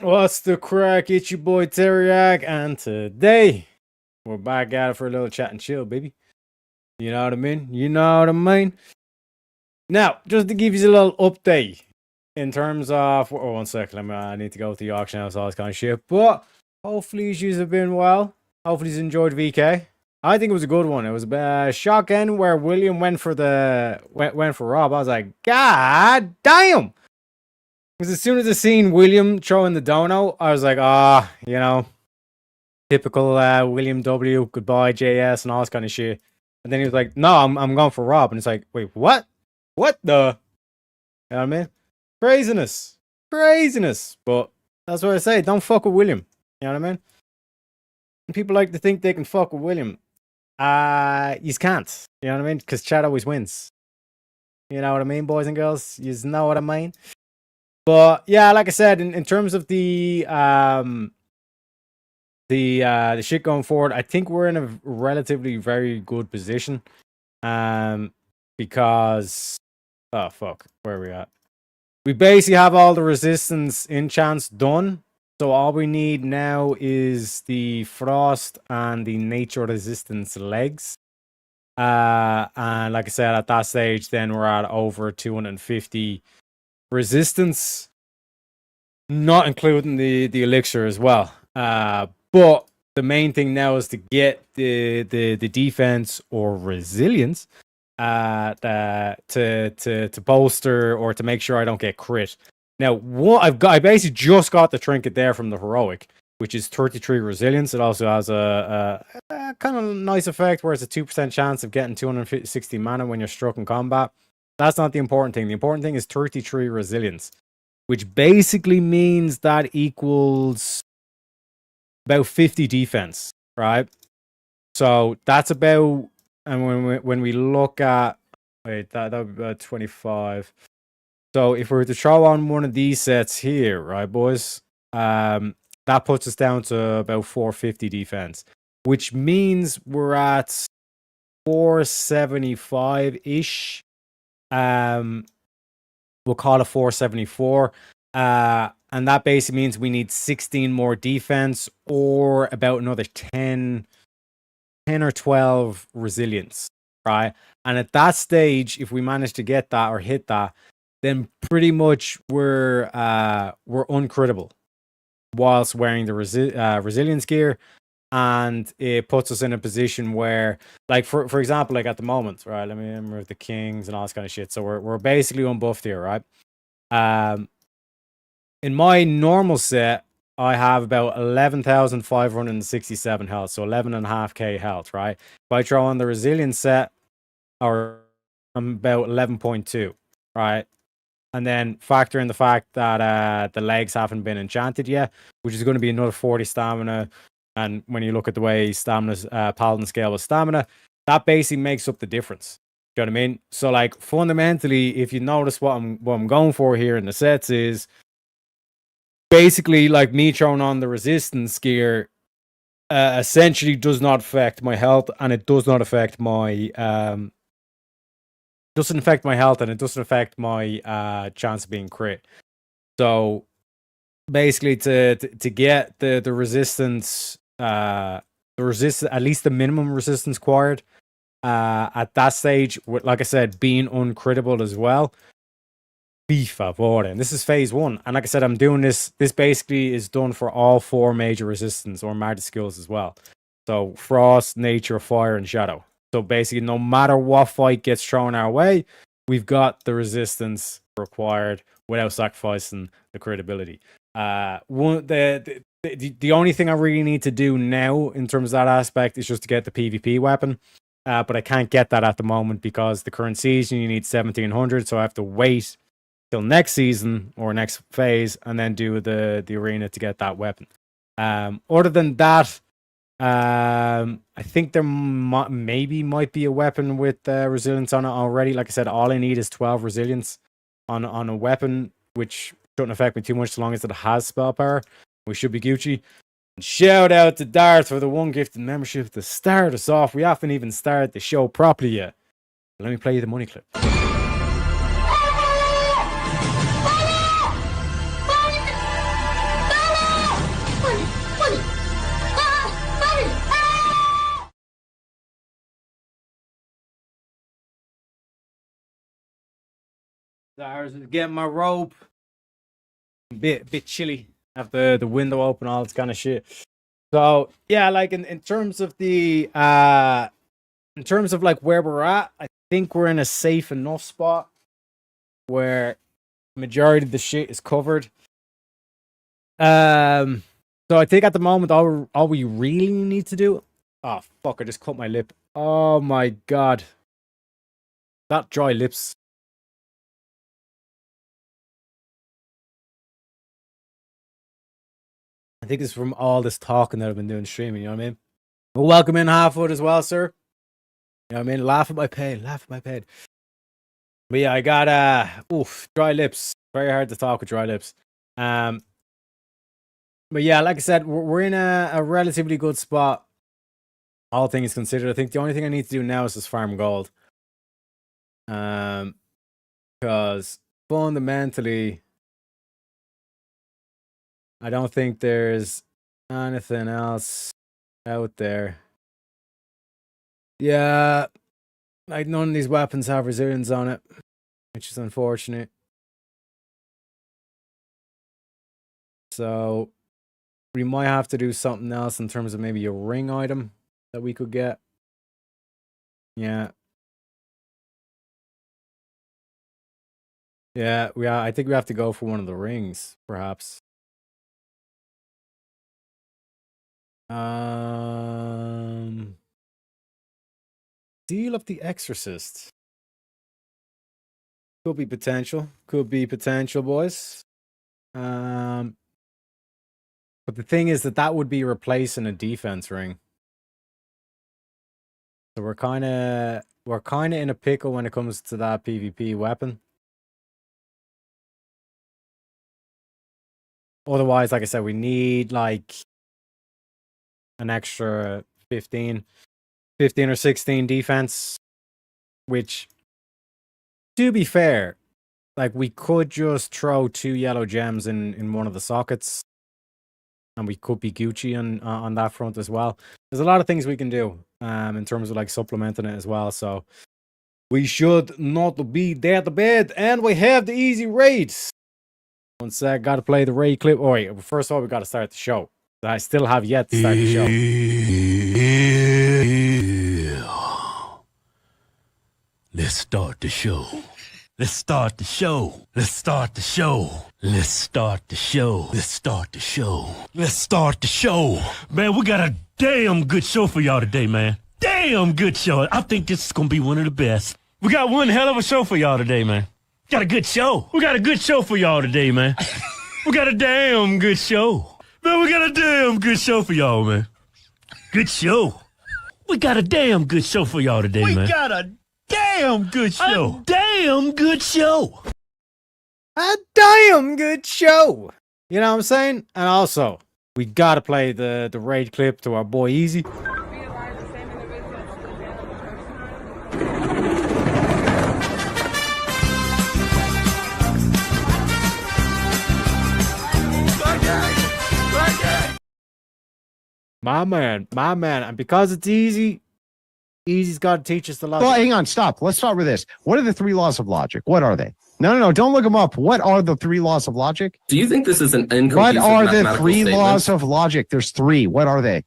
What's the crack? It's your boy Teriak, and today we're back at it for a little chat and chill, baby. You know what I mean? You know what I mean? Now, just to give you a little update in terms of. Oh, 1 second. I need to go to the auction house, all this kind of shit. But hopefully, you have been well. Hopefully, you enjoyed VK. I think it was a good one. It was a shock end where William went for Rob. I was like, God damn! Because as soon as I seen William throwing the dono, I was like, typical William W. Goodbye, JS, and all this kind of shit. And then he was like, no, I'm going for Rob. And it's like, wait, what? What the? You know what I mean? Craziness. But that's what I say. Don't fuck with William. You know what I mean? And people like to think they can fuck with William. You can't. You know what I mean? Because Chad always wins. You know what I mean, boys and girls? You know what I mean? But yeah, like I said, in terms of the shit going forward, I think we're in a relatively very good position. Because where are we at? We basically have all the resistance enchants done. So all we need now is the frost and the nature resistance legs. And like I said, at that stage, then we're at over 250 resistance, not including the elixir as well. But the main thing now is to get the defense or resilience to bolster or to make sure I don't get crit. Now, I basically just got the trinket there from the heroic, which is 33 resilience. It also has a kind of nice effect where it's a 2% chance of getting 260 mana when you're struck in combat. That's not the important thing. The important thing is 33 resilience, which basically means that equals about 50 defense, right? So that's about, and when we look at, that would be about 25. So if we were to throw on one of these sets here, right, boys, that puts us down to about 450 defense, which means we're at 475-ish. We'll call it 474. And that basically means we need 16 more defense or about another 10 or 12 resilience, right? And at that stage, if we manage to get that or hit that, then pretty much we're uncrittable whilst wearing the resilience gear. And it puts us in a position where, like, for example, like at the moment, right? Let me remove the kings and all this kind of shit. So we're basically unbuffed here, right? In my normal set, I have about 11,567 health, so 11.5k health, right? If I throw on the resilience set, I'm about 11.2, right? And then factor in the fact that the legs haven't been enchanted yet, which is going to be another 40 stamina. And when you look at the way stamina's paladin scale with stamina, that basically makes up the difference. Do you know what I mean? So, like, fundamentally, if you notice what I'm going for here in the sets is basically like me throwing on the resistance gear essentially does not affect my health, and it does not affect my doesn't affect my health, and it doesn't affect my chance of being crit. So basically to get the resistance, at least the minimum resistance required at that stage, with, like I said, being uncrittable as well, be favor. And this is phase 1, and like I said, I'm doing this basically is done for all 4 major resistance or magic skills as well. So frost, nature, fire, and shadow. So basically, no matter what fight gets thrown our way, we've got the resistance required without sacrificing the crit ability. The only thing I really need to do now in terms of that aspect is just to get the PvP weapon. But I can't get that at the moment because the current season you need 1700, so I have to wait till next season or next phase and then do the arena to get that weapon. Other than that, I think there might be a weapon with resilience on it already. Like I said, all I need is 12 resilience on a weapon, which shouldn't affect me too much so long as it has spell power. We should be Gucci. And shout out to Darth for the 1 gifted membership to start us off. We haven't even started the show properly yet. Let me play you the money clip. I was getting my robe. Bit chilly. Have the window open, all this kind of shit. So yeah, like in terms of the in terms of like where we're at, I think we're in a safe enough spot where majority of the shit is covered. So I think at the moment all we really need to do. Oh fuck! I just cut my lip. Oh my god, that dry lips. I think it's from all this talking that I've been doing streaming. You know what I mean? Well, welcome in Halfwood as well, sir. You know what I mean? Laugh at my pain. Laugh at my pain. But yeah, I got dry lips. Very hard to talk with dry lips. But yeah, like I said, we're in a relatively good spot. All things considered, I think the only thing I need to do now is just farm gold. Because fundamentally, I don't think there's anything else out there. Yeah, like none of these weapons have resilience on it, which is unfortunate. So we might have to do something else in terms of maybe a ring item that we could get. Yeah. Yeah, I think we have to go for one of the rings, perhaps. Seal of the Exorcist. Could be potential. Could be potential, boys. But the thing is that would be replacing a defense ring. So we're kind of in a pickle when it comes to that PvP weapon. Otherwise, like I said, we need like an extra 15 or 16 defense, which, to be fair, like we could just throw 2 yellow gems in one of the sockets, and we could be Gucci on that front as well. There's a lot of things we can do in terms of like supplementing it as well. So we should not be that bad, and we have the easy raids. One sec, gotta play the raid clip. Oh wait, first of all, we gotta start the show. I still have yet to start the show. Let's start the show. Let's start the show. Let's start the show. Let's start the show. Let's start the show. Let's start the show. Man, we got a damn good show for y'all today, man. Damn good show. I think this is gonna be one of the best. We got one hell of a show for y'all today, man. Got a good show. We got a good show for y'all today, man. We got a damn good show. Man, we got a damn good show for y'all, man. Good show. We got a damn good show for y'all today, man. We got a damn good show. A damn good show. A damn good show. You know what I'm saying? And also, we gotta play the raid clip to our boy Easy. My man. And because it's easy, Easy's got to teach us the logic. Well, hang on, stop. Let's start with this. What are the 3 laws of logic? What are they? No, don't look them up. What are the 3 laws of logic? Do you think this is an inconclusive What are the 3 statement? laws of logic? There's 3. What are they? I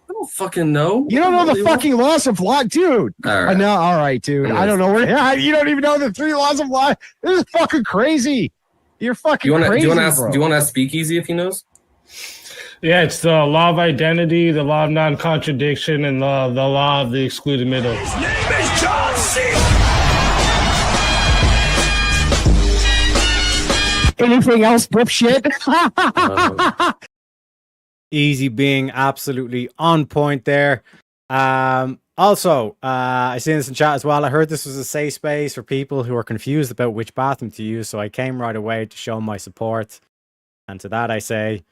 don't fucking know. You don't know the fucking laws of logic, dude. All right. No, all right, dude. I don't know where. You don't even know the 3 laws of logic. This is fucking crazy. You're fucking crazy. Do you want to ask Speakeasy if he knows? Yeah, it's the law of identity, the law of non-contradiction, and the law of the excluded middle. His name is John C. Anything else, dipshit? Easy being absolutely on point there. Also, I seen this in chat as well. I heard this was a safe space for people who are confused about which bathroom to use, so I came right away to show my support. And to that I say,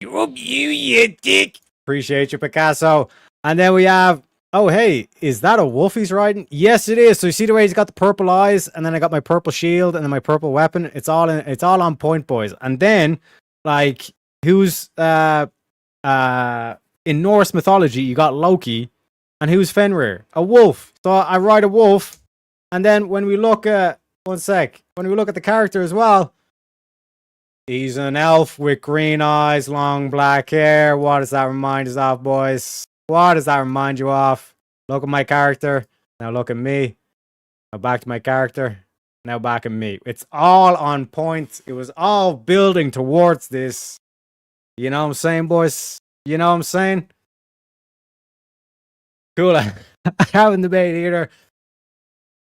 you dick. Appreciate you, Picasso. And then we have, oh hey, is that a wolf he's riding? Yes, it is. So you see the way he's got the purple eyes, and then I got my purple shield, and then my purple weapon. It's all on point, boys. And then, like, who's in Norse mythology, you got Loki, and who's Fenrir? A wolf. So I ride a wolf, and then when we look at One sec. When we look at the character as well, he's an elf with green eyes, long black hair. What does that remind us of, boys? What does that remind you of? Look at my character. Now look at me. Now back to my character. Now back at me. It's all on point. It was all building towards this. You know what I'm saying, boys? You know what I'm saying? Cool. I haven't debated either.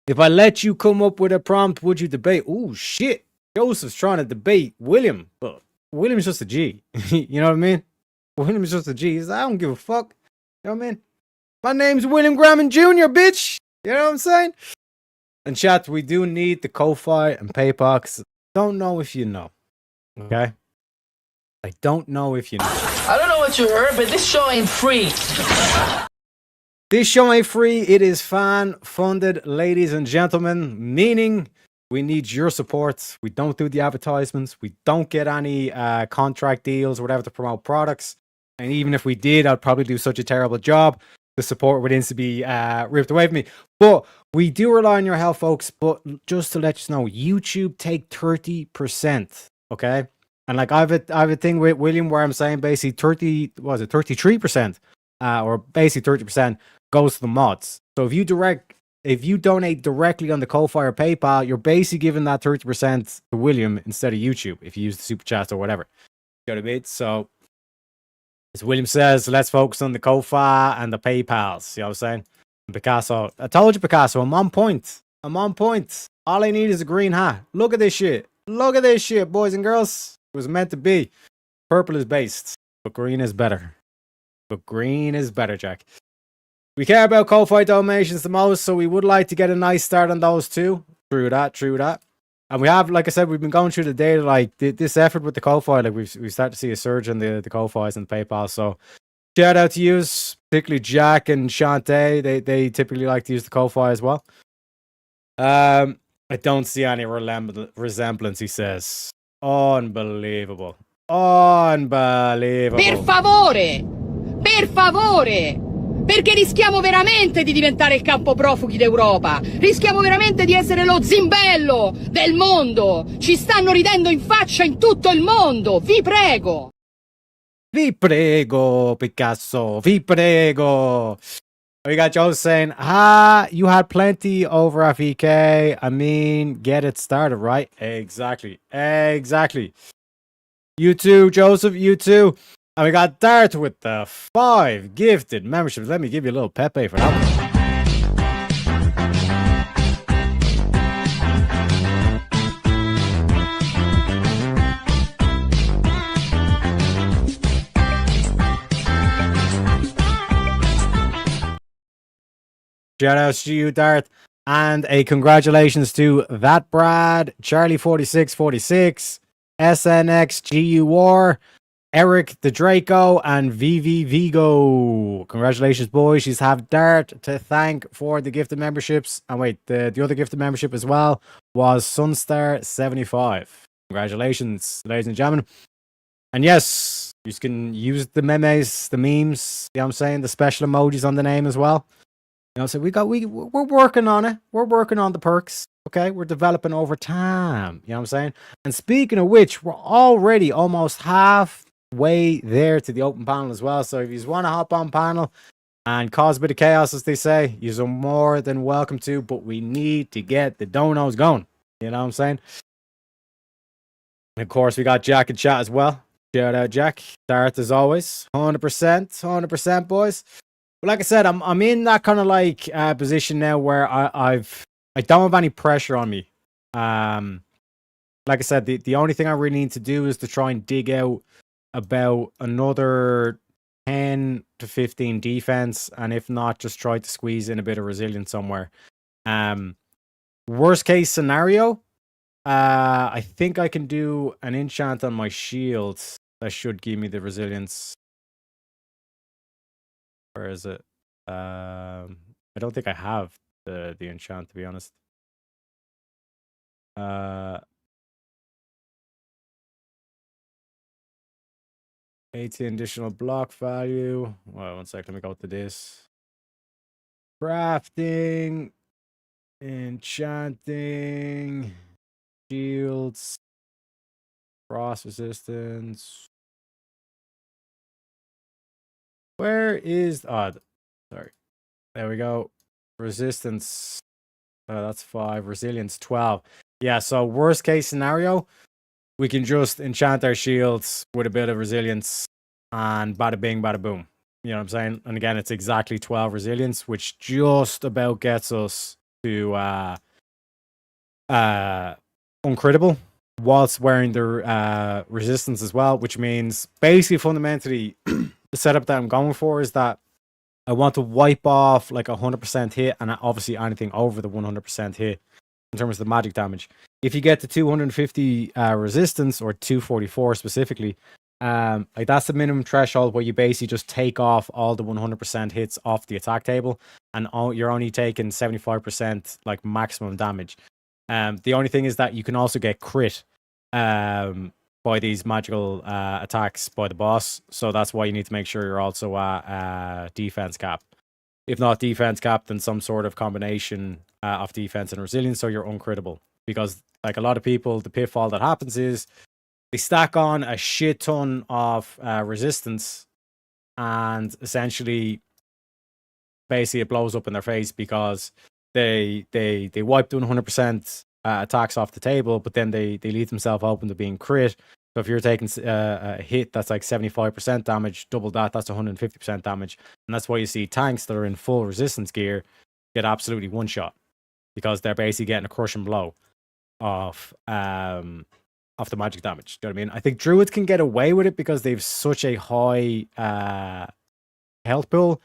If I let you come up with a prompt, would you debate? Oh, shit. Joseph's trying to debate William. But William's just a G. You know what I mean? William's just a G. He's like, I don't give a fuck. You know what I mean? My name's William Graham Jr., bitch. You know what I'm saying? And chat, we do need the Ko-Fi and PayPal. 'Cause don't know if you know. Okay? I don't know if you know. I don't know what you heard, but this show ain't free. This show ain't free. It is fan-funded, ladies and gentlemen, meaning we need your support. We don't do the advertisements. We don't get any contract deals or whatever to promote products. And even if we did, I'd probably do such a terrible job. The support would instantly be ripped away from me. But we do rely on your help, folks. But just to let you know, YouTube take 30%, okay? And like I have a thing with William where I'm saying basically 33%, or basically 30% goes to the mods. So if you donate directly on the Ko-Fi or PayPal, you're basically giving that 30% to William instead of YouTube if you use the super chats or whatever. You know what I mean? So as William says, let's focus on the Ko-Fi and the PayPals. You know what I'm saying? And Picasso, I told you, Picasso, I'm on point. I'm on point. All I need is a green hat. Look at this shit. Look at this shit, boys and girls. It was meant to be. Purple is based, but green is better. But green is better, Jack. We care about Ko-Fi donations the most, so we would like to get a nice start on those too. True that, true that. And we have, like I said, we've been going through the data, like this effort with the Ko-Fi, like we start to see a surge in the Ko-Fis and the PayPal. So shout out to you, particularly Jack and Shantae. They typically like to use the Ko-Fi as well. I don't see any resemblance, he says. Unbelievable. Unbelievable. Per favore! Per favore! Perché rischiamo veramente di diventare il campo profughi d'Europa. Rischiamo veramente di essere lo zimbello del mondo. Ci stanno ridendo in faccia in tutto il mondo. Vi prego. Vi prego, Picasso. Vi prego. We got Joe saying, you had plenty over at VK. I mean, get it started, right? Exactly. Exactly. You too, Joseph. You too. And we got Dart with the 5 gifted memberships. Let me give you a little Pepe for that one. Shout out to you, Dart. And a congratulations to That Brad, Charlie4646, SNXGUR, Eric the Draco, and VV Vigo. Congratulations, boys. She's have Dart to thank for the gifted memberships. And wait, the other gifted membership as well was Sunstar75. Congratulations, ladies and gentlemen. And yes, you can use the memes, the memes, you know what I'm saying, the special emojis on the name as well. You know, so we're working on it. We're working on the perks. Okay, we're developing over time. You know what I'm saying? And speaking of which, we're already almost halfway there to the open panel as well. So if you want to hop on panel and cause a bit of chaos, as they say, you're more than welcome to. But we need to get the donos going. You know what I'm saying? And of course, we got Jack in chat as well. Shout out, Jack. Start as always. 100%, boys. But like I said, I'm in that kind of like position now where I don't have any pressure on me. Like I said, the only thing I really need to do is to try and dig out about another 10 to 15 defense, and if not, just try to squeeze in a bit of resilience somewhere. Worst case scenario, I think I can do an enchant on my shield that should give me the resilience. Where is it? I don't think I have the enchant, to be honest. 18 additional block value. Well, one sec, let me go to this. Crafting. Enchanting. Shields. Frost resistance. Where is... Oh, sorry. There we go. Resistance. That's 5. Resilience 12. Yeah, so worst case scenario, we can just enchant our shields with a bit of resilience and bada bing, bada boom. You know what I'm saying? And again, it's exactly 12 resilience, which just about gets us to uncrittable whilst wearing the resistance as well, which means basically fundamentally the setup that I'm going for is that I want to wipe off like 100% hit and obviously anything over the 100% hit in terms of the magic damage. If you get to 250 resistance or 244 specifically, like that's the minimum threshold where you basically just take off all the 100% hits off the attack table and you're only taking 75% like maximum damage. The only thing is that you can also get crit by these magical attacks by the boss. So that's why you need to make sure you're also at defense cap. If not defense cap, then some sort of combination of defense and resilience, so you're uncrittable. Because like a lot of people, the pitfall that happens is they stack on a shit ton of resistance and essentially basically it blows up in their face because they wipe down 100% attacks off the table, but then they leave themselves open to being crit. So if you're taking a hit that's like 75% damage, double that, that's 150% damage. And that's why you see tanks that are in full resistance gear get absolutely one shot because they're basically getting a crushing blow of the magic damage. Do you know what I mean? I think druids can get away with it because they've such a high health pool.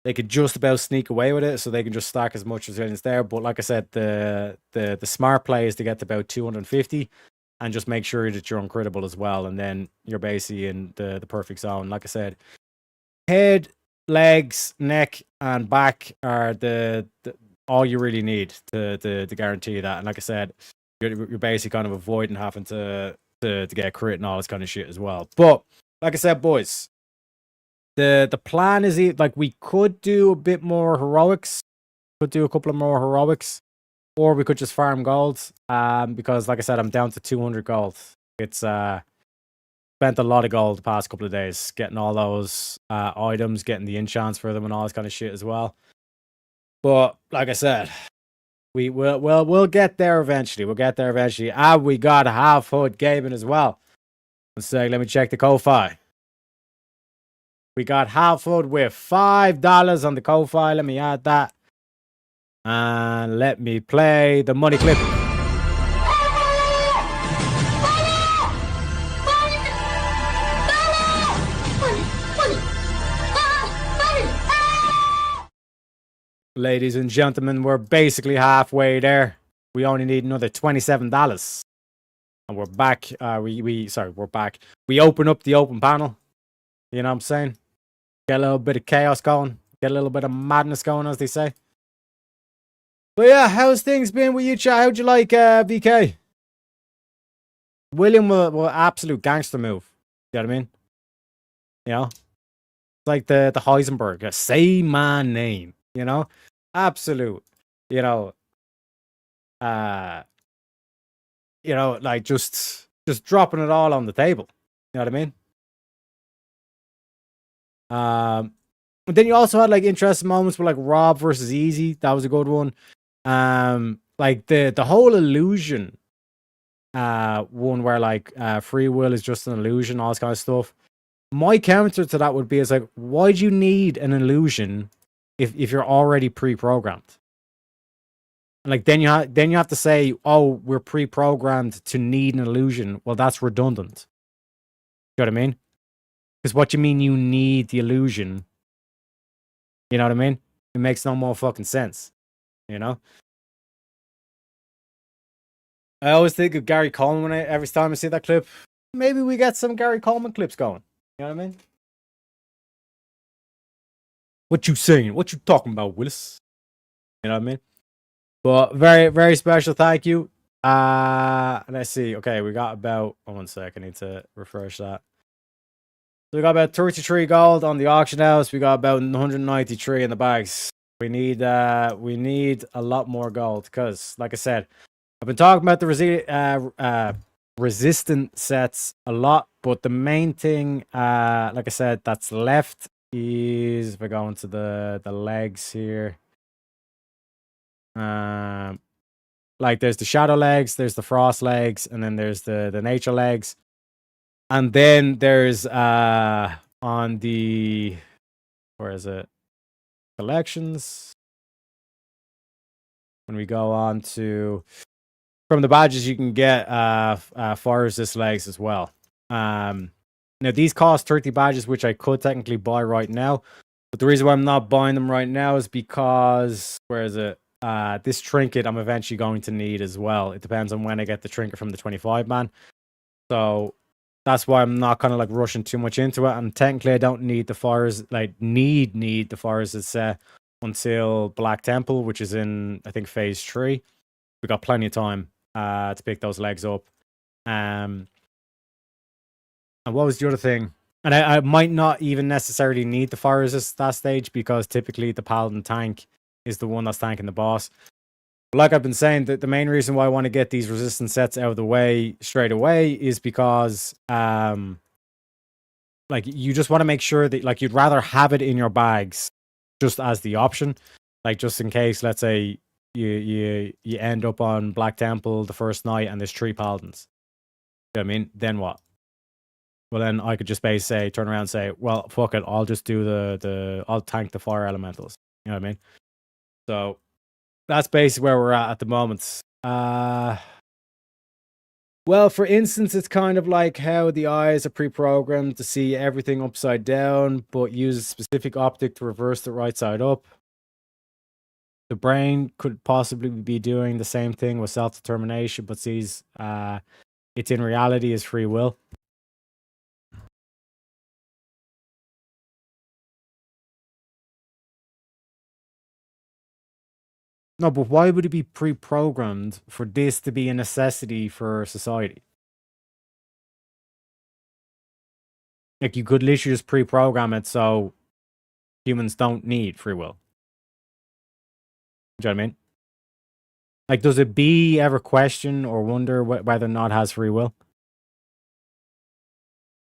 They could just about sneak away with it, so they can just stack as much resilience there. But like I said, the smart play is to get to about 250 and just make sure that you're uncrittable as well, and then you're basically in the perfect zone. Like I said, head, legs, neck, and back are the all you really need to guarantee that. And like I said, you're basically kind of avoiding having to get crit and all this kind of shit as well. But like I said, boys, the plan is like we could do a bit more heroics, could do a couple of more heroics, or we could just farm gold. Because like I said, I'm down to 200 gold. It's spent a lot of gold the past couple of days getting all those items, getting the enchants for them, and all this kind of shit as well. But like I said, we'll get there eventually. We'll get there eventually. And we got half hood gaming as well. Let's say, let me check the Ko-Fi. We got half hood with $5 on the Ko-Fi. Let me add that. And let me play the money clip. Ladies and gentlemen, we're basically halfway there. We only need another $27. And we're back. We're back. We open up the open panel. You know what I'm saying? Get a little bit of chaos going. Get a little bit of madness going, as they say. But yeah, how's things been with you, chat? How'd you like VK? William will absolute gangster move. You know what I mean? You know? It's like the Heisenberg. Say my name. You know? Absolute. You know, like just dropping it all on the table. You know what I mean? But then you also had like interesting moments with like Rob versus Easy. That was a good one. Like the whole illusion one where like free will is just an illusion, all this kind of stuff. My counter to that would be is like, why do you need an illusion if you're already pre-programmed? Like then you have to say, oh, we're pre-programmed to need an illusion. Well, that's redundant. You know what I mean? Because what you mean you need the illusion? You know what I mean? It makes no more fucking sense. You know? I always think of Gary Coleman every time I see that clip. Maybe we get some Gary Coleman clips going. You know what I mean? What you saying? What you talking about, Willis? You know what I mean? But very, very special thank you. Let's see. Okay, we got about... Oh, 1 sec. I need to refresh that. So we got about 33 gold on the auction house. We got about 193 in the bags. We need a lot more gold because, like I said, I've been talking about the resistant sets a lot, but the main thing, like I said, that's left is if I go into the legs here. Like there's the shadow legs, there's the frost legs, and then there's the nature legs. And then there's on the where is it? Collections. When we go on to from the badges, you can get fire resist legs as well. Now these cost 30 badges, which I could technically buy right now. But the reason why I'm not buying them right now is because where is it? This trinket I'm eventually going to need as well. It depends on when I get the trinket from the 25 man. So that's why I'm not kind of like rushing too much into it. And technically I don't need the fires, like need the fires set until Black Temple, which is in I think phase 3. We got plenty of time to pick those legs up. And what was the other thing? And I might not even necessarily need the fire resist that stage because typically the paladin tank is the one that's tanking the boss. But like I've been saying, the main reason why I want to get these resistance sets out of the way straight away is because like you just want to make sure that like you'd rather have it in your bags just as the option, like just in case, let's say you end up on Black Temple the first night and there's 3 paladins. You know what I mean? Then what? Well, then I could just basically turn around and say, well, fuck it, I'll just do I'll tank the fire elementals. You know what I mean? So that's basically where we're at the moment. Well, for instance, it's kind of like how the eyes are pre-programmed to see everything upside down, but use a specific optic to reverse the right side up. The brain could possibly be doing the same thing with self-determination, but sees it's in reality as free will. No, but why would it be pre-programmed for this to be a necessity for society? Like, you could literally just pre-program it so humans don't need free will. Do you know what I mean? Like, does a bee ever question or wonder whether or not it has free will?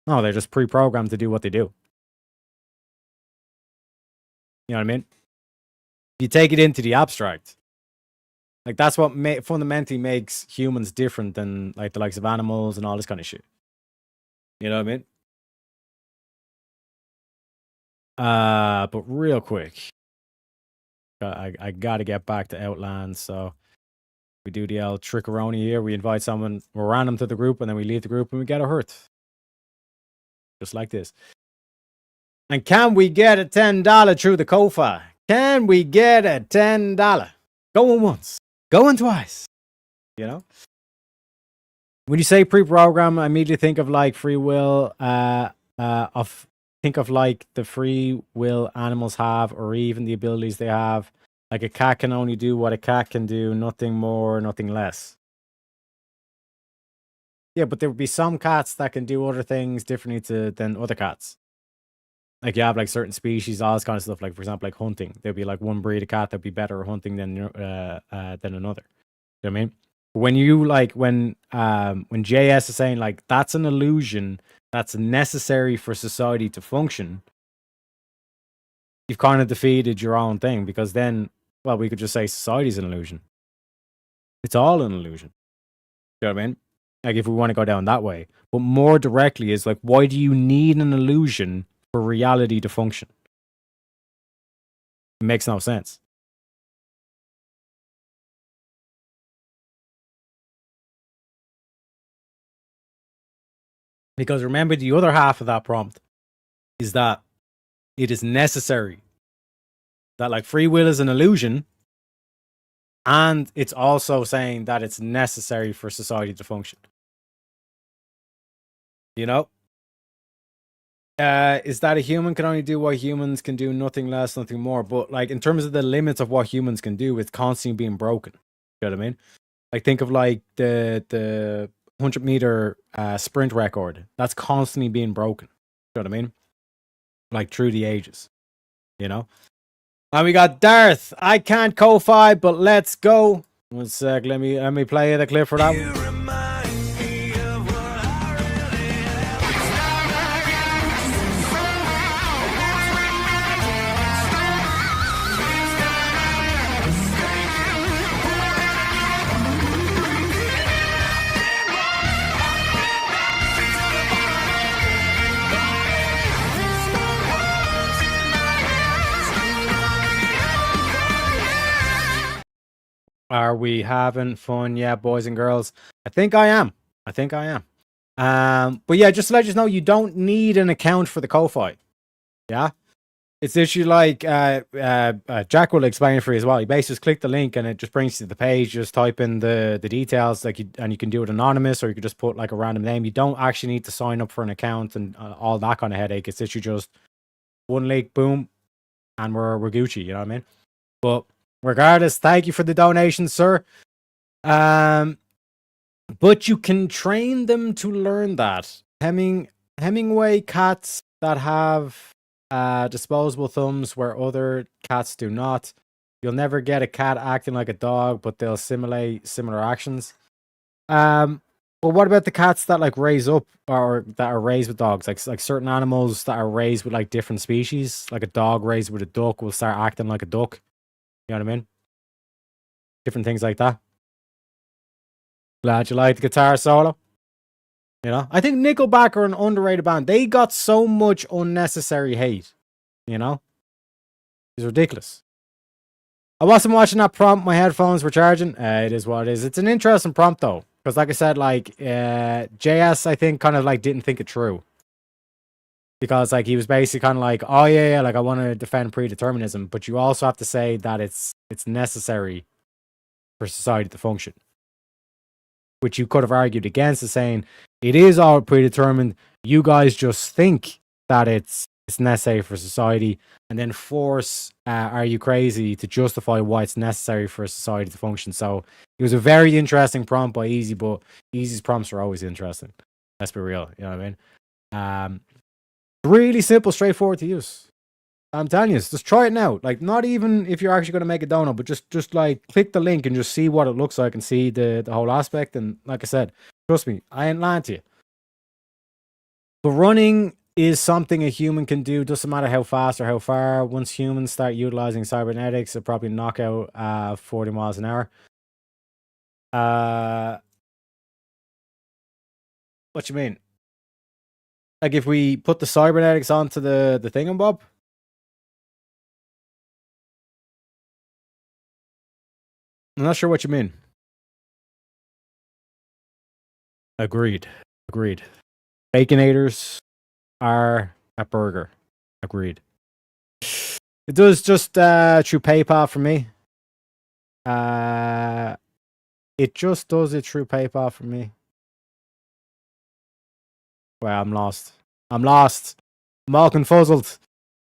No, they're just pre-programmed to do what they do. You know what I mean? You take it into the abstract. Like, that's what fundamentally makes humans different than, like, the likes of animals and all this kind of shit. You know what I mean? But real quick, I gotta get back to Outlands, so we do the old trickaroni here. We invite someone, we're random to the group, and then we leave the group and we get a hurt. Just like this. And can we get a $10 through the Ko-Fi? Can we get a $10? Going once, going twice. You know? When you say pre-program, I immediately think of like free will, think of like the free will animals have, or even the abilities they have. Like a cat can only do what a cat can do, nothing more, nothing less. Yeah, but there would be some cats that can do other things differently than other cats. Like you have like certain species, all this kind of stuff. Like for example, like hunting, there'd be like one breed of cat that'd be better at hunting than another. You know what I mean? When you like when JS is saying like that's an illusion that's necessary for society to function, you've kind of defeated your own thing, because then, well, we could just say society's an illusion. It's all an illusion. You know what I mean? Like if we want to go down that way. But more directly is like, why do you need an illusion for reality to function? It makes no sense. Because remember, the other half of that prompt is that it is necessary. That like free will is an illusion, and it's also saying that it's necessary for society to function. You know? Is that a human can only do what humans can do, nothing less, nothing more. But like in terms of the limits of what humans can do, it's constantly being broken. You know what I mean? Like think of like the 100-meter sprint record. That's constantly being broken. You know what I mean? Like through the ages. You know? And we got Darth. I can't Ko-Fi, but let's go. 1 sec. Let me play the clip for that one. Are we having fun? Yeah, boys and girls. I think I am. But yeah, just to let you know, you don't need an account for the Ko-Fi. Yeah. It's literally like Jack will explain it for you as well. You basically just click the link and it just brings you to the page. You just type in the details, and you can do it anonymous, or you can just put like a random name. You don't actually need to sign up for an account and all that kind of headache. It's literally just one link, boom, and we're Gucci. You know what I mean? But regardless, thank you for the donation, sir. But you can train them to learn that. Hemingway cats that have disposable thumbs where other cats do not. You'll never get a cat acting like a dog, but they'll simulate similar actions. But what about the cats that like raise up or that are raised with dogs? Like certain animals that are raised with like different species, like a dog raised with a duck will start acting like a duck. You know what I mean? Different things like that. Glad you like the guitar solo. You know, I think Nickelback are an underrated band. They got so much unnecessary hate. You know, it's ridiculous. I wasn't watching that prompt. My headphones were charging. It is what it is. It's an interesting prompt though, because like I said, like JS, I think kind of like didn't think it through. Because like he was basically kind of like, oh yeah, like I want to defend predeterminism, but you also have to say that it's necessary for society to function. Which you could have argued against, is saying it is all predetermined. You guys just think that it's necessary for society, and then force Are You Crazy to justify why it's necessary for society to function. So it was a very interesting prompt by Easy, but Easy's prompts are always interesting. Let's be real, you know what I mean? Really simple, straightforward to use. I'm telling you, just try it now. Like, not even if you're actually going to make a donut, but just like click the link and just see what it looks like and see the whole aspect. And like I said, trust me, I ain't lying to you. But running is something a human can do. Doesn't matter how fast or how far. Once humans start utilizing cybernetics, they'll probably knock out 40 miles an hour. What you mean? Like if we put the cybernetics onto the thingamabob? I'm not sure what you mean. Agreed. Baconators are a burger. Agreed. It does just through PayPal for me. It just does it through PayPal for me. Well, I'm lost. I'm all confuzzled.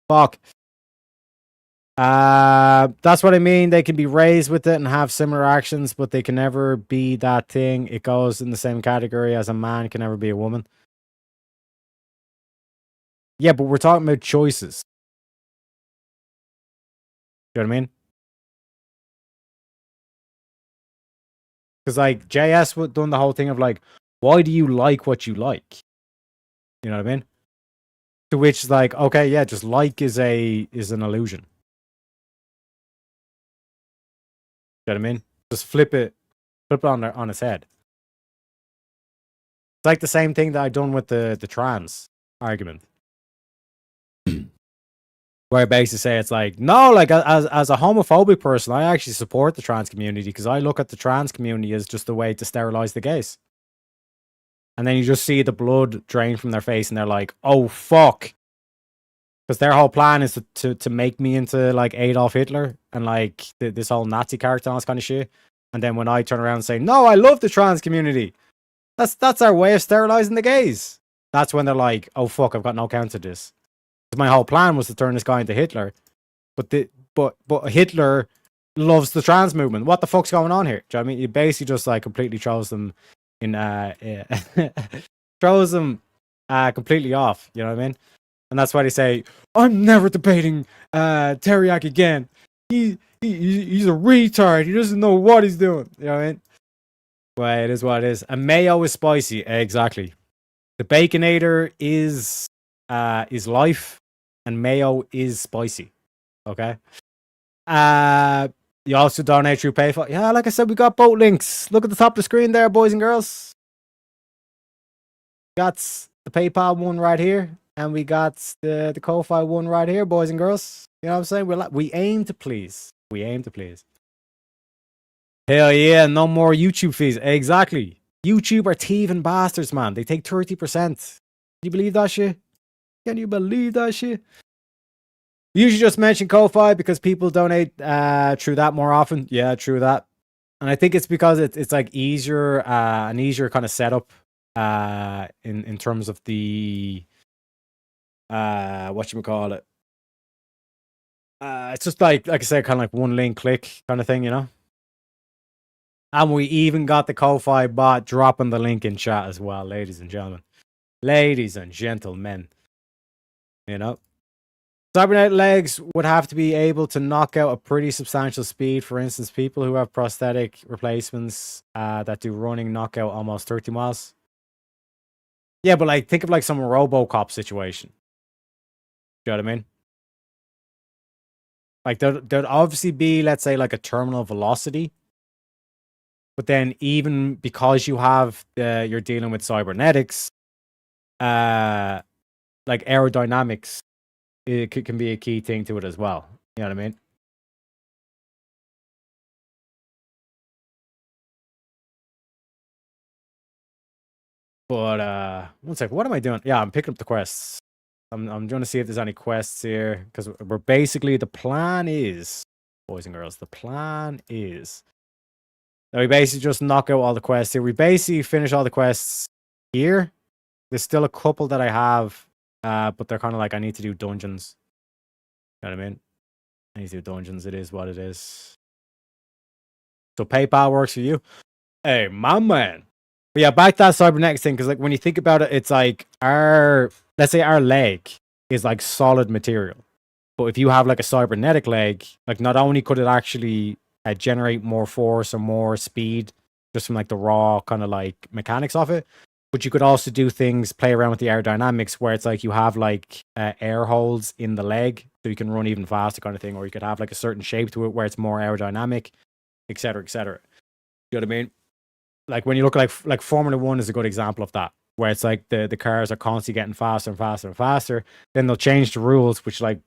Fuck. That's what I mean. They can be raised with it and have similar actions, but they can never be that thing. It goes in the same category as a man can never be a woman. Yeah, but we're talking about choices. You know what I mean? Because like JS would done the whole thing of like, why do you like what you like? You know what I mean? To which is like, okay, yeah, just like is an illusion. You know what I mean? Just flip it on its head. It's like the same thing that I done with the trans argument. Where I basically say it's like, no, like as a homophobic person, I actually support the trans community because I look at the trans community as just a way to sterilize the gays. And then you just see the blood drain from their face and they're like, oh, fuck. Because their whole plan is to make me into like Adolf Hitler and like this whole Nazi character and all this kind of shit. And then when I turn around and say, no, I love the trans community. That's our way of sterilizing the gays. That's when they're like, oh, fuck, I've got no counter to this. Because my whole plan was to turn this guy into Hitler. But Hitler loves the trans movement. What the fuck's going on here? Do you know what I mean? It basically just like completely throws them completely off. You know what I mean? And that's why they say, I'm never debating Teriyaki again. He's a retard. He doesn't know what he's doing. You know what I mean? Well, it is what it is. And mayo is spicy. Exactly. The Baconator is life, and mayo is spicy. Okay. You also donate through PayPal. Yeah, like I said, we got both links. Look at the top of the screen there, boys and girls. Got the PayPal one right here, and we got the Ko-Fi one right here, boys and girls. You know what I'm saying? We aim to please. We aim to please. Hell yeah, no more YouTube fees. Exactly. YouTube are thieving bastards, man. They take 30%. Can you believe that shit? Can you believe that shit? We usually just mention Ko-Fi because people donate through that more often. Yeah, true that. And I think it's because it's like easier, an easier kind of setup in terms of the whatchamacallit. It's just like I said, kind of like one link click kind of thing, you know? And we even got the Ko-Fi bot dropping the link in chat as well, ladies and gentlemen. Ladies and gentlemen. You know? Cybernetic legs would have to be able to knock out a pretty substantial speed. For instance, people who have prosthetic replacements that do running knock out almost 30 miles. Yeah, but like think of like some RoboCop situation. You know what I mean? Like there'd obviously be, let's say, like a terminal velocity. But then even because you have you're dealing with cybernetics, like aerodynamics, it can be a key thing to it as well. You know what I mean? But one sec, what am I doing? Yeah, I'm picking up the quests. I'm going to see if there's any quests here, because we're basically, the plan is, boys and girls, the plan is that we basically just knock out all the quests here. We basically finish all the quests here. There's still a couple that I have, but they're kind of like, I need to do dungeons. You know what I mean? I need to do dungeons. It is what it is. So PayPal works for you. Hey, my man. But yeah, back to that cybernetics thing, because like when you think about it, it's like let's say our leg is like solid material. But if you have like a cybernetic leg, like not only could it actually generate more force or more speed just from like the raw kind of like mechanics of it, but you could also do things, play around with the aerodynamics, where it's like you have like air holes in the leg so you can run even faster kind of thing, or you could have like a certain shape to it where it's more aerodynamic, etc., etc. You know what I mean? Like when you look like Formula 1 is a good example of that, where it's like the cars are constantly getting faster and faster and faster. Then they'll change the rules, which like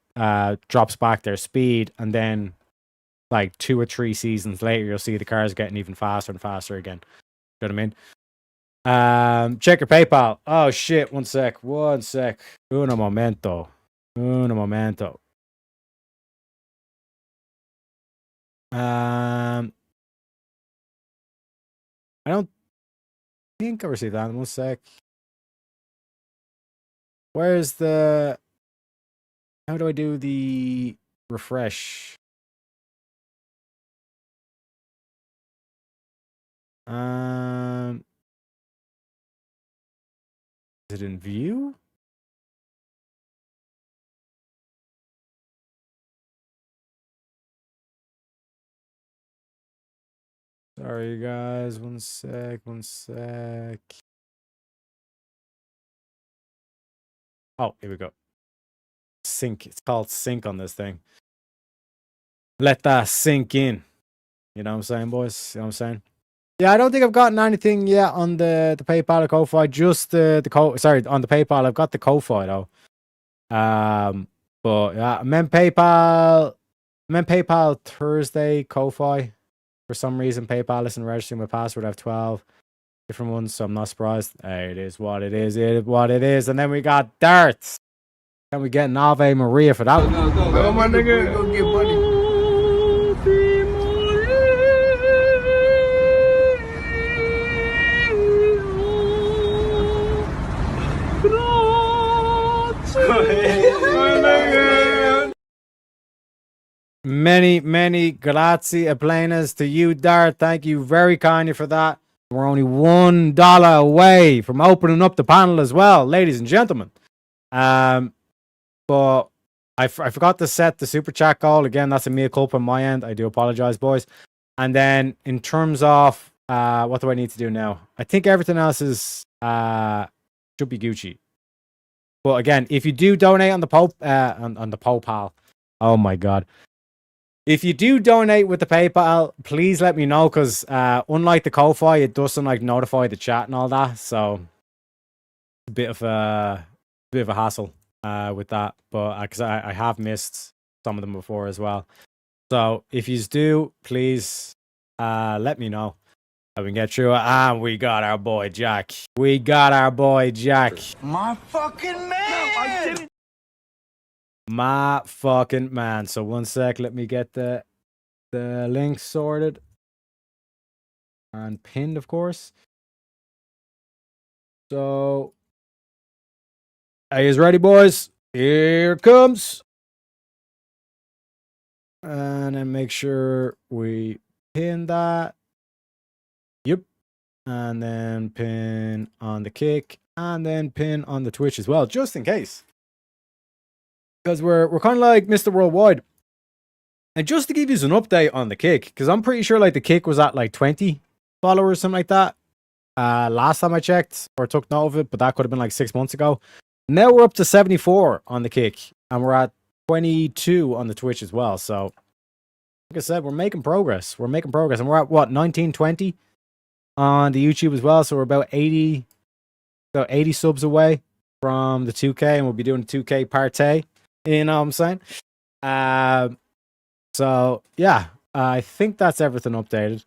drops back their speed, and then like 2 or 3 seasons later, you'll see the cars getting even faster and faster again. You know what I mean? Check your PayPal. Oh shit! One sec. Uno momento. I don't think I received that. One sec. Where's the? How do I do the refresh? Is it in view? Sorry, guys. One sec. Oh, here we go. Sync. It's called sync on this thing. Let that sink in. You know what I'm saying, boys? You know what I'm saying? Yeah, I don't think I've gotten anything yet on the PayPal or Ko-Fi. Just on the PayPal, I've got the Ko-Fi though. But yeah, I'm in PayPal Thursday, Ko-Fi. For some reason, PayPal isn't registering my password. I have 12 different ones, so I'm not surprised. Hey, it is what it is. It is what it is. And then we got darts. Can we get an Ave Maria for that? Go, my nigga. Go get money. Many grazie plenas to you, Dart. Thank you very kindly for that. We're only $1 away from opening up the panel as well, ladies and gentlemen. But I forgot to set the super chat goal. Again, that's a mea culpa on my end. I do apologize, boys. And then in terms of what do I need to do now? I think everything else is should be Gucci. But again, if you do donate on the on the PayPal, oh my god. If you do donate with the PayPal, please let me know, because unlike the Ko-Fi, it doesn't like notify the chat and all that. So a bit of a hassle with that. But because I have missed some of them before as well. So if you do, please let me know. We can get through it. And we got our boy Jack. We got our boy Jack. My fucking man! My fucking man. So one sec, let me get the link sorted. And pinned, of course. So are you ready, boys? Here it comes. And then make sure we pin that. Yep. And then pin on the kick. And then pin on the Twitch as well, just in case. Because we're kind of like Mr. Worldwide. And just to give you an update on the kick, because I'm pretty sure like the kick was at like 20 followers, something like that. Last time I checked or took note of it, but that could have been like 6 months ago. Now we're up to 74 on the kick, and we're at 22 on the Twitch as well. So, like I said, we're making progress. We're making progress, and we're at what, 1920 on the YouTube as well. So we're about 80 subs away from the 2K, and we'll be doing 2K partay. You know what I'm saying? So yeah, I think that's everything updated.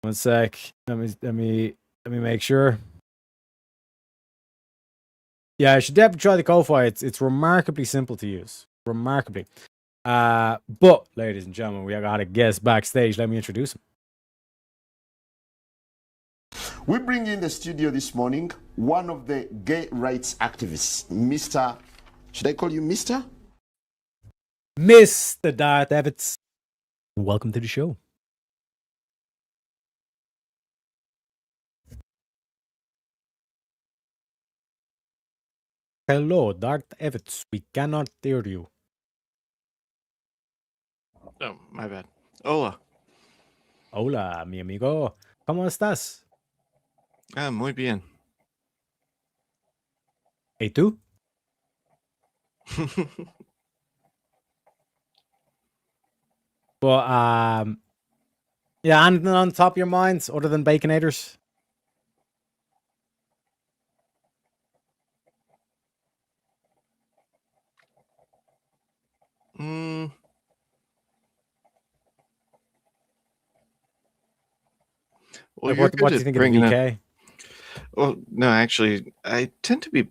One sec. Let me make sure. Yeah, I should definitely try the Ko-Fi. It's remarkably simple to use. Remarkably. But ladies and gentlemen, we got a guest backstage. Let me introduce him. We bring in the studio this morning one of the gay rights activists, Mr. Should I call you Mr.? Mr. Darth Evans. Welcome to the show. Hello, Darth Evans. We cannot hear you. Oh, my bad. Hola. Hola, mi amigo. ¿Cómo estás? Muy bien. ¿Y tú? Well, yeah, anything on the top of your minds other than Baconators? Well, Like, what do you think of the VK? Well, no, actually, I tend to be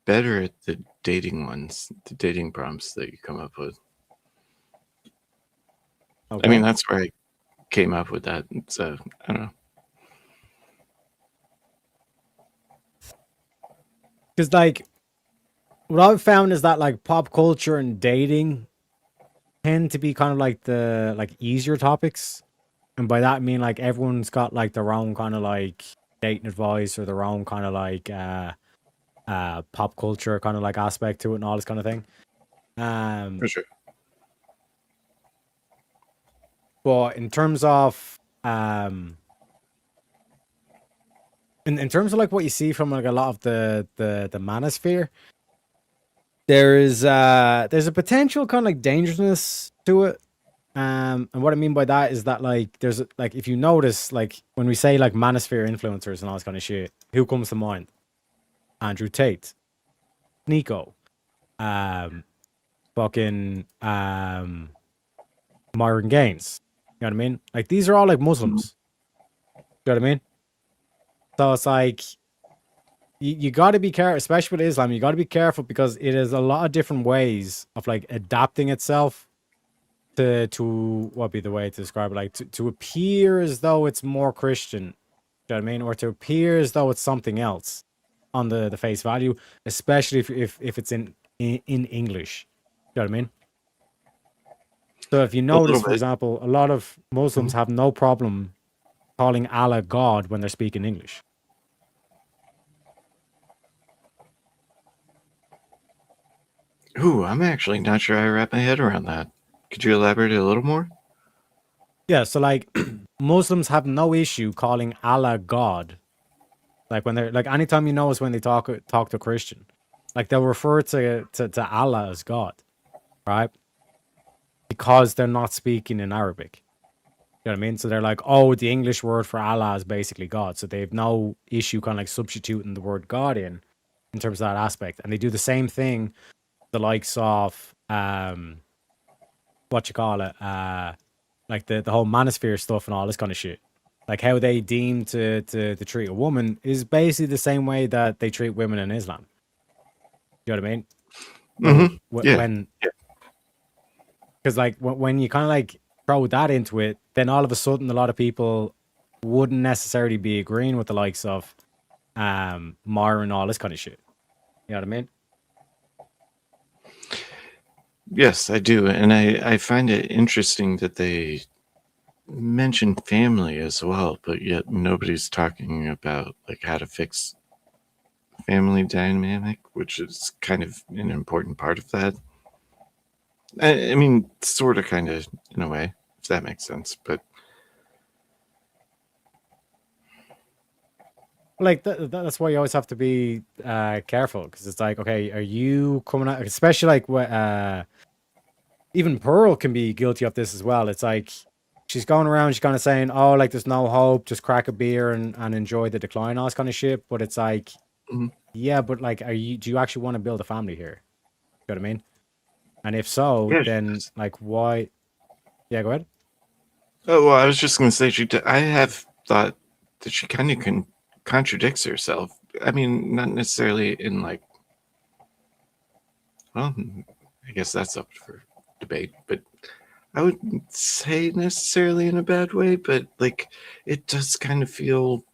better at the dating ones, the dating prompts that you come up with. Okay. I mean, that's where I came up with that. So, I don't know. Because, like, what I've found is that, like, pop culture and dating tend to be kind of like the, like, easier topics. And by that, I mean, like, everyone's got, like, their own kind of, like, dating advice or their own kind of, like, pop culture kind of, like, aspect to it and all this kind of thing. For sure. But in terms of, in terms of, like, what you see from, like, a lot of the manosphere, there's a potential kind of, like, dangerousness to it. And what I mean by that is that, like, there's, like, if you notice, like, when we say, like, manosphere influencers and all this kind of shit, who comes to mind? Andrew Tate, Nico, fucking, Myron Gaines. You know what I mean? Like, these are all, like, Muslims. You know what I mean? So it's like, you got to be careful, especially with Islam. You got to be careful because it is a lot of different ways of, like, adapting itself to what be the way to describe it, like to appear as though it's more Christian. You know what I mean? Or to appear as though it's something else on the face value, especially if it's in English. You know what I mean? So if you notice, for example, a lot of Muslims have no problem calling Allah God when they're speaking English. Ooh, I'm actually not sure I wrap my head around that. Could you elaborate a little more? Yeah, so like Muslims have no issue calling Allah God. Like when they're like anytime you notice when they talk to a Christian, like they'll refer to Allah as God, right? Because they're not speaking in Arabic. You know what I mean? So they're like, oh, the English word for Allah is basically God. So they have no issue kind of like substituting the word God in terms of that aspect. And they do the same thing, the likes of what you call it, like the whole manosphere stuff and all this kind of shit. Like how they deem to treat a woman is basically the same way that they treat women in Islam. You know what I mean? Mm-hmm. Yeah. When, because like when you kind of like throw that into it, then all of a sudden a lot of people wouldn't necessarily be agreeing with the likes of Mara and all this kind of shit. You know what I mean? Yes, I do. And I find it interesting that they mention family as well, but yet nobody's talking about like how to fix family dynamic, which is kind of an important part of that. I mean, sort of, kind of, in a way, if that makes sense. But like that's why you always have to be careful, because it's like, okay, are you coming out, especially like what even Pearl can be guilty of this as well. It's like she's going around, she's kind of saying, oh, like there's no hope, just crack a beer and enjoy the decline, all this kind of shit. But it's like, yeah, but like, do you actually want to build a family here? You know what I mean? And if so, yeah, then like, why? Yeah, go ahead. Oh, well, I was just going to say, I have thought that she kind of contradicts herself. I mean, not necessarily in like, well, I guess that's up for debate, but I wouldn't say necessarily in a bad way, but like it does kind of feel,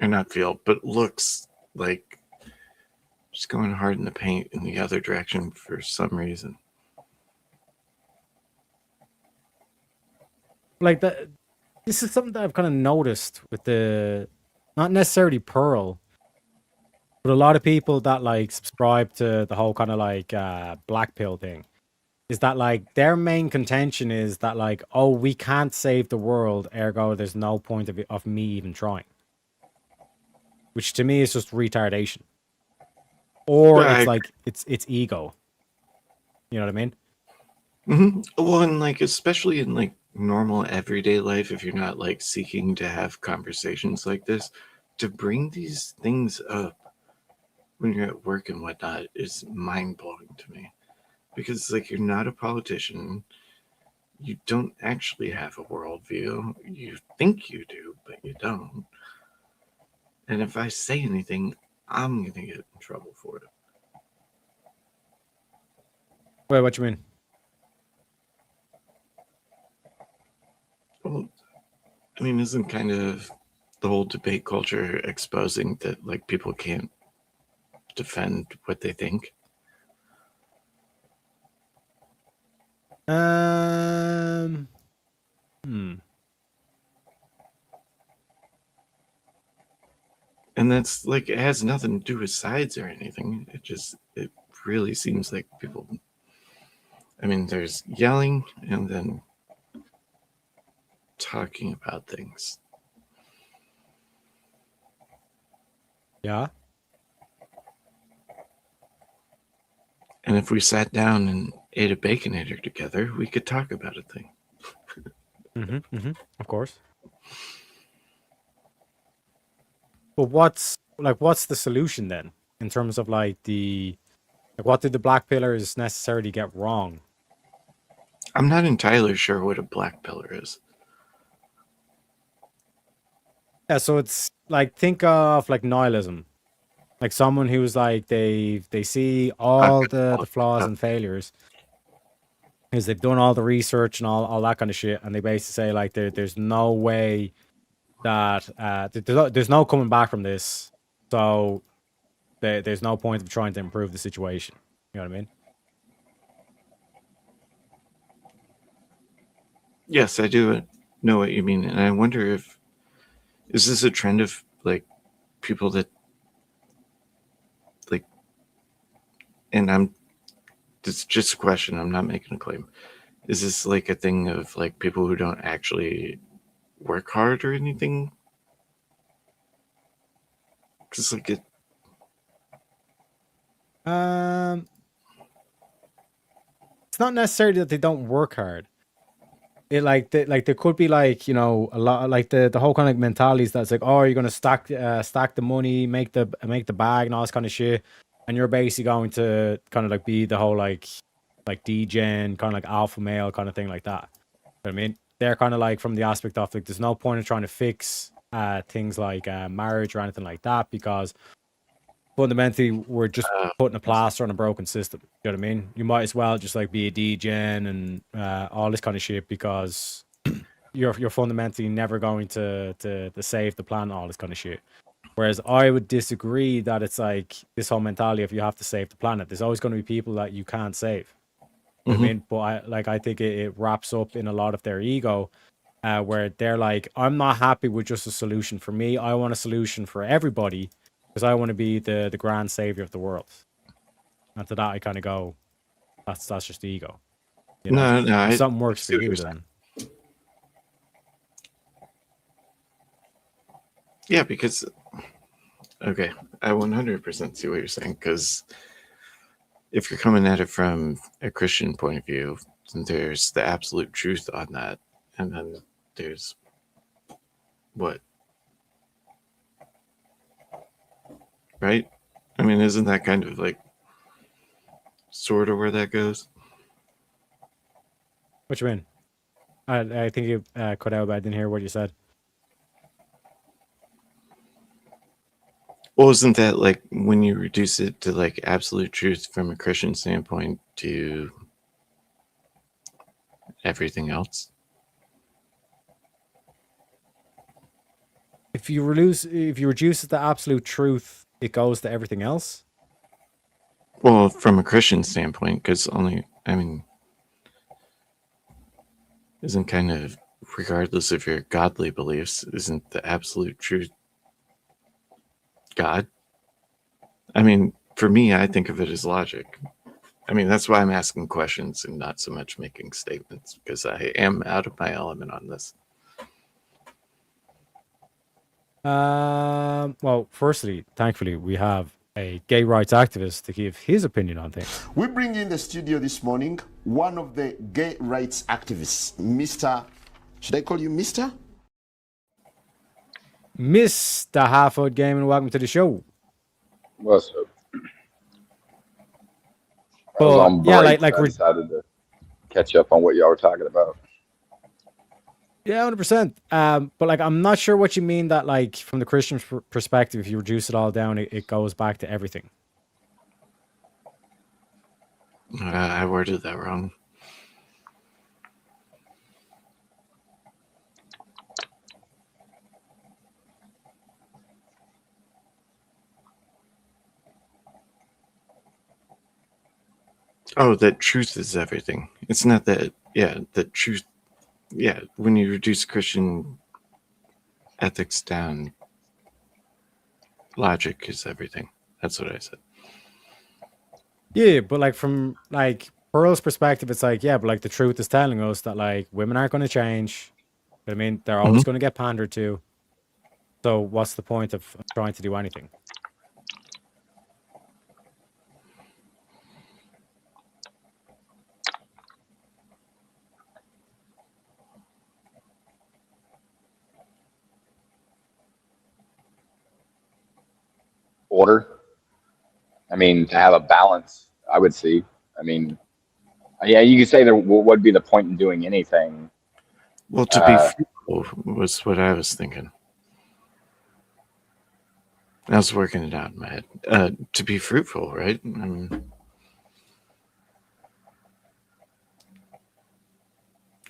or not feel, but looks like she's going hard in the paint in the other direction for some reason. Like that, this is something that I've kind of noticed with the, not necessarily Pearl, but a lot of people that like subscribe to the whole kind of like black pill thing, is that like their main contention is that like, oh, we can't save the world, ergo there's no point of me even trying, which to me is just retardation, or it's like it's ego. You know what I mean? Mm-hmm. Well, and like especially in like normal everyday life, if you're not like seeking to have conversations like this, to bring these things up when you're at work and whatnot is mind-blowing to me, because like you're not a politician, you don't actually have a worldview, you think you do but you don't, and if I say anything, I'm gonna get in trouble for it. Wait, what you mean? Well, I mean, isn't kind of the whole debate culture exposing that like people can't defend what they think? Hmm. And that's like, it has nothing to do with sides or anything. It really seems like people, I mean, there's yelling and then talking about things. Yeah. And if we sat down and ate a Baconator together, we could talk about a thing. Of course. But what's the solution then, in terms of like what did the black pillars necessarily get wrong? I'm not entirely sure what a black pillar is. Yeah, so it's like, think of like nihilism, like someone who's like they see all the flaws and failures, because they've done all the research and all that kind of shit, and they basically say like there's no way that there's no coming back from this, so there's no point of trying to improve the situation. You know what I mean? Yes, I do know what you mean, and I wonder if is this a trend of like people that like and it's just a question. I'm not making a claim. Is this like a thing of like people who don't actually work hard or anything? Because like it's not necessarily that they don't work hard. It like there could be like, you know, a lot like the whole kind of mentalities that's like, oh, you're gonna stack the money, make the bag and all this kind of shit, and you're basically going to kind of like be the whole like degen kind of like alpha male kind of thing like that. You know what I mean, they're kind of like from the aspect of like there's no point in trying to fix things like marriage or anything like that, because fundamentally we're just putting a plaster on a broken system. You know what I mean? You might as well just like be a degen and all this kind of shit, because you're fundamentally never going to save the planet, all this kind of shit. Whereas I would disagree that it's like this whole mentality of you have to save the planet. There's always going to be people that you can't save. You know what I mean? But I think it wraps up in a lot of their ego, where they're like, I'm not happy with just a solution for me. I want a solution for everybody, because I want to be the grand savior of the world. And to that, I kind of go, that's just ego. You know? No, if something works for you, then. Yeah, because okay, I 100% see what you're saying. Because if you're coming at it from a Christian point of view, then there's the absolute truth on that, and then there's what, right? I mean, isn't that kind of like sort of where that goes? What you mean? I think you cut out, but I didn't hear what you said. Well, isn't that like when you reduce it to like absolute truth from a Christian standpoint to everything else? If you reduce it to absolute truth, it goes to everything else. Well, from a Christian standpoint, because isn't kind of regardless of your godly beliefs, isn't the absolute truth God? I mean, for me, I think of it as logic. I mean, that's why I'm asking questions and not so much making statements, because I am out of my element on this. Well, firstly, thankfully, we have a gay rights activist to give his opinion on things. We bring in the studio this morning one of the gay rights activists, Mr. Should I call you Mr.? Mr. Half-Out Gaming, welcome to the show. What's up? But yeah, like I we're decided to catch up on what y'all were talking about. Yeah, 100%. But like, I'm not sure what you mean that like from the Christian perspective, if you reduce it all down, it goes back to everything. I worded that wrong. Oh, that truth is everything. It's not that, that truth, when you reduce Christian ethics down, logic is everything. That's what I said. Yeah, but like from like Pearl's perspective, it's like, yeah, but like the truth is telling us that like women aren't going to change. I mean, they're always going to get pandered to. So what's the point of trying to do anything? Order. I mean, to have a balance, I would see. I mean, yeah, you could say there would be the point in doing anything. Well, to be fruitful was what I was thinking. I was working it out in my head. To be fruitful, right? I mean,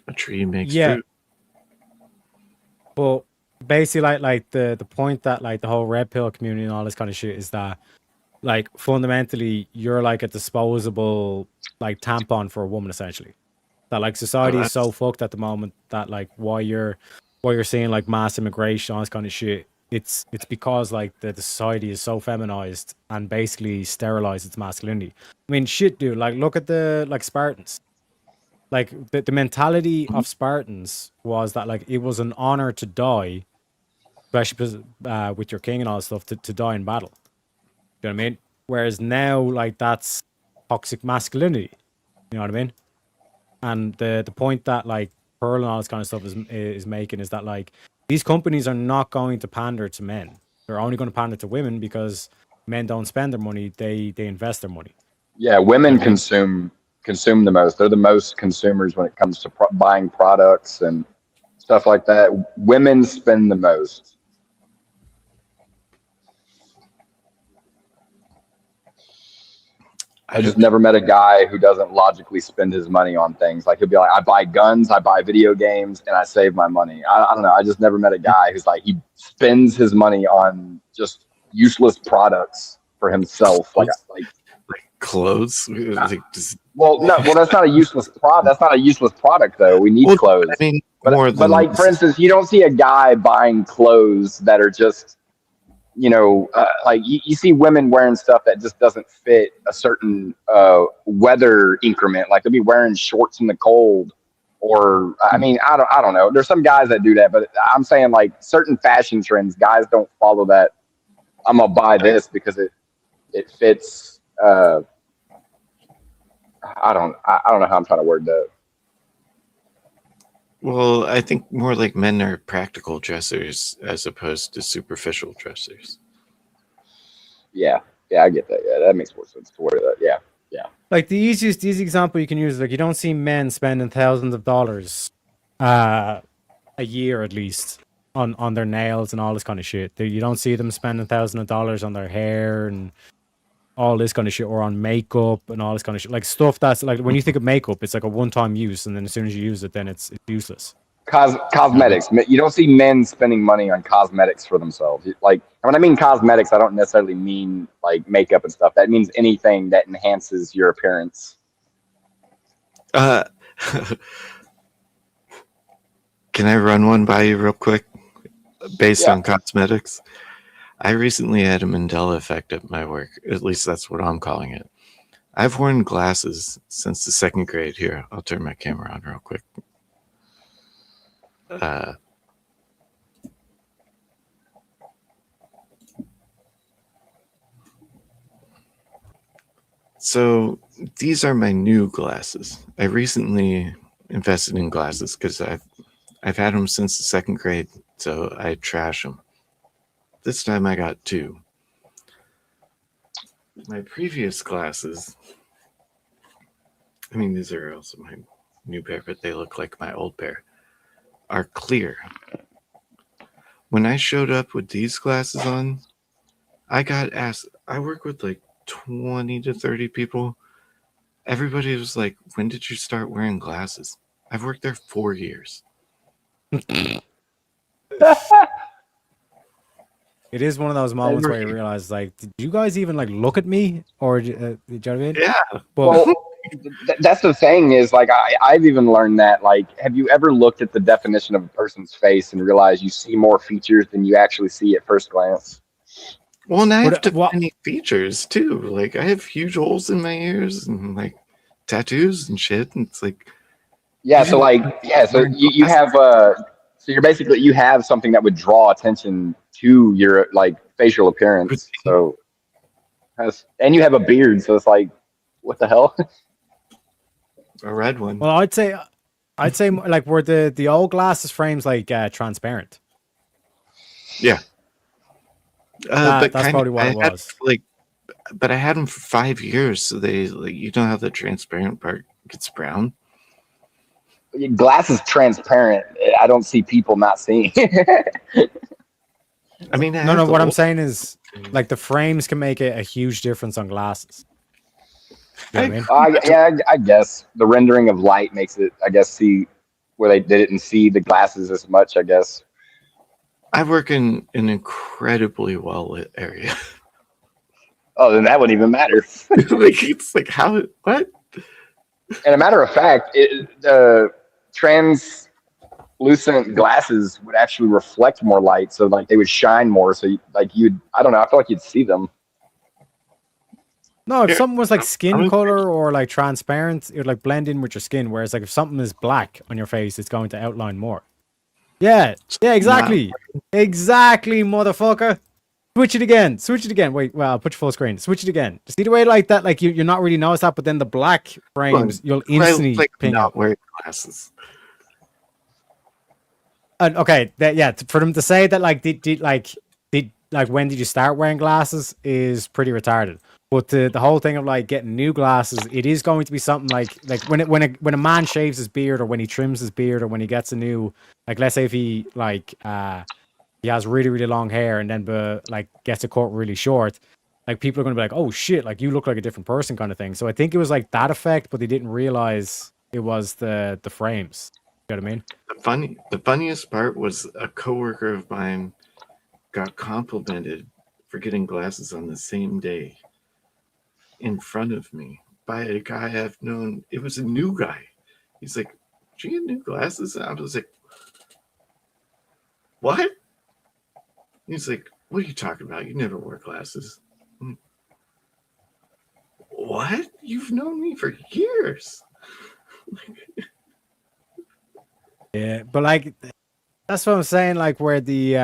a tree makes fruit. Well, basically, like the point that like the whole red pill community and all this kind of shit is that like fundamentally you're like a disposable like tampon for a woman, essentially. That like society is so fucked at the moment that like why you're seeing like mass immigration, all this kind of shit, it's because like the society is so feminized and basically sterilized its masculinity. I mean, shit, dude. Like, look at the like Spartans. Like the mentality of Spartans was that like it was an honor to die, especially with your king and all that stuff, to die in battle. You know what I mean? Whereas now, like that's toxic masculinity. You know what I mean? And the point that like Pearl and all this kind of stuff is making is that like these companies are not going to pander to men. They're only going to pander to women because men don't spend their money; they invest their money. Yeah, women consume the most. They're the most consumers when it comes to buying products and stuff like that. Women spend the most. I just never met a guy who doesn't logically spend his money on things. Like he'll be like, I buy guns, I buy video games, and I save my money. I don't know. I just never met a guy who's like, he spends his money on just useless products for himself. Like clothes. Well, that's not a useless product. That's not a useless product though. We need clothes. I mean, but like for instance, you don't see a guy buying clothes that are just, you know, like you see women wearing stuff that just doesn't fit a certain weather increment. Like they'll be wearing shorts in the cold, or I mean, I don't know. There's some guys that do that, but I'm saying like certain fashion trends, guys don't follow that. I'm gonna buy this because it fits. I don't know how I'm trying to word that. Well, I think more like men are practical dressers as opposed to superficial dressers. Yeah, I get that. Yeah, that makes more sense to word that. Yeah. Like the easy example you can use is like you don't see men spending thousands of dollars a year at least on their nails and all this kind of shit. You don't see them spending thousands of dollars on their hair and all this kind of shit, or on makeup and all this kind of shit. Like stuff that's like when you think of makeup, it's like a one-time use, and then as soon as you use it, then it's useless. Cosmetics. You don't see men spending money on cosmetics for themselves. Like when I mean cosmetics, I don't necessarily mean like makeup and stuff. That means anything that enhances your appearance. Can I run one by you real quick? Based on cosmetics? I recently had a Mandela effect at my work. At least that's what I'm calling it. I've worn glasses since the 2nd grade. Here, I'll turn my camera on real quick. So these are my new glasses. I recently invested in glasses because I've had them since the 2nd grade, so I trash them. This time I got 2. My previous glasses, I mean, these are also my new pair, but they look like my old pair, are clear. When I showed up with these glasses on, I got asked, I work with like 20 to 30 people. Everybody was like, when did you start wearing glasses? I've worked there 4 years. It is one of those moments where you realize, like, did you guys even like look at me, or did you know what I mean? Yeah. Well, that's the thing is like I've even learned that. Like, have you ever looked at the definition of a person's face and realized you see more features than you actually see at first glance? Well, and I have many features too. Like I have huge holes in my ears and like tattoos and shit. And it's like, so you have so you're basically you have something that would draw attention to your like facial appearance. So, and you have a beard, so it's like, what the hell? A red one. Well, I'd say like were the old glasses frames like transparent. Yeah. That's probably what it was. But I had them for 5 years, so they like you know how the transparent part gets brown. Glass is transparent. I don't see people not seeing. I mean, no. What I'm saying is, like, the frames can make a huge difference on glasses. You know what I mean? I guess the rendering of light makes it. I guess see where they didn't see the glasses as much. I guess. I work in an incredibly well lit area. Oh, then that wouldn't even matter. Like it's like how what? And a matter of fact, translucent glasses would actually reflect more light, so like they would shine more. So you'd I don't know. I feel like you'd see them. No, if something was like skin color or like transparent, it would like blend in with your skin. Whereas like if something is black on your face, it's going to outline more. Yeah, exactly. Exactly, motherfucker. Switch it again. Switch it again. Wait, well, I'll put your full screen. Switch it again. See the way like that, like you're not really notice that, but then the black frames, you'll instantly ping out. Wearing glasses. And okay, for them to say that like when did you start wearing glasses is pretty retarded. But the whole thing of like getting new glasses, it is going to be something like when a man shaves his beard, or when he trims his beard, or when he gets a new, like, let's say if he like he has really, really long hair and then like gets it cut really short, like people are going to be like, oh shit, like you look like a different person kind of thing. So I think it was like that effect, but they didn't realize it was the frames. You know what I mean? The funniest part was a coworker of mine got complimented for getting glasses on the same day in front of me by a guy I've known. It was a new guy. He's like, did you get new glasses? And I was like, what? He's like, what are you talking about? You never wear glasses. What? You've known me for years. Yeah, but like that's what I'm saying, like where the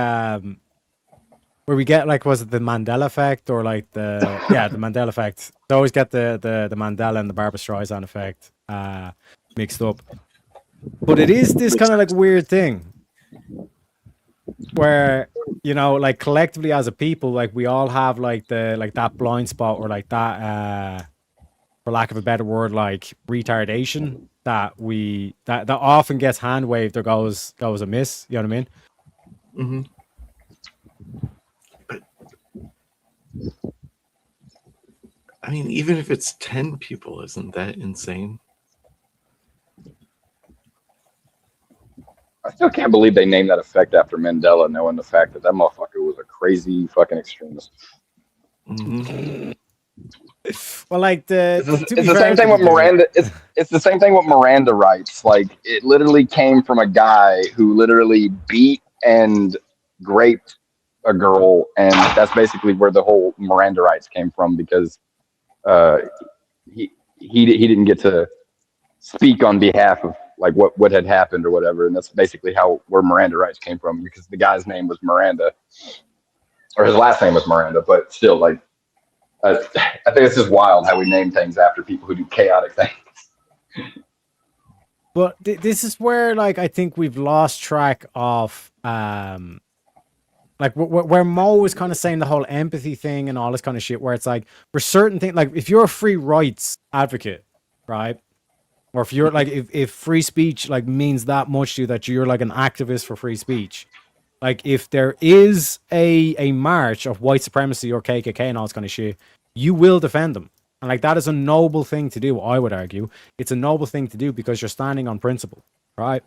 where we get like, was it the Mandela effect or like the Mandela effect? They always get the Mandela and the Barbra Streisand effect mixed up. But it is this kind of like weird thing where, you know, like collectively as a people, like we all have like that blind spot, or like that for lack of a better word, like retardation that often gets hand waved or goes amiss. You know what I mean? Mm-hmm. But I mean, even if it's 10 people, isn't that insane? I still can't believe they named that effect after Mandela, knowing the fact that motherfucker was a crazy fucking extremist. Mm-hmm. Well, like it's the same thing with Miranda. It's the same thing with Miranda rights. Like, it literally came from a guy who literally beat and raped a girl, and that's basically where the whole Miranda rights came from, because he didn't get to speak on behalf of like what had happened or whatever, and that's basically where Miranda rights came from, because the guy's name was Miranda, or his last name was Miranda, but still, like, I think it's just wild how we name things after people who do chaotic things. But this is where, like, I think we've lost track of, like, where Mo was kind of saying the whole empathy thing and all this kind of shit, where it's like, for certain things, like, if you're a free rights advocate, right? Or if you're, like, if free speech, like, means that much to you that you're, like, an activist for free speech, like, if there is a march of white supremacy or KKK and all this kind of shit, you will defend them. And, like, that is a noble thing to do, I would argue. It's a noble thing to do because you're standing on principle, right?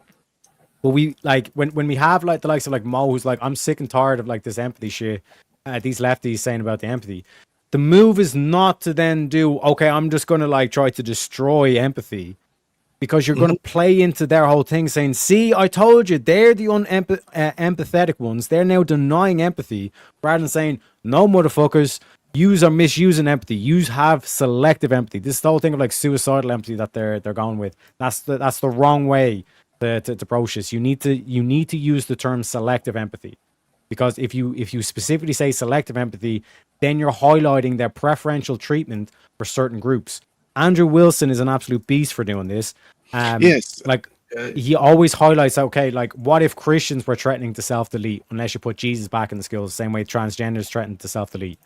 But we, like, when we have, like, the likes of, like, Mo, who's like, I'm sick and tired of, like, this empathy shit, these lefties saying about the empathy. The move is not to then do, okay, I'm just going to, like, try to destroy empathy. Because you're going to play into their whole thing saying, see, I told you, they're the empathetic ones. They're now denying empathy rather than saying, no, motherfuckers, yous are misusing empathy. Yous have selective empathy. This is the whole thing of like suicidal empathy that they're going with. That's the wrong way to approach this. You need to use the term selective empathy. Because if you specifically say selective empathy, then you're highlighting their preferential treatment for certain groups. Andrew Wilson is an absolute beast for doing this. Yes. Like, he always highlights, okay, like, what if Christians were threatening to self-delete unless you put Jesus back in the schools, the same way transgenders threatened to self-delete?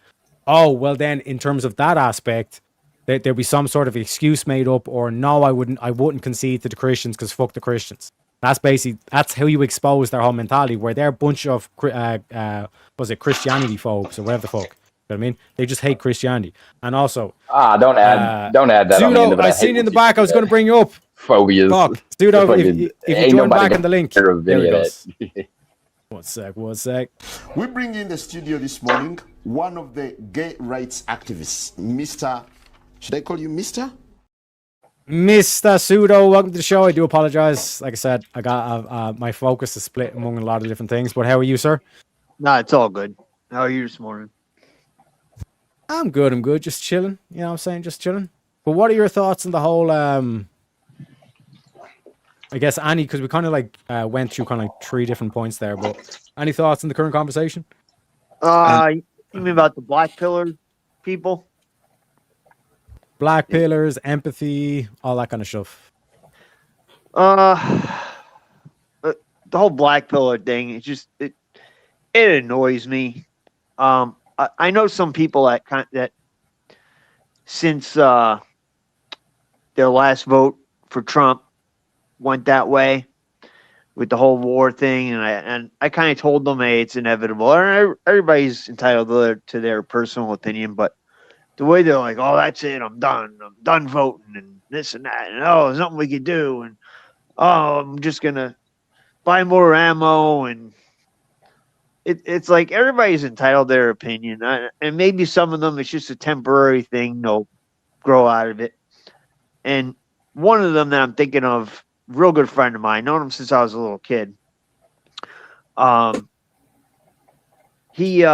Oh, well then, in terms of that aspect, there'd be some sort of excuse made up, or no, I wouldn't concede to the Christians because fuck the Christians. That's how you expose their whole mentality, where they're a bunch of, Christianity phobes or whatever the fuck. You know what I mean? They just hate Christianity. And also... don't add that. Pseudo, I seen in the back, I was going to bring you up. Phobias. Fuck. Pseudo, if you join back in the link. There it goes. One sec. We bring in the studio this morning one of the gay rights activists, Mr. Should I call you Mr.? Mr. Pseudo, welcome to the show. I do apologize. Like I said, I got my focus is split among a lot of different things. But how are you, sir? Nah, it's all good. How are you this morning? I'm good. I'm good. Just chilling. You know what I'm saying? Just chilling. But what are your thoughts on the whole? I guess Annie, because we kind of like went through kind of like 3 different points there. But any thoughts on the current conversation? You mean about the black pillar people? Black pillars, empathy, all that kind of stuff. The whole black pillar thing, it annoys me. I know some people that since their last vote for Trump went that way with the whole war thing, and I kind of told them, hey, it's inevitable. Everybody's entitled to their personal opinion, but the way they're like, oh, that's it, I'm done voting, and this and that, and oh, there's nothing we can do, and oh, I'm just gonna buy more ammo, and it's like everybody's entitled to their opinion, and maybe some of them it's just a temporary thing, they'll grow out of it. And one of them that I'm thinking of, real good friend of mine, known him since I was a little kid. He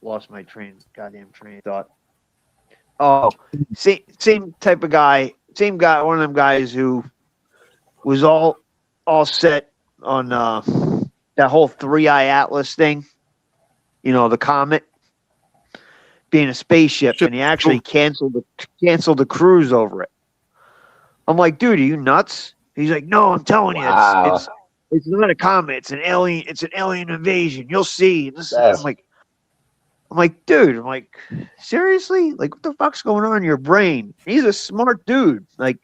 lost my goddamn train of thought. Oh, same type of guy, one of them guys who was all set on that whole 3-eye Atlas thing. You know, the comet being a spaceship, and he actually canceled the cruise over it. I'm like, dude, are you nuts? He's like, no, I'm telling you, it's not a comet, it's an alien invasion. You'll see. I'm like, dude, seriously? Like, what the fuck's going on in your brain? He's a smart dude. Like,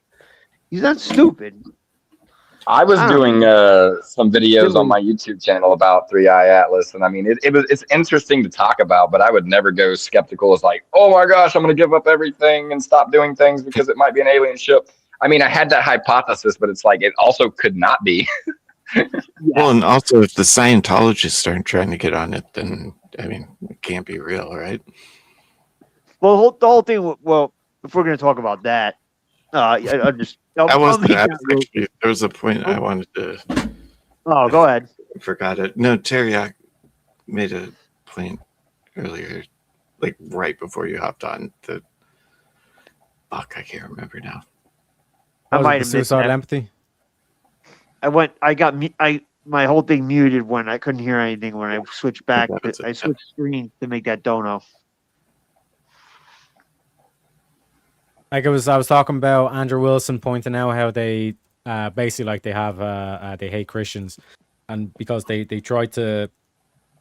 he's not stupid. I was doing some videos on my YouTube channel about 3-eye Atlas, and I mean, it's interesting to talk about, but I would never go skeptical as like, oh my gosh, I'm going to give up everything and stop doing things because it might be an alien ship. I mean, I had that hypothesis, but it's like it also could not be. Well, and also if the Scientologists aren't trying to get on it, then I mean, it can't be real, right? Well, the whole thing. Well, if we're going to talk about that, I just. There was a point I wanted to. Oh, go ahead. I forgot it. No, Terry made a point earlier, like right before you hopped on. I can't remember now. I might have missed that. Empathy. My whole thing muted when I couldn't hear anything when I switched back. I switched screens to make that dono. Like I was talking about Andrew Wilson pointing out how they basically like they hate Christians, and because they try to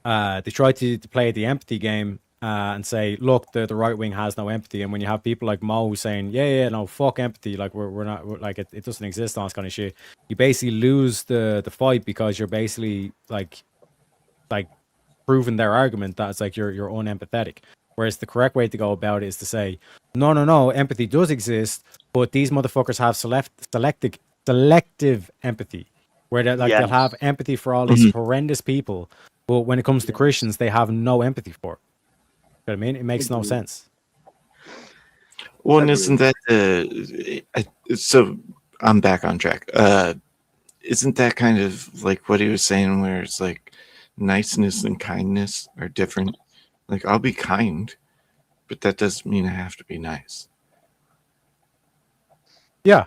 play the empathy game and say, look, the right wing has no empathy, and when you have people like Mo saying, no, fuck empathy, like we're not like it doesn't exist on this kind of shit, you basically lose the fight because you're basically like proving their argument that it's like you're unempathetic. Whereas the correct way to go about it is to say, no, empathy does exist, but these motherfuckers have selective empathy, where they'll have empathy for all these horrendous people, but when it comes to Christians, they have no empathy for. You know what I mean? It makes no sense. Well, and isn't that so? I'm back on track. Isn't that kind of like what he was saying, where it's like niceness and kindness are different? Like, I'll be kind, but that doesn't mean I have to be nice. Yeah.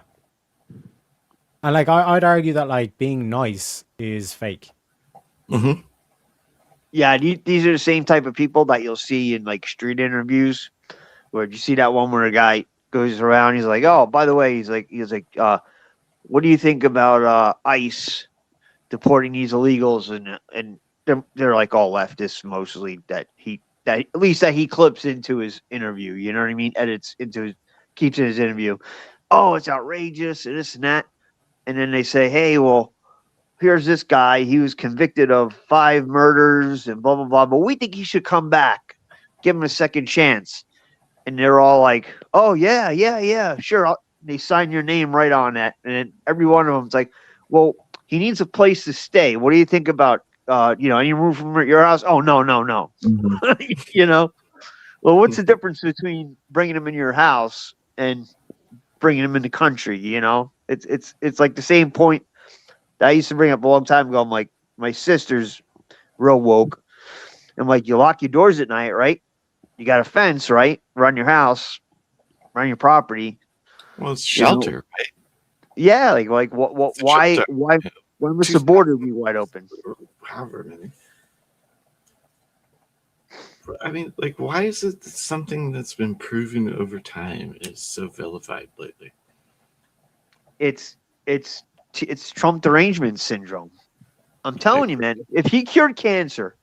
And like I'd argue that like being nice is fake. Mm-hmm. Yeah, these are the same type of people that you'll see in like street interviews, where you see that one where a guy goes around, he's like, oh, by the way, he's like, what do you think about ICE deporting these illegals? And they're like all leftists mostly that he clips into his interview. You know what I mean? Keeps in his interview. Oh, it's outrageous and this and that. And then they say, hey, well, here's this guy. He was convicted of 5 murders and blah, blah, blah. But we think he should come back. Give him a second chance. And they're all like, oh, yeah, sure. They sign your name right on that. And every one of them's like, well, he needs a place to stay. What do you think about, any room from your house? Oh, no. Mm-hmm. Well, what's the difference between bringing him in your house and bringing them in the country. You know, it's like the same point that I used to bring up a long time ago. I'm like, my sister's real woke. I'm like, you lock your doors at night, right? You got a fence, right? Around your house, around your property. Well, it's shelter, right? Yeah, like what? Why must the border be wide open? However many. I mean, like, why is it that something that's been proven over time is so vilified lately? It's Trump derangement syndrome. I'm telling you, man. If he cured cancer,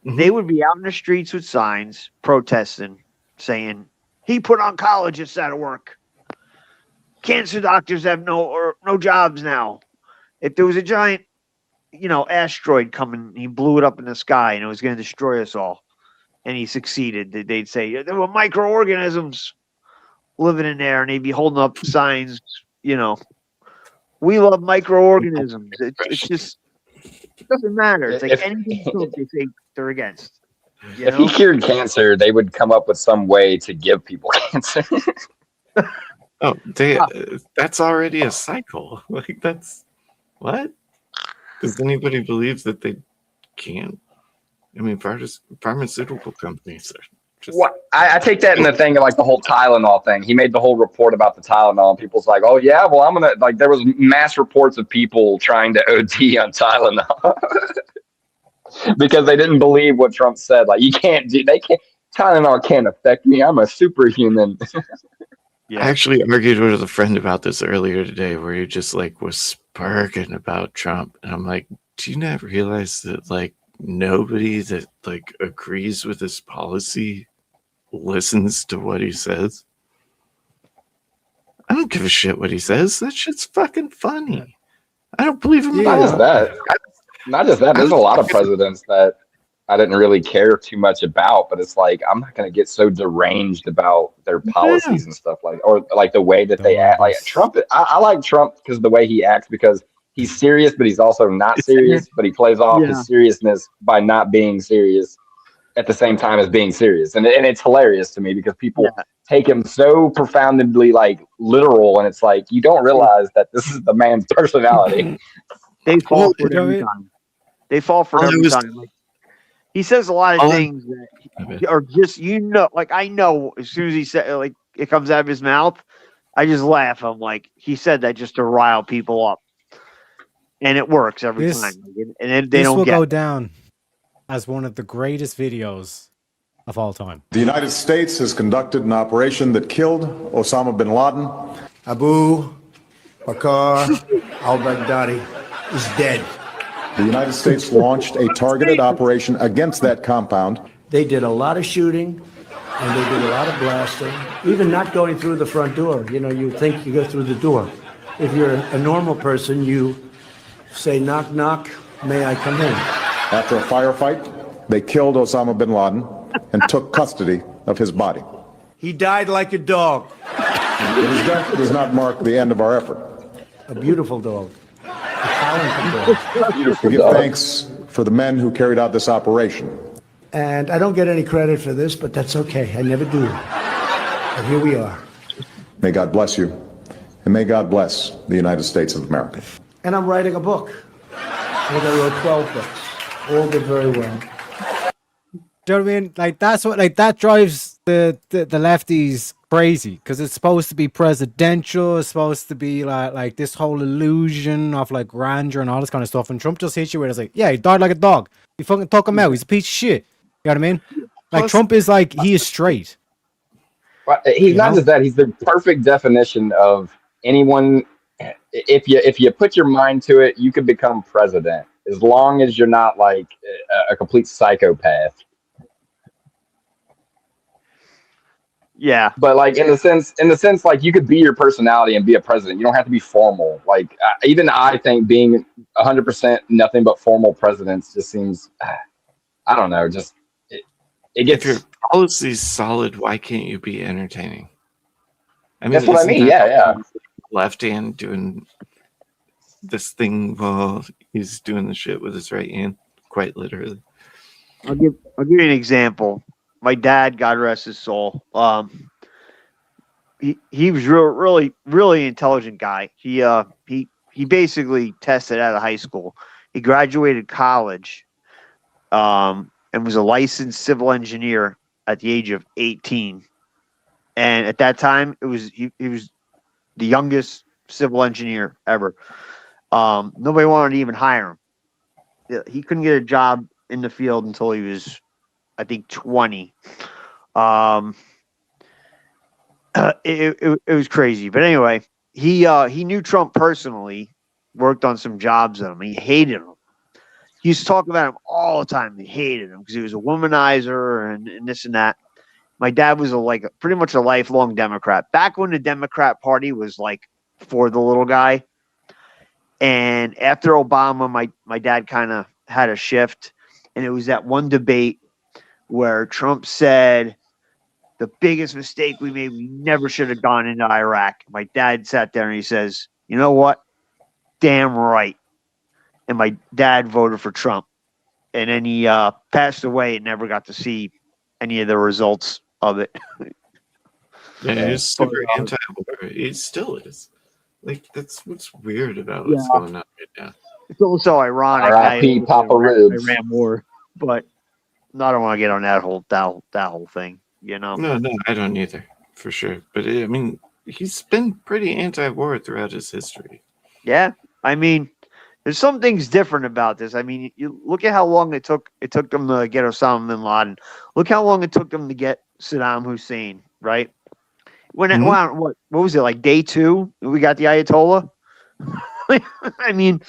they would be out in the streets with signs protesting, saying he put oncologists out of work. Cancer doctors have no jobs now. If there was a giant, asteroid coming, he blew it up in the sky, and it was going to destroy us all, and he succeeded, they'd say there were microorganisms living in there, and they'd be holding up signs, we love microorganisms. It's just, it doesn't matter. It's like anything they say they're against. If he cured cancer, they would come up with some way to give people cancer. Oh, that's already a cycle. Like, that's what? Does anybody believe that they can't? I mean, pharmaceutical companies are just. What? I take that in the thing of like the whole Tylenol thing. He made the whole report about the Tylenol, and people's like, "Oh yeah, well I'm gonna like." There was mass reports of people trying to OD on Tylenol because they didn't believe what Trump said. Like, Tylenol can't affect me. I'm a superhuman. Yeah. I actually argued with a friend about this earlier today, where he just like was sparking about Trump, and I'm like, do you not realize that like nobody that like agrees with his policy listens to what he says? I don't give a shit what he says. That shit's fucking funny. I don't believe him. Not just that. Not just that. There's a lot of presidents that I didn't really care too much about, but it's like I'm not going to get so deranged about their policies and stuff or like the way that they act. Like Trump, I like Trump because of the way he acts, because he's serious, but he's also not serious. But he plays off his seriousness by not being serious at the same time as being serious, and it's hilarious to me because people take him so profoundly like literal, and it's like you don't realize that this is the man's personality. They fall for it every time. They fall for it every time. Like, he says a lot of things that are just, like I know as soon as he said, like it comes out of his mouth, I just laugh. I'm like, he said that just to rile people up, and it works every time. And then they don't go down as one of the greatest videos of all time. The United States has conducted an operation that killed Osama bin Laden. Abu Bakr al-Baghdadi is dead. The United States launched a targeted operation against that compound. They did a lot of shooting, and they did a lot of blasting, even not going through the front door. You think you go through the door. If you're a normal person, you say, knock, knock, may I come in? After a firefight, they killed Osama bin Laden and took custody of his body. He died like a dog. His death does not mark the end of our effort. A beautiful dog. We give thanks for the men who carried out this operation. And I don't get any credit for this, but that's okay. I never do. But here we are. May God bless you, and may God bless the United States of America. And I'm writing a book. I wrote 12 books. All did very well. Do you know what I mean? Like that's what that drives the lefties crazy, because it's supposed to be presidential, it's supposed to be like this whole illusion of like grandeur and all this kind of stuff. And Trump just hits you where it's like, yeah, he died like a dog. You fucking took him out. He's a piece of shit. You know what I mean? Like Trump is like, he is straight. Well, he's not just that. He's the perfect definition of anyone. If you put your mind to it, you could become president as long as you're not like a complete psychopath. Yeah, but like in the sense, like you could be your personality and be a president. You don't have to be formal. Like even I think being 100% nothing but formal presidents just seems, I don't know, just it gets. If your policy's solid, why can't you be entertaining? I mean, that's what I mean. Yeah. Left hand doing this thing while he's doing the shit with his right hand, quite literally. I'll give you an example. My dad, God rest his soul, he was really intelligent guy. He basically tested out of high school. He graduated college, and was a licensed civil engineer at the age of 18. And at that time, he was the youngest civil engineer ever. Nobody wanted to even hire him. He couldn't get a job in the field until he was, I think, 20. It was crazy. But anyway, he knew Trump personally, worked on some jobs with him. He hated him. He used to talk about him all the time. He hated him because he was a womanizer and this and that. My dad was pretty much a lifelong Democrat. Back when the Democrat Party was like for the little guy. And after Obama, my dad kind of had a shift. And it was that one debate where Trump said, the biggest mistake we made, we never should have gone into Iraq. My dad sat there and he says, you know what? Damn right. And my dad voted for Trump. And then he passed away and never got to see any of the results of it. Yeah, he's super anti-war. He still is. Like, that's what's weird about what's going on right now. It's also ironic. R.I.P. Papa Ribs. Iran war, but I don't want to get on that whole thing. You know? No, I don't either, for sure. But I mean, he's been pretty anti-war throughout his history. Yeah, I mean, there's some things different about this. I mean, you look at how long it took them to get Osama bin Laden. Look how long it took them to get Saddam Hussein, right? When what was it, like day 2? We got the Ayatollah. I mean,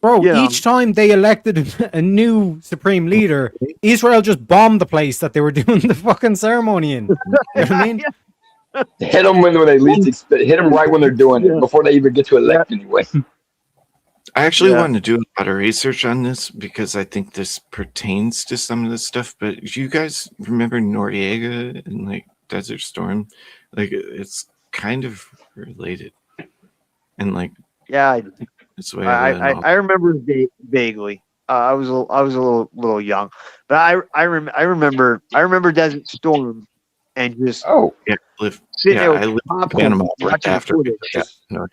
bro, each time they elected a new supreme leader, Israel just bombed the place that they were doing the fucking ceremony in. You know what I mean? Hit them when they least expect. Hit them right when they're doing it, before they even get to elect anyway. I actually wanted to do a lot of research on this because I think this pertains to some of this stuff. But do you guys remember Noriega and like Desert Storm? Like, it's kind of related, and like, yeah, that's the way I remember vaguely. I was a little young, but I remember Desert Storm, and just I lived in Panama right after. Yeah,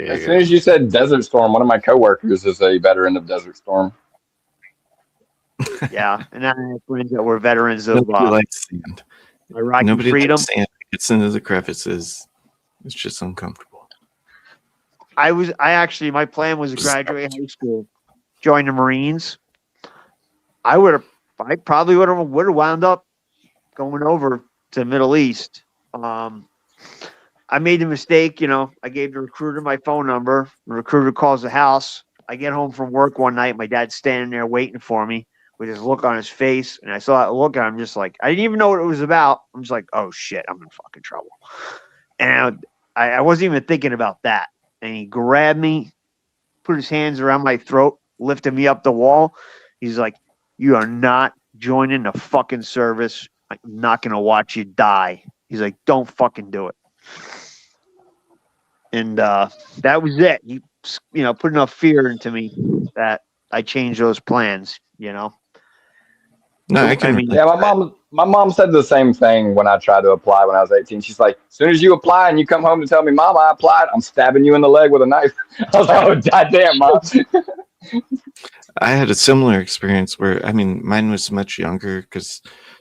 as soon as you said Desert Storm, one of my coworkers is a veteran of Desert Storm. Yeah, and I have friends that were veterans of Nobody likes sand. Iraqi Nobody freedom. likes sand. It gets into the crevices. It's just uncomfortable. My plan was to graduate high school, join the Marines. I probably would have wound up going over to the Middle East. I made the mistake, I gave the recruiter my phone number. The recruiter calls the house. I get home from work one night. My dad's standing there waiting for me with his look on his face. And I saw that look, and I'm just like, I didn't even know what it was about. I'm just like, oh shit, I'm in fucking trouble. And I wasn't even thinking about that. And he grabbed me, put his hands around my throat, lifted me up the wall. He's like, you are not joining the fucking service. I'm not going to watch you die. He's like, don't fucking do it. And that was it. He, put enough fear into me that I changed those plans, No, I mean, yeah, my mom said the same thing when I tried to apply when I was 18. She's like, as soon as you apply and you come home to tell me, Mom, I applied, I'm stabbing you in the leg with a knife. I was like, oh, goddamn, Mom. I had a similar experience where, mine was much younger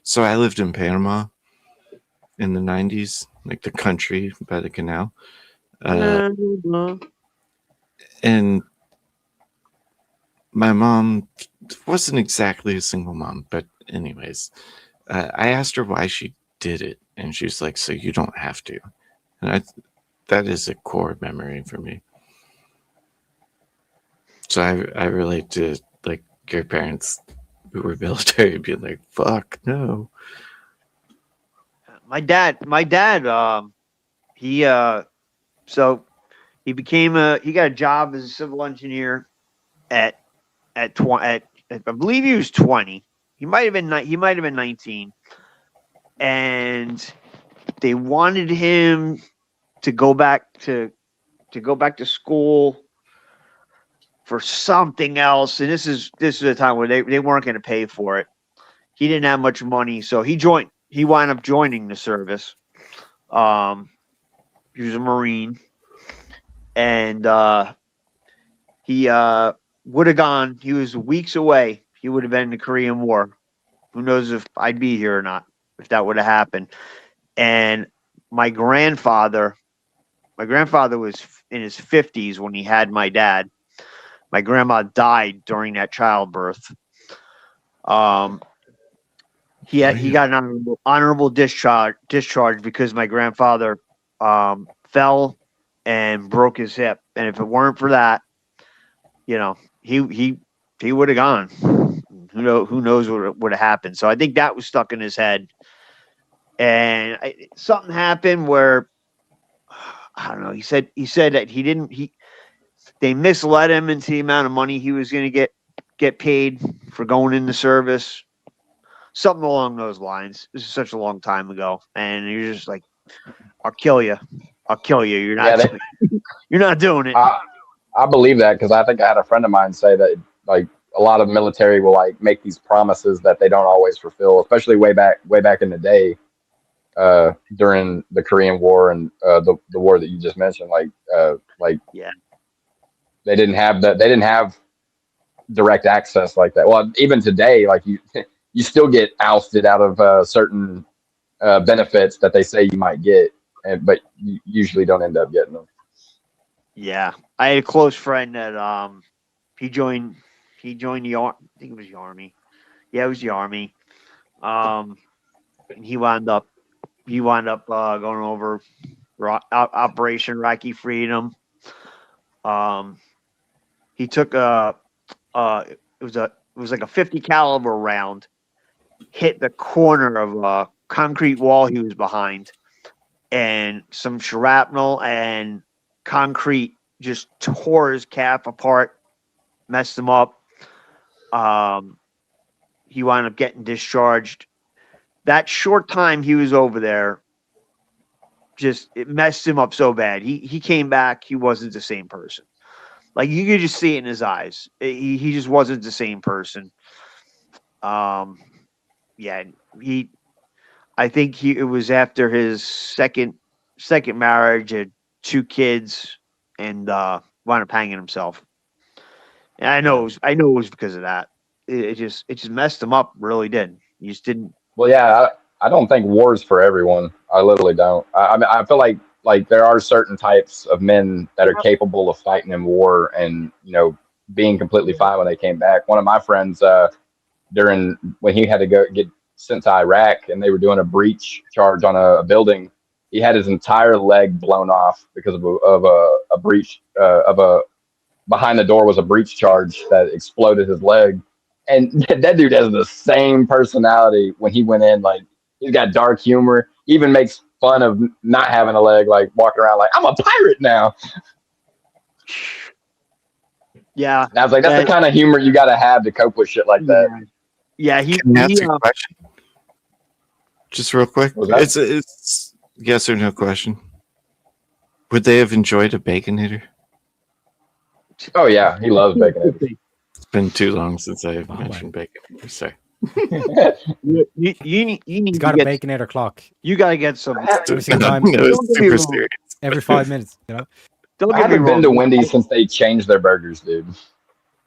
so I lived in Panama in the 90s, like the country by the canal. And my mom wasn't exactly a single mom, but anyways, I asked her why she did it, and she's like, so you don't have to. And that is a core memory for me. So I relate to like your parents who were military being like, fuck no. My dad, he got a job as a civil engineer at I believe he was 20. He might have been 19, and they wanted him to go back to school for something else. And this is a time where they weren't going to pay for it. He didn't have much money, so he wound up joining the service. He was a Marine, and he would have gone. He was weeks away. He would have been in the Korean War. Who knows if I'd be here or not if that would have happened. And my grandfather was in his 50s when he had my dad. My grandma died during that childbirth. He got an honorable discharge because my grandfather fell and broke his hip. And if it weren't for that, you know, he would have gone. Who knows what would have happened. So I think that was stuck in his head. And something happened where I don't know. He said that they misled him into the amount of money he was going to get paid for going into service. Something along those lines. This is such a long time ago, and you're just like, "I'll kill you. I'll kill you. You're not. You're not doing it." I believe that because I think I had a friend of mine say that like a lot of military will like make these promises that they don't always fulfill, especially way back in the day during the Korean War and the war that you just mentioned. Yeah, they didn't have direct access like that. Well, even today, like you still get ousted out of certain benefits that they say you might get, but you usually don't end up getting them. yeah. I had a close friend that he joined the army. I think it was the army. Yeah, it was the army. And he wound up going over Operation Rocky Freedom. He took it was like a 50 caliber round, hit the corner of a concrete wall he was behind, and some shrapnel and concrete just tore his calf apart, messed him up. He wound up getting discharged. That short time he was over there, it messed him up so bad. He came back, he wasn't the same person. Like you could just see it in his eyes. He just wasn't the same person. Yeah, I think it was after his second marriage, had 2 kids, and wound up hanging himself. And I know it was because of that. It just messed him up. Really did. He just didn't. Well, yeah, I don't think war is for everyone. I literally don't. I mean, I feel like there are certain types of men that are capable of fighting in war and, you know, being completely fine when they came back. One of my friends, when he had to go get sent to Iraq and they were doing a breach charge on a building, he had his entire leg blown off because of a breach behind the door was a breach charge that exploded his leg. And that dude has the same personality when he went in. Like, he's got dark humor. He even makes fun of not having a leg, like walking around like, I'm a pirate now. Yeah. And I was like, that's the kind of humor you got to have to cope with shit like that. Yeah. Can I ask a question? Just real quick. It's yes or no question. Would they have enjoyed a Baconator? Oh, yeah. He loves Baconator. It's been too long since I mentioned Baconator. Sorry. you need He's got a Baconator clock. You got to get some. Every single time. Super serious. Every 5 minutes, you know? I haven't been to Wendy's since they changed their burgers, dude.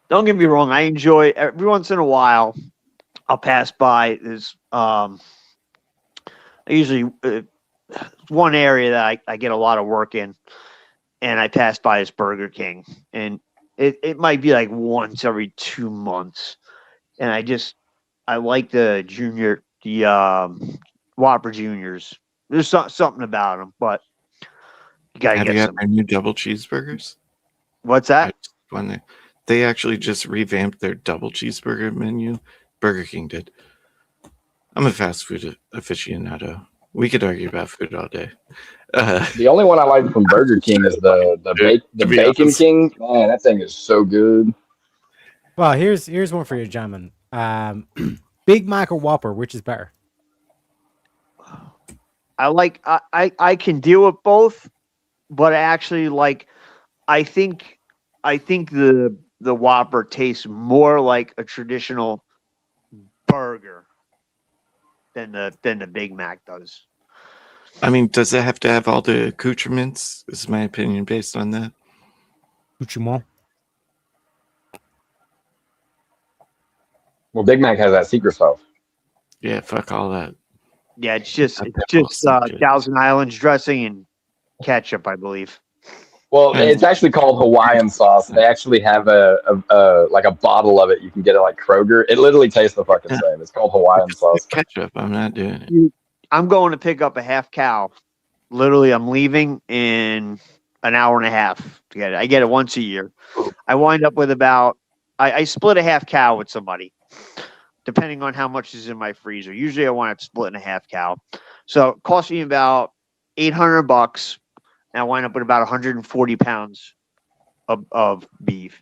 Don't get me wrong. I enjoy every once in a while. I'll pass by. There's usually one area that I get a lot of work in, and I pass by this Burger King, and it might be like once every 2 months, and I like the Whopper Juniors. There's something about them, but you gotta Have get you some. had their new double cheeseburgers? What's that? They actually just revamped their double cheeseburger menu. Burger King did. I'm a fast food aficionado. We could argue about food all day. The only one I like from Burger King is the Bacon King. Man, that thing is so good. Well, here's one for you, gentlemen. Big Mac or Whopper, which is better? I can deal with both, but I think the Whopper tastes more like a traditional burger than the Big Mac does. I mean, does it have to have all the accoutrements? Is my opinion based on that? Accoutrement. Well, Big Mac has that secret sauce. Yeah, fuck all that. Yeah, it's just Thousand Islands dressing and ketchup, I believe. Well, it's actually called Hawaiian sauce. They actually have a like a bottle of it. You can get it like Kroger. It literally tastes the fucking same. It's called Hawaiian sauce. Ketchup. I'm not doing it. I'm going to pick up a half cow. Literally, I'm leaving in an hour and a half to get it. I get it once a year. I wind up with about I split a half cow with somebody, depending on how much is in my freezer. Usually, I wind up splitting a half cow. So it costs me about $800. And I wind up with about 140 pounds of beef.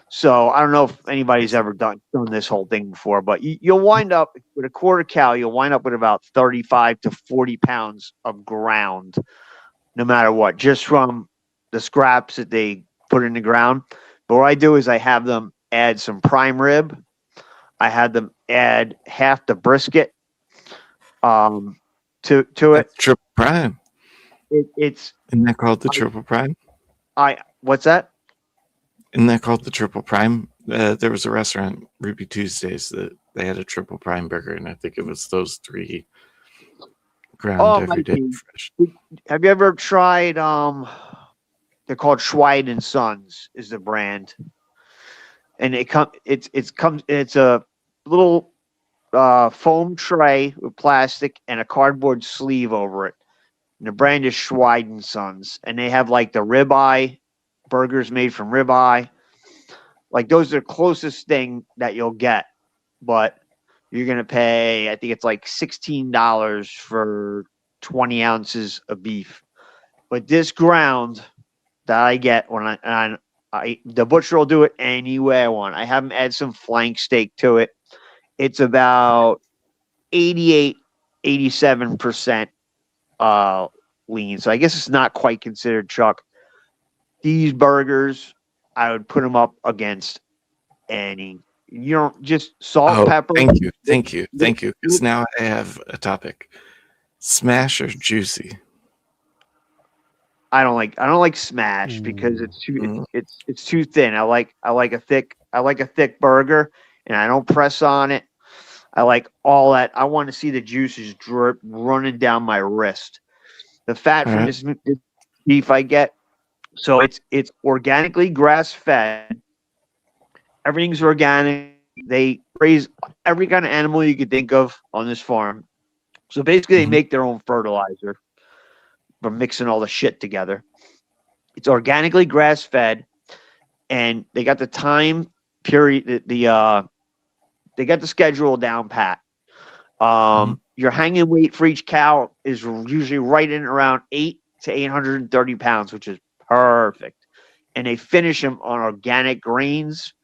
So I don't know if anybody's ever done this whole thing before, but you'll wind up with a quarter cow. You'll wind up with about 35 to 40 pounds of ground, no matter what, just from the scraps that they put in the ground. But what I do is I have them add some prime rib. I had them add half the brisket to it. Triple prime. It's Isn't that called the triple prime? What's that? Isn't that called the triple prime? There was a restaurant, Ruby Tuesdays, that they had a triple prime burger, and I think it was those 3 ground everyday fresh. Have you ever tried? They're called Schweid and Sons is the brand, and it's a little foam tray with plastic and a cardboard sleeve over it. And the brand is Schweid and Sons, and they have like the ribeye burgers made from ribeye. Like those are the closest thing that you'll get, but you're gonna pay. I think it's like $16 for 20 ounces of beef. But this ground that I get when the butcher will do it any way I want. I have them add some flank steak to it. It's about 88, 87%. Lean, so I guess it's not quite considered chuck. These burgers, I would put them up against any. You don't just salt, pepper. Thank you. Because now I have a topic: smash or juicy. I don't like smash because it's too thin. I like a thick burger, and I don't press on it. I like all that. I want to see the juices drip running down my wrist. The fat from this beef I get, so it's organically grass fed. Everything's organic. They raise every kind of animal you could think of on this farm. So basically, they make their own fertilizer from mixing all the shit together. It's organically grass fed, and they got the time period. They got the schedule down pat. Your hanging weight for each cow is usually right in around 8 to 830 pounds, which is perfect. And they finish them on organic grains.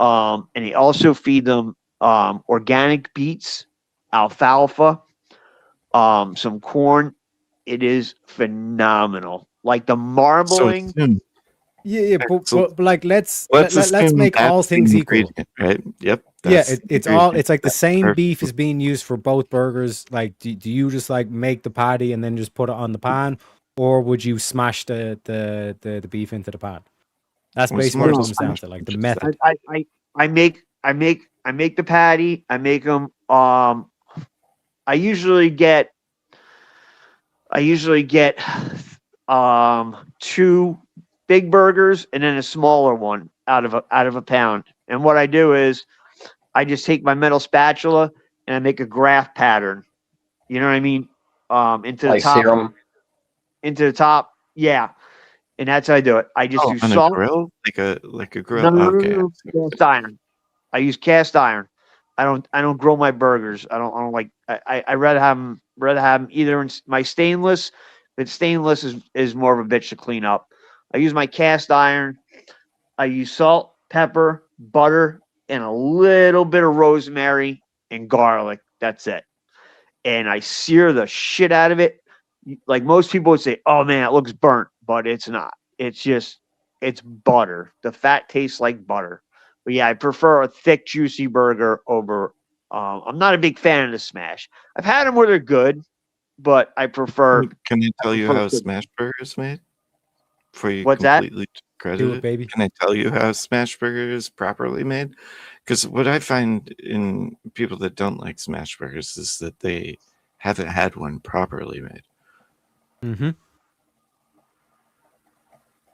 And they also feed them organic beets, alfalfa, some corn. It is phenomenal. Like the marbling. Yeah, but like let's make all things equal, right? Yep. It's like the same beef is being used for both burgers. Like, do you just like make the patty and then just put it on the pan, or would you smash the beef into the pan? That's basically what it comes down to, like the method. I make the patty. I make them. I usually get 2 big burgers and then a smaller one out of a pound. And what I do is I just take my metal spatula and I make a graft pattern. You know what I mean? Into the top. Serum. Into the top. Yeah. And that's how I do it. I just do salt. A grill? Like a grill. No, cast iron. I use cast iron. I don't grill my burgers. I don't like. I rather have them either in my stainless. But stainless is more of a bitch to clean up. I use my cast iron. I use salt, pepper, butter, and a little bit of rosemary and garlic. That's it. And I sear the shit out of it. Like most people would say, "Oh man, it looks burnt," but it's not. It's butter. The fat tastes like butter. But yeah, I prefer a thick, juicy burger over. I'm not a big fan of the smash. I've had them where they're good, but I prefer. Can I tell you prefer how cooking. smash burger is made? Before you What's that? completely credit Do it, it, baby. can I tell you how smash burger is properly made? Because what I find in people that don't like smash burgers is that they haven't had one properly made. Mm-hmm.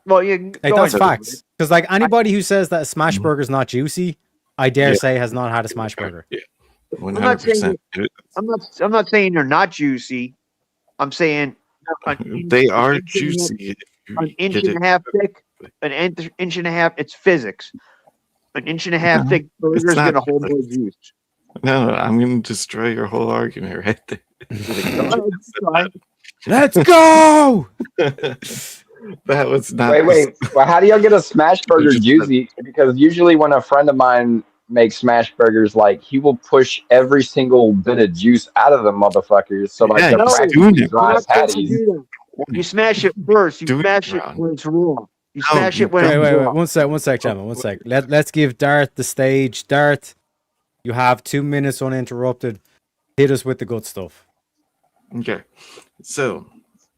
Well, you Like, that's facts. Because like anybody who says that a smash Mhm. burger is not juicy, I dare Yeah. say has not had a smash burger. Yeah, I'm not saying 100%. I'm not saying they're not juicy. I'm saying They are an inch and a half- juicy. If you An inch get and it. a half thick, inch and a half. It's physics. An inch and a half No, thick burger it's is not going to hold more physics. juice. No, I'm going to destroy your whole argument right there. Let's go! That was not. Wait. Well, how do y'all get a smash burger juicy? Because usually when a friend of mine makes smash burgers, like he will push every single bit of juice out of the motherfuckers. So like Yeah, they're he's practically doing it. dry You're not supposed to patties. do that. You smash it first. You Do it smash it wrong. when it's raw. You No, smash you it when Wait, it's wait, raw. wait. One sec, gentlemen. One sec. Let's give Dart the stage. Dart, you have 2 minutes uninterrupted. Hit us with the good stuff. Okay, so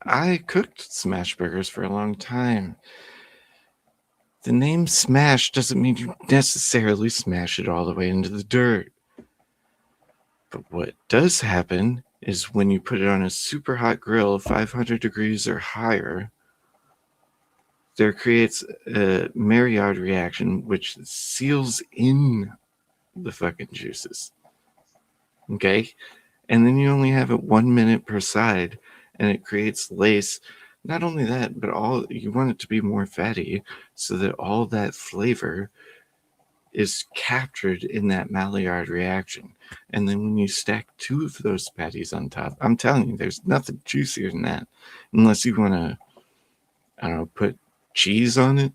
I cooked smash burgers for a long time. The name smash doesn't mean you necessarily smash it all the way into the dirt. But what does happen is when you put it on a super hot grill, 500 degrees or higher, there creates a Maillard reaction which seals in the fucking juices. Okay? And then you only have it 1 minute per side, and it creates lace. Not only that, but you want it to be more fatty so that all that flavor is captured in that Maillard reaction. And then when you stack 2 of those patties on top, I'm telling you, there's nothing juicier than that. Unless you want to, I don't know, put cheese on it.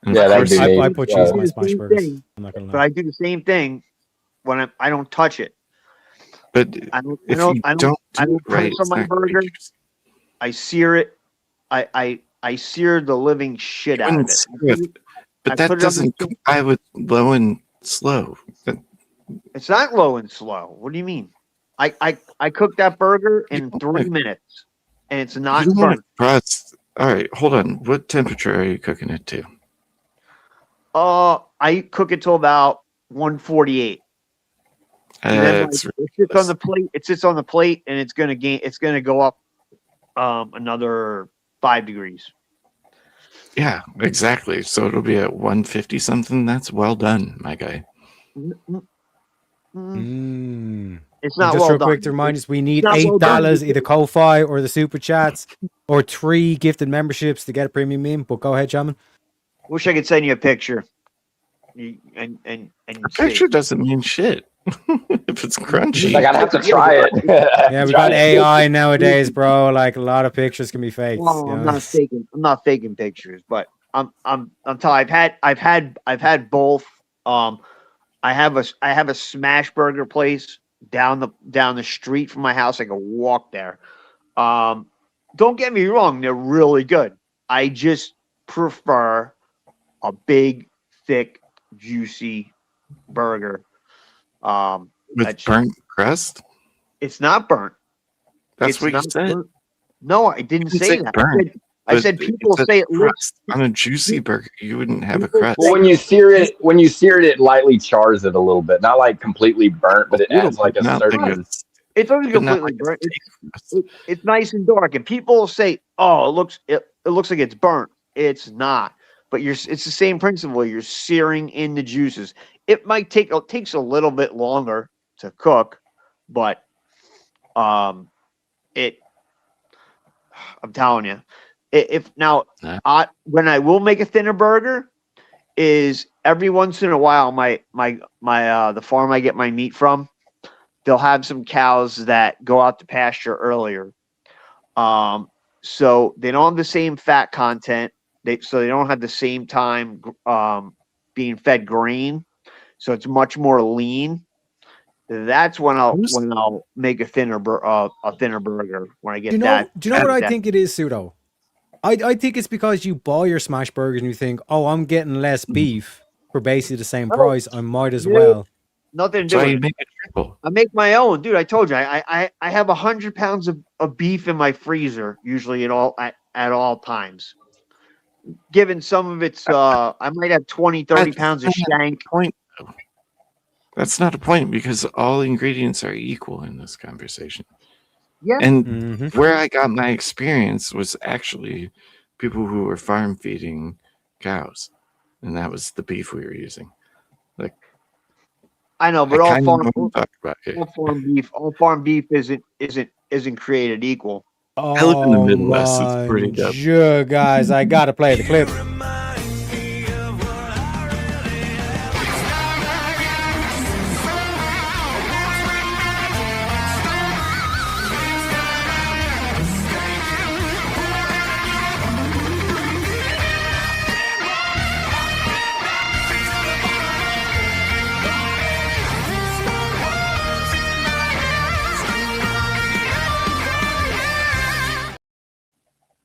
And Yeah, of that'd course, be me. I put cheese on my the smash same burgers. thing, I'm not gonna but lie. I do the same thing when I don't touch it. but I don't. I if don't. you I don't. don't I do don't it put right, this on it's my not gonna be burger. juicy. I sear it. I sear the living shit out of Wouldn't it. sear it, but I that put it on doesn't my- comply with low and slow. It's not low and slow. What do you mean? I cooked that burger in 3 minutes, and it's not You don't want burnt. to cross. All right, hold on. What temperature are you cooking it to? I cook it till about 148. And then That's it sits on the plate. It sits on the plate, and it's gonna gain. It's gonna go up another 5 degrees. yeah, exactly. So it'll be at 150 something. That's well done, my guy. It's not Just well real quick done. to remind us, we need It's not well done. $8, either Ko-Fi or the super chats, or 3 gifted memberships to get a premium meme. But go ahead, Shaman. Wish I could send you a picture. And A picture doesn't mean shit. If it's crunchy, Like I'd have to try it. Yeah, we got AI nowadays, bro. Like a lot of pictures can be faked. Well, you I'm know? not faking. I'm not faking pictures, but I'm telling. I've had both. I have a smash burger place down the street from my house. I can walk there. Don't get me wrong, they're really good. I just prefer a big, thick, juicy burger. with burnt crust. It's not burnt. That's It's what you not said. burnt. No, I didn't You say said that. burnt, I said but people it's a say it looks. crust. On a juicy burger, you wouldn't have a crust. Well, when you sear it, it lightly chars it a little bit. Not like completely burnt, but it adds like a Not certain. like It's only but not completely like burnt. It's nice and dark, and people say, "Oh, it looks like it's burnt." It's not, but it's the same principle. You're searing in the juices. It takes a little bit longer to cook, but I'm telling you, when I will make a thinner burger is every once in a while the farm I get my meat from, they'll have some cows that go out to pasture earlier. So they don't have the same fat content. So they don't have the same time being fed grain. So it's much more lean. That's when I'll make a thinner burger when I get that. Do you know what I think it is, Pseudo? I think it's because you buy your smash burgers and you think, oh, I'm getting less beef for basically the same price. I might as well. Nothing to do So with you it. make a I make my own, dude. I told you, I have 100 pounds of beef in my freezer, usually at all times. Given some of it's, I might have 20, 30 pounds of shank. Point. That's not a point because all ingredients are equal in this conversation. Yeah. And where I got my experience was actually people who were farm feeding cows, and that was the beef we were using. Like, I know, but all farm beef isn't created equal. I live in the Midwest. It's pretty dope. Sure, guys, I gotta play the clip.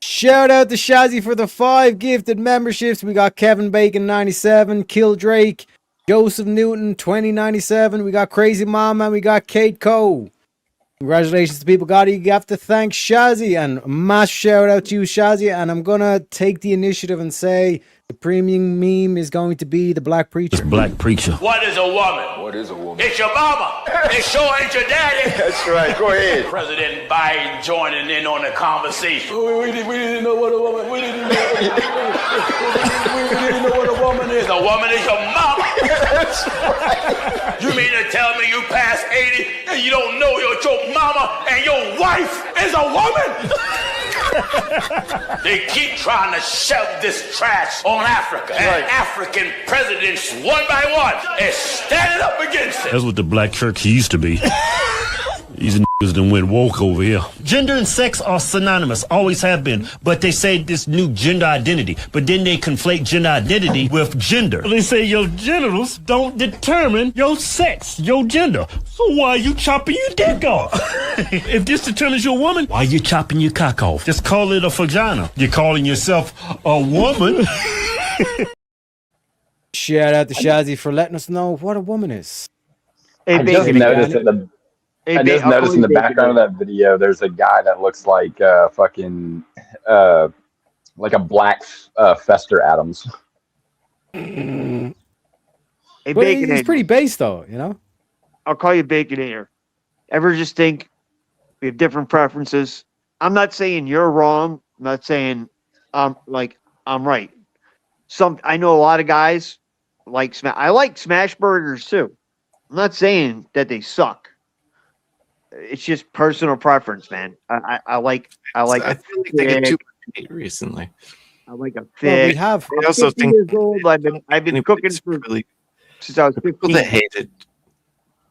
Shout out to Shazzy for the 5 gifted memberships. We got Kevin Bacon 97, Killdrake, Joseph Newton 2097. We got Crazy Mama and we got Kate Cole. Congratulations to people. You have to thank Shazzy, and a massive shout out to you, Shazzy. And I'm gonna take the initiative and say the premium meme is going to be the Black Preacher. Black Preacher. What is a woman? What is a woman? It's your mama. It sure ain't your daddy. That's right. Go ahead. President Biden joining in on the conversation. We didn't know what a woman. We didn't know what a woman is. A woman is your mama. That's right. You mean to tell me you past 80 and you don't know your mama and your wife is a woman? They keep trying to shove this trash on Africa, and African presidents, one by one, is standing up against it. That's what the black church used to be. These niggas done went woke over here. Gender and sex are synonymous, always have been. But they say this new gender identity. But then they conflate gender identity with gender. They say your genitals don't determine your sex, your gender. So why are you chopping your dick off? If this determines you're a woman, why are you chopping your cock off? Just call it a vagina. You're calling yourself a woman. Shout out to Shazzy for letting us know what a woman is. I just noticed in the background of that video, there's a guy that looks like fucking like a black Fester Adams. Hey, But he's pretty base though, you know. I'll call you Baconator. Ever just think we have different preferences? I'm not saying you're wrong. I'm not saying I'm right. I know a lot of guys like I like smash burgers too. I'm not saying that they suck. It's just personal preference, man. I like. I feel like they get too much meat recently. I like a thick. I also think years old. I've been cooking for since I was 15.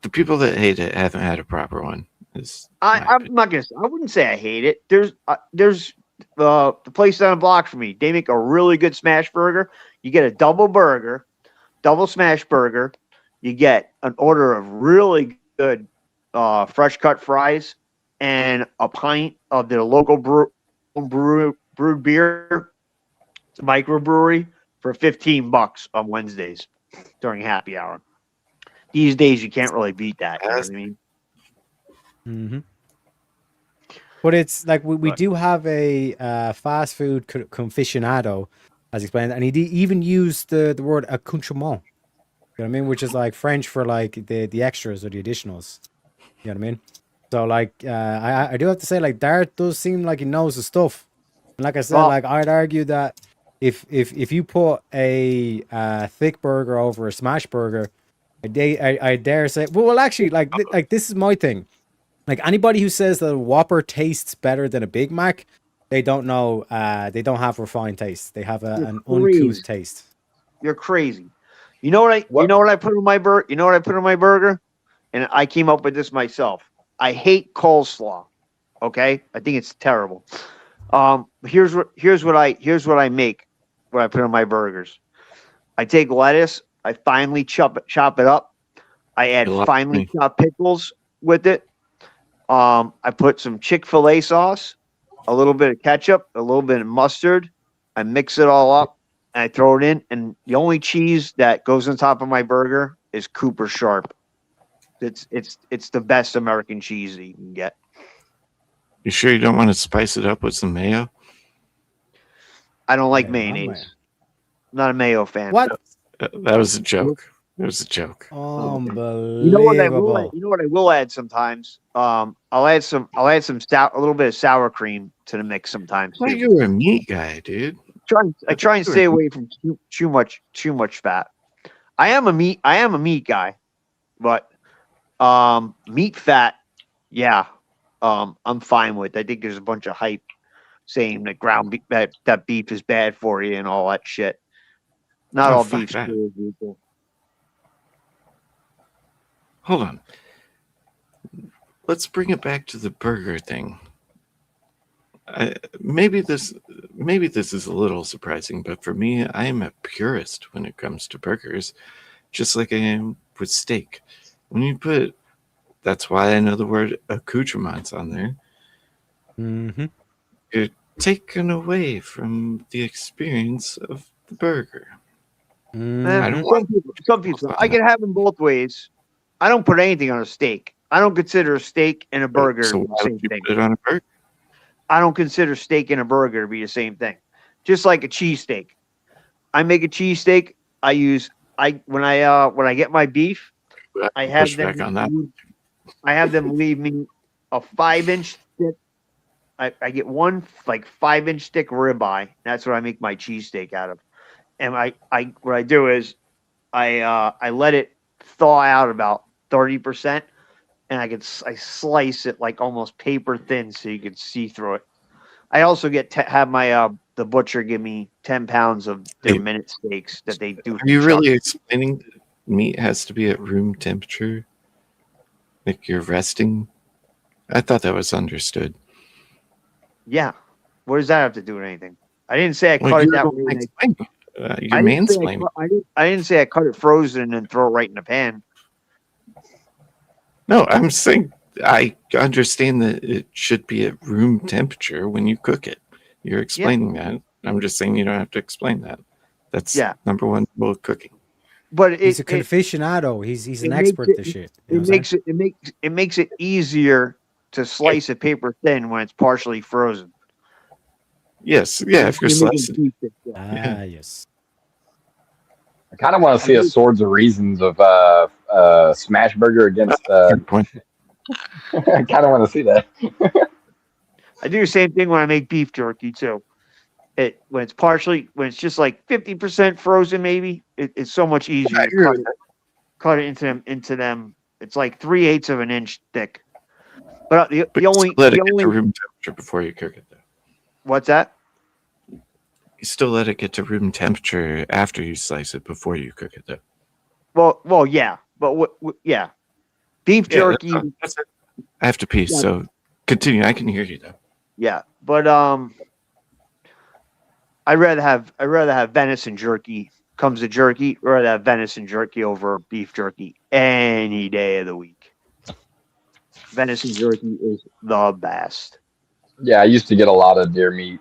The people that hate it haven't had a proper one. I'm not gonna. I wouldn't say I hate it. There's the place down the block from me. They make a really good smash burger. You get a double smash burger. You get an order of really good fresh cut fries and a pint of their local brewed beer. It's a microbrewery for $15 on Wednesdays during happy hour. These days, you can't really beat that. You know what I mean? Mm-hmm. But it's like we do have a fast food conficionado, as explained, and he even used the word accoutrement. You know what I mean? Which is like French for like the extras or the additionals. You know what I mean? So like I do have to say, like, Dart does seem like he knows the stuff. And like I said, like, I'd argue that if you put a thick burger over a smash burger, I dare say, well actually, like this is my thing. Like, anybody who says that a Whopper tastes better than a Big Mac, they don't know. They don't have refined taste. They have an uncouth taste. You're crazy. You know what I put in my burger? You know what I put in my burger? And I came up with this myself. I hate coleslaw. Okay, I think it's terrible. Here's what I make when I put in my burgers. I take lettuce. I finely chop it up. I add finely chopped pickles with it. I put some Chick-fil-A sauce, a little bit of ketchup, a little bit of mustard. I mix it all up and I throw it in. And the only cheese that goes on top of my burger is Cooper Sharp. It's the best American cheese that you can get. You sure you don't want to spice it up with some mayo? I don't like Yeah, my mayonnaise. man. Not a mayo fan. What? That was a joke. It was a joke. Unbelievable. You know what I will add? You know what I will add sometimes? I'll add a little bit of sour cream to the mix sometimes. Well, Too. you're a meat guy, dude. I try and stay away from too much fat. I am a meat guy, but meat fat, yeah, I'm fine with. I think there's a bunch of hype saying that that beef is bad for you and all that shit. Not all beef's created equal. Hold on. Let's bring it back to the burger thing. Maybe this is a little surprising, but for me, I am a purist when it comes to burgers, just like I am with steak. When you put, that's why I know the word accoutrements on there. Mm-hmm. You're taken away from the experience of the burger. I don't want some people. I can have them both ways. I don't put anything on a steak. I don't consider a steak and a burger So the why same would you thing. put it on a burger? I don't consider steak and a burger to be the same thing. Just like a cheesesteak. I make a cheesesteak. When I get my beef, I have them leave me a 5-inch thick. I get one 5-inch thick ribeye. That's what I make my cheesesteak out of. And what I do is I let it thaw out about 30%, and I slice it like almost paper thin so you can see through it. I also have my the butcher give me 10 pounds of their minute steaks that they do. Are you really explaining that meat has to be at room temperature? Like you're resting? I thought that was understood. Yeah. What does that have to do with anything? I didn't say I cut it that way. You're mansplaining. I didn't say I cut it frozen and throw it right in the pan. No, I'm saying I understand that it should be at room temperature when you cook it. You're explaining that. I'm just saying you don't have to explain that. That's number one rule of cooking. But he's a conficionado. He's an expert at this shit. It makes it easier to slice it paper thin when it's partially frozen. Yes, yeah, if you're slicing. Yes. I kind of want to see a Swords of Reasons of Smash Burger against. I kind of want to see that. I do the same thing when I make beef jerky too. When it's just like 50% frozen, maybe it's so much easier to cut it into them. It's like 3/8 of an inch thick. But the only let it get to room temperature before you cook it, though. What's that? You still let it get to room temperature after you slice it before you cook it, though. Well, yeah, but yeah, beef jerky. That's it. I have to pee, so continue. I can hear you though. Yeah, but I'd rather have venison jerky. Comes to jerky, I'd rather have venison jerky over beef jerky any day of the week. Venison jerky is the best. Yeah, I used to get a lot of deer meat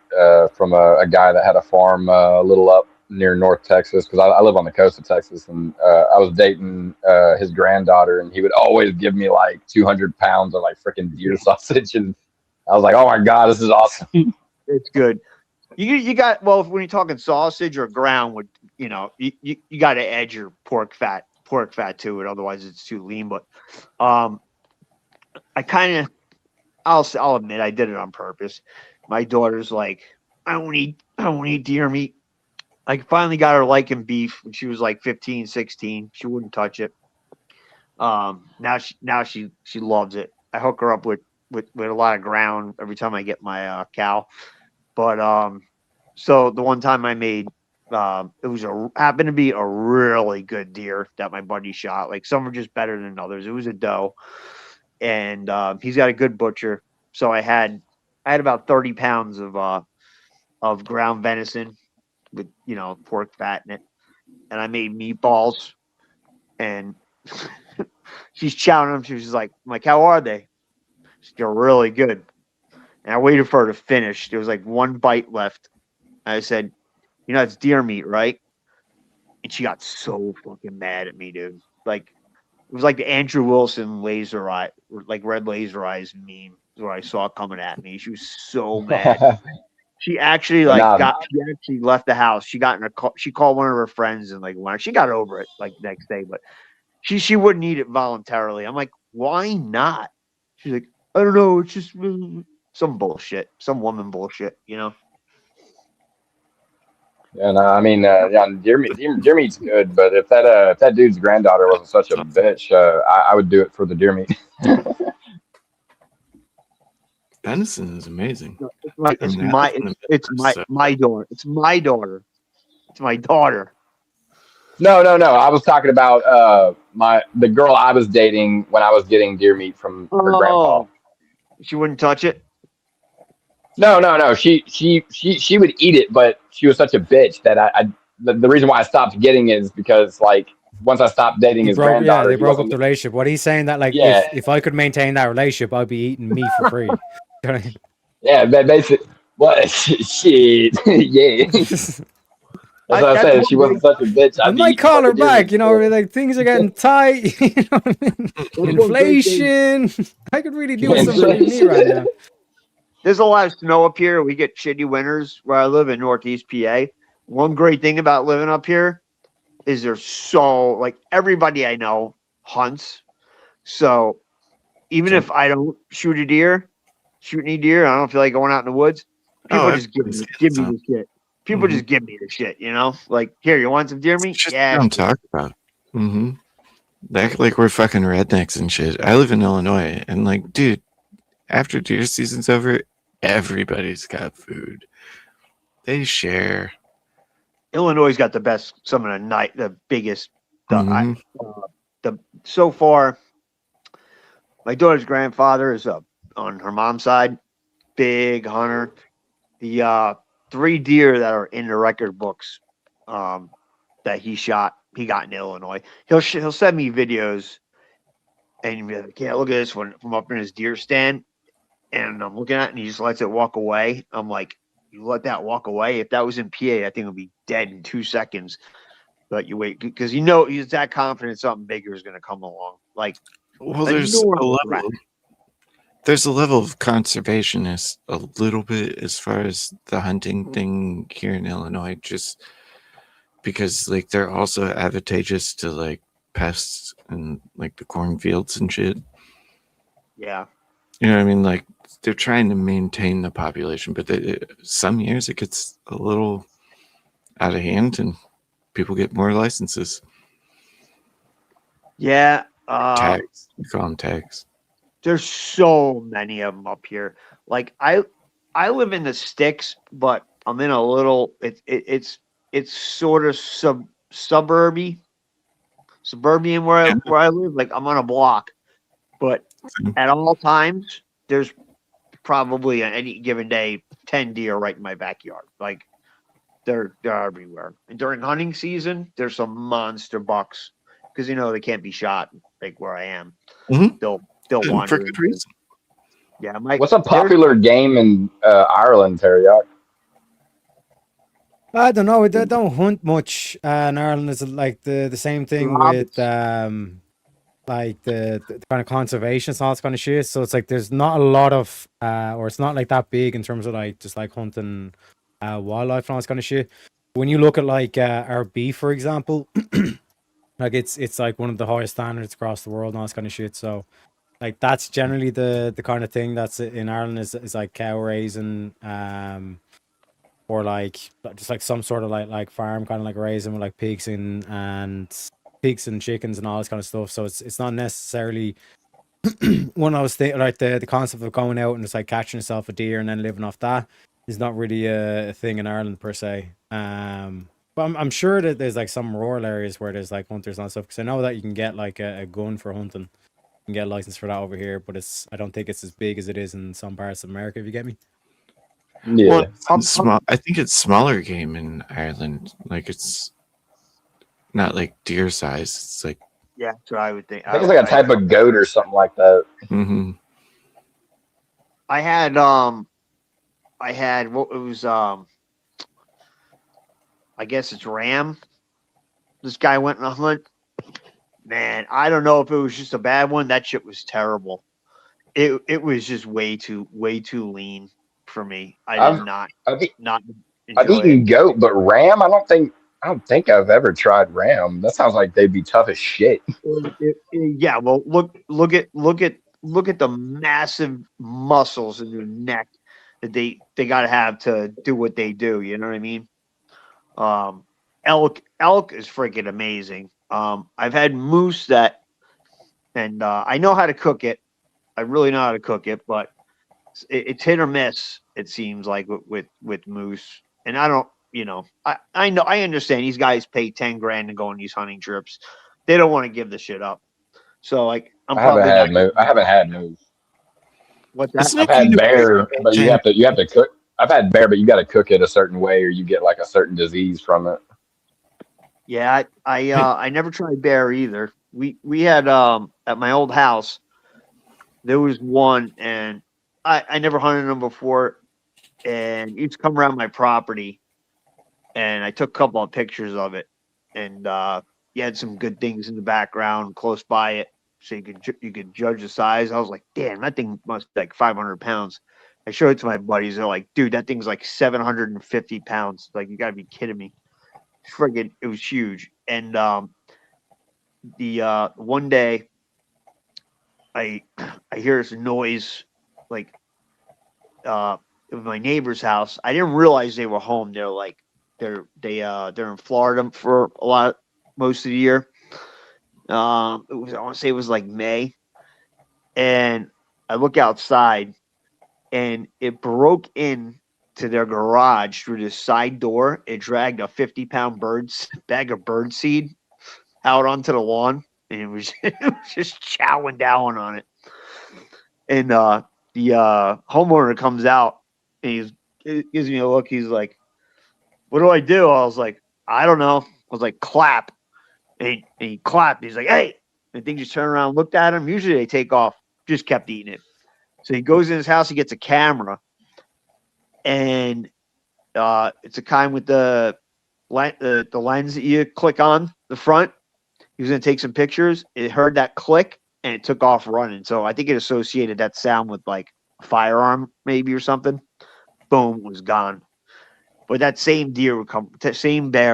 from a guy that had a farm a little up near North Texas, because I live on the coast of Texas, and I was dating his granddaughter, and he would always give me like 200 pounds of like freaking deer sausage, and I was like, oh my god, this is awesome. It's good. You got, well, when you're talking sausage or ground, you got to add your pork fat to it, otherwise it's too lean. But I'll admit I did it on purpose. My daughter's like, I won't eat deer meat. I finally got her liking beef when she was like 15, 16. She wouldn't touch it. Now she loves it. I hook her up with a lot of ground every time I get my cow. But so the one time I made, it happened to be a really good deer that my buddy shot. Like, some were just better than others. It was a doe, and he's got a good butcher. So I had about 30 pounds of ground venison with pork fat in it, and I made meatballs. And she's chowing them. She was like, how are they? They're really good. And I waited for her to finish. There was like one bite left. I said, it's deer meat, right? And she got so fucking mad at me, dude. Like, was like the Andrew Wilson laser eye, like red laser eyes meme where I saw it coming at me. She was so mad. She actually she actually left the house. She got in her car. She called one of her friends and like she got over it like next day, but she wouldn't eat it voluntarily. I'm like, why not? She's like, I don't know. It's just some bullshit, some woman bullshit, you know. And I mean, yeah, deer meat's good, but if that dude's granddaughter wasn't such a bitch, I would do it for the deer meat. Venison is amazing. It's my daughter. It's my daughter. It's my daughter. No. I was talking about the girl I was dating when I was getting deer meat from her grandpa. She wouldn't touch it. No. She would eat it, but she was such a bitch that the reason why I stopped getting it is because like once I stopped dating his granddaughter, they broke up the relationship. What he's saying that like if I could maintain that relationship, I'd be eating meat for free. Yeah, basically. Well, shit, yeah. That's what I said. She wasn't such a bitch. I might call her back. You know, like things are getting tight. You know what I mean? Inflation. I could really do some for me right now. There's a lot of snow up here. We get shitty winters where I live in Northeast PA. One great thing about living up here is there's so like everybody I know hunts. So even if I don't shoot any deer, I don't feel like going out in the woods. People just give me the shit. People just give me the shit, you know? Like, here, you want some deer meat? Yeah. What I'm talking about. They act like we're fucking rednecks and shit. I live in Illinois, and like, dude, after deer season's over, everybody's got food. They share. Illinois got the best, the biggest. So far, my daughter's grandfather is on her mom's side, big hunter. The 3 deer that are in the record books that he got in Illinois. He'll send me videos, and you'll be like, yeah, look at this one from up in his deer stand. And I'm looking at it, and he just lets it walk away. I'm like, you let that walk away? If that was in PA, I think it would be dead in 2 seconds. But you wait, because you know he's that confident something bigger is going to come along. Like, well, there's a level of conservationist a little bit as far as the hunting thing here in Illinois, just because like they're also advantageous to like pests and like the cornfields and shit. Yeah. You know what I mean? Like they're trying to maintain the population, but some years it gets a little out of hand and people get more licenses. Yeah. Tags. We call them tags. There's so many of them up here. Like I live in the sticks, but I'm in a little. It's sort of suburban where I live. Like I'm on a block, but at all times there's probably on any given day 10 deer right in my backyard. Like they're everywhere. And during hunting season, there's some monster bucks because you know they can't be shot like where I am. They'll wander. For good reason. Yeah. What's a popular game in Ireland, Teriyok? I don't know. They don't hunt much in Ireland. It's like the same thing with like the kind of conservation and all this kind of shit. So it's like there's not a lot of or it's not like that big in terms of like just like hunting wildlife and all this kind of shit. When you look at like our beef, for example, like it's like one of the highest standards across the world and all this kind of shit. So like that's generally the kind of thing that's in Ireland is like cow raising, or like just like some sort of like farm kind of like raising with like pigs and chickens and all this kind of stuff. So it's not necessarily when I was thinking like the concept of going out and just like catching yourself a deer and then living off that is not really a thing in Ireland per se. But I'm sure that there's like some rural areas where there's like hunters and stuff, because I know that you can get like a gun for hunting. You can get a license for that over here, but I don't think it's as big as it is in some parts of America, if you get me. Yeah. Well, I think it's smaller game in Ireland. Like it's not like deer size. It's like yeah, that's what I would think. I think it's like a type of goat or something like that. Mm-hmm. I had what it was I guess it's ram. This guy went on a hunt Man, I don't know if it was just a bad one. That shit was terrible. It was just way too lean for me. I did I've not I've enjoy it. eaten goat, but ram, I don't think I've ever tried ram. That sounds like they'd be tough as shit. Yeah, well, look at the massive muscles in your neck that they got to have to do what they do. You know what I mean? Elk is freaking amazing. I've had moose and I know how to cook it. I really know how to cook it, but it's hit or miss. It seems like with moose, and I don't. I know I understand these guys pay 10 grand to go on these hunting trips. They don't want to give the shit up. So like I'm probably not. I haven't had moose. What's that? I've had bear, but you have to cook. I've had bear, but you got to cook it a certain way, or you get like a certain disease from it. Yeah, I never tried bear either. We had at my old house there was one, and I never hunted them before, and he used to come around my property, and I took a couple of pictures of it, and you had some good things in the background close by it, so you could judge the size. I was like, damn, that thing must be like 500 pounds. I showed it to my buddies. They're like, dude, that thing's like 750 pounds. Like, you gotta be kidding me. Friggin', it was huge. And the one day I hear this noise like of my neighbor's house. I didn't realize they were home. They're in Florida for most of the year. I want to say it was like May, and I look outside, and it broke in to their garage through the side door. It dragged a 50-pound bag of bird seed out onto the lawn, and it was just chowing down on it. And the homeowner comes out, and he gives me a look. He's like, "What do I do?" I was like, "I don't know." I was like, "Clap," and he clapped. He's like, "Hey!" And the thing just turned around, and looked at him. Usually they take off. Just kept eating it. So he goes in his house. He gets a camera, and it's a kind with the lens that you click on the front. He was going to take some pictures. It heard that click, and it took off running. So I think it associated that sound with like a firearm maybe or something. Boom, was gone. But that same bear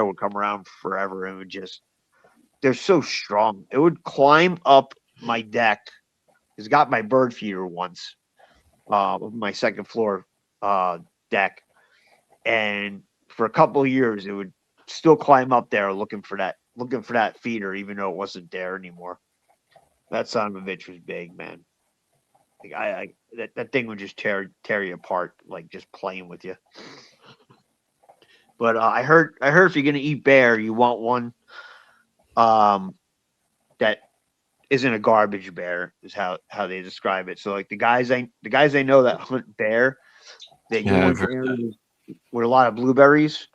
would come around forever, and they're so strong. It would climb up my deck. It's got my bird feeder once, my second floor deck, and for a couple of years it would still climb up there looking for that feeder, even though it wasn't there anymore. That son of a bitch was big, man. Like that thing would just tear you apart, like just playing with you. But I heard if you're gonna eat bear, you want one that isn't a garbage bear, is how they describe it. So like the guys I know that hunt bear, they go into areas with a lot of blueberries.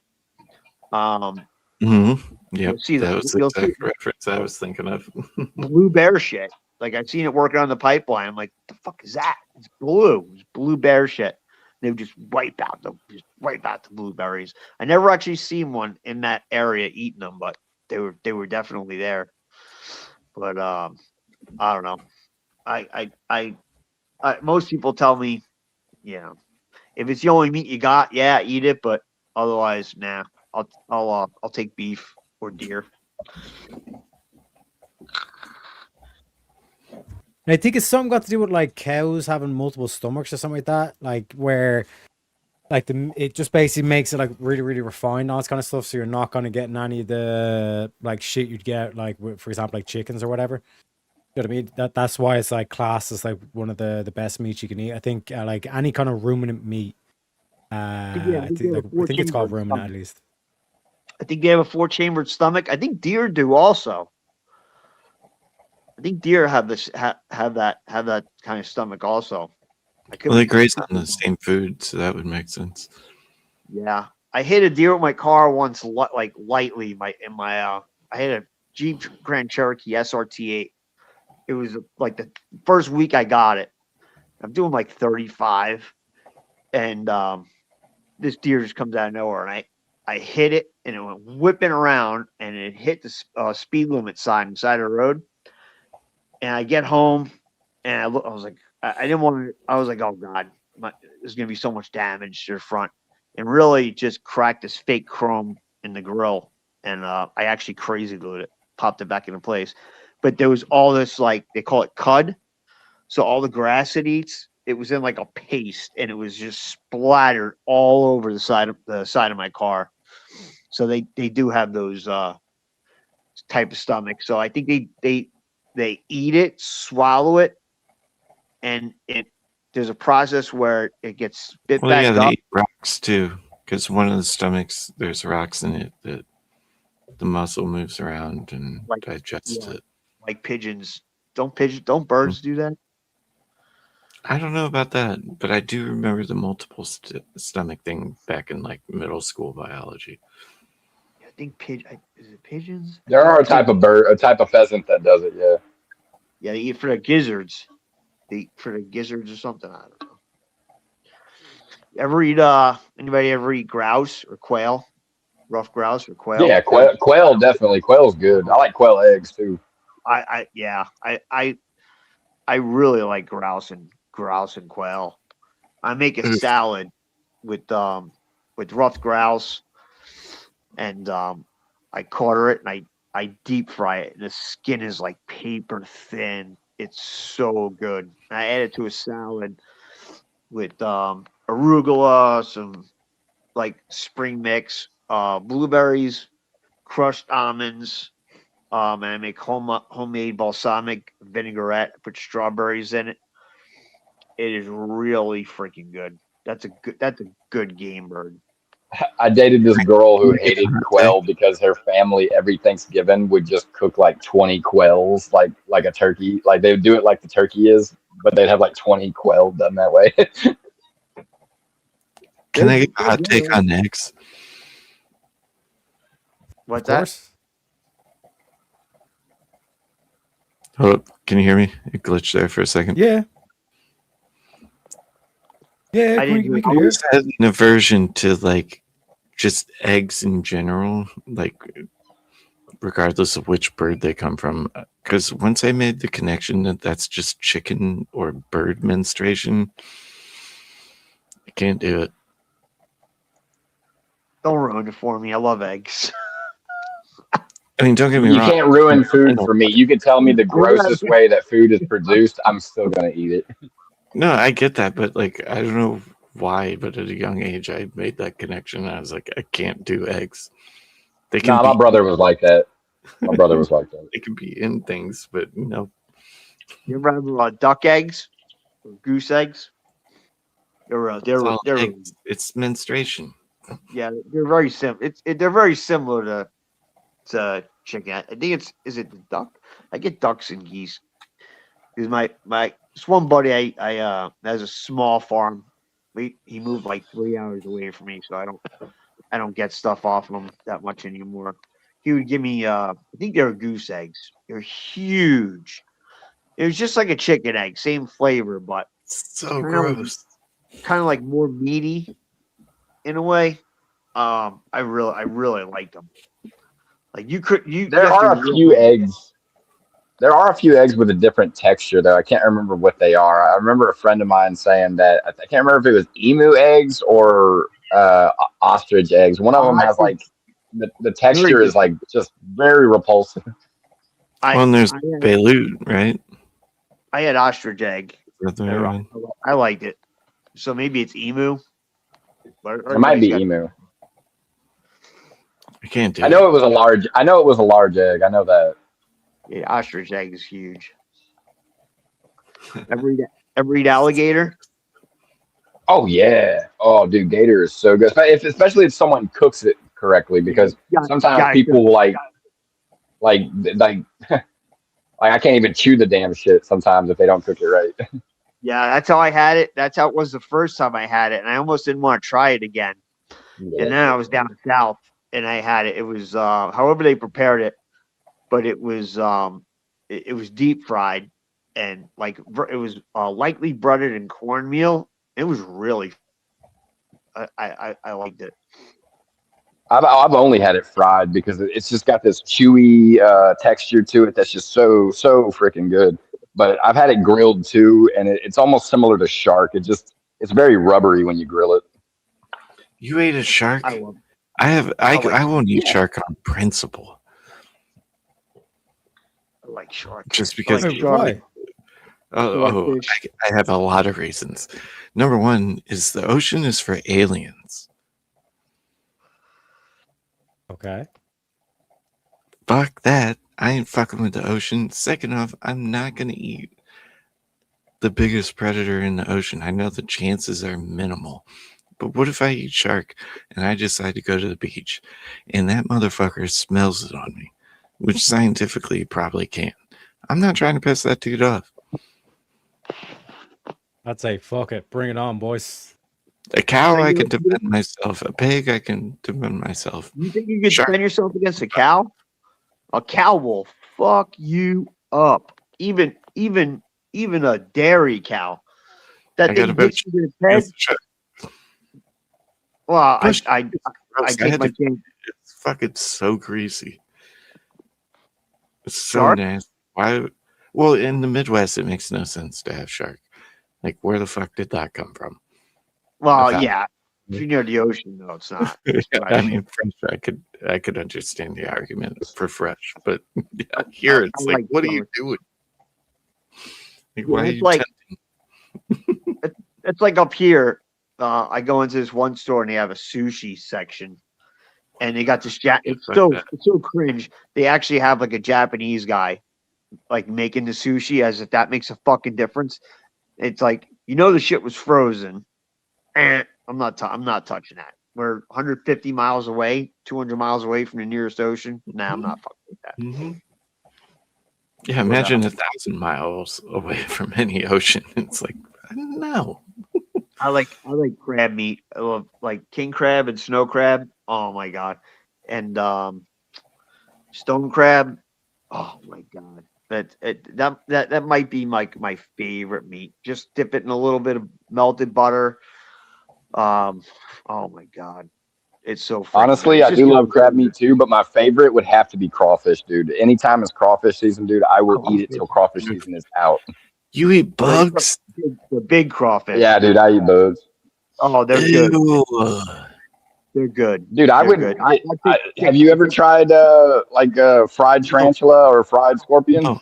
Yep, see that was the exact reference I was thinking of. Blue bear shit. Like I've seen it working on the pipeline. I'm like, what the fuck is that? It's blue. It's blue bear shit. They would just wipe out the blueberries. I never actually seen one in that area eating them, but they were definitely there. But I don't know. I most people tell me, if it's the only meat you got, yeah, eat it. But otherwise, nah. I'll take beef or deer. I think it's something got to do with like cows having multiple stomachs or something like that, like where like it just basically makes it like really, really refined, all this kind of stuff. So you're not gonna get any of the like shit you'd get like for example like chickens or whatever. You know what I mean? That's why it's like classed as like one of the best meats you can eat. I think like any kind of ruminant meat. I think it's called ruminant at least. I think they have a 4-chambered stomach. I think deer do also. I think deer have this have that kind of stomach also. Well, they graze on the same food, so that would make sense. Yeah, I hit a deer with my car once, like lightly. I hit a Jeep Grand Cherokee SRT8. It was like the first week I got it. I'm doing like 35, and this deer just comes out of nowhere, and I hit it, and it went whipping around, and it hit the speed limit sign on the side of the road. And I get home, and I was like, I didn't want to. I was like, oh god, there's gonna be so much damage to the front, and really just cracked this fake chrome in the grill, and I actually crazy glued it, popped it back into place. But there was all this, like, they call it cud, so all the grass it eats, it was in like a paste, and it was just splattered all over the side of my car. So they do have those type of stomachs. So I think they eat it, swallow it, and there's a process where it gets spit back yeah, up. they eat rocks too, because one of the stomachs, there's rocks in it that the muscle moves around and digests it. Like pigeons. Don't birds do that? I don't know about that, but I do remember the multiple stomach thing back in like middle school biology. I think is it pigeons? There are a type of bird, a type of pheasant that does it. Yeah. Yeah, they eat for the gizzards. They eat for the gizzards or something. I don't know. Anybody ever eat grouse or quail? Rough grouse or quail? Yeah, quail definitely. Quail's good. I like quail eggs too. I really like grouse and quail. I make a salad with rough grouse, and I quarter it and I deep fry it. And the skin is like paper thin. It's so good. I add it to a salad with arugula, some like spring mix, blueberries, crushed almonds, and I make homemade balsamic vinaigrette. I put strawberries in it. It is really freaking good. That's a good game bird. I dated this girl who hated quail because her family every Thanksgiving would just cook like 20 quails, like a turkey. Like they would do it like the turkey is, but they'd have like 20 quail done that way. Can I get a hot take on eggs? What's that? Hold up. Can you hear me? It glitched there for a second. Yeah. Yeah, we can I hear always it. had an aversion to like just eggs in general, like regardless of which bird they come from. Because once I made the connection that that's just chicken or bird menstruation, I can't do it. Don't ruin it for me. I love eggs. I mean, don't get me You wrong. can't ruin food for me. You can tell me the grossest way that food is produced. I'm still gonna eat it. No, I get that, but like I don't know why, but at a young age I made that connection. I was like, I can't do eggs. They can Nah, my brother was like that. My brother was like that. They can be in things, but no. You ever duck eggs or goose eggs? It's menstruation. Yeah, they're very similar. They're very similar to chicken. I think is it the duck? I get ducks and geese. Because my this one buddy I has a small farm. He moved like 3 hours away from me, so I don't get stuff off of him that much anymore. He would give me I think they were goose eggs. They're huge. It was just like a chicken egg, same flavor, but so gross. Kind of like more meaty in a way. I really like them. Like There are a few eggs. There are a few eggs with a different texture, though. I can't remember what they are. I remember a friend of mine saying that I can't remember if it was emu eggs or ostrich eggs. One of them has like the texture is like just very repulsive. There's Beirut, right? I had ostrich egg. I I liked it. So maybe it's emu. It might be emu. I can't do I know it was a large. I know it was a large egg. I know that. Yeah, ostrich egg is huge. Ever eat alligator? Oh yeah. Oh dude, gator is so good. Especially if someone cooks it correctly, because sometimes people like I can't even chew the damn shit sometimes if they don't cook it right. Yeah, that's how I had it. That's how it was the first time I had it, and I almost didn't want to try it again. Yeah. And then I was down south, and I had it. It was however they prepared it, but it was deep fried, and like it was lightly breaded in cornmeal. It was really, I liked it. I've only had it fried because it's just got this chewy texture to it that's just so freaking good. But I've had it grilled too, and it's almost similar to shark. It's very rubbery when you grill it. You ate a shark? I won't eat shark on principle. I like shark. Just because. Why? I have a lot of reasons. Number one is the ocean is for aliens. Okay. Fuck that. I ain't fucking with the ocean. Second off, I'm not going to eat the biggest predator in the ocean. I know the chances are minimal. But what if I eat shark and I decide to go to the beach and that motherfucker smells it on me, which scientifically you probably can't. I'm not trying to piss that dude off. I'd say, fuck it. Bring it on, boys. A cow, I can defend myself. A pig, I can defend myself. You think you could defend yourself against a cow? A cow will fuck you up. Even a dairy cow. That thing hits you in the head. Well, I take my chance. It's fucking so greasy. It's so nasty. Why? Well, in the Midwest, it makes no sense to have shark. Like, where the fuck did that come from? Well, yeah. If you're near the ocean, no, it's not. I mean, fresh, I could understand the argument for fresh, but yeah, here it's like, what are you doing? Like, why are you tempting? It's like up here. I go into this one store and they have a sushi section, and they got this. It's so cringe. They actually have like a Japanese guy, like making the sushi, as if that makes a fucking difference. It's like, the shit was frozen, and I'm not touching that. We're 150 miles away, 200 miles away from the nearest ocean. Nah, I'm not fucking with that. Mm-hmm. Yeah, imagine 1,000 miles away from any ocean. It's like, no. I like crab meat. I love like king crab and snow crab. Oh my god, and stone crab. Oh my god, that might be my favorite meat. Just dip it in a little bit of melted butter. Oh my god, it's so. Honestly, I do love crab meat too, but my favorite would have to be crawfish, dude. Anytime it's crawfish season, dude, I will eat it till crawfish season is out. You eat bugs? The big crawfish. Yeah, dude, I eat bugs. Oh, they're good. They're good. Dude, have you ever tried fried tarantula or fried scorpion? No,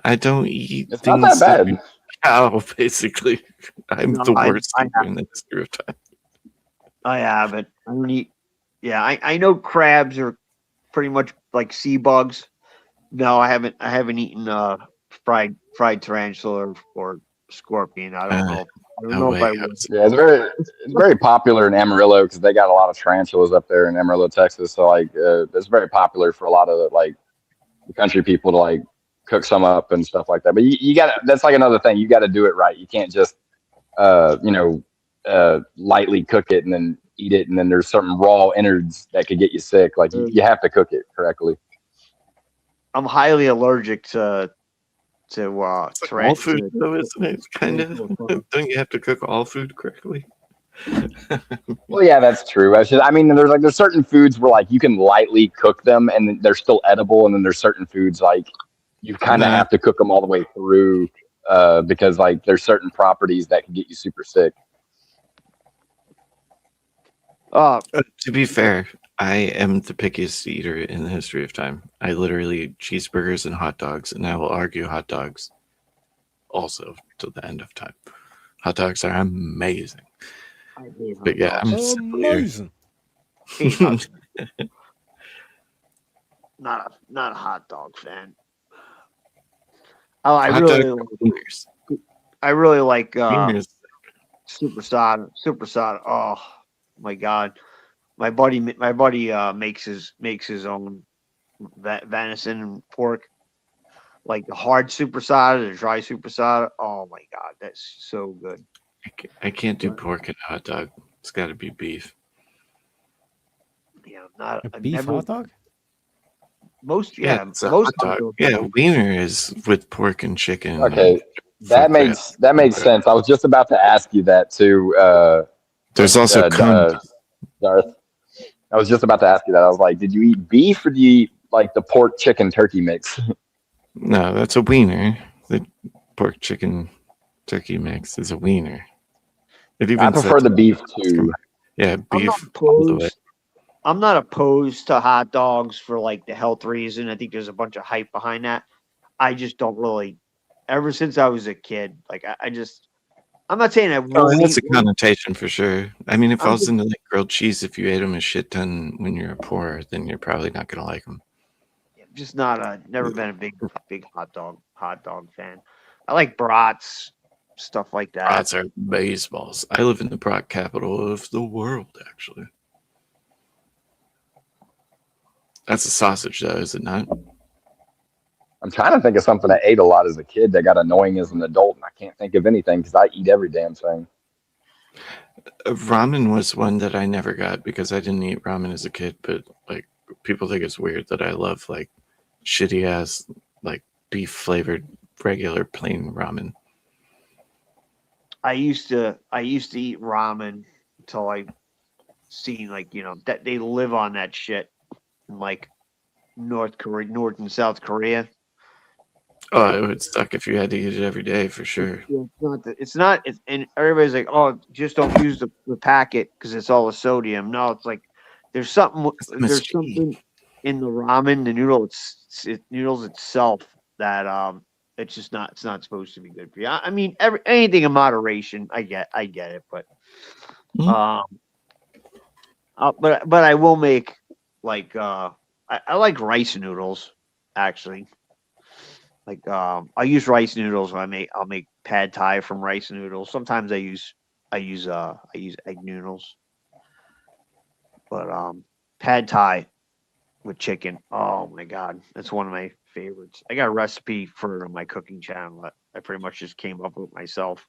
I don't eat. It's not that bad. Cow, basically. I'm the worst eater in the history of time. I haven't. I don't eat. Yeah, I know crabs are pretty much like sea bugs. No, I haven't eaten fried tarantula or scorpion. I don't know. I don't know if I would. Yeah, it's very popular in Amarillo because they got a lot of tarantulas up there in Amarillo, Texas. So it's very popular for a lot of the country people to cook some up and stuff like that. But you got to. That's another thing. You got to do it right. You can't just lightly cook it and then eat it, and then there's certain raw innards that could get you sick. You have to cook it correctly. I'm highly allergic to all food, though, isn't it? Kind of. Don't you have to cook all food correctly? Well, yeah, that's true. There's certain foods where you can lightly cook them and they're still edible, and then there's certain foods you kind of have to cook them all the way through because there's certain properties that can get you super sick. To be fair, I am the pickiest eater in the history of time. I literally eat cheeseburgers and hot dogs, and I will argue hot dogs also till the end of time. Hot dogs are amazing. But yeah, I'm amazing. Not a hot dog fan. Oh, I really like supersada. Oh my god. My buddy makes his own venison and pork, like the hard supersada, the dry supersada. Oh my god, that's so good. I can't do pork in a hot dog. It's got to be beef. Yeah, not a beef hot dog. Most hot dog. Yeah, wiener is with pork and chicken. Okay, that makes sense. I was just about to ask you that too. There's also Darth. I was just about to ask you that. I was like, did you eat beef or do you eat like the pork chicken turkey mix? No, that's a wiener. The pork chicken turkey mix is a wiener. It even I prefer the beef too. Yeah, I'm not beef all the way. opposed. I'm not opposed to hot dogs for like the health reason. I think there's a bunch of hype behind that. I just don't really. Ever since I was a kid, like I just. I'm not saying I Oh, won't that's a eat one. connotation for sure. I mean, it I'm falls just- into like grilled cheese. If you ate them a shit ton when you're poor, then you're probably not gonna like them. just not a. Never been a big hot dog fan. I like brats, stuff like that. Brats are baseballs. I live in the brat capital of the world, actually. That's a sausage, though, is it not? I'm trying to think of something I ate a lot as a kid that got annoying as an adult, and I can't think of anything because I eat every damn thing. Ramen was one that I never got because I didn't eat ramen as a kid, but like people think it's weird that I love like shitty ass like beef flavored regular plain ramen. I used to eat ramen until I seen like that they live on that shit in like North and South Korea. Oh, it would suck if you had to eat it every day for sure. It's not. And everybody's like, "Oh, just don't use the packet because it's all the sodium." No, it's like there's something. There's something in the ramen, the noodles itself that it's just not. It's not supposed to be good for you. I mean, anything in moderation. I get it, but but I will make like I like rice noodles actually. Like I use rice noodles when I'll make pad thai from rice noodles. Sometimes I use egg noodles. But pad thai with chicken. Oh my god, that's one of my favorites. I got a recipe for my cooking channel that I pretty much just came up with myself,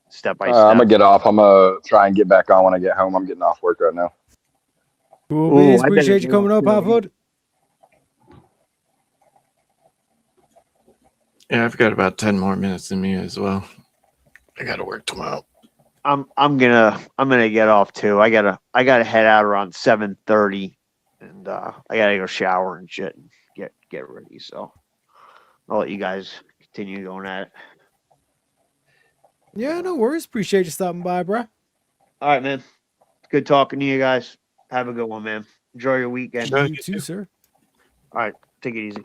step by I'm step. gonna get off. I'm gonna try and get back on when I get home. I'm getting off work right now. Cool, beans. Appreciate you coming up, Halfwood. Yeah, I've got about 10 more minutes in me as well. I gotta work tomorrow. I'm gonna get off too. I gotta head out around 7:30, and I gotta go shower and shit and get ready. So I'll let you guys continue going at it. Yeah, no worries. Appreciate you stopping by, bro. All right, man. Good talking to you guys. Have a good one, man. Enjoy your weekend. You too, sir. All right, take it easy.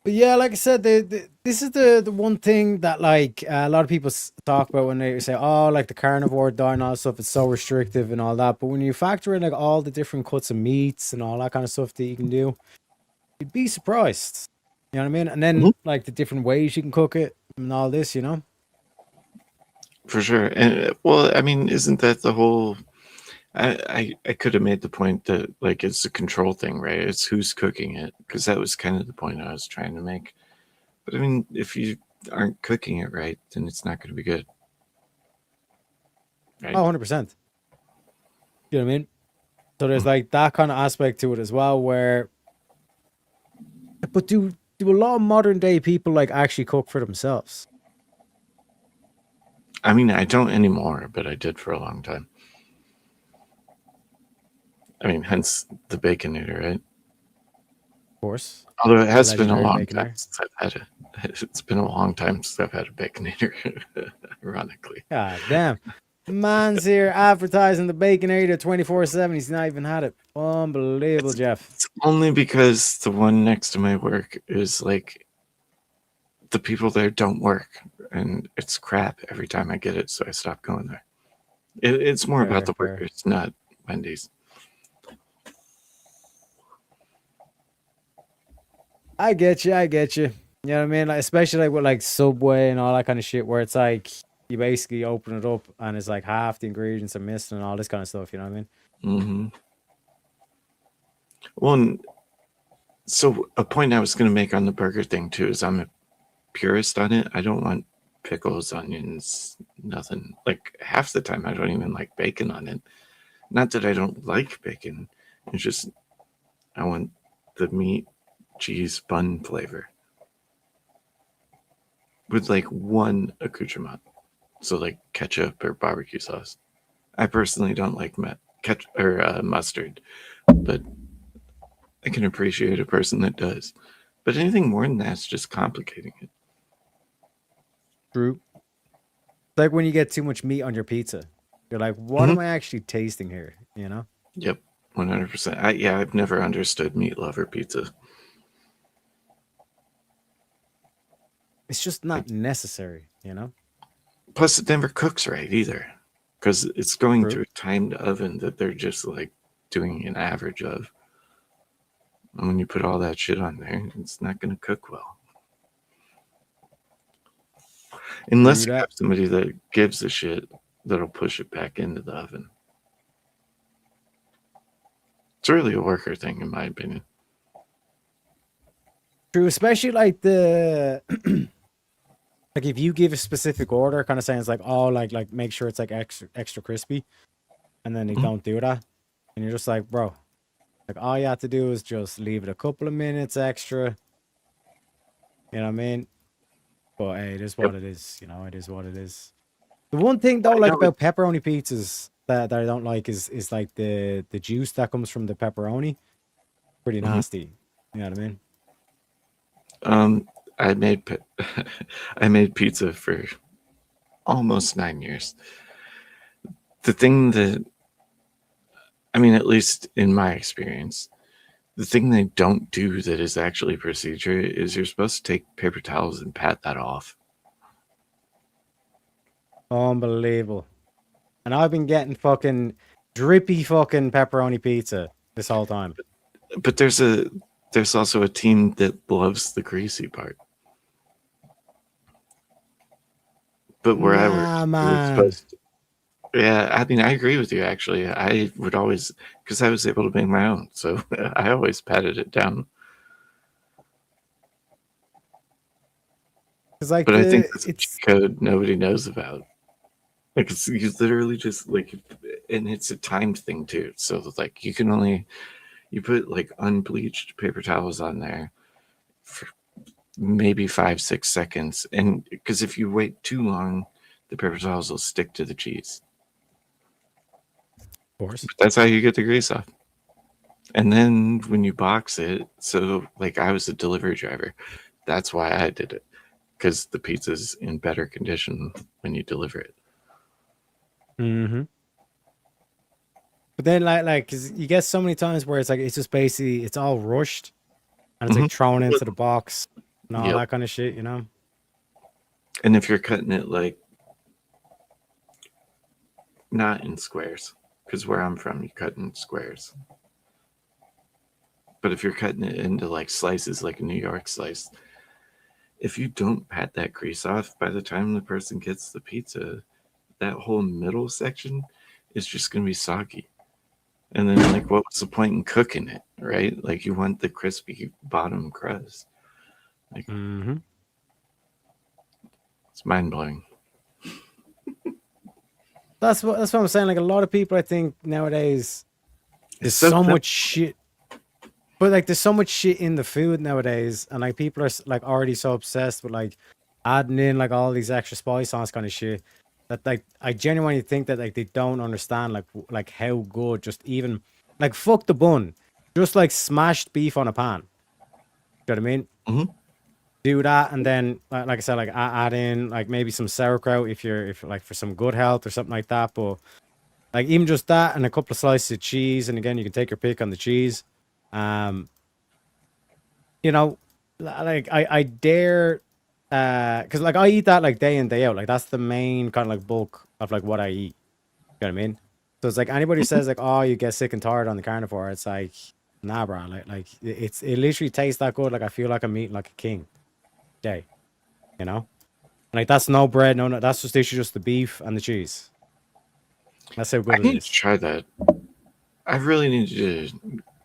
But yeah, like I said, this is the one thing that like a lot of people talk about when they say, "Oh, like the carnivore diet and all that stuff, it's so restrictive and all that." But when you factor in like all the different cuts of meats and all that kind of stuff that you can do, you'd be surprised. You know what I mean? And then like the different ways you can cook it and all this, you know. For sure. And well, I mean, isn't that the whole I could have made the point that like it's a control thing, right? It's who's cooking it, because that was kind of the point I was trying to make. But I mean, if you aren't cooking it right, then it's not going to be good. Right? Oh, 100%. You know what I mean? So there's like that kind of aspect to it as well, where but do a lot of modern day people like actually cook for themselves? I mean, I don't anymore, but I did for a long time. I mean, hence the Baconator, right? Of course. Although it has been a long Baconator. time since I've had it's been a long time since I've had a Baconator, ironically. God damn. Man's here advertising the Baconator 24/7. He's not even had it. Unbelievable, Jeff. It's only because the one next to my work is like the people there don't work, and it's crap every time I get it, so I stopped going there. It's more about the workers, not Wendy's. I get you. You know what I mean? Like, especially like with like Subway and all that kind of shit, where it's like you basically open it up and it's like half the ingredients are missing and all this kind of stuff. You know what I mean? Mm-hmm. Well, so a point I was going to make on the burger thing too is I'm a purist on it. I don't want pickles, onions, nothing. Like half the time I don't even like bacon on it. Not that I don't like bacon. It's just I want the meat, cheese, bun flavor. with like one accoutrement. So like ketchup or barbecue sauce. I personally don't like ketchup or mustard, but I can appreciate a person that does. But anything more than that's just complicating it. True. It's like when you get too much meat on your pizza. You're like, what am I actually tasting here? You know? Yep, 100%. I've never understood meat lover pizza. It's just not necessary, you know? Plus, it never cooks right either, because it's going through a timed oven that they're just like doing an average of. And when you put all that shit on there, it's not going to cook well. Unless you have somebody that gives a shit that'll push it back into the oven. It's really a worker thing, in my opinion. True, especially like the like if you give a specific order, kind of saying it's like, oh, like make sure it's like extra crispy, and then they don't do that, and you're just like, bro, like all you have to do is just leave it a couple of minutes extra. You know what I mean? But hey, it is what it is. You know, it is what it is. The one thing though, like about pepperoni pizzas that I don't like is like the juice that comes from the pepperoni. Pretty nasty. You know what I mean? I made pizza for almost 9 years. The thing that, I mean, at least in my experience, the thing they don't do that is actually procedure is you're supposed to take paper towels and pat that off. Unbelievable. And I've been getting fucking drippy fucking pepperoni pizza this whole time. But there's also a team that loves the greasy part. But where I was supposed to, yeah, I mean, I agree with you, actually. I would always, because I was able to make my own, so I always patted it down. Like but I think that's a cheat code nobody knows about. Like, you literally just, like, and it's a timed thing, too. So, like, you can only, you put, like, unbleached paper towels on there for maybe 5-6 seconds. And because if you wait too long, the paper towels will stick to the cheese. Of course. But that's how you get the grease off. And then when you box it, so like I was a delivery driver, that's why I did it, because the pizza's in better condition when you deliver it. Mm-hmm. But then like, cause you get so many times where it's like it's just basically it's all rushed, and it's like thrown into the box and all that kind of shit, you know. And if you're cutting it like not in squares, because where I'm from, you cut in squares. But if you're cutting it into like slices, like a New York slice, if you don't pat that grease off by the time the person gets the pizza, that whole middle section is just going to be soggy. And then, like, what was the point in cooking it, right? Like, you want the crispy bottom crust. Like, it's mind-blowing. That's what I'm saying. Like, a lot of people, I think, nowadays, there's so much shit. But, like, there's so much shit in the food nowadays. And, like, people are, like, already so obsessed with, like, adding in, like, all these extra spice sauce kind of shit. That, like, I genuinely think that, like, they don't understand, like how good just even, like, fuck the bun. Just, like, smashed beef on a pan. You know what I mean? Mm-hmm. Do that, and then, like I said, like, add in, like, maybe some sauerkraut if you're like, for some good health or something like that. But, like, even just that and a couple of slices of cheese, and again, you can take your pick on the cheese. You know, like, I dare... because like I eat that like day in day out, like that's the main kind of like bulk of like what I eat. You know what I mean? So it's like anybody says like, oh, you get sick and tired on the carnivore, it's like, nah, bro. Like it literally tastes that good. Like I feel like I'm eating like a king. Day, you know, like that's no bread, no, that's just literally just the beef and the cheese. That's how good I it need is. to try that. I really need to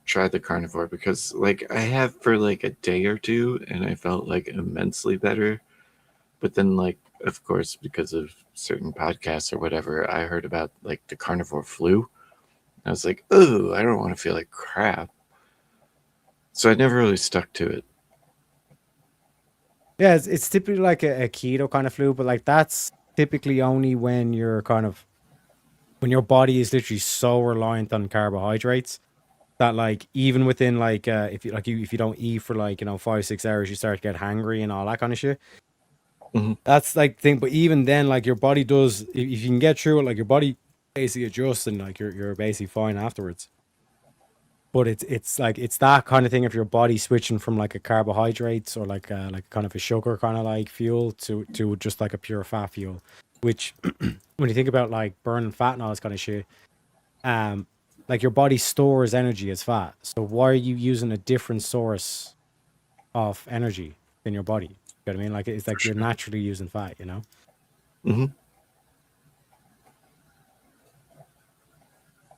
try the carnivore, because like I have for like a day or two and I felt like immensely better. But then, like, of course, because of certain podcasts or whatever, I heard about like the carnivore flu. I was like, oh, I don't want to feel like crap. So I never really stuck to it. Yeah, it's typically like a keto kind of flu, but like that's typically only when you're kind of when your body is literally so reliant on carbohydrates that like even within like if you don't eat for like 5-6 hours, you start to get hangry and all that kind of shit. That's like thing, but even then, like your body does, if you can get through it, like your body basically adjusts and like you're basically fine afterwards. But it's like it's that kind of thing if your body switching from like a carbohydrates or like kind of a sugar kind of like fuel to just like a pure fat fuel, which when you think about like burning fat and all this kind of shit, like your body stores energy as fat. So why are you using a different source of energy in your body? You know what I mean? Like it's like you're naturally using fat, you know? Mm-hmm.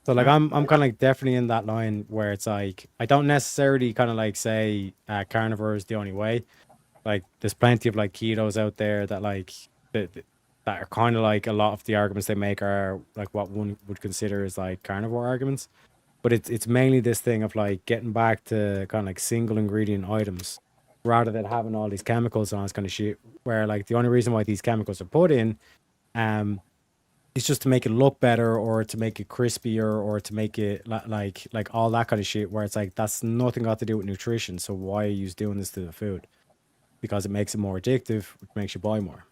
So like I'm kind of like definitely in that line where it's like I don't necessarily kind of like say carnivore is the only way. Like there's plenty of like ketos out there that like that are kind of like a lot of the arguments they make are like what one would consider as like carnivore arguments. But it's mainly this thing of like getting back to kind of like single ingredient items rather than having all these chemicals and all this kind of shit. Where like the only reason why these chemicals are put in, is just to make it look better or to make it crispier or to make it like all that kind of shit. Where it's like that's nothing got to do with nutrition. So why are you doing this to the food? Because it makes it more addictive, which makes you buy more.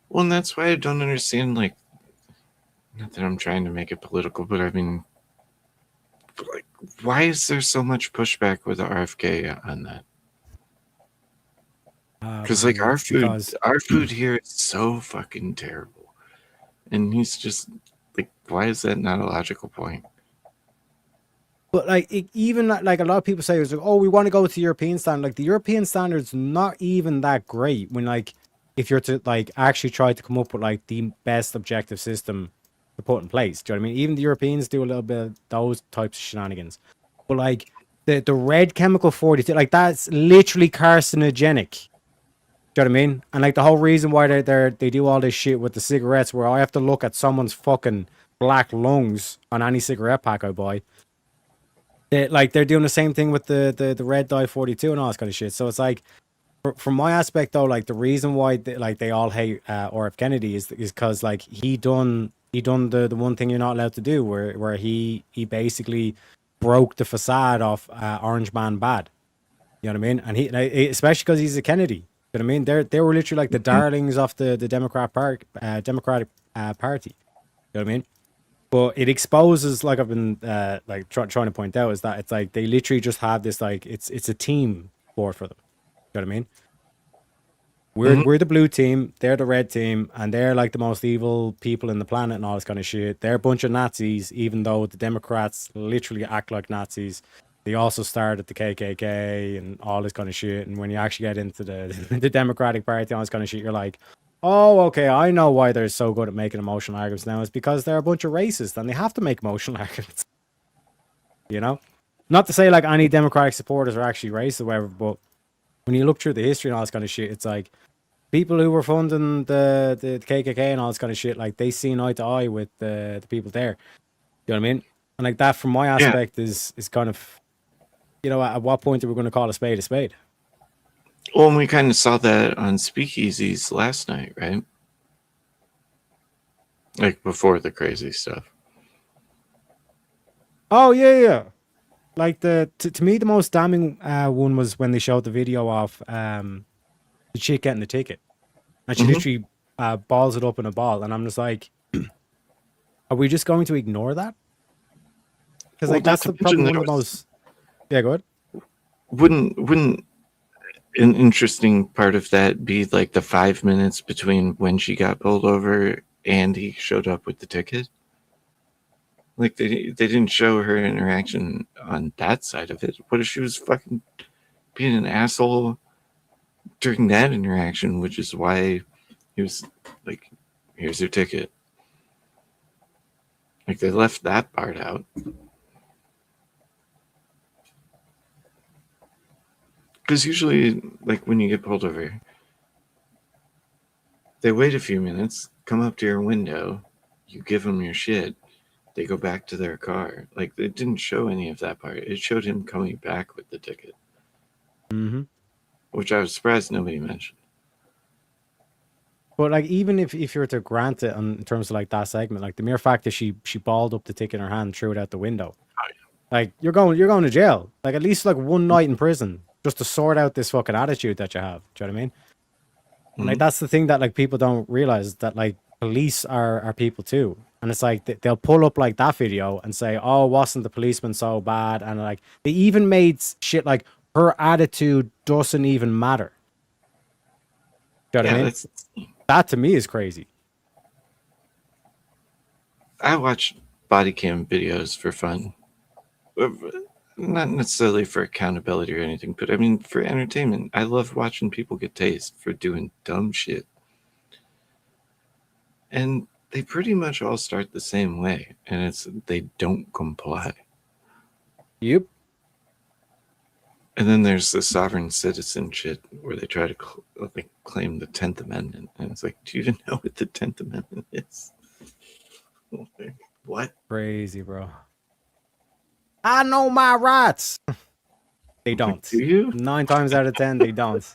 Well, and that's why I don't understand, like, not that I'm trying to make it political, but I mean, like, why is there so much pushback with the RFK on that? Because like our food here is so fucking terrible, and he's just like, why is that not a logical point? But like even like a lot of people say it's like, oh, we want to go to European standard. Like the European standard's not even that great when like if you're to like actually try to come up with like the best objective system to put in place. Do you know what I mean? Even the Europeans do a little bit of those types of shenanigans. But like the red chemical 42, like that's literally carcinogenic. Do you know what I mean? And like the whole reason why they do all this shit with the cigarettes, where I have to look at someone's fucking black lungs on any cigarette pack I buy. They're doing the same thing with the red dye 42 and all this kind of shit. So it's like, from my aspect though, like the reason why they all hate R.F. Kennedy is because like he done the one thing you're not allowed to do, where he basically broke the facade of Orange Man bad. You know what I mean? And he especially because he's a Kennedy. You know what I mean? They were literally like the darlings of the Democratic Party. You know what I mean? But it exposes, like I've been like trying to point out, is that it's like they literally just have this like it's a team sport for them. You know what I mean? We're the blue team, they're the red team, and they're like the most evil people in the planet and all this kind of shit. They're a bunch of Nazis, even though the Democrats literally act like Nazis. They also started the KKK and all this kind of shit. And when you actually get into the Democratic Party, all this kind of shit, you're like, oh, okay, I know why they're so good at making emotional arguments now. It's because they're a bunch of racists and they have to make emotional arguments. You know? Not to say like any Democratic supporters are actually racist or whatever, but when you look through the history and all this kind of shit, it's like people who were funding the KKK and all this kind of shit, like they seen eye to eye with the people there. You know what I mean? And like that, from my aspect, is kind of, you know, at what point are we going to call a spade a spade? Well, and we kind of saw that on Speakeasies last night, right? Like before the crazy stuff. Oh yeah. Like to me, the most damning one was when they showed the video of the chick getting the ticket, and she literally balls it up in a ball, and I'm just like, are we just going to ignore that? Because like that's probably one of the most. Yeah, go ahead. Wouldn't an interesting part of that be like the 5 minutes between when she got pulled over and he showed up with the ticket? Like they didn't show her interaction on that side of it. What if she was fucking being an asshole during that interaction, which is why he was like, here's your ticket. Like they left that part out. Because usually, like when you get pulled over, they wait a few minutes, come up to your window, you give them your shit, they go back to their car. Like it didn't show any of that part. It showed him coming back with the ticket. Mm-hmm. Which I was surprised nobody mentioned. But like, even if you were to grant it in terms of like that segment, like the mere fact that she balled up the tick in her hand, threw it out the window, like you're going to jail. Like at least like one night in prison just to sort out this fucking attitude that you have. Do you know what I mean? And like that's the thing that like people don't realize, that like police are people too. And it's like they'll pull up like that video and say, "Oh, wasn't the policeman so bad?" And like they even made shit like her attitude doesn't even matter. Do you know what I mean? That to me is crazy. I watch body cam videos for fun. Not necessarily for accountability or anything, but I mean for entertainment. I love watching people get tased for doing dumb shit. And they pretty much all start the same way, and it's they don't comply. Yep. And then there's the sovereign citizen shit where they try to claim the 10th Amendment. And it's like, do you even know what the 10th Amendment is? What? Crazy, bro. I know my rights. They don't. Do you? 9 times out of 10, they don't.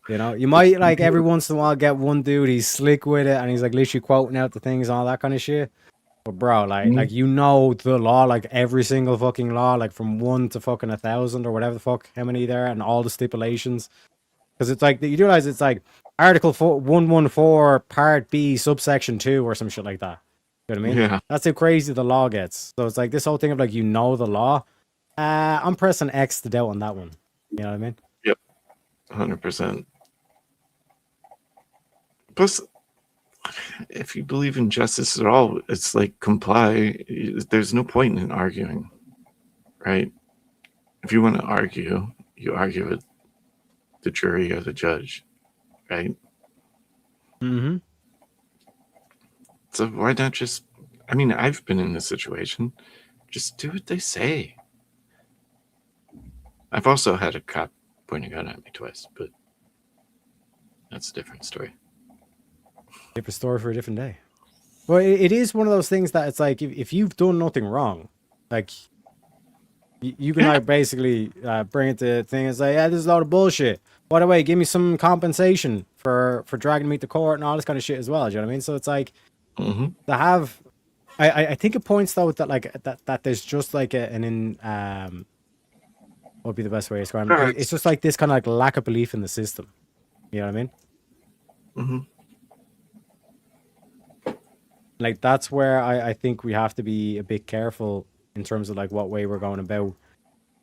You know, you might like every once in a while get one dude, he's slick with it, and he's like literally quoting out the things and all that kind of shit. But bro, like you know the law, like every single fucking law, like from 1 to fucking 1,000 or whatever the fuck, how many there, and all the stipulations. Because it's like, you realize it's like Article 114, Part B, subsection 2, or some shit like that. You know what I mean? Yeah. That's how crazy the law gets. So it's like this whole thing of like, you know the law. I'm pressing X to doubt on that one. You know what I mean? Yep. 100%. Plus, if you believe in justice at all, it's like comply. There's no point in arguing, right? If you want to argue, you argue with the jury or the judge, right? Mm-hmm. So why not just, I mean, I've been in this situation. Just do what they say. I've also had a cop point a gun at me twice, but that's a different story. Different story for a different day. Well, it is one of those things that it's like, if you've done nothing wrong, like you can like basically bring it to the thing and say, yeah, this is a lot of bullshit. By the way, give me some compensation for dragging me to court and all this kind of shit as well. Do you know what I mean? So it's like to have, I think it points though that like that there's just like what would be the best way to describe it? It's just like this kind of like lack of belief in the system. You know what I mean? Mm-hmm. Like that's where I think we have to be a bit careful in terms of like what way we're going about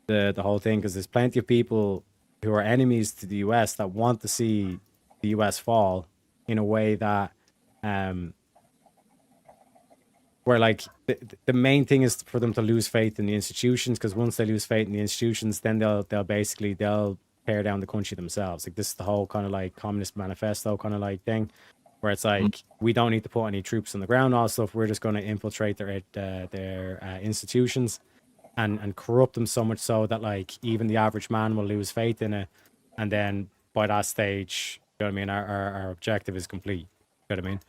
the whole thing, because there's plenty of people who are enemies to the US that want to see the US fall in a way that where like the main thing is for them to lose faith in the institutions, because once they lose faith in the institutions, then they'll tear down the country themselves. Like this is the whole kind of like Communist Manifesto kind of like thing, where it's like we don't need to put any troops on the ground, all stuff. We're just going to infiltrate their institutions and corrupt them so much so that like even the average man will lose faith in it, and then by that stage, you know what I mean, our objective is complete. You know what I mean?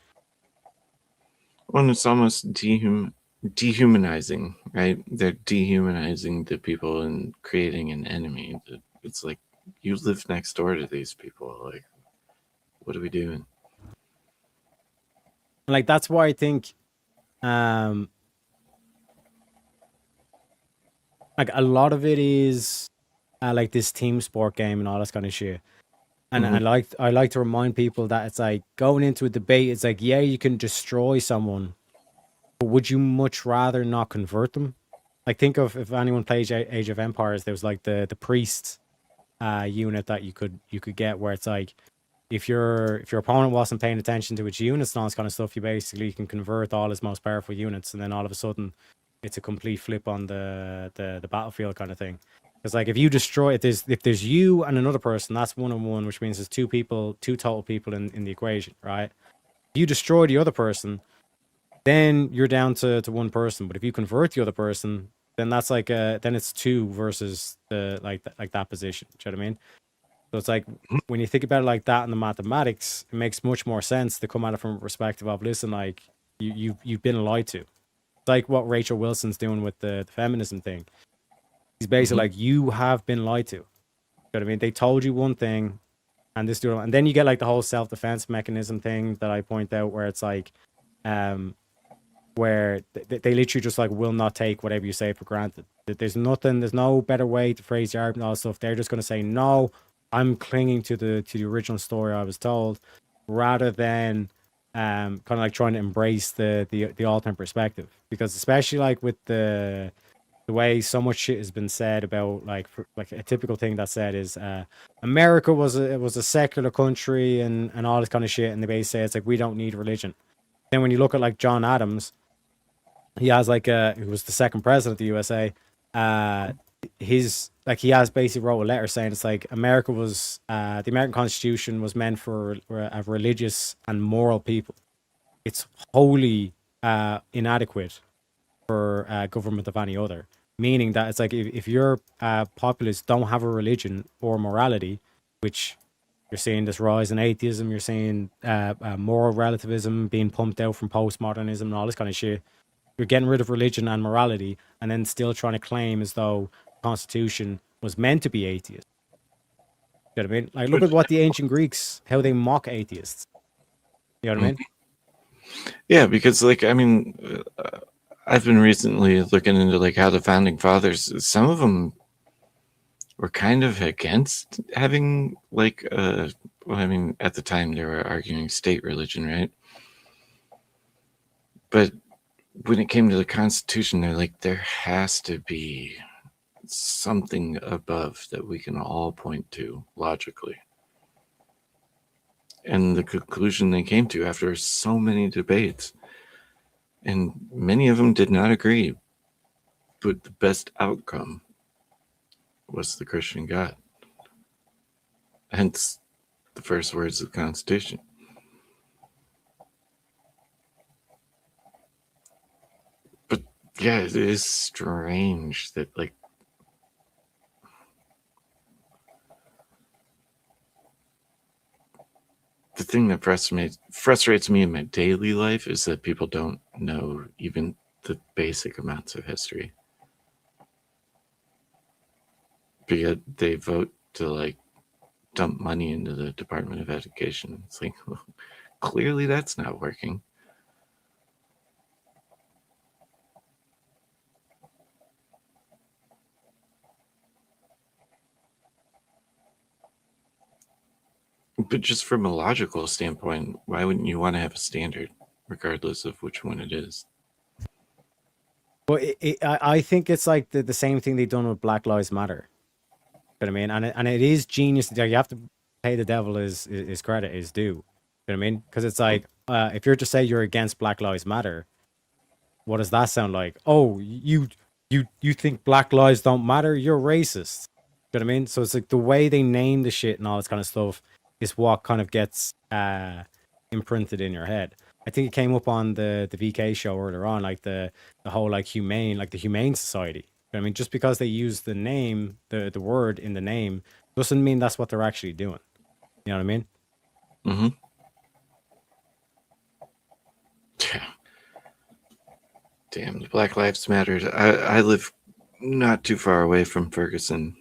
Well, it's almost dehumanizing, right? They're dehumanizing the people and creating an enemy. It's like you live next door to these people. Like, what are we doing? Like that's why I think like a lot of it is like this team sport game and all this kind of shit. And I like to remind people that it's like going into a debate, it's like, yeah, you can destroy someone, but would you much rather not convert them? Like think of, if anyone plays Age of Empires, there was like the priest unit that you could get, where it's like if your opponent wasn't paying attention to its units and all this kind of stuff, you basically can convert all his most powerful units, and then all of a sudden it's a complete flip on the battlefield kind of thing. Because like if you destroy it, if there's you and another person, that's 1-on-1, which means there's two total people in the equation, right? If you destroy the other person, then you're down to one person. But if you convert the other person, then that's like then it's 2 versus that position. Do you know what I mean? So it's like when you think about it like that in the mathematics, it makes much more sense to come at it from a perspective of, listen, like you've been lied to. It's like what Rachel Wilson's doing with the feminism thing. He's basically like, you have been lied to. what I mean? They told you one thing, and this do, and then you get like the whole self-defense mechanism thing that I point out, where it's like, where they literally just like will not take whatever you say for granted. There's no better way to phrase the argument and all that stuff. They're just going to say, no, I'm clinging to the original story I was told, rather than kind of like trying to embrace the alternate perspective. Because especially like with the way so much shit has been said about like a typical thing that's said is America was a secular country and all this kind of shit, and they basically say it's like we don't need religion. Then when you look at like John Adams, he has like who was the second president of the USA, he has basically wrote a letter saying it's like America was the American Constitution was meant for a religious and moral people. It's wholly inadequate for government of any other. Meaning that it's like if your populace don't have a religion or morality, which you're seeing this rise in atheism, you're seeing moral relativism being pumped out from postmodernism and all this kind of shit. You're getting rid of religion and morality, and then still trying to claim as though the Constitution was meant to be atheist. You know what I mean? Like, look at what the ancient Greeks, how they mock atheists. You know what I mean? Yeah, because like I mean, I've been recently looking into like how the founding fathers, some of them were kind of against having like well, I mean, at the time they were arguing state religion, right? But when it came to the Constitution, they're like, there has to be something above that we can all point to logically. And the conclusion they came to after so many debates, and many of them did not agree, but the best outcome was the Christian God. Hence the first words of the Constitution. But yeah, it is strange that like the thing that frustrates me in my daily life is that people don't know even the basic amounts of history. But yet they vote to like dump money into the Department of Education. It's like, well, clearly that's not working. But just from a logical standpoint, why wouldn't you want to have a standard, regardless of which one it is? Well, I think it's like the same thing they've done with Black Lives Matter. You know what I mean? And it is genius. You have to pay the devil his credit, his due. You know what I mean? Because it's like, if you're to say you're against Black Lives Matter, what does that sound like? Oh, you think Black lives don't matter? You're racist. You know what I mean? So it's like the way they name the shit and all this kind of stuff is what kind of gets imprinted in your head. I think it came up on the VK show earlier on, like the whole like the Humane Society. You know what I mean? Just because they use the name, the word in the name, doesn't mean that's what they're actually doing. You know what I mean? Mm-hmm. Yeah. Damn, the Black Lives Matter. I live not too far away from Ferguson.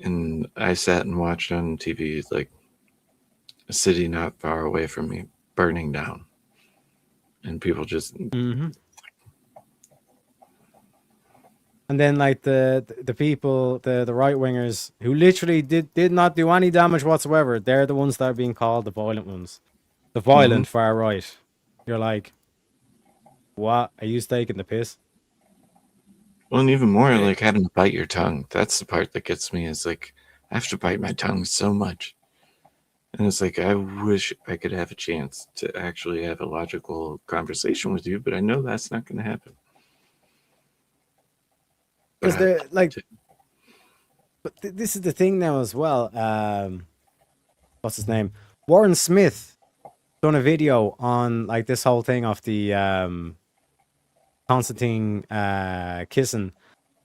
And I sat and watched on TV like a city not far away from me burning down. And people just... Mm-hmm. And then like the people, the right wingers who literally did not do any damage whatsoever, they're the ones that are being called the violent ones. The violent far right. You're like, what? Are you taking the piss? Well, and even more like having to bite your tongue. That's the part that gets me, is like I have to bite my tongue so much. And it's like, I wish I could have a chance to actually have a logical conversation with you, but I know that's not going to happen. Because they're like, but this is the thing now as well. What's his name? Warren Smith done a video on like this whole thing of the Constantine kissing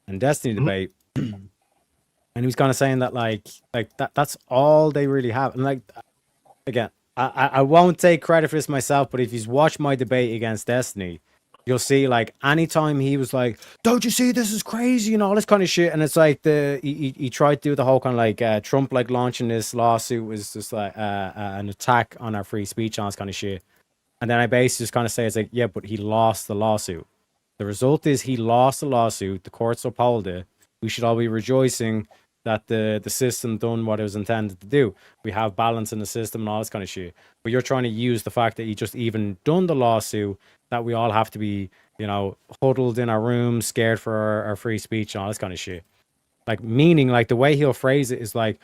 and Destiny debate, and he was kind of saying that like that's all they really have. And like, again, I won't take credit for this myself, but if you've watched my debate against Destiny, you'll see like anytime he was like, "Don't you see this is crazy," and all this kind of shit, and it's like he tried to do the whole kind of like Trump like launching this lawsuit was just like an attack on our free speech and all this kind of shit. And then I basically just kind of say it's like, yeah, but he lost the lawsuit. The result is he lost the lawsuit. The courts upheld it. We should all be rejoicing that the system done what it was intended to do. We have balance in the system and all this kind of shit. But you're trying to use the fact that he just even done the lawsuit, that we all have to be, you know, huddled in our room, scared for our free speech and all this kind of shit. Like, meaning, like, the way he'll phrase it is like,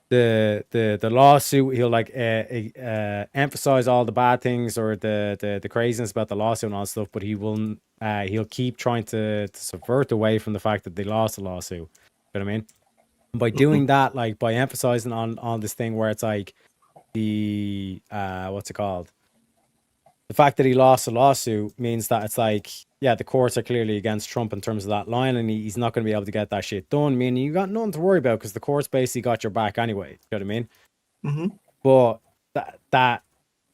the lawsuit, he'll like emphasize all the bad things or the craziness about the lawsuit and all that stuff, but he'll keep trying to subvert away from the fact that they lost the lawsuit. You know what I mean? And by doing that, like by emphasizing on this thing where it's like the what's it called? The fact that he lost the lawsuit means that it's like, yeah, the courts are clearly against Trump in terms of that line, and he's not going to be able to get that shit done. Meaning you got nothing to worry about because the courts basically got your back anyway. You know what I mean? Mm-hmm. But that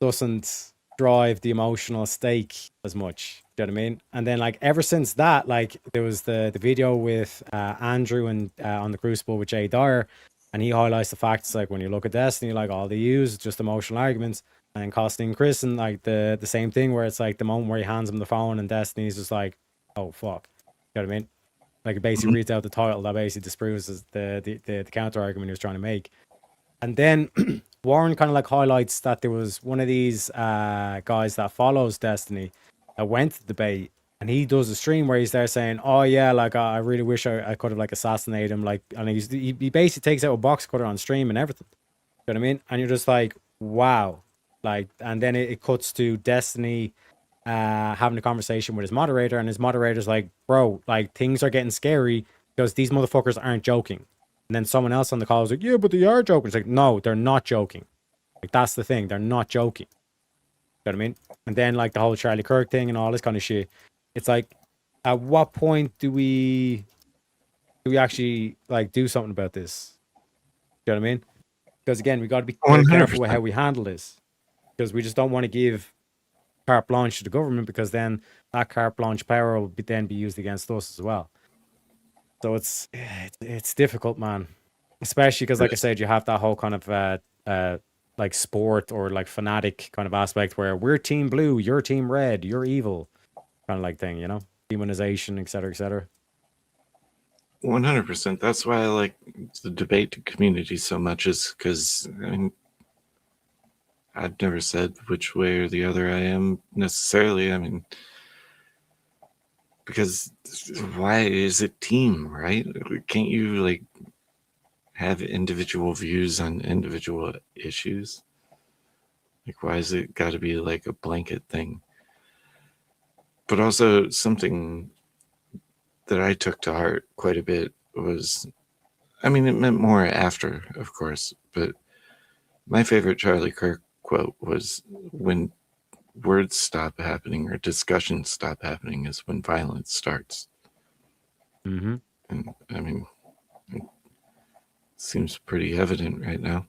doesn't drive the emotional stake as much. You know what I mean? And then like ever since that, like there was the video with Andrew and on the Crucible with Jay Dyer, and he highlights the fact it's like when you look at Destiny, like all they use is just emotional arguments. And costing Chris and like the same thing where it's like the moment where he hands him the phone and Destiny's just like, oh fuck, you know what I mean? Like it basically reads out the title that basically disproves the counter argument he was trying to make. And then Warren kind of like highlights that there was one of these guys that follows Destiny that went to the debate, and he does a stream where he's there saying, oh yeah, like I really wish I could have like assassinated him, like, and he basically takes out a box cutter on stream and everything. You know what I mean? And you're just like, wow. Like, and then it cuts to Destiny having a conversation with his moderator, and his moderator's like, bro, like things are getting scary because these motherfuckers aren't joking. And then someone else on the call was like, yeah, but they are joking. It's like, no, they're not joking. Like, that's the thing, they're not joking. You know what I mean? And then like the whole Charlie Kirk thing and all this kind of shit. It's like, at what point do we actually like do something about this? You know what I mean? Because again, we got to be careful with how we handle this. Because we just don't want to give carte blanche to the government, because then that carte blanche power will then be used against us as well. So it's difficult, man. Especially because, like I said, you have that whole kind of like sport or like fanatic kind of aspect where we're team blue, you're team red, you're evil, kind of like thing, you know, demonization, etc., etc. 100%. That's why I like the debate community so much, is because I mean, I've never said which way or the other I am necessarily. I mean, because why is it team, right? Can't you like have individual views on individual issues? Like, why is it got to be like a blanket thing? But also something that I took to heart quite a bit was, I mean, it meant more after, of course, but my favorite Charlie Kirk quote was, when words stop happening or discussions stop happening is when violence starts. Mm-hmm. And I mean, it seems pretty evident right now.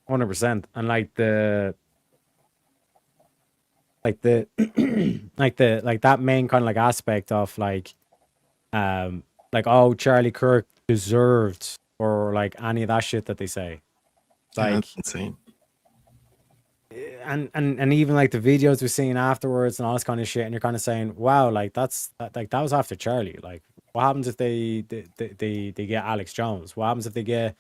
100%. And like that main kind of like aspect of like oh, Charlie Kirk deserved, or like any of that shit that they say. Like, that's insane. And even like the videos we're seeing afterwards and all this kind of shit, and you're kind of saying, wow, like that was after Charlie. Like, what happens if they get Alex Jones? What happens if they get,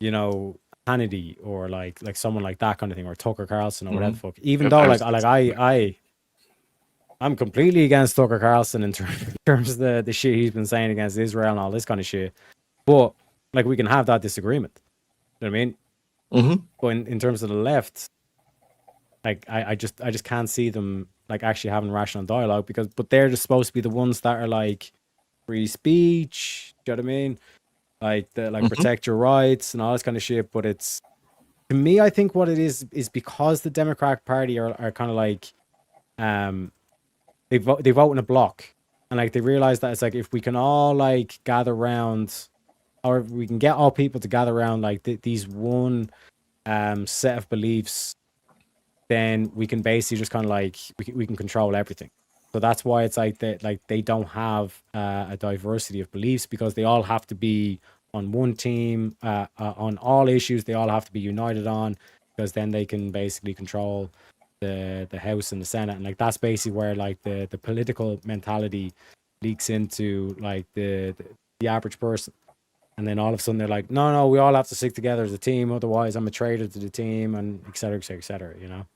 you know, Hannity or like someone like that kind of thing, or Tucker Carlson or whatever the fuck? Even though I'm completely against Tucker Carlson in terms of the shit he's been saying against Israel and all this kind of shit, but like we can have that disagreement. You know what I mean? Mm-hmm. But in terms of the left, like I just can't see them like actually having rational dialogue, but they're just supposed to be the ones that are like free speech. Do you know what I mean? Like protect your rights and all this kind of shit. But it's, to me, I think what it is because the Democratic Party are kind of like they vote in a block, and like they realize that it's like if we can all like gather around, or if we can get all people to gather around like these one set of beliefs, then we can basically just kind of like we can control everything. So that's why it's like that. Like they don't have a diversity of beliefs because they all have to be on one team on all issues. They all have to be united on because then they can basically control the House and the Senate. And like that's basically where like the political mentality leaks into like the average person. And then all of a sudden they're like, no, we all have to stick together as a team. Otherwise, I'm a traitor to the team, and et cetera, et cetera, et cetera. You know.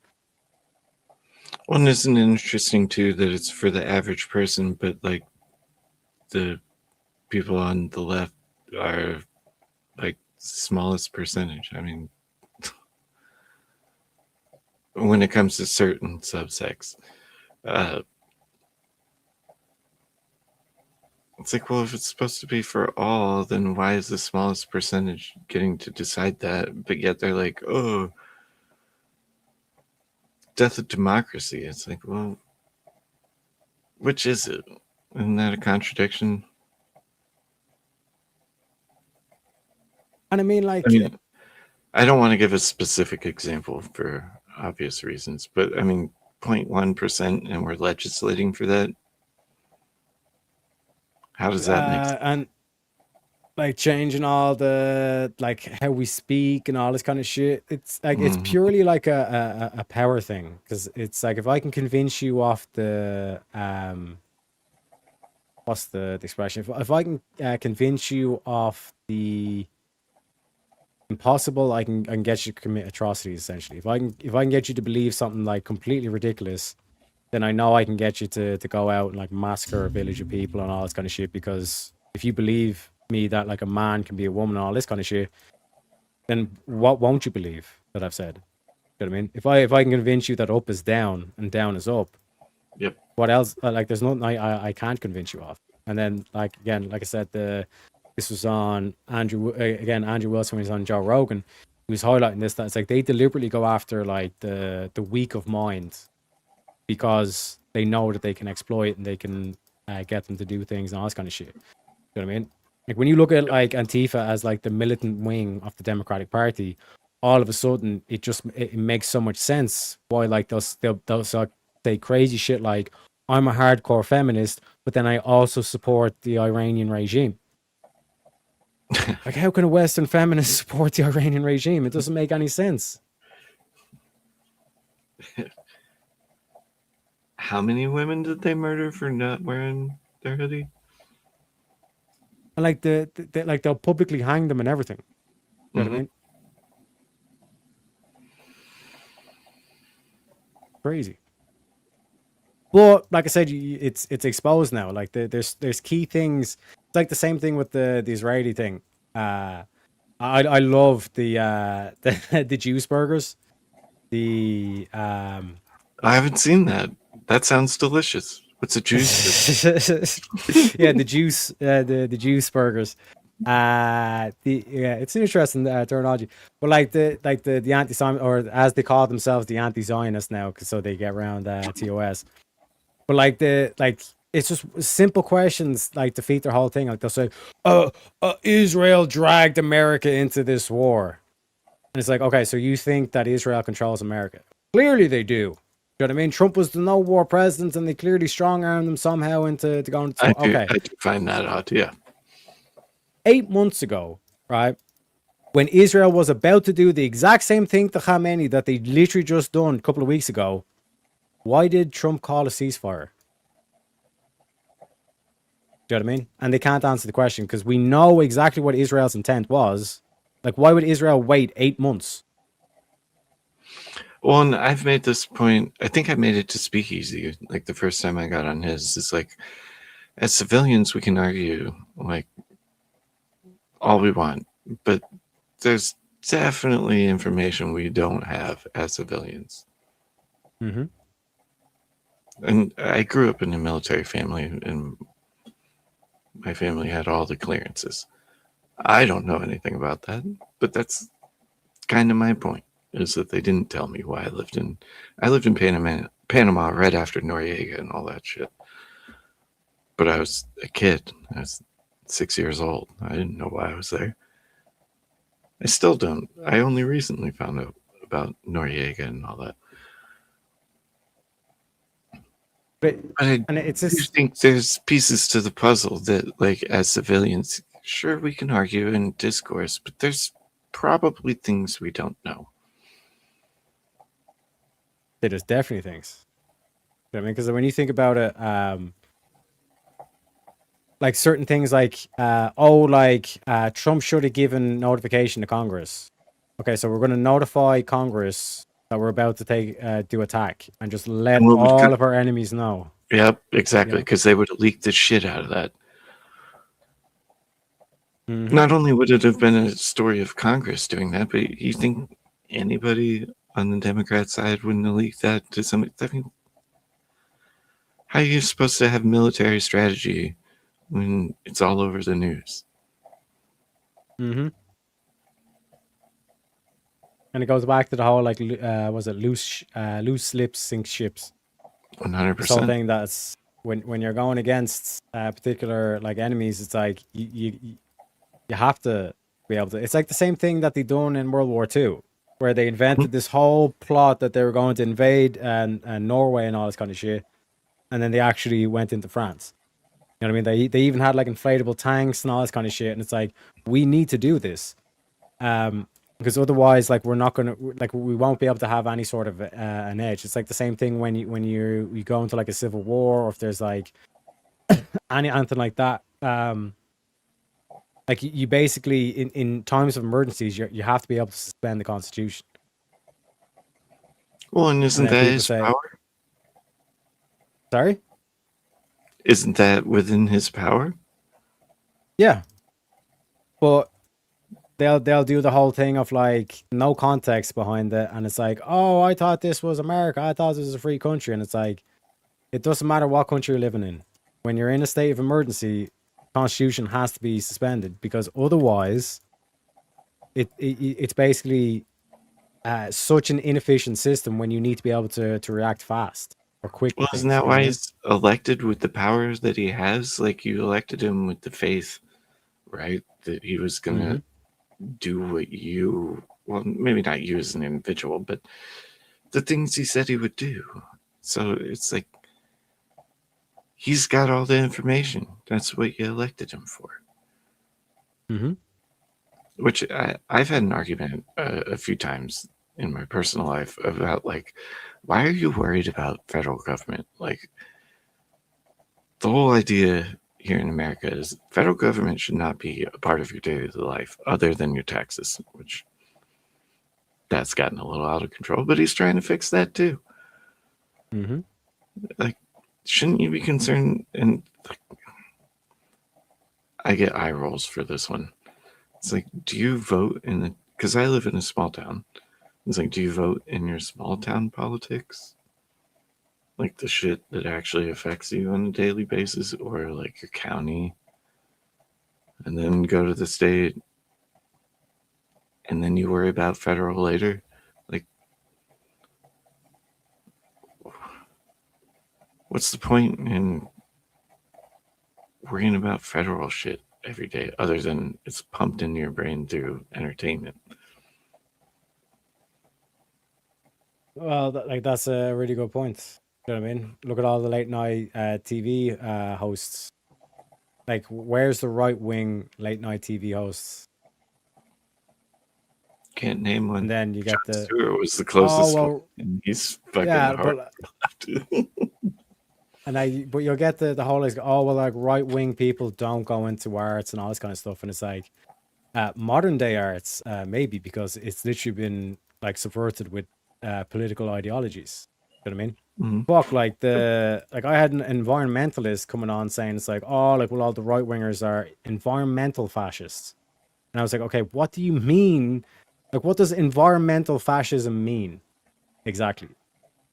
Well, isn't it interesting too that it's for the average person, but like the people on the left are like smallest percentage. I mean, when it comes to certain subsects, it's like, well, if it's supposed to be for all, then why is the smallest percentage getting to decide that? But yet they're like, oh, death of democracy. It's like, well, which is it? Isn't that a contradiction? And I mean, like, I don't want to give a specific example for obvious reasons, but I mean, 0.1%, and we're legislating for that. How does that make sense? And like changing all the like how we speak and all this kind of shit. It's like it's purely like a power thing because it's like if I can convince you off the what's the expression? If I can convince you of the impossible, I can get you to commit atrocities. Essentially, if I can get you to believe something like completely ridiculous, then I know I can get you to go out and like massacre a village of people and all this kind of shit. Because if you believe me that like a man can be a woman and all this kind of shit, then what won't you believe that I've said? You know what I mean? If I can convince you that up is down and down is up, yep. What else? Like there's nothing I can't convince you of. And then like again, like I said, this was on Andrew Wilson when he was on Joe Rogan. He was highlighting this, that it's like they deliberately go after like the weak of mind because they know that they can exploit and they can get them to do things and all this kind of shit. You know what I mean? Like when you look at like Antifa as like the militant wing of the Democratic Party, all of a sudden it makes so much sense why like they'll say crazy shit like I'm a hardcore feminist, but then I also support the Iranian regime. Like how can a Western feminist support the Iranian regime? It doesn't make any sense. How many women did they murder for not wearing their hoodie? And like they'll publicly hang them and everything. You know what I mean? Crazy. But like I said, it's exposed now. Like there's key things. It's like the same thing with the Israeli thing. I love the juice burgers. I haven't seen that. That sounds delicious. What's a juice? Yeah, the juice burgers. It's an interesting terminology. But like the anti-Zionist, or as they call themselves, the anti-Zionist now, so they get around TOS. But like it's just simple questions like defeat their whole thing. Like they'll say, Israel dragged America into this war. And it's like, okay, so you think that Israel controls America? Clearly they do. You know what I mean? Trump was the no war president and they clearly strong-armed them somehow into going to I do find that odd, yeah. 8 months ago, right, when Israel was about to do the exact same thing to Khamenei that they literally just done a couple of weeks ago, why did Trump call a ceasefire? Do you know what I mean? And they can't answer the question because we know exactly what Israel's intent was. Like, why would Israel wait 8 months? Well, and I've made this point. I think I made it to Speakeasy, like the first time I got on his. It's like, as civilians, we can argue like all we want, but there's definitely information we don't have as civilians. Mm-hmm. And I grew up in a military family, and my family had all the clearances. I don't know anything about that, but that's kind of my point, is that they didn't tell me why I lived in Panama right after Noriega and all that shit. But I was a kid. I was 6 years old. I didn't know why I was there. I still don't. I only recently found out about Noriega and all that. I do think there's pieces to the puzzle that, like, as civilians, sure, we can argue and discourse, but there's probably things we don't know. There's definitely things. You know what I mean? Because when you think about it, like certain things like, Trump should have given notification to Congress. Okay, so we're going to notify Congress that we're about to do attack and just let all of our enemies know. Yep, exactly, because they would have leaked the shit out of that. Mm-hmm. Not only would it have been a story of Congress doing that, but you think anybody on the Democrat side wouldn't have leaked that to somebody? I mean, how are you supposed to have military strategy when it's all over the news? Mm-hmm. And it goes back to the whole, like, was it loose lips sink ships? 100%. This whole thing that's when you're going against particular, like, enemies, it's like you have to be able to. It's like the same thing that they done in World War II, where they invented this whole plot that they were going to invade and Norway and all this kind of shit, and then they actually went into France. You know what I mean? They even had, like, inflatable tanks and all this kind of shit, and it's like, we need to do this. Because otherwise, like, we're not gonna, like, we won't be able to have any sort of an edge. It's like the same thing when you go into, like, a civil war, or if there's, like, anything like that. Like, you basically, in times of emergencies, you have to be able to suspend the Constitution. Well, and isn't that his power? Sorry? Isn't that within his power? Yeah, but they'll do the whole thing of, like, no context behind it, and it's like, oh, I thought this was America, I thought this was a free country, and it's like, it doesn't matter what country you're living in. When you're in a state of emergency, Constitution has to be suspended, because otherwise, it's basically such an inefficient system when you need to be able to react fast or quickly. Well, isn't that why he's elected with the powers that he has? Like, you elected him with the faith, right? That he was going to do what you, well, maybe not you as an individual, but the things he said he would do. So it's like, he's got all the information. That's what you elected him for. Mm-hmm. Which I've had an argument a few times in my personal life about, like, why are you worried about federal government? Like, the whole idea here in America is federal government should not be a part of your daily life other than your taxes, which that's gotten a little out of control, but he's trying to fix that too. Mm-hmm. Like, shouldn't you be concerned? And I get eye rolls for this one. It's like, do you vote in the, because I live in a small town. It's like, do you vote in your small town politics? Like the shit that actually affects you on a daily basis, or like your county, and then go to the state, and then you worry about federal later? Like, what's the point in worrying about federal shit every day other than it's pumped into your brain through entertainment? Well, that's a really good point. You know what I mean? Look at all the late night TV hosts. Like, where's the right wing late night TV hosts? Can't name one. And then you get Jon Stewart was the closest one, and he's fucking hard. But you'll get the whole, like, oh, well, like, right wing people don't go into arts and all this kind of stuff, and it's like, modern day arts, maybe, because it's literally been, like, subverted with political ideologies. You know what I mean? Mm-hmm. Fuck, like, I had an environmentalist coming on saying, it's like, oh, like, well, all the right wingers are environmental fascists, and I was like, okay, what do you mean? Like, what does environmental fascism mean exactly?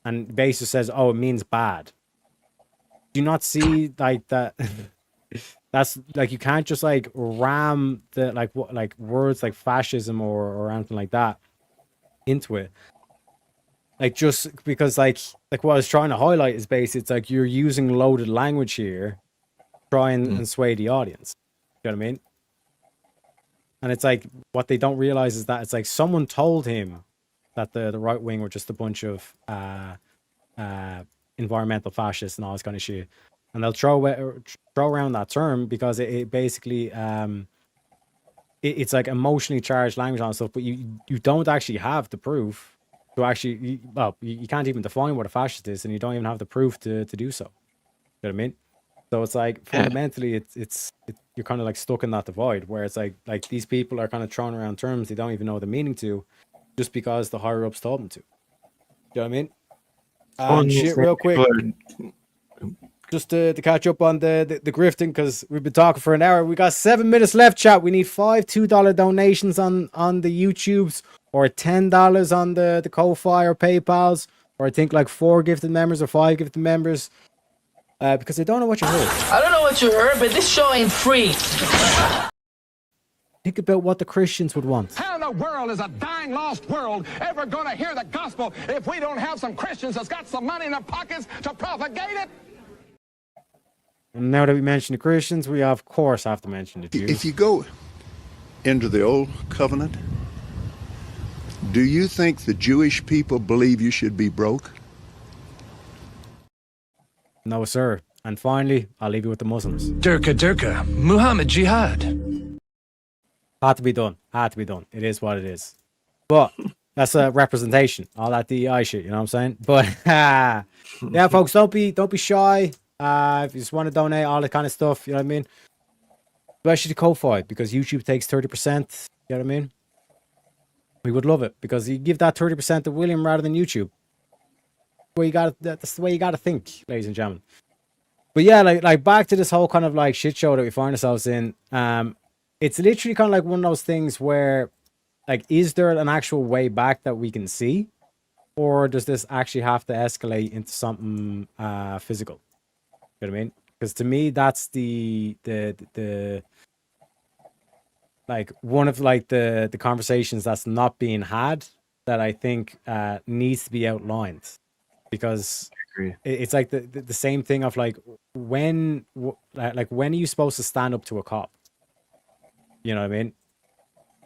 And basically says, oh, it means bad. Do you not see, like, that? That's, like, you can't just, like, ram the, like, what, like, words like fascism or anything like that into it. Like, just because, like what I was trying to highlight is basically, it's like you're using loaded language here, trying and sway the audience. You know what I mean? And it's like, what they don't realize is that it's like someone told him that the right wing were just a bunch of environmental fascists and all this kind of shit, and they'll throw around that term because it basically it's like emotionally charged language and stuff, but you don't actually have the proof to actually, you can't even define what a fascist is, and you don't even have the proof to do so. You know what I mean? So it's like fundamentally, you're kind of like stuck in that divide where it's like these people are kind of throwing around terms they don't even know the meaning to, just because the higher ups told them to. You know what I mean? And shit, real quick, just to catch up on the grifting, because we've been talking for an hour. We got 7 minutes left, chat. We need 5 $2 donations on the YouTubes, or $10 on the Ko-Fi or PayPal's, or I think like 4 gifted members or 5 gifted members, because I don't know what you heard. I don't know what you heard, but this show ain't free. Think about what the Christians would want. How in the world is a dying, lost world ever going to hear the gospel if we don't have some Christians that's got some money in their pockets to propagate it? And now that we mentioned the Christians, we of course have to mention the Jews. If you go into the old covenant, do you think the Jewish people believe you should be broke? No, sir. And finally, I'll leave you with the Muslims. Durka, Muhammad Jihad. Had to be done. It is what it is. But that's a representation. All that DEI shit, you know what I'm saying? But yeah, folks, don't be shy. If you just want to donate, all that kind of stuff, you know what I mean? Especially the Ko-Fi, because YouTube takes 30%. You know what I mean? We would love it, because you give that 30% to William rather than YouTube. That's the way you gotta think, ladies and gentlemen. But yeah, like back to this whole kind of like shit show that we find ourselves in. It's literally kind of like one of those things where, like, is there an actual way back that we can see, or does this actually have to escalate into something physical? You know what I mean? Because to me, that's the like one of like the conversations that's not being had, that I think needs to be outlined. Because it's like the same thing of like when are you supposed to stand up to a cop? You know what I mean?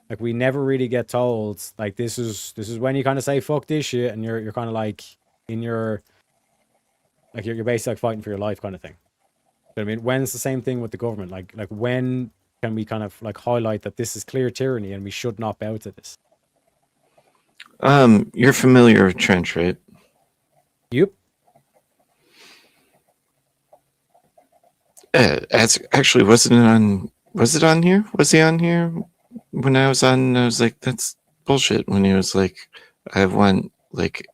Like, we never really get told, like, this is when you kind of say fuck this shit, and you're kind of like in your, like, you're basically like fighting for your life kind of thing. You know what I mean? When's the same thing with the government? Like when can we kind of like highlight that this is clear tyranny and we should not bow to this? You're familiar with Trench, right? Yep. Actually, was it on here? Was he on here? When I was on, I was like, that's bullshit. When he was like, I want like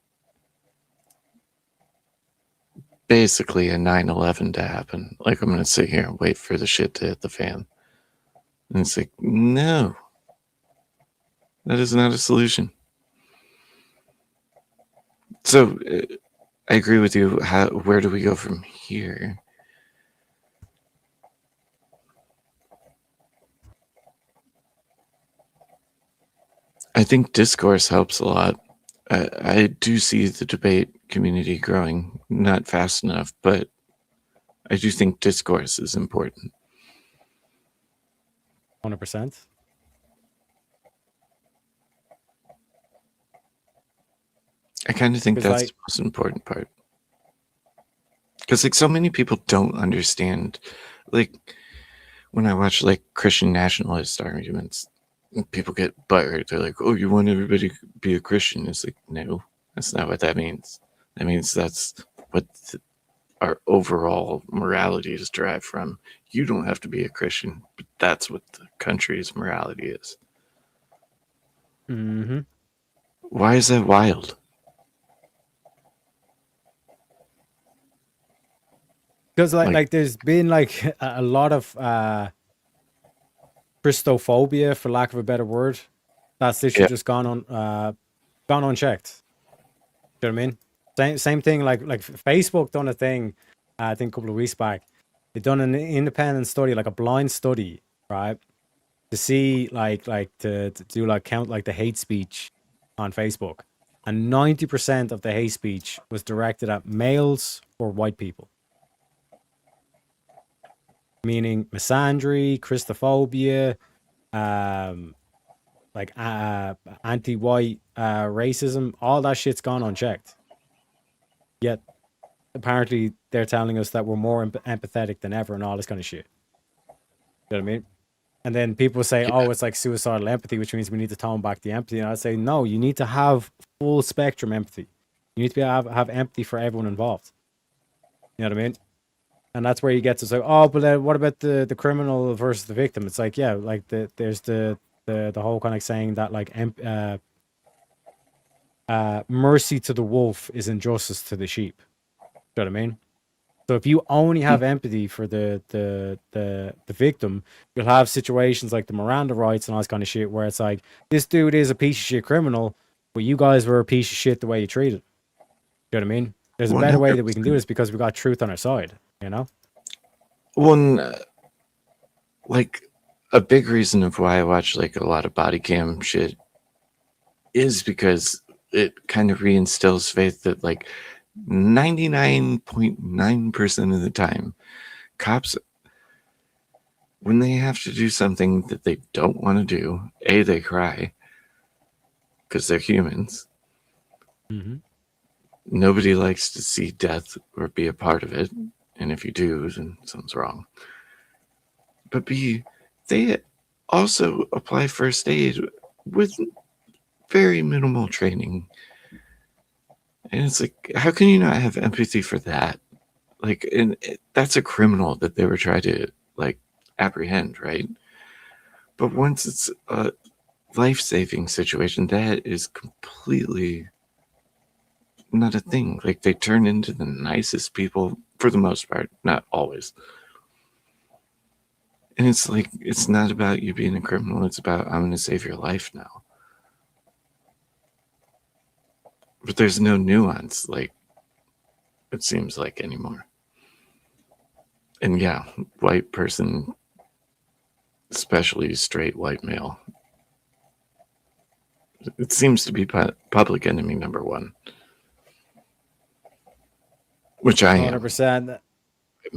basically a 9/11 to happen. Like, I'm going to sit here and wait for the shit to hit the fan. And it's like, no, that is not a solution. So I agree with you. Where do we go from here? I think discourse helps a lot. I do see the debate community growing, not fast enough, but I do think discourse is important. 100%. I kind of think that's the most important part. Because like so many people don't understand, like when I watch like Christian nationalist arguments, people get butthurt. They're like, oh, you want everybody to be a Christian? It's like, no, that's not what that means. That means that's what our overall morality is derived from. You don't have to be a Christian, but that's what the country's morality is. Mm-hmm. Why is that wild? Because like there's been like a lot of Christophobia, for lack of a better word, that's literally just gone unchecked. You know what I mean? Same thing. Like Facebook done a thing, I think a couple of weeks back. They done an independent study, like a blind study, right, to see to do like count like the hate speech on Facebook, and 90% of the hate speech was directed at males or white people. Meaning misandry, Christophobia, like anti-white racism, all that shit's gone unchecked. Yet apparently they're telling us that we're more empathetic than ever and all this kind of shit. You know what I mean? And then people say, oh, it's like suicidal empathy, which means we need to tone back the empathy. And I say, no, you need to have full spectrum empathy. You need to have empathy for everyone involved. You know what I mean? And that's where you get to say, oh, but what about the criminal versus the victim? It's like, yeah, like there's the whole kind of saying that like mercy to the wolf is injustice to the sheep. You know what I mean? So if you only have empathy for the victim, you'll have situations like the Miranda rights and all this kind of shit where it's like, this dude is a piece of shit criminal, but you guys were a piece of shit the way you treated him. You know what I mean? There's a better way that we can do this because we got truth on our side, you know? One, like, a big reason of why I watch, like, a lot of body cam shit is because it kind of reinstills faith that, like, 99.9% of the time, cops, when they have to do something that they don't want to do, A, they cry because they're humans. Mm-hmm. Nobody likes to see death or be a part of it. And if you do, then something's wrong. But B, they also apply first aid with very minimal training. And it's like, how can you not have empathy for that? Like, and that's a criminal that they were trying to, like, apprehend, right? But once it's a life-saving situation, that is completely not a thing. Like, they turn into the nicest people for the most part, not always. And it's like, it's not about you being a criminal. It's about, I'm going to save your life now. But there's no nuance, like, it seems like anymore. And yeah, white person, especially straight white male, it seems to be public enemy number one. Which I am. 100%.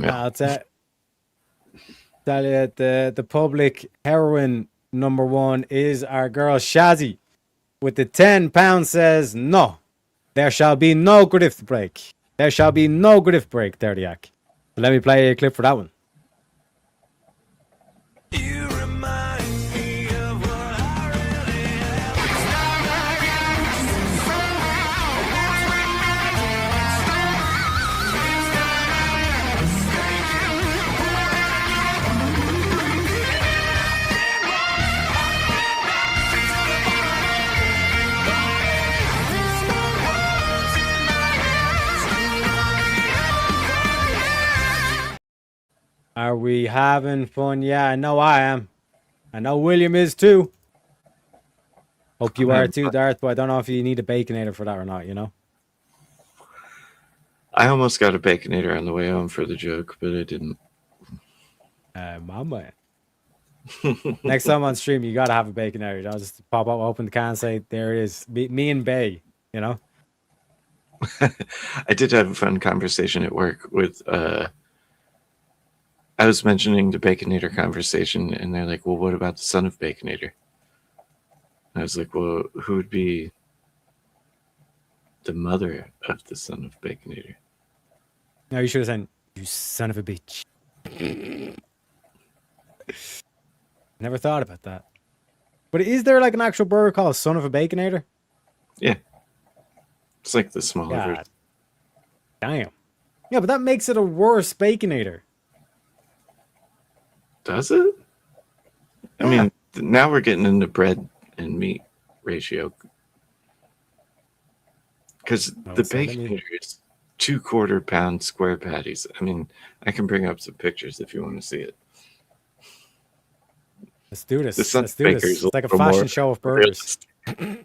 I'll tell you, the public heroine number one is our girl Shazzy with the 10 pounds says, no, there shall be no grift break. There shall be no grift break, Derdiak. So let me play a clip for that one. Are we having fun? Yeah, I know I am. I know William is too. Hope you are too, Darth, but I don't know if you need a Baconator for that or not, you know? I almost got a Baconator on the way home for the joke, but I didn't. My man. Next time on stream, you gotta have a Baconator. I'll just pop up, open the can, say, there it is. Me and Bay, you know? I did have a fun conversation at work with, I was mentioning the Baconator conversation, and they're like, well, what about the son of Baconator? I was like, well, who would be the mother of the son of Baconator? No, you should have said, you son of a bitch. Never thought about that. But is there like an actual burger called Son of a Baconator? Yeah. It's like the smaller version. Damn. Yeah, but that makes it a worse Baconator. Does it? I mean, now we're getting into bread and meat ratio. Because the Baconator is 2/4 pound square patties. I mean, I can bring up some pictures if you want to see it. Let's do this. Let's do this. It's like a fashion show of burgers. The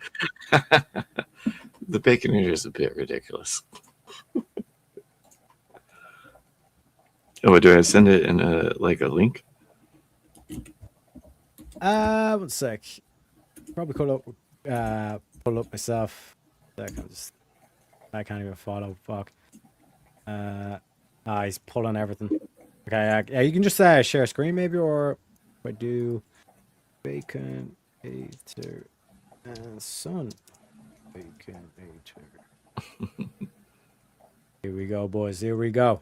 Baconator is a bit ridiculous. Oh, do I send it in a link? One sec. Probably pull up myself. I can't even follow. Fuck. He's pulling everything. Okay, yeah, you can just share screen maybe, or if I do Baconator and Son Baconator. Here we go, boys. Here we go.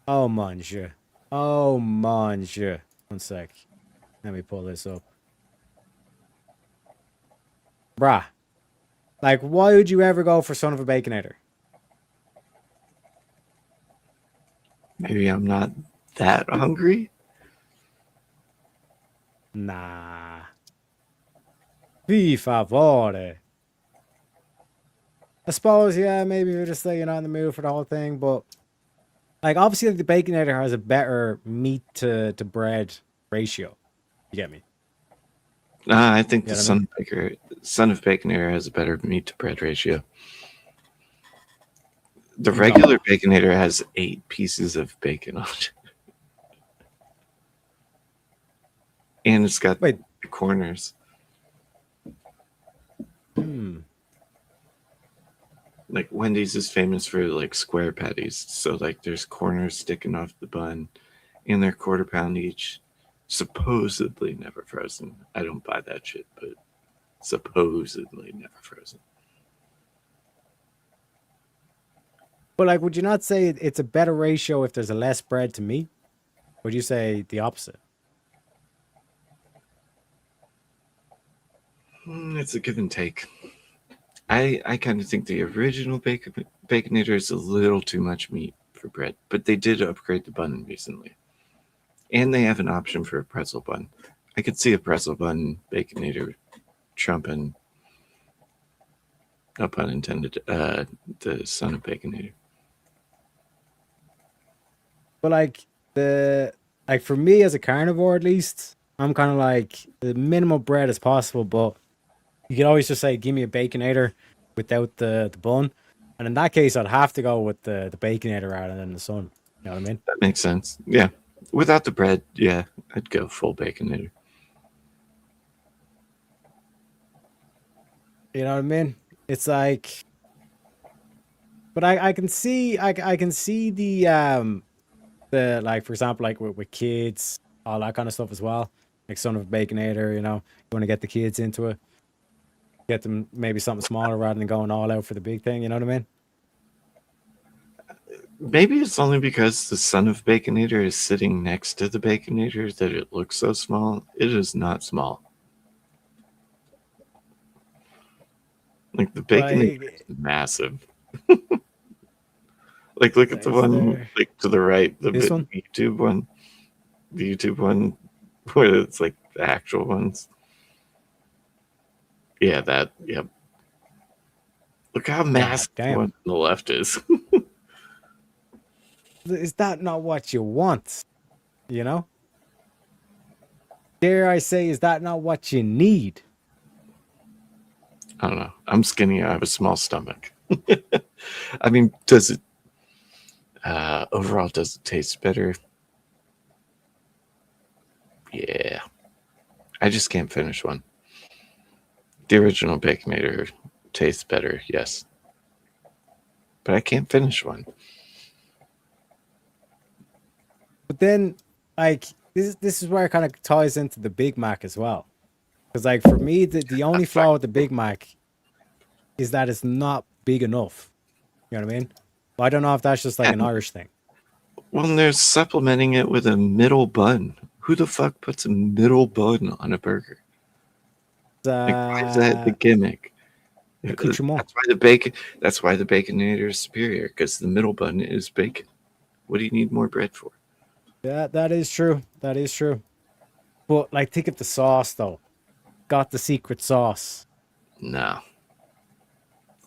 Oh, mon Dieu. Oh, mon Dieu. One sec. Let me pull this up. Bruh. Like, why would you ever go for Son of a Baconator? Maybe I'm not that hungry. Nah. Fy favore. I suppose, yeah, maybe you're just like, you're not in the mood for the whole thing, but like, obviously, the Baconator has a better meat to bread ratio. You get me? I think You the know what I mean? Son of Baconator has a better meat to bread ratio. The regular Baconator has 8 pieces of bacon on it. And it's got the corners. Like Wendy's is famous for like square patties. So like there's corners sticking off the bun and they're quarter pound each. Supposedly never frozen. I don't buy that shit, but supposedly never frozen. But like, would you not say it's a better ratio if there's a less bread to meat? Would you say the opposite? It's a give and take. I kind of think the original Baconator is a little too much meat for bread, but they did upgrade the bun recently. And they have an option for a pretzel bun. I could see a pretzel bun Baconator trumping, no pun intended, the Son of Baconator. But like for me as a carnivore, at least, I'm kind of like the minimal bread as possible. But you can always just say, "Give me a Baconator without the bun," and in that case, I'd have to go with the Baconator rather than the Son. You know what I mean? That makes sense. Yeah, without the bread, yeah, I'd go full Baconator. You know what I mean? It's like, but I can see I can see the like, for example, like with kids, all that kind of stuff as well. Like Son of a Baconator, you know, you want to get the kids into it, get them maybe something smaller rather than going all out for the big thing. You know what I mean? Maybe it's only because the Son of Baconator is sitting next to the Baconator that it looks so small. It is not small. Like the Baconator is massive. Like look at the one like to the right, the YouTube one. The YouTube one where it's like the actual ones. Yeah, that, yep. Look how massive the one on the left is. Is that not what you want? You know? Dare I say, is that not what you need? I don't know. I'm skinny. I have a small stomach. I mean, does it overall, does it taste better? Yeah. I just can't finish one. The original Baconator tastes better, yes. But I can't finish one. But then, like, this is where it kind of ties into the Big Mac as well. Because, like, for me, the only flaw with the Big Mac is that it's not big enough. You know what I mean? Well, I don't know if that's just like an Irish thing. Well, they're supplementing it with a middle bun. Who the fuck puts a middle bun on a burger? Like, why is that the gimmick? That's why the Baconator is superior, because the middle bun is bacon. What do you need more bread for? Yeah, that is true. That is true. But like, think of the sauce though. Got the secret sauce. No.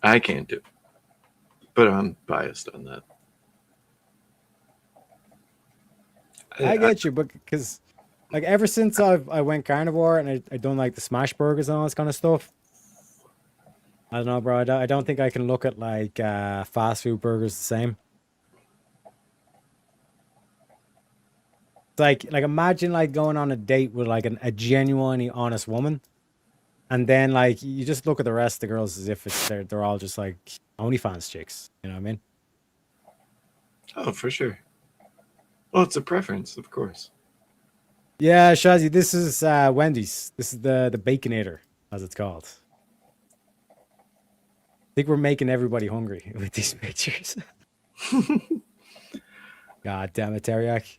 I can't do it. But I'm biased on that. I get you, but because like ever since I went carnivore and I don't like the smash burgers and all this kind of stuff. I don't know, bro. I don't think I can look at like fast food burgers the same. It's like imagine like going on a date with like a genuinely honest woman, and then like you just look at the rest of the girls as if they're all just like OnlyFans chicks. You know what I mean? Oh, for sure. Well, it's a preference, of course. Yeah, Shazzy, this is Wendy's. This is the Baconator, as it's called. think we're making everybody hungry with these pictures. God damn it, Teriak.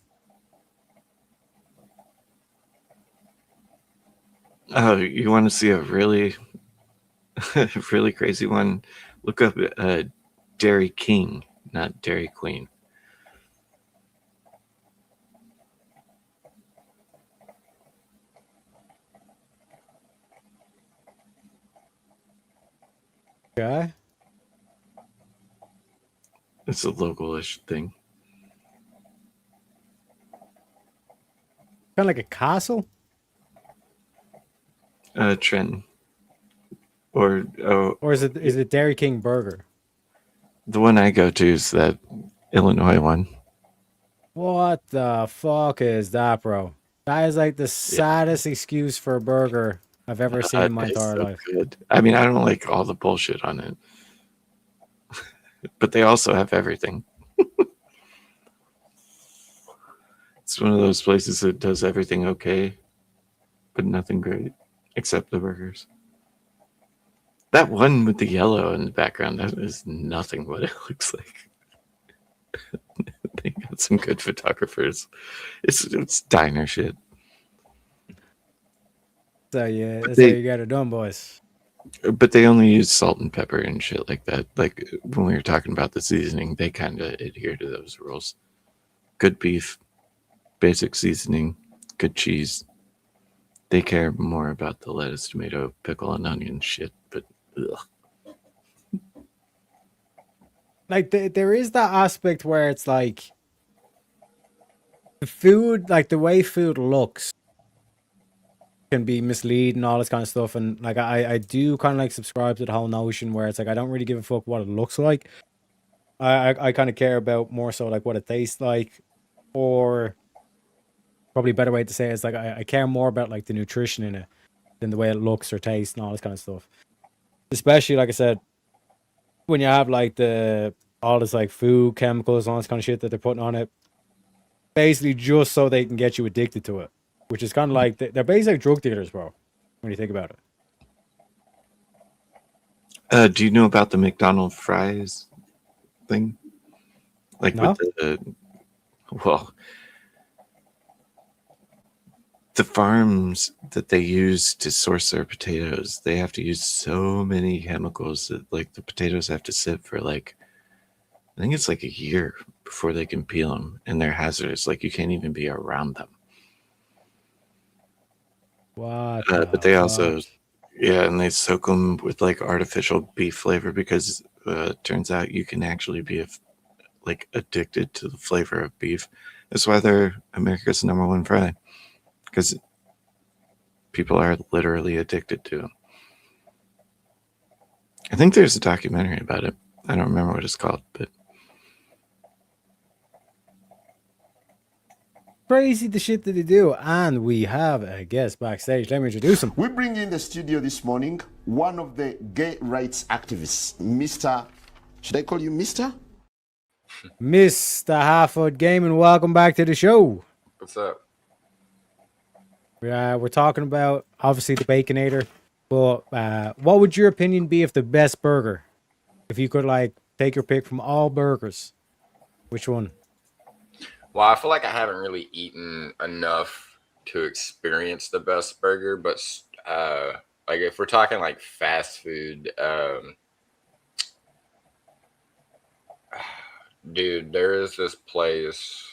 Oh, you want to see a really, really crazy one? Look up Dairy King, not Dairy Queen. Okay. It's a localish thing. Kind of like a castle? Trenton. Or is it Dairy King Burger? The one I go to is that Illinois one. What the fuck is that, bro? That is like the saddest excuse for a burger I've ever seen in my entire life. Good. I mean, I don't like all the bullshit on it, but they also have everything. It's one of those places that does everything okay, but nothing great except the burgers. That one with the yellow in the background, that is nothing what it looks like. They got some good photographers. It's diner shit. So yeah, that's how you got it done, boys. But they only use salt and pepper and shit like that. Like when we were talking about the seasoning, they kind of adhere to those rules. Good beef, basic seasoning, good cheese. They care more about the lettuce, tomato, pickle, and onion shit. But ugh. Like there is that aspect where it's like the food, like the way food looks can be misleading, all this kind of stuff. And like I do kind of like subscribe to the whole notion where it's like I don't really give a fuck what it looks like. I kind of care about more so like what it tastes like, or probably a better way to say it is like I care more about like the nutrition in it than the way it looks or tastes and all this kind of stuff. Especially like I said, when you have like all this like food chemicals and all this kind of shit that they're putting on it, basically just so they can get you addicted to it, which is kind of like they're basically drug dealers, bro, when you think about it. Do you know about the McDonald's fries thing? Like no? With the farms that they use to source their potatoes, they have to use so many chemicals that like the potatoes have to sit for like, I think it's like a year before they can peel them, and they're hazardous. Like you can't even be around them. What? But they also, and they soak them with like artificial beef flavor because it turns out you can actually be like addicted to the flavor of beef. That's why they're America's #1 fry, because people are literally addicted to them. I think there's a documentary about it. I don't remember what it's called, but crazy the shit that they do. And we have a guest backstage. Let me introduce him. We bring in the studio this morning one of the gay rights activists, Mr. Should I call you Mr.? Mr. Halford Gaming, welcome back to the show. What's up? We're talking about obviously the Baconator, but what would your opinion be of the best burger? If you could like take your pick from all burgers, which one? Well, I feel like I haven't really eaten enough to experience the best burger, but like if we're talking like fast food, dude, there is this place.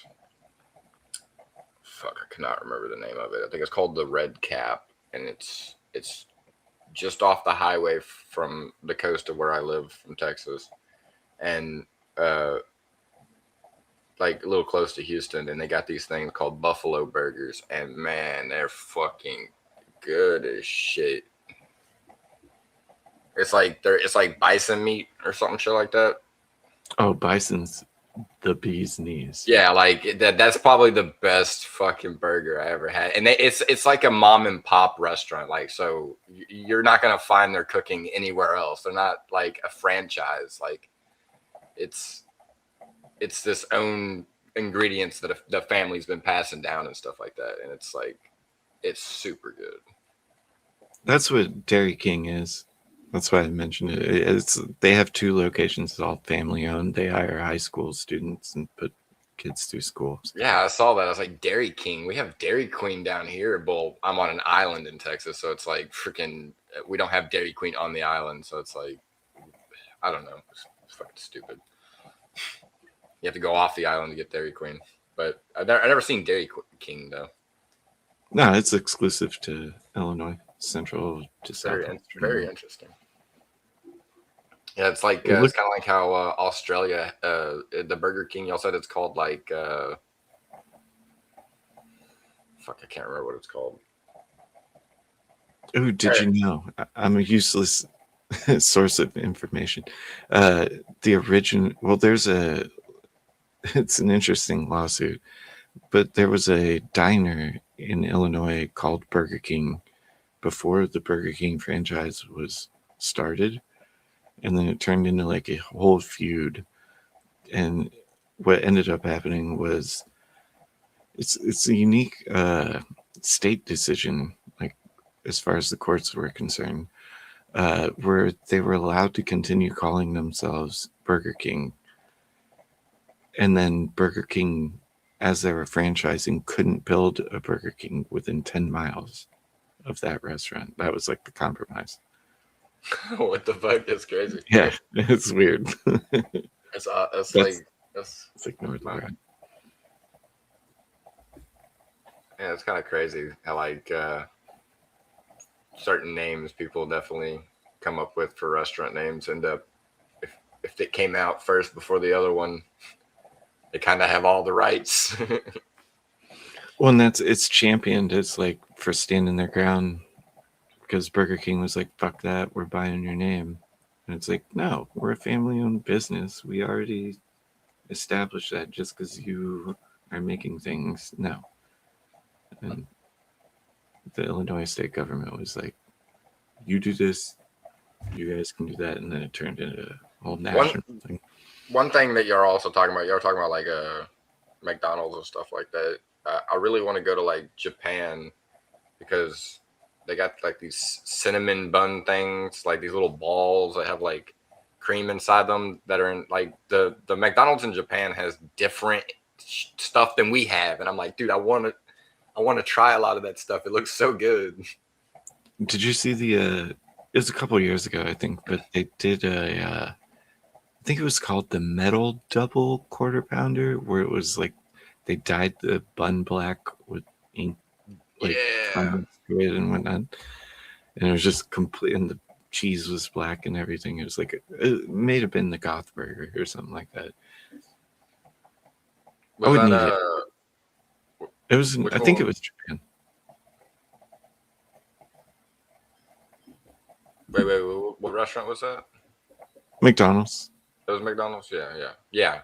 Fuck, I cannot remember the name of it. I think it's called the Red Cap, and it's just off the highway from the coast of where I live, from Texas, and like a little close to Houston, and they got these things called buffalo burgers, and man, they're fucking good as shit. It's like bison meat or something shit like that. Oh, bison's the bee's knees. Yeah, like that's probably the best fucking burger I ever had. And it's like a mom and pop restaurant. Like, so you're not going to find their cooking anywhere else. They're not like a franchise. Like it's this own ingredients that the family's been passing down and stuff like that. And it's like, it's super good. That's what Dairy King is. That's why I mentioned it. They have 2 locations. It's all family owned. They hire high school students and put kids through school. Yeah, I saw that. I was like, Dairy King. We have Dairy Queen down here. Well, I'm on an island in Texas, so it's like freaking. We don't have Dairy Queen on the island, so it's like, I don't know. It's fucking stupid. You have to go off the island to get Dairy Queen. But I've never seen Dairy King though. No, it's exclusive to Illinois, central to south. Very interesting. Yeah, it's like it's kind of like how Australia, the Burger King. Y'all said it's called like, fuck, I can't remember what it's called. Oh, did you know? I'm a useless source of information. The original. Well, it's an interesting lawsuit, but there was a diner in Illinois called Burger King before the Burger King franchise was started. And then it turned into like a whole feud. And what ended up happening was it's a unique state decision, like as far as the courts were concerned, where they were allowed to continue calling themselves Burger King. And then Burger King, as they were franchising, couldn't build a Burger King within 10 miles of that restaurant. That was like the compromise. What the fuck? That's crazy. Yeah, it's weird. It's like North America. Yeah, it's kind of crazy how like certain names people definitely come up with for restaurant names end up if it came out first before the other one, they kind of have all the rights. Well, and it's championed as like for standing their ground. Because Burger King was like, fuck that, we're buying your name. And it's like, no, we're a family-owned business. We already established that just because you are making things. No. And the Illinois state government was like, you do this, you guys can do that. And then it turned into a whole national thing. One thing that you're also talking about, you're talking about like McDonald's and stuff like that. I really want to go to like Japan because they got like these cinnamon bun things, like these little balls that have like cream inside them that are in like the McDonald's in Japan has different stuff than we have. And I'm like, dude, I want to try a lot of that stuff. It looks so good. Did you see it was a couple of years ago, I think, but they did I think it was called the Metal Double Quarter Pounder, where it was like they dyed the bun black with ink, like and whatnot, and it was just complete, and the cheese was black and everything. It was like it may have been the Goth burger or something like that. I wouldn't eat it. It was. I think it was Japan. Wait, what restaurant was that? McDonald's. It was McDonald's. Yeah.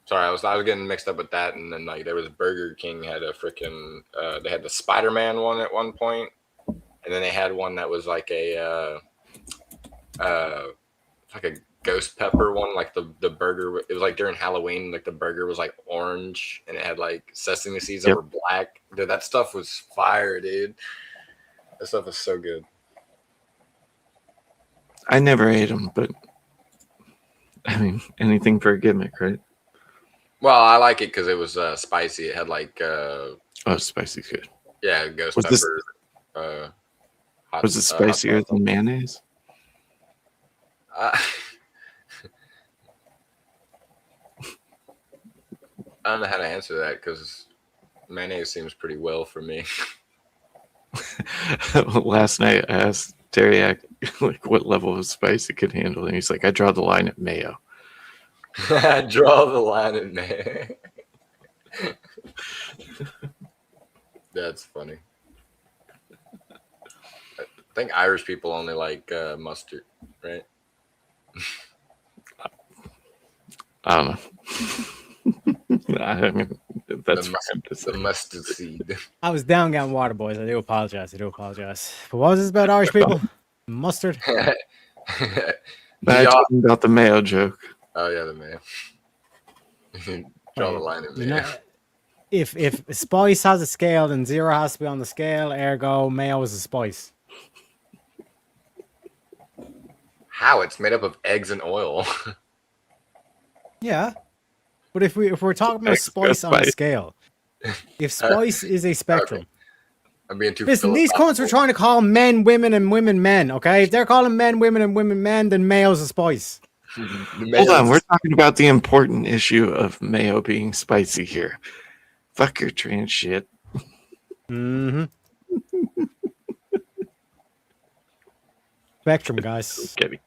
Sorry, I was getting mixed up with that, and then like there was Burger King had a freaking they had the Spider-Man one at one point, and then they had one that was like a ghost pepper one, like the burger. It was like during Halloween, like the burger was like orange, and it had like sesame seeds that were black. Dude, that stuff was fire, dude. That stuff is so good. I never ate them, but I mean, anything for a gimmick, right? Well, I like it because it was spicy. It had like spicy's good. Yeah, ghost pepper. Was it spicier than mayonnaise? I don't know how to answer that because mayonnaise seems pretty well for me. Last night I asked Teriak like what level of spice it could handle, and he's like, I draw the line at mayo. I draw the line at mayo. That's funny. I think Irish people only like mustard, right? I don't know. I mean, that's the mustard seed. I was down getting water, boys. I do apologize. But what was this about Irish people? Mustard? I told him about the mayo joke. Oh yeah, the mayo. Draw the line at mayo. If spice has a scale, then 0 has to be on the scale. Ergo, mayo is a spice. How? It's made up of eggs and oil. Yeah. But if we're talking about spice on a scale, if spice is a spectrum, I'm being too. Listen, these cunts were trying to call men women and women men. Okay, if they're calling men women and women men, then mayo's a spice. Hold on, we're talking about the important issue of mayo being spicy here. Fuck your trans shit. Mm-hmm. Spectrum, guys. Kidding.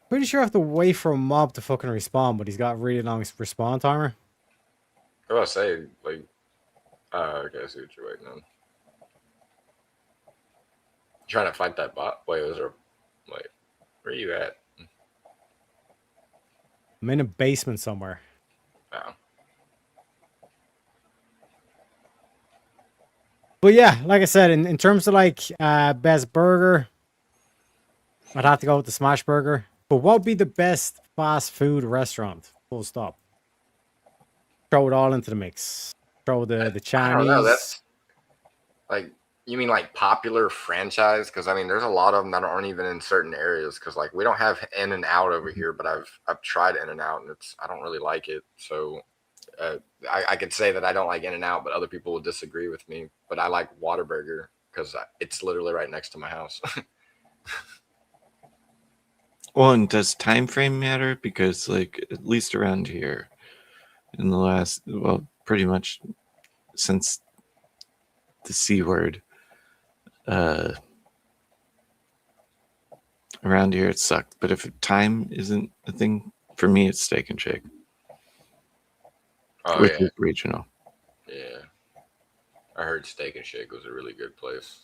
Pretty sure I have to wait for a mob to fucking respawn, but he's got a really long respawn timer. I was about to say, like, okay, I see what you're waiting on. Trying to fight that bot. Wait, where are you at? I'm in a basement somewhere. Oh. But yeah, like I said, in terms of like best burger, I'd have to go with the Smash Burger. But what would be the best fast food restaurant? Full stop. Throw it all into the mix. Throw the Chinese. I don't know. That's like, you mean like popular franchise? Because I mean, there's a lot of them that aren't even in certain areas. Because like we don't have In-N-Out over here, but I've tried In-N-Out and I don't really like it. So I could say that I don't like In-N-Out, but other people will disagree with me. But I like Whataburger because it's literally right next to my house. Well, and does time frame matter? Because like at least around here, in the last, well, pretty much since the C word, around here it sucked. But if time isn't a thing for me, it's Steak and Shake, which is regional. Yeah, I heard Steak and Shake was a really good place.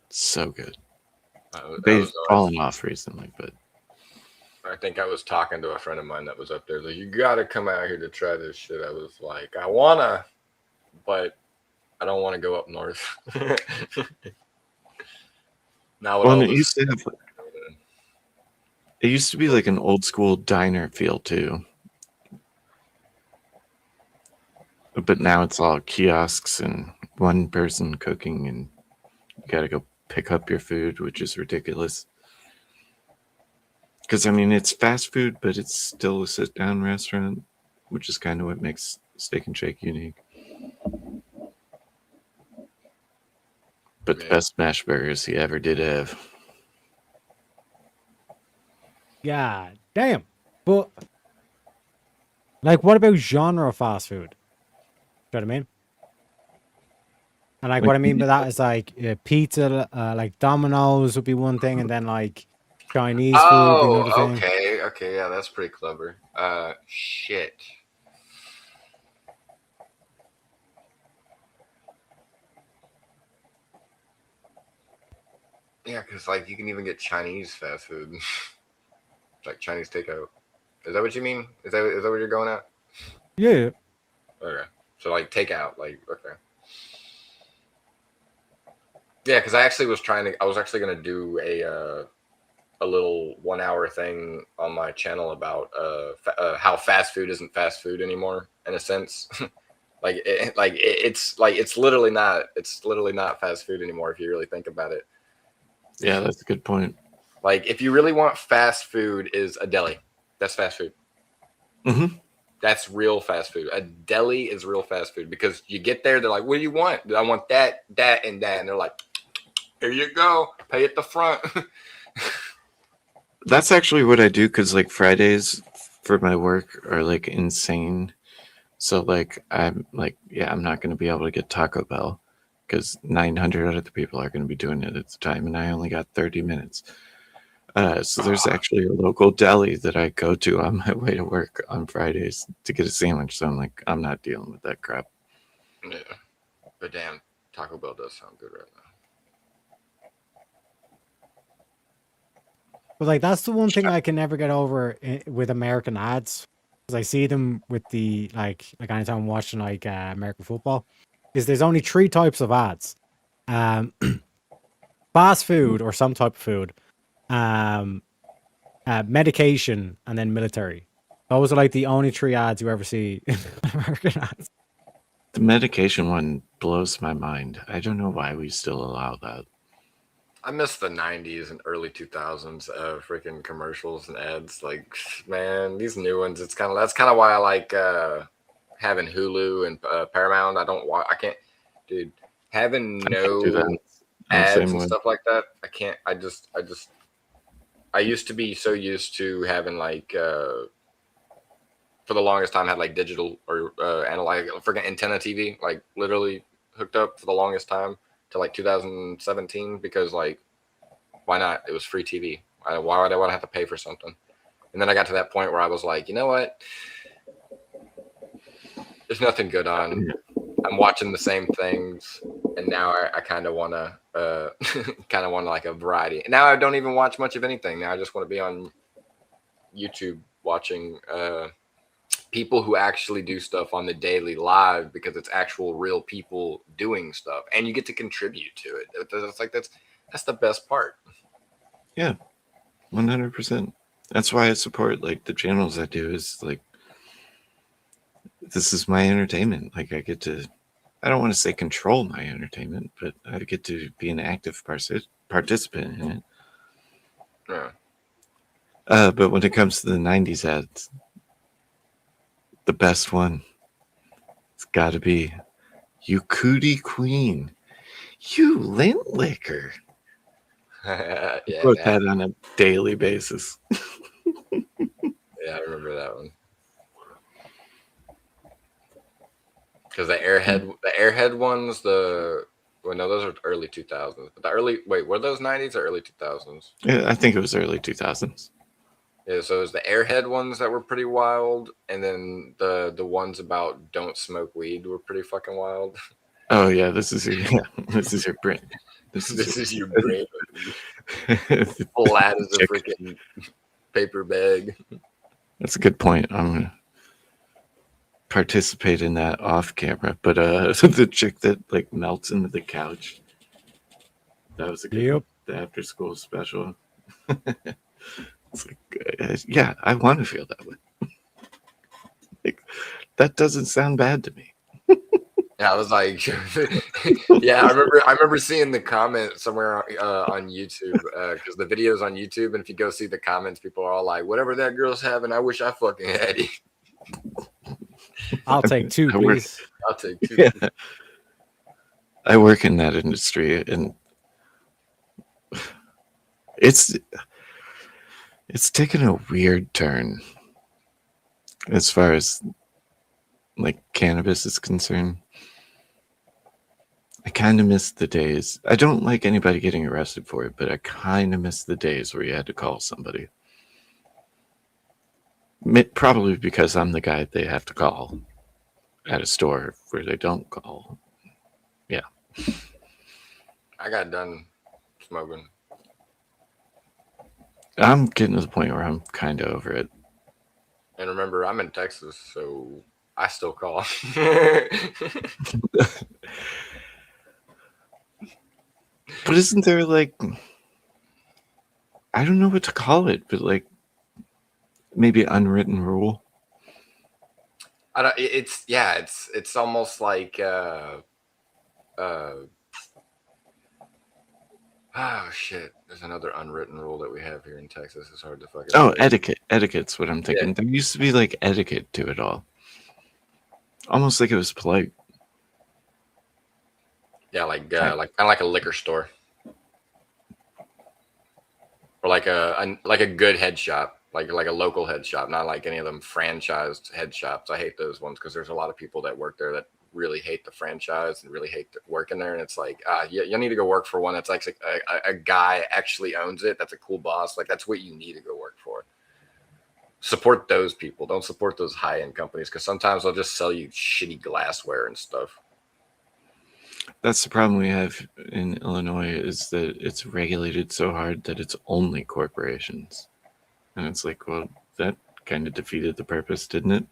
So good. They've fallen off recently, but I think I was talking to a friend of mine that was up there. Like, you gotta come out here to try this shit. I was like, I wanna, but I don't want to go up north. Now, well, it used to be like an old school diner feel too, but now it's all kiosks and one person cooking, and you gotta go pick up your food, which is ridiculous. Because I mean, it's fast food, but it's still a sit-down restaurant, which is kind of what makes Steak and Shake unique. But the best smash burgers he ever did have. God damn. But like, what about genre of fast food? You know what I mean? And like what I mean by that is like pizza, like Domino's would be one thing, and then like Chinese food would be another thing. Okay, yeah, that's pretty clever. Shit. Yeah, because like you can even get Chinese fast food, like Chinese takeout. Is that what you mean? Is that what you're going at? Yeah. Okay, so like takeout, like okay. Yeah, because I was actually gonna do a little 1 hour thing on my channel about how fast food isn't fast food anymore, in a sense. it's literally not fast food anymore if you really think about it. Yeah, that's a good point. Like, if you really want fast food, is a deli. That's fast food. Mm-hmm. That's real fast food. A deli is real fast food because you get there, they're like, "What do you want?" I want that, that, and that, and they're like, "Here you go. Pay at the front." That's actually what I do, because like Fridays for my work are like insane. So like I'm like, yeah, I'm not going to be able to get Taco Bell because 900 other people are going to be doing it at the time, and I only got 30 minutes. So there's actually a local deli that I go to on my way to work on Fridays to get a sandwich. So I'm like, I'm not dealing with that crap. Yeah, but damn, Taco Bell does sound good right now. But like, that's the one thing I can never get over with American ads, because I see them with the like anytime I'm watching like American football, is there's only 3 types of ads: fast food or some type of food, medication, and then military. Those are like the only 3 ads you ever see in American ads. The medication one blows my mind. I don't know why we still allow that. I miss the 90s and early 2000s freaking commercials and ads. Like, man, these new ones, that's kind of why I like having Hulu and Paramount. I can't, dude, having no ads and stuff like that. I can't. I used to be so used to having like for the longest time had like digital or analog freaking antenna TV, like literally hooked up for the longest time to like 2017 because like why not? It was free TV. Why would I want to have to pay for something? And then I got to that point where I was like, you know what? There's nothing good on. I'm watching the same things, and now I kind of want to like a variety. And now I don't even watch much of anything. Now I just want to be on YouTube watching people who actually do stuff on the daily live because it's actual real people doing stuff, and you get to contribute to it. It's like that's the best part. Yeah, 100%. That's why I support like the channels I do. Is like this is my entertainment. Like I get to, I don't want to say control my entertainment, but I get to be an active participant in it. Yeah. But when it comes to the 90s ads, the best one, it's got to be "You Cootie Queen, you lint liquor." Yeah, Put that on a daily basis. Yeah, I remember that one. Because the Airhead ones, no, those are early 2000s. But were those 90s or early 2000s? Yeah, I think it was early 2000s. Yeah, so it was the Airhead ones that were pretty wild, and then the ones about don't smoke weed were pretty fucking wild. Oh yeah, this is your brain. This is your brain. Flat as a freaking paper bag. That's a good point. I'm gonna participate in that off camera. But the chick that like melts into the couch. That was a good one. The after school special. It's like, yeah, I want to feel that way. Like, that doesn't sound bad to me. Yeah, I was like, yeah, I remember seeing the comment somewhere on YouTube because the video's on YouTube, and if you go see the comments, people are all like, "Whatever that girl's having, I wish I fucking had it." I'll take two, please. I'll take two. Yeah. I work in that industry, and it's taken a weird turn as far as like cannabis is concerned. I kind of miss the days. I don't like anybody getting arrested for it, but I kind of miss the days where you had to call somebody. Probably because I'm the guy they have to call at a store where they don't call. Yeah. I got done smoking. I'm getting to the point where I'm kind of over it. And remember, I'm in Texas, so I still call. But isn't there like, I don't know what to call it, but like maybe unwritten rule? It's almost like oh shit, there's another unwritten rule that we have here in Texas. It's hard to fucking Etiquette's what I'm thinking. There used to be like etiquette to it all, almost like it was polite. Yeah, like kind of like a liquor store, or like a good head shop, like a local head shop, not like any of them franchised head shops. I hate those ones because there's a lot of people that work there that really hate the franchise and really hate working there. And it's like, you need to go work for one that's like a guy actually owns it. That's a cool boss. Like that's what you need to go work for. Support those people. Don't support those high-end companies because sometimes they'll just sell you shitty glassware and stuff. That's the problem we have in Illinois is that it's regulated so hard that it's only corporations. And it's like, well, that kind of defeated the purpose, didn't it?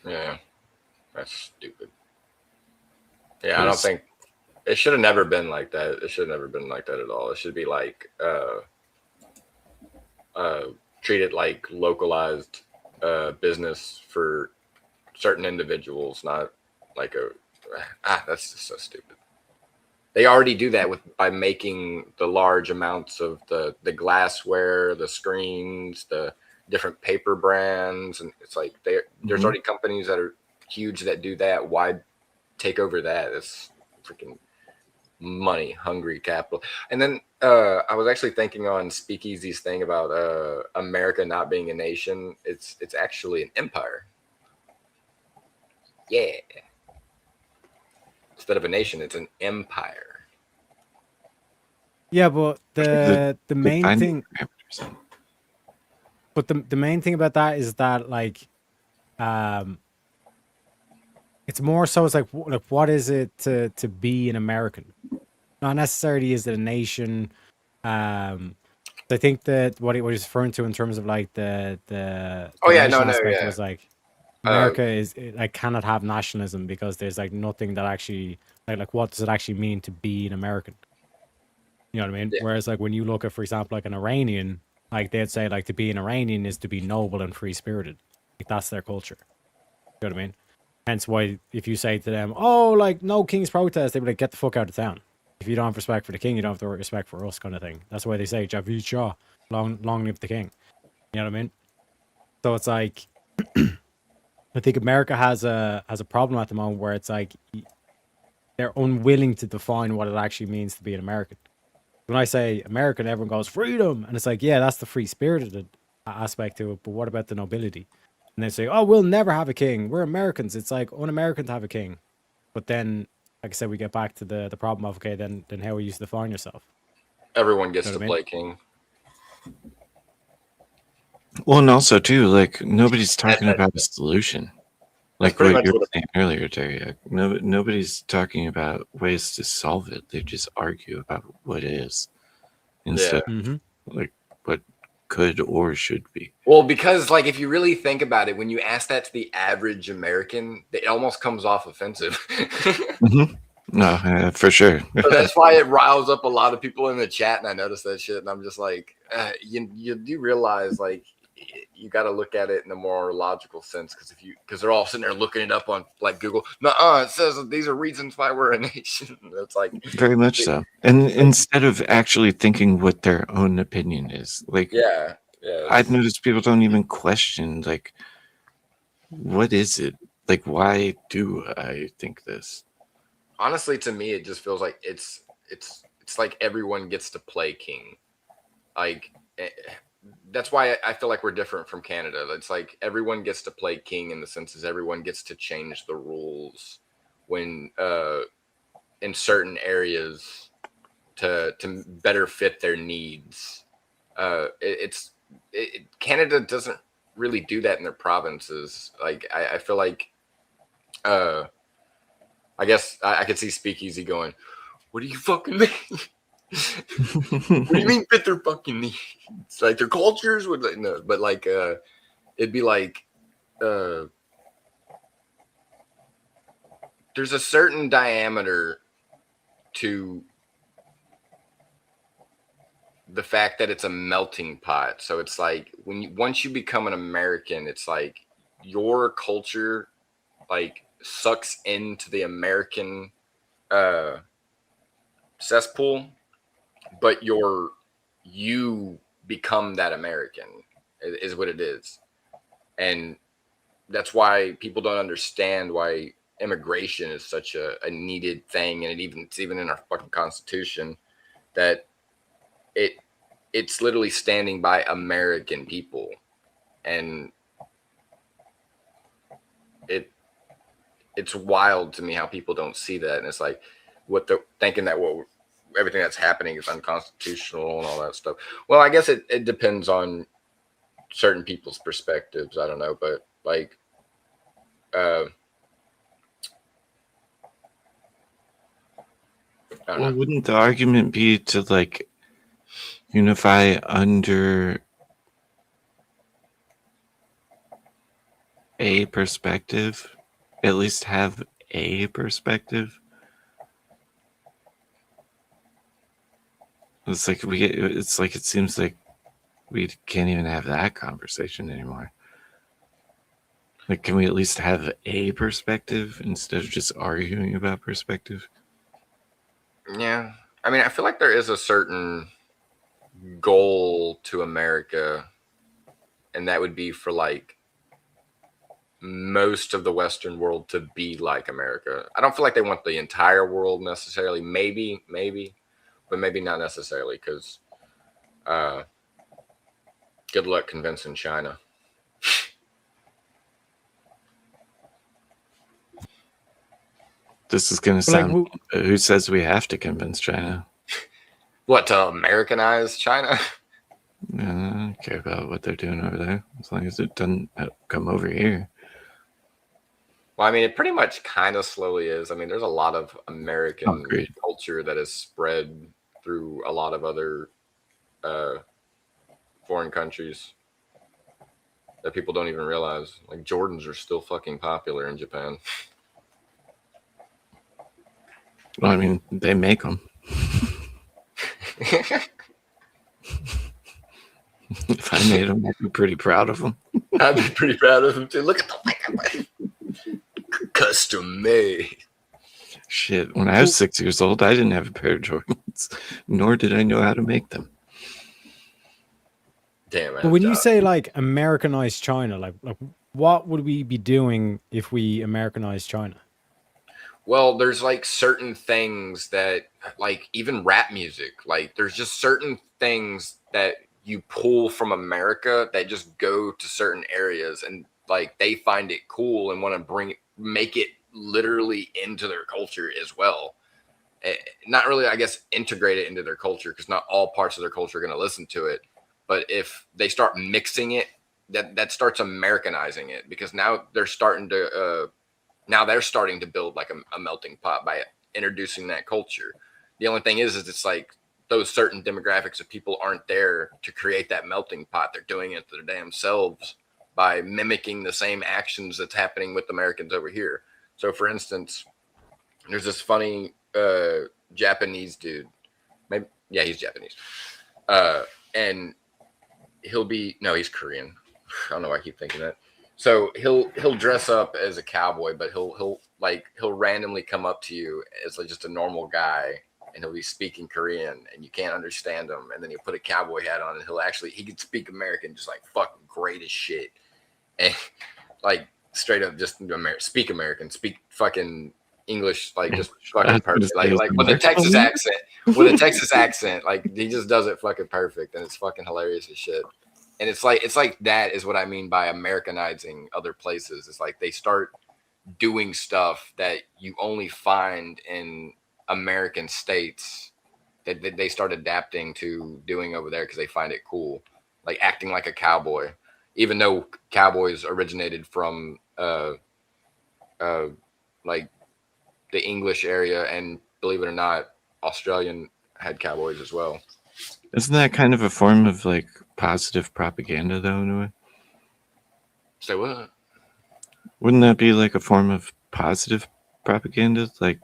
Yeah, that's stupid. Yeah, I don't think it should have never been like that. It should have never been like that at all. It should be like treated like localized business for certain individuals, not like that's just so stupid. They already do that by making the large amounts of the glassware, the screens, the different paper brands, and it's like there's already companies that are huge that do that. Why take over that? It's freaking money hungry capital. And then I was actually thinking on Speakeasy's thing about America not being a nation. It's actually an empire. Yeah. Instead of a nation, it's an empire. Yeah, but the main thing, but the main thing about that is that like, it's more so it's like what is it to be an American? Not necessarily is it a nation. I think that what he was referring to in terms of like the nation aspect was like America like cannot have nationalism because there's like nothing that actually like what does it actually mean to be an American? You know what I mean? Yeah. Whereas like when you look at, for example, like an Iranian, like they'd say like to be an Iranian is to be noble and free spirited. Like that's their culture. You know what I mean? Hence why if you say to them, oh, like no king's protest, they would like get the fuck out of town. If you don't have respect for the king, you don't have the respect for us, kind of thing. That's why they say Javid Shah, long live the king. You know what I mean? So it's like I think America has a problem at the moment where it's like they're unwilling to define what it actually means to be an American. When I say American, everyone goes freedom, and it's like, yeah, that's the free spirited aspect to it. But what about the nobility? And they say, oh, we'll never have a king. We're Americans. It's like un-American to have a king. But then, like I said, we get back to the problem of, okay, then how we used to define yourself. Everyone gets to play king. Well, and also too, like nobody's talking about a solution. Like what you were saying earlier, Terry. Nobody's talking about ways to solve it. They just argue about what is instead of like what could or should be. Well, because like if you really think about it, when you ask that to the average American, it almost comes off offensive. No, for sure. So that's why it riles up a lot of people in the chat, and I noticed that shit, and I'm just like, you do realize like you got to look at it in a more logical sense because they're all sitting there looking it up on like Google. It says that these are reasons why we're a nation. It's like very much so. And instead of actually thinking what their own opinion is, like I've noticed people don't even question like what is it? Like why do I think this? Honestly, to me, it just feels like it's like everyone gets to play king. Like that's why I feel like we're different from Canada. It's like everyone gets to play king in the sense as everyone gets to change the rules when in certain areas to better fit their needs. Canada doesn't really do that in their provinces. Like I feel like I guess I could see Speakeasy going, what do you fucking mean? What do you mean fit their fucking needs? Like their cultures would like no, but like it'd be like there's a certain diameter to the fact that it's a melting pot. So it's like once you become an American, it's like your culture like sucks into the American cesspool, but you become that American is what it is. And that's why people don't understand why immigration is such a needed thing. And it's even in our fucking constitution that it's literally standing by American people. And it's wild to me how people don't see that. And it's like what they're thinking that everything that's happening is unconstitutional and all that stuff. Well, I guess it depends on certain people's perspectives. I don't know, but like, well, wouldn't the argument be to like unify under a perspective? At least have a perspective. It's like it seems like we can't even have that conversation anymore. Like, can we at least have a perspective instead of just arguing about perspective? Yeah. I mean, I feel like there is a certain goal to America, and that would be for like most of the Western world to be like America. I don't feel like they want the entire world necessarily. Maybe, but maybe not necessarily, because good luck convincing China. This is going to sound. Who says we have to convince China? What, to Americanize China? I don't care about what they're doing over there, as long as it doesn't come over here. Well, I mean, it pretty much kind of slowly is. I mean, there's a lot of American culture that is spread through a lot of other foreign countries that people don't even realize. Like, Jordans are still fucking popular in Japan. Well, I mean, they make them. If I made them, I'd be pretty proud of them. I'd be pretty proud of them too. Look at the custom made. Shit, when I was 6 years old, I didn't have a pair of Jordans, nor did I know how to make them. Damn it. But when you say like Americanize China, like what would we be doing if we Americanize China? Well, there's like certain things that, like even rap music, like there's just certain things that you pull from America that just go to certain areas, and like they find it cool and want to make it literally into their culture as well. Not really, I guess, integrate it into their culture, because not all parts of their culture are going to listen to it. But if they start mixing it, that starts Americanizing it, because now they're starting to build like a melting pot by introducing that culture. The only thing is it's like those certain demographics of people aren't there to create that melting pot. They're doing it to their damn selves by mimicking the same actions that's happening with Americans over here. So, for instance, there's this funny Japanese dude. He's Japanese. And he's Korean. I don't know why I keep thinking that. So he'll dress up as a cowboy, but he'll randomly come up to you as like just a normal guy, and he'll be speaking Korean, and you can't understand him. And then he'll put a cowboy hat on, and he can speak American just like fucking great as shit, and like straight up just speak American, speak fucking English, like just fucking perfect, like with a Texas accent, like he just does it fucking perfect, and it's fucking hilarious as shit. And it's like that is what I mean by Americanizing other places. It's like they start doing stuff that you only find in American states that they start adapting to doing over there because they find it cool, like acting like a cowboy, even though cowboys originated from like the English area, and believe it or not, Australian had cowboys as well. Isn't that kind of a form of like positive propaganda, though, in a way? Say what? Wouldn't that be like a form of positive propaganda? Like,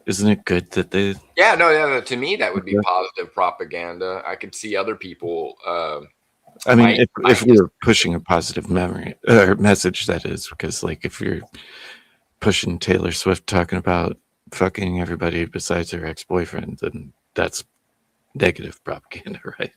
isn't it good that they? Yeah, no. To me, that would be positive propaganda. I could see other people. I mean, if you're pushing a positive message, that is, because like if you're pushing Taylor Swift talking about fucking everybody besides her ex-boyfriend, then that's negative propaganda, right?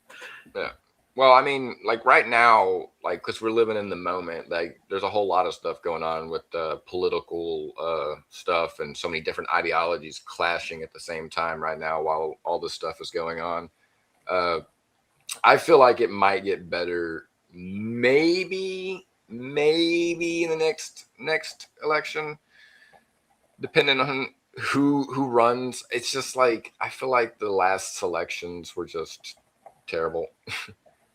Yeah. Well, I mean, like right now, like because we're living in the moment, like there's a whole lot of stuff going on with political stuff, and so many different ideologies clashing at the same time right now while all this stuff is going on. I feel like it might get better, maybe in the next election, depending on who runs. It's just like I feel like the last elections were just terrible.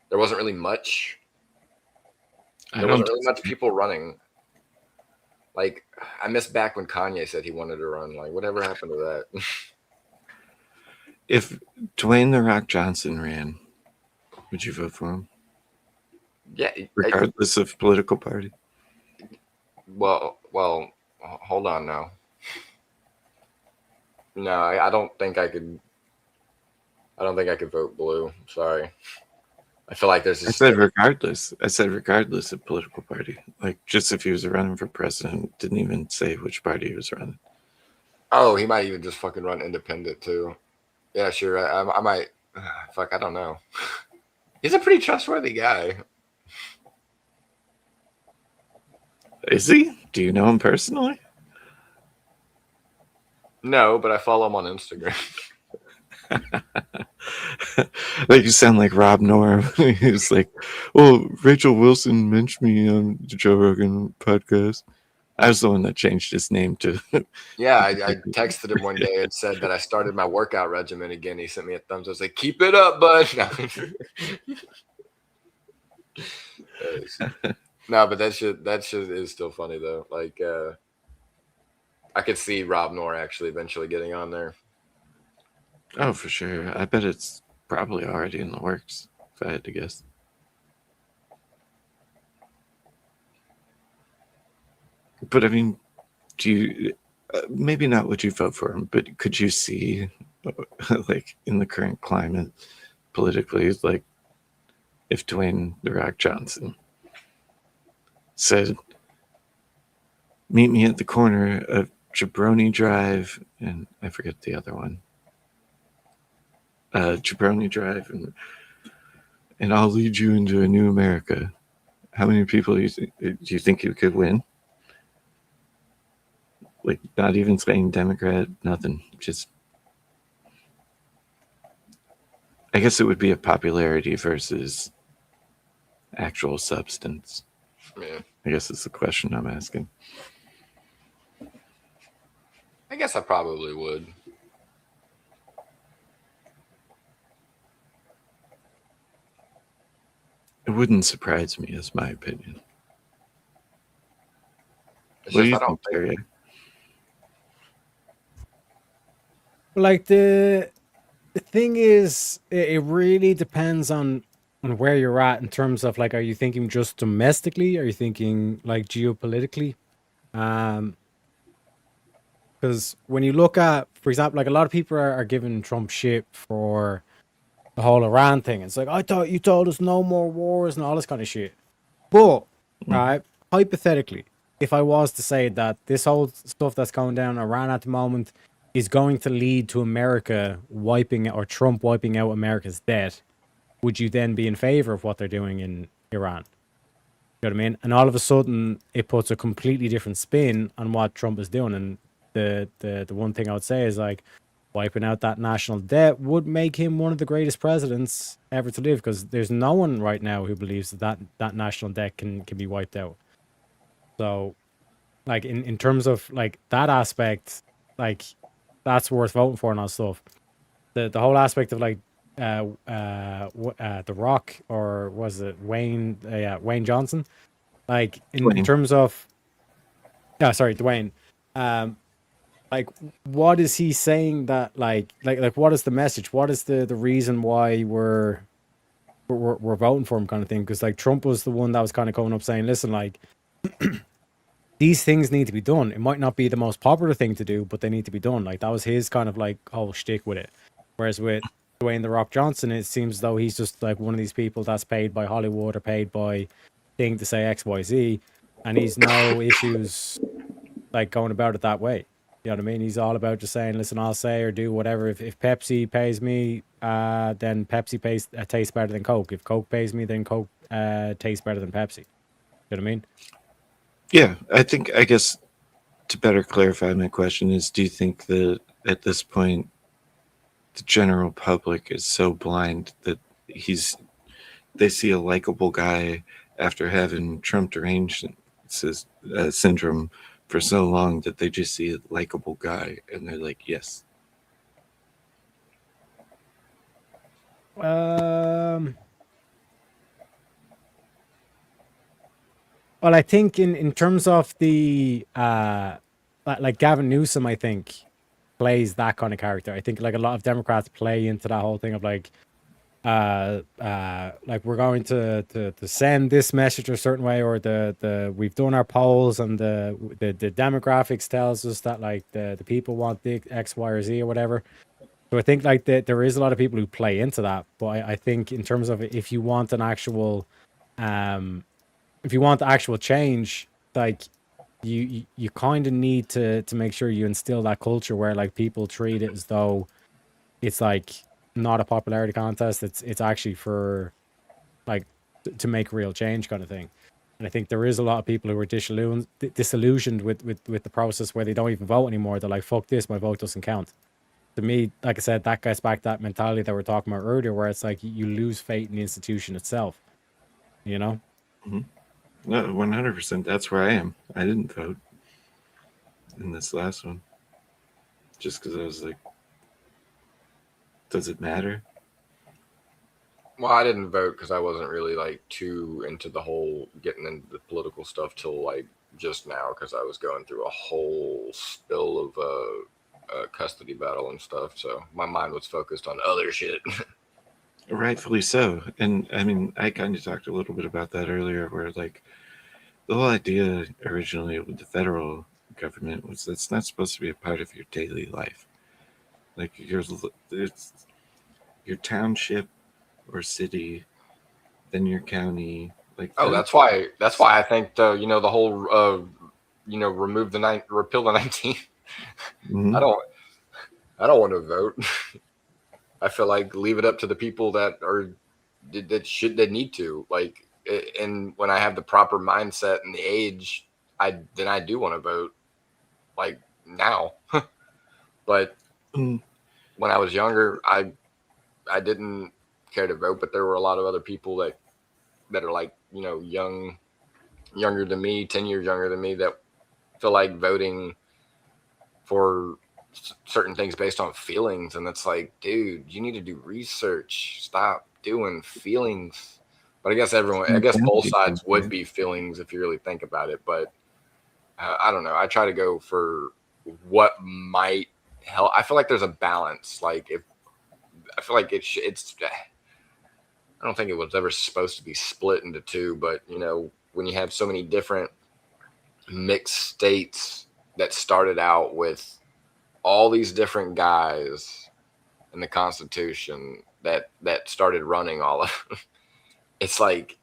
There wasn't really much. There wasn't really much people running. Like I miss back when Kanye said he wanted to run. Like whatever happened to that? If Dwayne "The Rock" Johnson ran, would you vote for him? Yeah, regardless of political party. Well, hold on now. No, I don't think I could. I don't think I could vote blue. Sorry. I feel like there's. I said regardless. I said regardless of political party. Like just if he was running for president, didn't even say which party he was running. Oh, he might even just fucking run independent too. Yeah, sure. I might. Fuck, I don't know. He's a pretty trustworthy guy. Is he? Do you know him personally? No, but I follow him on Instagram. Like you sound like Rob Norm. He's like, "Well, Rachel Wilson mentioned me on the Joe Rogan podcast." I was the one that changed his name to. Yeah, I texted him one day and said that I started my workout regimen again. He sent me a thumbs up. I was like, "Keep it up, bud." No, but that shit is still funny though. Like, I could see Rob Noor actually eventually getting on there. Oh, for sure. I bet it's probably already in the works, if I had to guess. But I mean, do you maybe not would you vote for him, but could you see, like, in the current climate politically, like, if Dwayne "The Rock" Johnson said, "Meet me at the corner of Jabroni Drive," and I forget the other one. Jabroni Drive, and I'll lead you into a new America. How many people do you think you could win? Like, not even saying Democrat, nothing. Just, I guess it would be a popularity versus actual substance. Yeah. I guess it's the question I'm asking. I guess I probably would. It wouldn't surprise me, is my opinion. It's What do just you I don't think, Terry? Like the thing is, it really depends on where you're at in terms of like, are you thinking just domestically? Are you thinking like geopolitically? Because when you look at, for example, like a lot of people are giving Trump shit for the whole Iran thing. It's like, I thought you told us no more wars and all this kind of shit. But, right, hypothetically, if I was to say that this whole stuff that's going down in Iran at the moment is going to lead to America wiping, or Trump wiping out America's debt, would you then be in favor of what they're doing in Iran? You know what I mean? And all of a sudden, it puts a completely different spin on what Trump is doing. And the one thing I would say is like, wiping out that national debt would make him one of the greatest presidents ever to live, because there's no one right now who believes that national debt can be wiped out. So, like, in terms of like that aspect, like that's worth voting for and all stuff. The whole aspect of like The Rock, or was it Wayne Johnson? Like in terms of, Dwayne. Like, what is he saying that like what is the message? What is the reason why we're voting for him, kind of thing? Because like Trump was the one that was kind of coming up saying, listen, like these things need to be done. It might not be the most popular thing to do, but they need to be done. Like that was his kind of like whole shtick with it. Whereas with Dwayne "The Rock" Johnson, it seems though he's just like one of these people that's paid by Hollywood or paid by thing to say XYZ, and he's no issues like going about it that way. You know what I mean? He's all about just saying, listen, I'll say or do whatever. If Pepsi pays me, then Pepsi tastes better than Coke. If Coke pays me, then Coke tastes better than Pepsi. You know what I mean? Yeah, I guess to better clarify my question is, do you think that at this point the general public is so blind that they see a likable guy after having Trump deranged syndrome for so long that they just see a likable guy and they're like, yes? Well, I think in terms of the like Gavin Newsom, I think plays that kind of character. I think like a lot of Democrats play into that whole thing of like like we're going to send this message a certain way, or the we've done our polls and the demographics tells us that like the people want the X, Y, or Z or whatever. So I think like there is a lot of people who play into that, but I think in terms of if you want an actual, if you want actual change, like you kind of need to make sure you instill that culture where like people treat it as though it's like not a popularity contest. It's actually for like to make real change kind of thing. And I think there is a lot of people who are disillusioned with the process where they don't even vote anymore. They're like, fuck this, my vote doesn't count. To me, like I said, that goes back to that mentality that we are talking about earlier, where it's like you lose faith in the institution itself. You know? Mm-hmm. No, 100%. That's where I am. I didn't vote in this last one. Just because I was like, does it matter? Well, I didn't vote because I wasn't really like too into the whole getting into the political stuff till like just now, because I was going through a whole spill of a custody battle and stuff. So my mind was focused on other shit. Rightfully so. And I mean, I kind of talked a little bit about that earlier, where like the whole idea originally with the federal government was that's not supposed to be a part of your daily life. Like it's your township or city, then your county. Like that's why I think the whole repeal the 19th. Mm-hmm. I don't want to vote. I feel like leave it up to the people that need to, like, and when I have the proper mindset and the age, I do want to vote, like now. But when I was younger, I didn't care to vote, but there were a lot of other people that are like, younger than me, 10 years younger than me, that feel like voting for certain things based on feelings. And it's like, dude, you need to do research. Stop doing feelings. But I guess both sides would be feelings if you really think about it. But I don't know. I try to go for what might help. I feel like there's a balance. Like I feel like it's I don't think it was ever supposed to be split into two, but when you have so many different mixed states that started out with all these different guys in the Constitution that started running all of them, it's like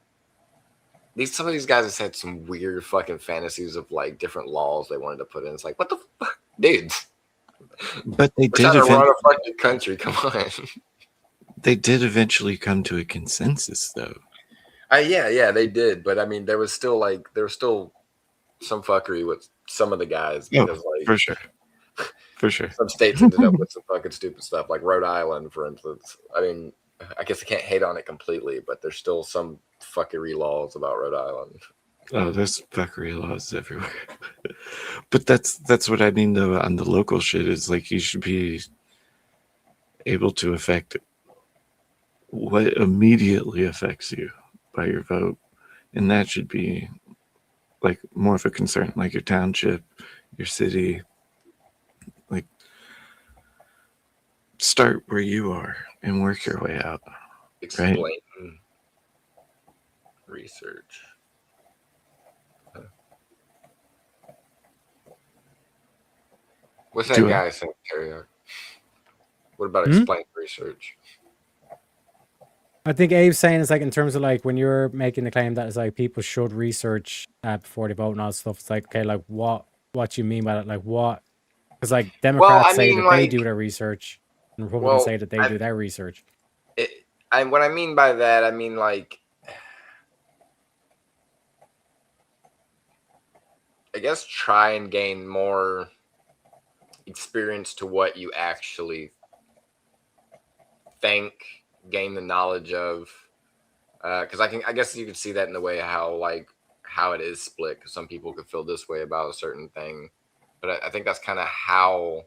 some of these guys have had some weird fucking fantasies of like different laws they wanted to put in. It's like, what the fuck, dude? But they We're trying to run a fucking country. Come on. They did eventually come to a consensus, though. Yeah, they did. But I mean, there was still some fuckery with some of the guys. Because, for sure. For sure. Some states ended up with some fucking stupid stuff, like Rhode Island, for instance. I mean, I guess I can't hate on it completely, but there's still some fuckery laws about Rhode Island. Oh, there's fuckery laws everywhere. But that's what I mean, though, on the local shit, is like you should be able to affect what immediately affects you by your vote. And that should be like more of a concern, like your township, your city. Like, start where you are and work your way out. Explain. Right? Research. What's that guy saying, Terry? What about explain research? I think Abe's saying it's like in terms of like when you're making the claim that it's like people should research before they vote and all that stuff. It's like, okay, like what do you mean by that? Like what? Because like Democrats say that they do their research, and Republicans say that they do their research. What I mean by that, I mean like, I guess try and gain more experience to what you actually think. Gain the knowledge of, because I guess you could see that in the way how it is split, because some people could feel this way about a certain thing, but I think that's kind of how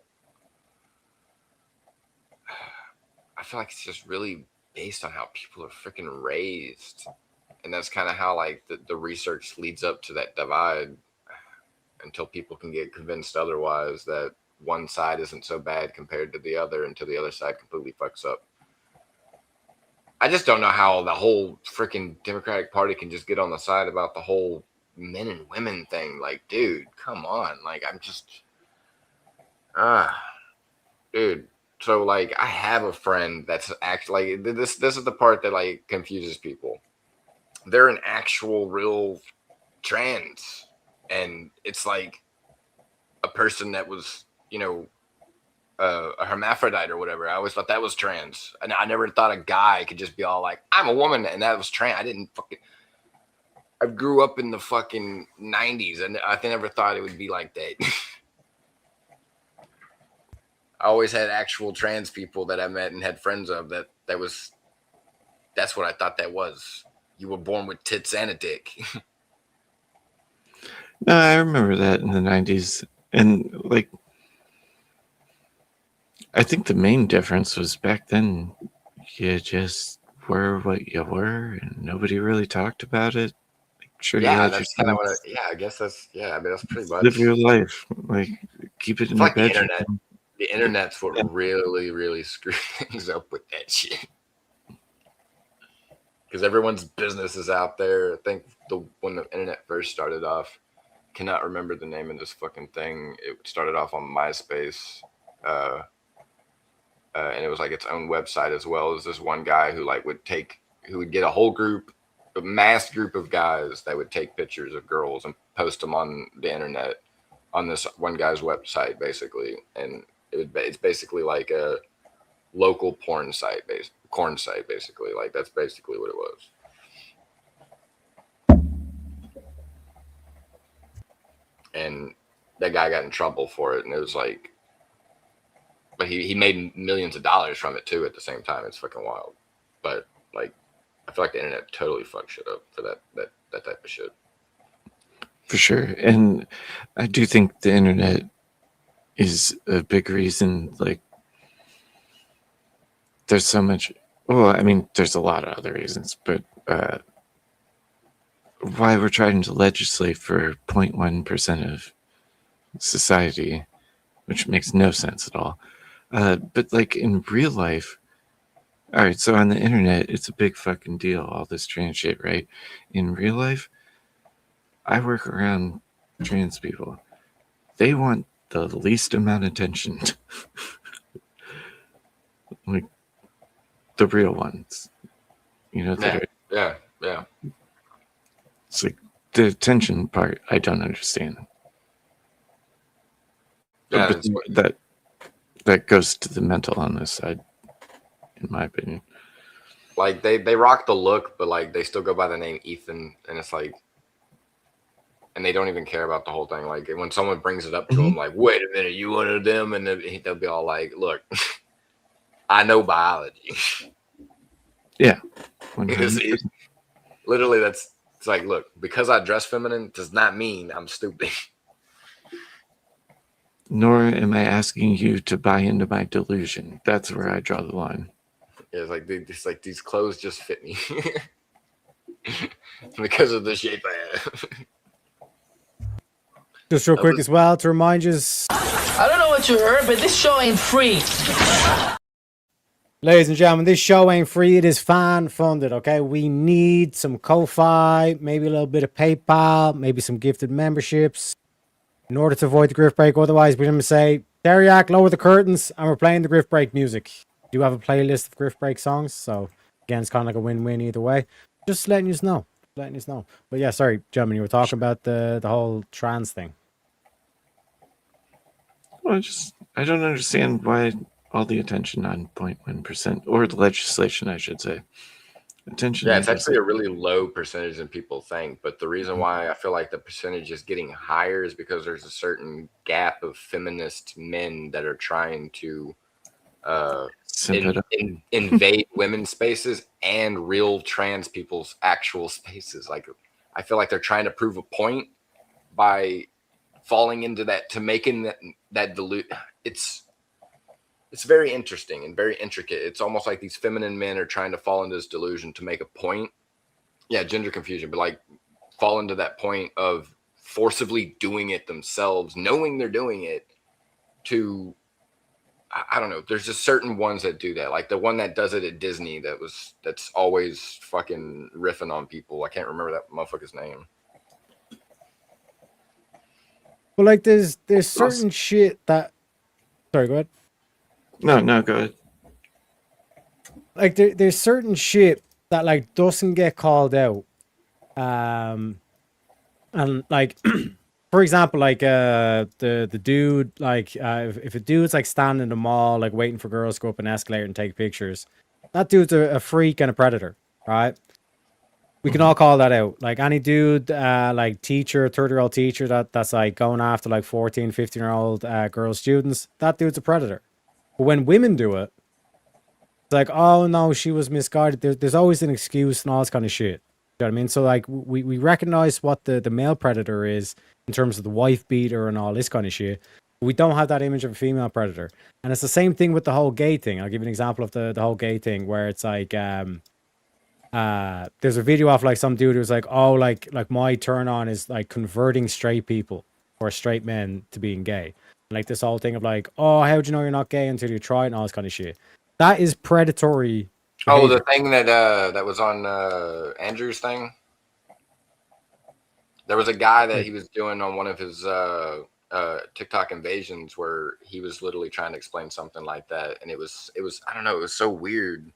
I feel like it's just really based on how people are freaking raised, and that's kind of how like the research leads up to that divide until people can get convinced otherwise, that one side isn't so bad compared to the other, until the other side completely fucks up. I just don't know how the whole freaking Democratic Party can just get on the side about the whole men and women thing. Like, dude, come on. Like, I'm just, dude, So like I have a friend that's actually like this is the part that like confuses people. They're an actual real trans, and it's like a person that was, you know, a hermaphrodite or whatever. I always thought that was trans, and I never thought a guy could just be all like, I'm a woman, and that was trans. I grew up in the fucking 90s, and I never thought it would be like that. I always had actual trans people that I met and had friends of that's what I thought that was. You were born with tits and a dick. No, I remember that in the 90s. And like, I think the main difference was back then you just were what you were and nobody really talked about it. Like, sure, you had That's kind of what I guess that's, I mean, that's pretty much. Live your life. Like, keep it in your bedroom. The internet's what really, really screwed things up with that shit. Because everyone's business is out there. I think when the internet first started off, cannot remember the name of this fucking thing. It started off on MySpace, and it was like its own website as well. As this one guy who would get a whole group, a mass group of guys that would take pictures of girls and post them on the internet on this one guy's website, basically. And it's basically like a local porn site, basically. Like that's basically what it was. And that guy got in trouble for it, and it was like, but he made millions of dollars from it too at the same time. It's fucking wild. But like, I feel like the internet totally fucked shit up for that type of shit. For sure. And I do think the internet is a big reason. Like, there's so much, well, I mean, there's a lot of other reasons, but why we're trying to legislate for 0.1% of society, which makes no sense at all. But like in real life, all right, so on the internet, it's a big fucking deal, all this trans shit, right? In real life, I work around trans people. They want the least amount of attention. Like the real ones. You know, yeah. It's like the attention part I don't understand. Yeah, but that goes to the mental illness side, in my opinion. Like they rock the look, but like they still go by the name Ethan, and it's like, and they don't even care about the whole thing. Like when someone brings it up to them, like, wait a minute, you one of them, and they'll be all like, look, I know biology. Yeah. Literally, it's like, look, because I dress feminine does not mean I'm stupid. Nor am I asking you to buy into my delusion. That's where I draw the line. Yeah, it's like these clothes just fit me because of the shape I have. Just real quick as well to remind you. I don't know what you heard, but this show ain't free. Ladies and gentlemen, this show ain't free. It is fan funded, okay? We need some Ko-Fi, maybe a little bit of PayPal, maybe some gifted memberships in order to avoid the grift break. Otherwise, we're going to say, Deriac, lower the curtains, and we're playing the grift break music. We do have a playlist of grift break songs, so again, it's kind of like a win-win either way. Just letting you know. But yeah, sorry, gentlemen, you were talking about the whole trans thing. Well, I don't understand why all the attention on 0.1%, or the legislation, I should say. Attention. Yeah, it's actually a really low percentage than people think. But the reason why I feel like the percentage is getting higher is because there's a certain gap of feminist men that are trying to invade women's spaces and real trans people's actual spaces. Like, I feel like they're trying to prove a point by falling into that, to making that dilute. It's very interesting and very intricate. It's almost like these feminine men are trying to fall into this delusion to make a point. Yeah, gender confusion, but like fall into that point of forcibly doing it themselves, knowing they're doing it to, I don't know. There's just certain ones that do that. Like the one that does it at Disney that's always fucking riffing on people. I can't remember that motherfucker's name. Well, like there's certain shit that, sorry, go ahead. No, go ahead. Like there's certain shit that like doesn't get called out. And like for example, like the dude, like if a dude's like standing in the mall like waiting for girls to go up an escalator and take pictures, that dude's a freak and a predator, right? We can all call that out. Like any dude, like teacher, 30-year-old teacher that's like going after like 14, 15-year-old girl students, that dude's a predator. But when women do it, it's like, oh no, she was misguided. There's always an excuse and all this kind of shit. You know what I mean? So like we recognize what the male predator is in terms of the wife beater and all this kind of shit. But we don't have that image of a female predator. And it's the same thing with the whole gay thing. I'll give you an example of the whole gay thing where it's like there's a video of like some dude who's like, oh, like my turn on is like converting straight people or straight men to being gay. Like this whole thing of like, oh, how'd you know you're not gay until you try it and all this kind of shit. That is predatory behavior. Oh, the thing that was on Andrew's thing. There was a guy that he was doing on one of his TikTok invasions where he was literally trying to explain something like that, and it was I don't know, it was so weird.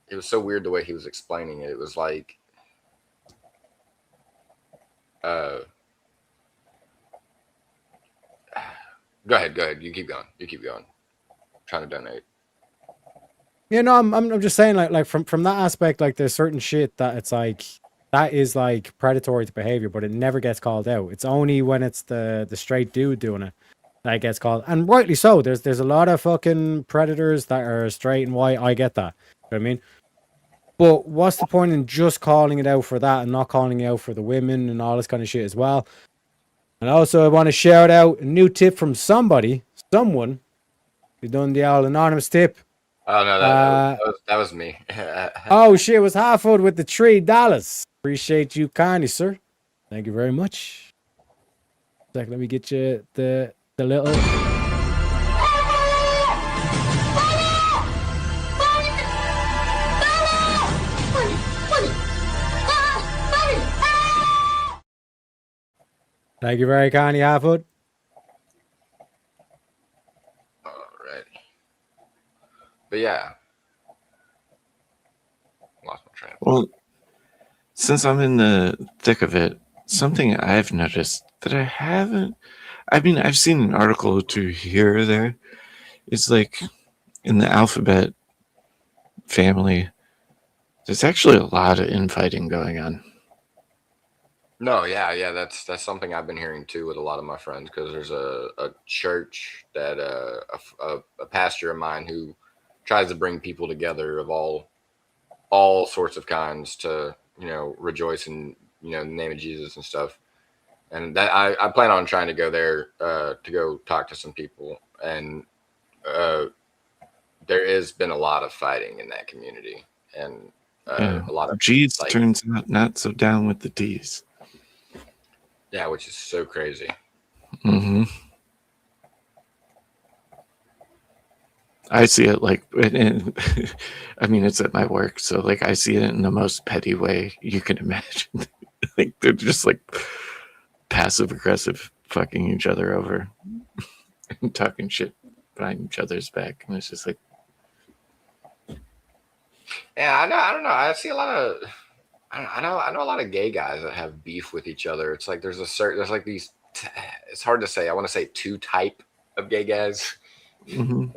It was so weird the way he was explaining it. It was like, go ahead. You keep going. I'm trying to donate. Yeah, no, I'm just saying like from that aspect, like there's certain shit that it's like that is like predatory behavior, but it never gets called out. It's only when it's the straight dude doing it that it gets called, and rightly so. There's a lot of fucking predators that are straight and white. I get that. You know what I mean? But what's the point in just calling it out for that and not calling it out for the women and all this kind of shit as well? And also, I want to shout out a new tip from someone who done the old anonymous tip. Oh no, that was me. Oh shit, it was Hartford with the $3. Appreciate you kindly, sir. Thank you very much. Let me get you the little. Thank you very kindly, Hartford. All right. But yeah. Lost my train. Well, since I'm in the thick of it, something I've noticed that I've seen an article or two here or there. It's like in the alphabet family, there's actually a lot of infighting going on. No, yeah, that's something I've been hearing too with a lot of my friends, because there's a church that a pastor of mine who tries to bring people together of all sorts of kinds to, you know, rejoice in, you know, the name of Jesus and stuff. And that I plan on trying to go there to go talk to some people, and there has been a lot of fighting in that community, and a lot of G's like, turns out not so down with the D's. Yeah, which is so crazy. Mm-hmm. I see it like, I mean, it's at my work, so like I see it in the most petty way you can imagine. Like they're just like passive aggressive, fucking each other over, and talking shit behind each other's back, and it's just like, yeah, I don't know. I see a lot of. I know a lot of gay guys that have beef with each other. It's like there's like these. It's hard to say. I want to say two type of gay guys. Mm-hmm.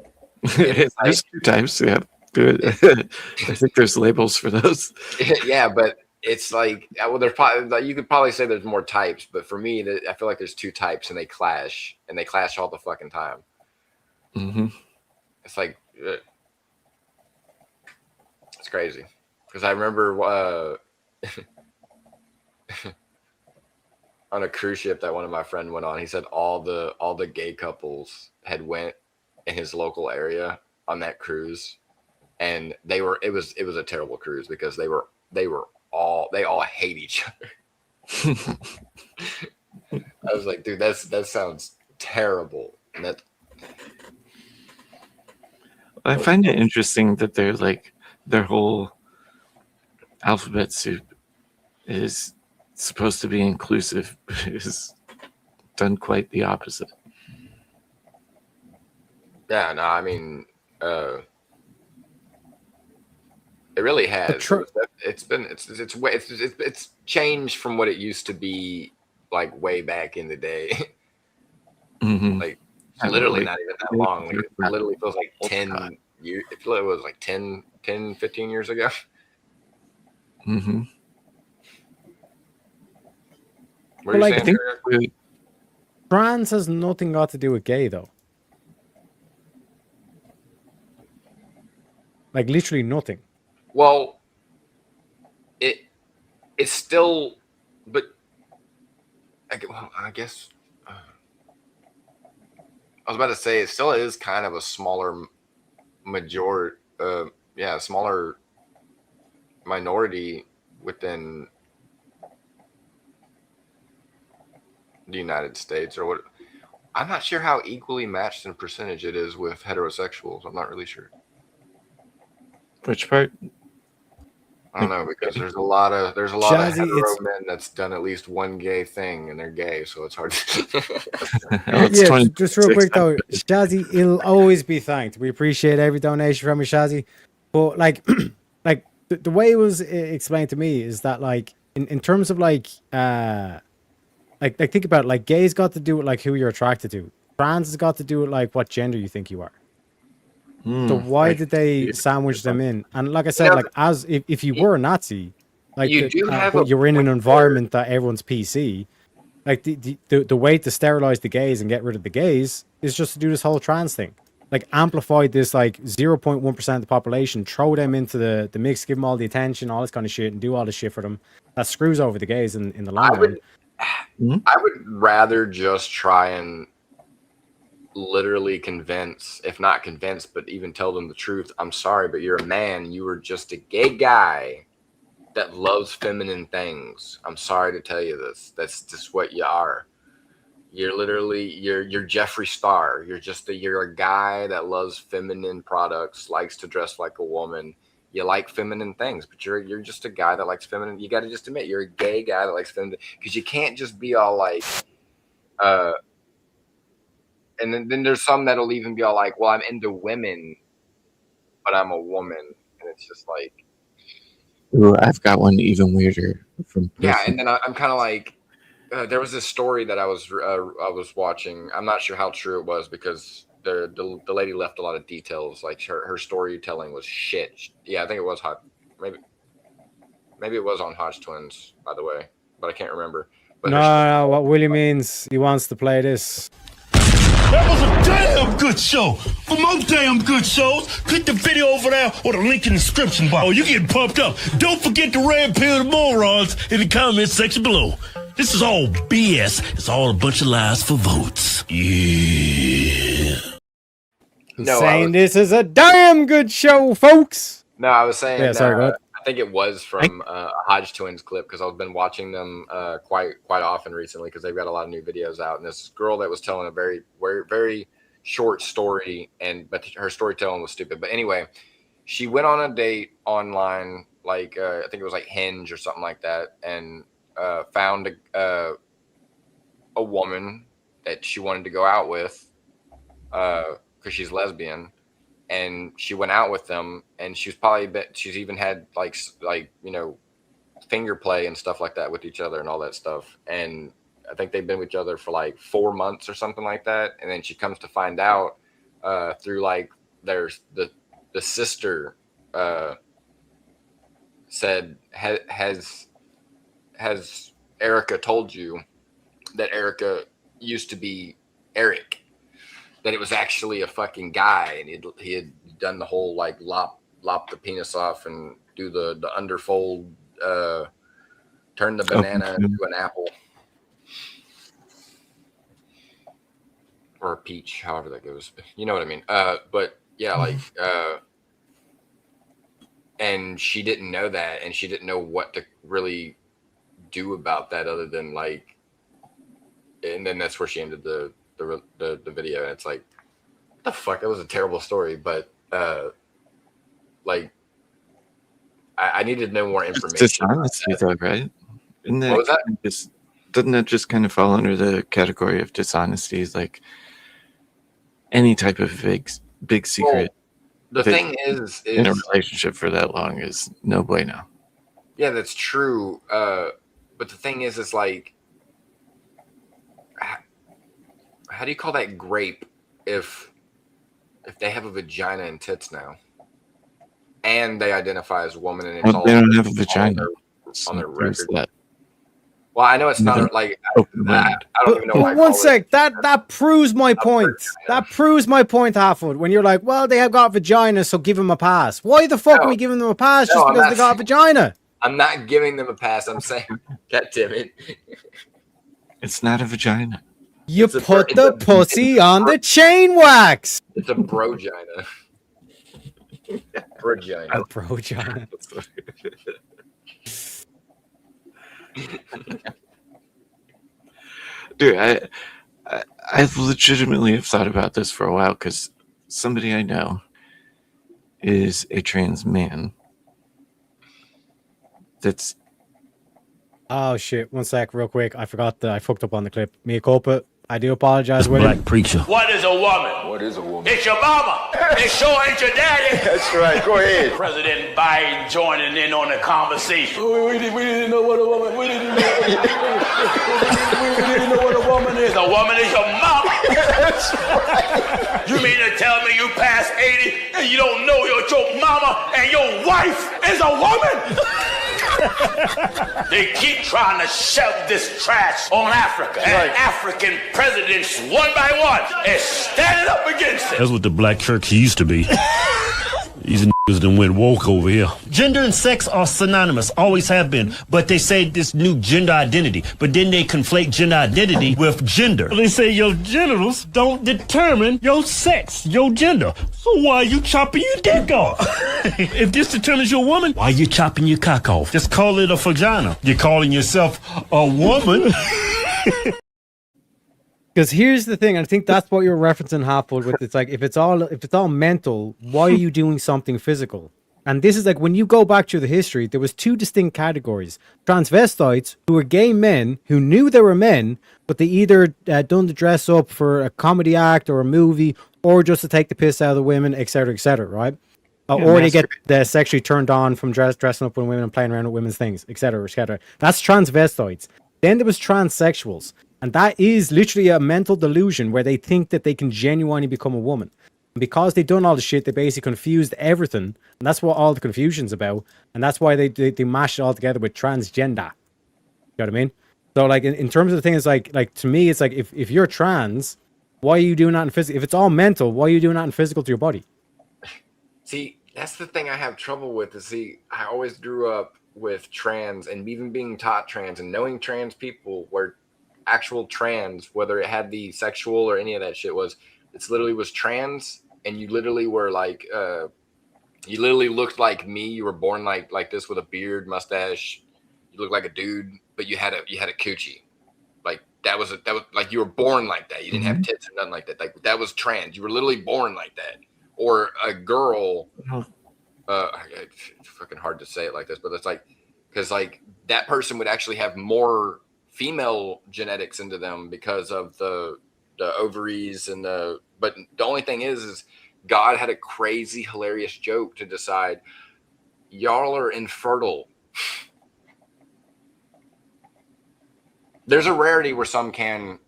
There's two types. Yeah, I think there's labels for those. Yeah, but it's like, well, there's probably, you could probably say there's more types, but for me, I feel like there's two types, and they clash all the fucking time. Mm-hmm. It's like it's crazy, because I remember on a cruise ship that one of my friends went on, he said all the gay couples had went in his local area on that cruise, and it was a terrible cruise because they all hate each other. I was like, dude, that sounds terrible. And I find it interesting that they're like their whole alphabet soup is supposed to be inclusive, but is done quite the opposite. Yeah, no, I mean, it really has. It's changed from what it used to be, like way back in the day. Mm-hmm. Like literally not even that long. Like, it literally feels like 10 years. It was like 10, 15 years ago. Mm-hmm. What are you saying, Eric? Trans has nothing got to do with gay, though. Like literally nothing. Well, it's still, but I guess I was about to say it still is kind of a smaller smaller minority within the United States, or what. I'm not sure how equally matched in percentage it is with heterosexuals. I'm not really sure. Which part? I don't know, because there's a lot of Shazzy, hetero men that's done at least one gay thing and they're gay, so it's hard Yeah, just real quick though, Shazzy, it'll always be thanked. We appreciate every donation from you, Shazzy. But like the way it was explained to me is that like in terms of like think about it, like gays got to do with like who you're attracted to. Trans has got to do with like what gender you think you are. So why did they sandwich them in? And like I said, like as if you were a Nazi, like but you're in an environment that everyone's PC, like the way to sterilize the gays and get rid of the gays is just to do this whole trans thing. Like amplify this like 0.1% of the population, throw them into the mix, give them all the attention, all this kind of shit, and do all this shit for them. That screws over the gays in the long run. I would rather just try and literally convince, if not convince, but even tell them the truth. I'm sorry, but you're a man. You are just a gay guy that loves feminine things. I'm sorry to tell you this. That's just what you are. You're literally you're Jeffree Star. You're a guy that loves feminine products, likes to dress like a woman. You like feminine things, but you're just a guy that likes feminine. You got to just admit you're a gay guy that likes feminine, because you can't just be all like and then there's some that'll even be all like, well, I'm into women, but I'm a woman. And it's just like, ooh, I've got one even weirder from yeah. And then I'm kind of like, there was this story that I was watching. I'm not sure how true it was, because the lady left a lot of details. Like her storytelling was shit. Yeah, I think it was hot. Maybe it was on Hodge Twins, by the way, but I can't remember. But No, what Willie means, he wants to play this. That was a damn good show. For more damn good shows, click the video over there or the link in the description box. Oh, you getting pumped up. Don't forget to red pill the morons in the comment section below. This is all BS. It's all a bunch of lies for votes. Yeah. Saying this is a damn good show, folks. No, I was saying. Yeah, sorry, go ahead. I think it was from a Hodge Twins clip, because I've been watching them quite often recently, because they've got a lot of new videos out. And this girl that was telling a very, very, very short story, but her storytelling was stupid. But anyway, she went on a date online, like I think it was like Hinge or something like that, and found a woman that she wanted to go out with, because she's lesbian. And she went out with them, and she's even had like finger play and stuff like that with each other and all that stuff. And I think they've been with each other for like 4 months or something like that. And then she comes to find out through like there's the sister said, has Erica told you that Erica used to be Eric? That it was actually a fucking guy, and he had done the whole like lop the penis off and do the underfold, turn the banana into an apple or a peach, however that goes. You know what I mean? But yeah, like, and she didn't know that, and she didn't know what to really do about that other than like, and then that's where she ended the video. And it's like, what the fuck, that was a terrible story, but like I needed to know more information. It's dishonesty though, right? Isn't that, what was that? Doesn't that just kind of fall under the category of dishonesty? Like any type of big secret. The thing is in a relationship for that long is no bueno. Yeah, that's true. But the thing is like, how do you call that grape if they have a vagina and tits now, and they identify as a woman and it's all They don't have a vagina on their record? That. Well, I know it's not like I don't even know. But one sec, that proves my point. That proves my point, Halfwood. When you're like, well, they have got vaginas, so give them a pass. Why the fuck are we giving them a pass just because they got a vagina? I'm not giving them a pass. I'm saying, God damn it. It's not a vagina. You put the pussy on the chain wax. It's a brogina. Brogina. A brogina. Dude, I've legitimately have thought about this for a while because somebody I know is a trans man. That's. Oh shit! One sec, real quick. I fucked up on the clip. Mea culpa. I do apologize. Black preacher. What is a woman? What is a woman? It's your mama. It sure ain't your daddy. That's right. Go ahead. President Biden joining in on the conversation. We didn't know what a woman. We didn't know what a woman is. A woman is your mama. That's right. You mean to tell me you past 80 and you don't know your mama and your wife is a woman? They keep trying to shove this trash on Africa. And African presidents, one by one, is standing up against it. That's what the black church used to be. These niggas done went woke over here. Gender and sex are synonymous, always have been. But they say this new gender identity. But then they conflate gender identity with gender. They say your genitals don't determine your sex, your gender. So why are you chopping your dick off? If this determines you're a woman, why are you chopping your cock off? Just call it a vagina. You're calling yourself a woman. Because here's the thing, and I think that's what you're referencing, Halfwood, with. It's like if it's all mental, why are you doing something physical? And this is like when you go back to the history, there was two distinct categories: transvestites, who were gay men who knew they were men, but they either done the dress up for a comedy act or a movie, or just to take the piss out of the women, etc., right? Or they get sexually turned on from dressing up with women and playing around with women's things, etc., etc. That's transvestites. Then there was transsexuals. And that is literally a mental delusion where they think that they can genuinely become a woman. And because they've done all the shit, they basically confused everything. And that's what all the confusion's about. And that's why they mash it all together with transgender. You know what I mean? So, like, in terms of the thing, it's like to me, it's like, if you're trans, why are you doing that in physical? If it's all mental, why are you doing that in physical to your body? See, that's the thing I have trouble with. I always grew up with trans, and even being taught trans and knowing trans people were actual trans, whether it had the sexual or any of that shit, it's literally was trans, and you literally were like you literally looked like me. You were born like this with a beard, mustache. You looked like a dude, but you had a coochie. Like that was like you were born like that. You didn't have tits or nothing like that. Like that was trans. You were literally born like that. Or a girl. It's fucking hard to say it like this, but it's like, because like that person would actually have more female genetics into them because of the ovaries and but the only thing is God had a crazy hilarious joke to decide y'all are infertile. There's a rarity where some can,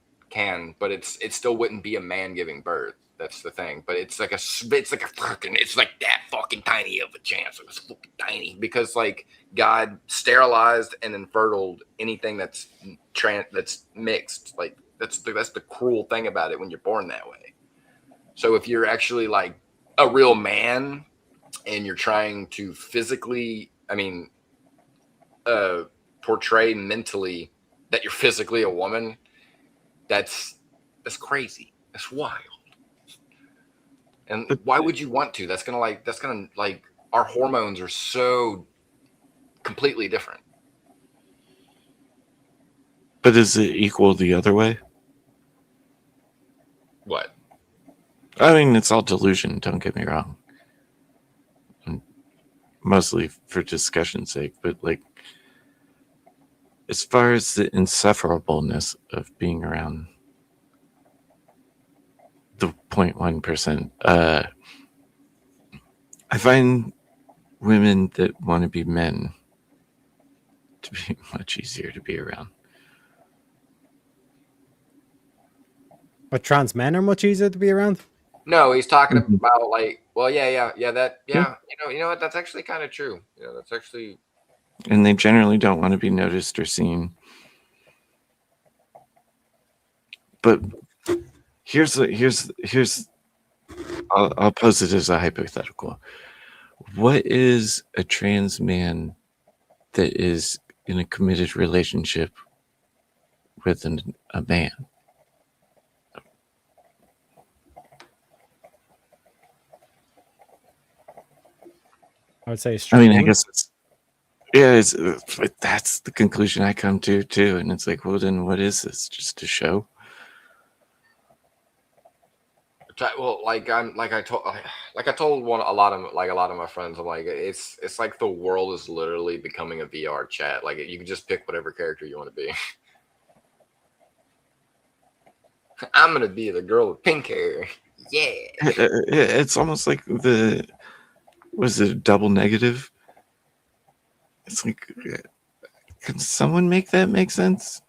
but it still wouldn't be a man giving birth. That's the thing. But it's like that fucking tiny of a chance. It was fucking tiny because like God sterilized and infertiled anything that's mixed. Like that's the cruel thing about it when you're born that way. So if you're actually like a real man and you're trying to physically, portray mentally that you're physically a woman, that's crazy. That's wild. And why would you want to? That's gonna our hormones are so completely different. But is it equal the other way? What? I mean, it's all delusion, don't get me wrong. Mostly for discussion's sake, but like as far as the insufferableness of being around the 0.1%. I find women that want to be men to be much easier to be around. But trans men are much easier to be around? No, he's talking about like, well, yeah, you know what? That's actually kind of true. Yeah, that's actually. And they generally don't want to be noticed or seen. But I'll pose it as a hypothetical. What is a trans man that is in a committed relationship with a man? I would say I mean, I guess that's the conclusion I come to too. And it's like, well, then what is this? Just a show? Well, I told a lot of my friends, I'm like, it's like the world is literally becoming a VR chat. Like you can just pick whatever character you want to be. I'm gonna be the girl with pink hair. Yeah. It's almost like was it double negative? It's like, can someone make that make sense?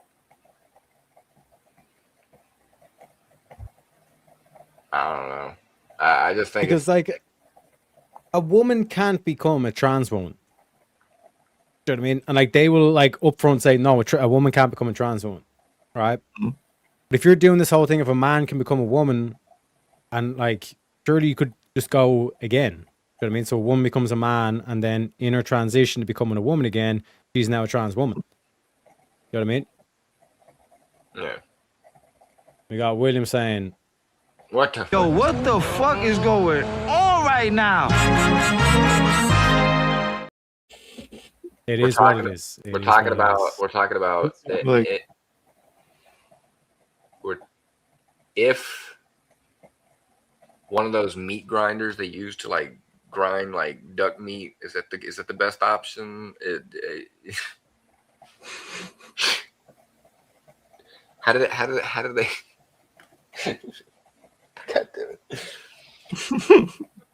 I don't know. I just think because like a woman can't become a trans woman. Do you know what I mean? And like they will like upfront say no, a woman can't become a trans woman, right? Mm-hmm. But if you're doing this whole thing, if a man can become a woman, and like surely you could just go again. Do you know what I mean? So a woman becomes a man, and then in her transition to becoming a woman again, she's now a trans woman. You know what I mean? Yeah. We got William saying, "What the? Yo, what the fuck is going on right now?" It is what it is. We're talking about if one of those meat grinders they use to like grind like duck meat is that the best option? How did they? God damn it.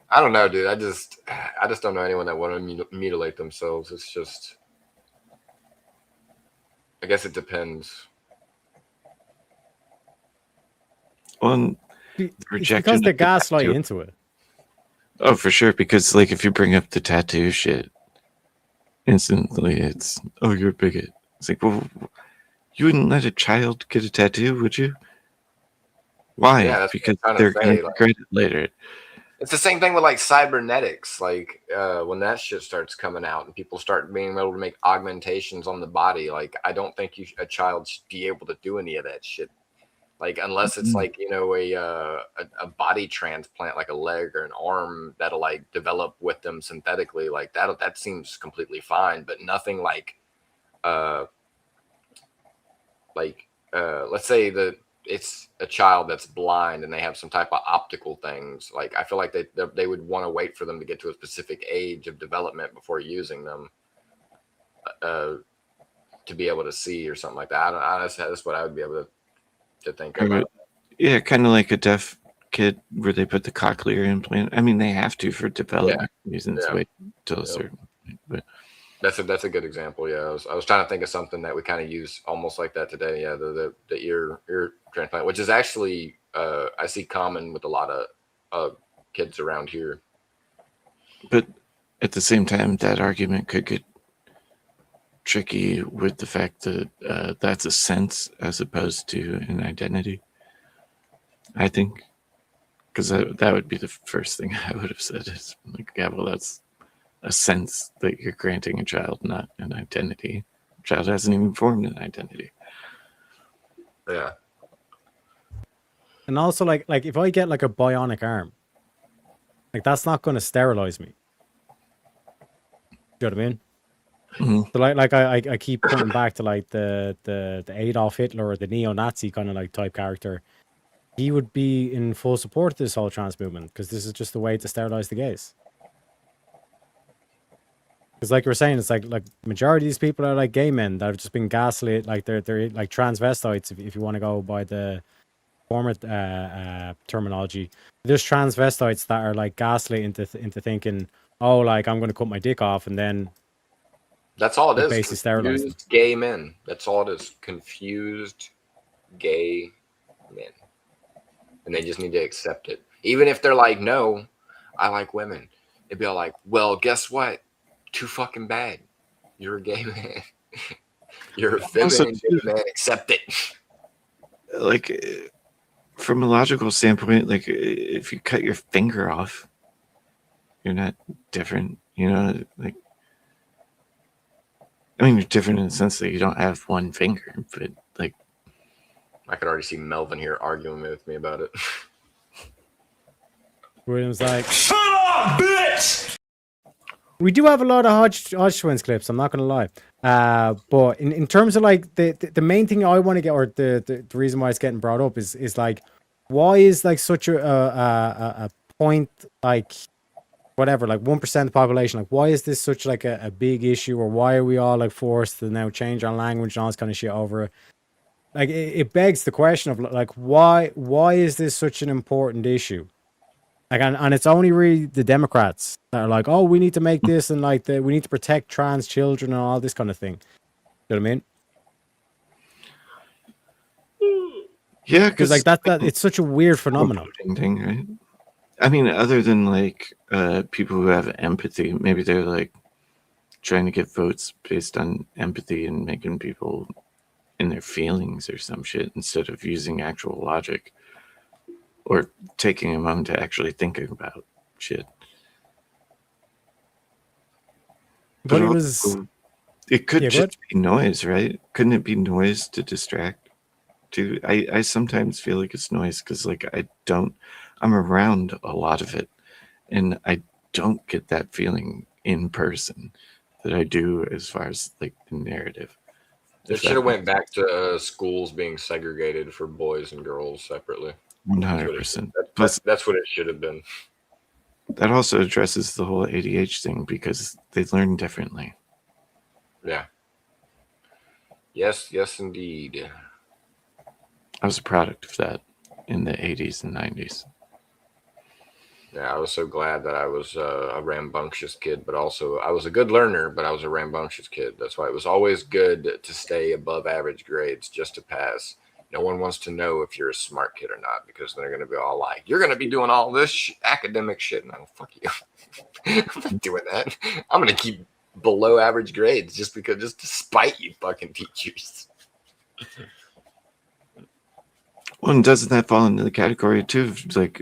I don't know, dude. I just don't know anyone that want to mutilate themselves. It's just, I guess it depends. Well, because they gaslight into it. Oh, for sure. Because like if you bring up the tattoo shit, instantly it's, oh, you're a bigot. It's like, well, you wouldn't let a child get a tattoo, would you? Why? Yeah, because they're going to regret it later. It's the same thing with like cybernetics. Like when that shit starts coming out and people start being able to make augmentations on the body, like I don't think a child should be able to do any of that shit. Like unless it's like, you know, a body transplant, like a leg or an arm that'll like develop with them synthetically, like that seems completely fine. But nothing like let's say that it's a child that's blind and they have some type of optical things. Like I feel like they would want to wait for them to get to a specific age of development before using them to be able to see or something like that. Honestly, that's what I would be able to think about. Yeah, kind of like a deaf kid where they put the cochlear implant. I mean, they have to for development reasons. Wait till a certain point, but that's a good example. Yeah, I was trying to think of something that we kind of use almost like that today. Yeah, the ear transplant, which is actually I see common with a lot of kids around here. But at the same time, that argument could get tricky with the fact that that's a sense as opposed to an identity. I think, because that would be the first thing I would have said is like, yeah, well, that's a sense that you're granting a child, not an identity. A child hasn't even formed an identity. Yeah. And also, like if I get like a bionic arm, like that's not going to sterilize me. You know what I mean? Mm-hmm. So like I keep coming back to like the Adolf Hitler or the neo-Nazi kind of like type character. He would be in full support of this whole trans movement because this is just the way to sterilize the gays. Because like you were saying, it's like majority of these people are like gay men that have just been gaslit, like they're like transvestites if you want to go by the former terminology. There's transvestites that are like gaslit into thinking, oh, like I'm going to cut my dick off, and then that's all it is. Basically sterilize them. Confused gay men. That's all it is. Confused gay men, and they just need to accept it. Even if they're like, no, I like women. It'd be all like, well, guess what? Too fucking bad. You're a gay man. You're a feminine gay man. Accept it. Like, from a logical standpoint, like if you cut your finger off, you're not different. You know, like, I mean, you're different in the sense that you don't have one finger, but like, I could already see Melvin here arguing with me about it. William's like, shut up, bitch! We do have a lot of Hodge Twins clips, I'm not going to lie. But in terms of like the main thing I want to get, or the reason why it's getting brought up is like, why is like such a point, like whatever, like 1% of the population, like why is this such like a big issue, or why are we all like forced to now change our language and all this kind of shit over it? Like it begs the question of like, why is this such an important issue? Like, and it's only really the Democrats that are like, oh, we need to make this, and like we need to protect trans children and all this kind of thing. You know what I mean? Yeah, because like that it's such a weird phenomenon. Thing, right? I mean, other than like people who have empathy, maybe they're like trying to get votes based on empathy and making people in their feelings or some shit instead of using actual logic or taking a moment to actually thinking about shit. But it also, it could just be noise, right? Couldn't it be noise to distract? Too, I sometimes feel like it's noise because like I'm around a lot of it, and I don't get that feeling in person that I do as far as like the narrative. It should have went back to schools being segregated for boys and girls separately. 100%. That's what it should have been. That also addresses the whole ADHD thing because they learn differently. Yeah. Yes, indeed. I was a product of that in the 80s and 90s. Yeah, I was so glad that I was a rambunctious kid, but also I was a good learner, but I was a rambunctious kid. That's why it was always good to stay above average grades just to pass. No one wants to know if you're a smart kid or not, because they're going to be all like, you're going to be doing all this academic shit. And I'm like, fuck you. I'm not doing that. I'm going to keep below average grades just to spite you fucking teachers. Well, and doesn't that fall into the category too of like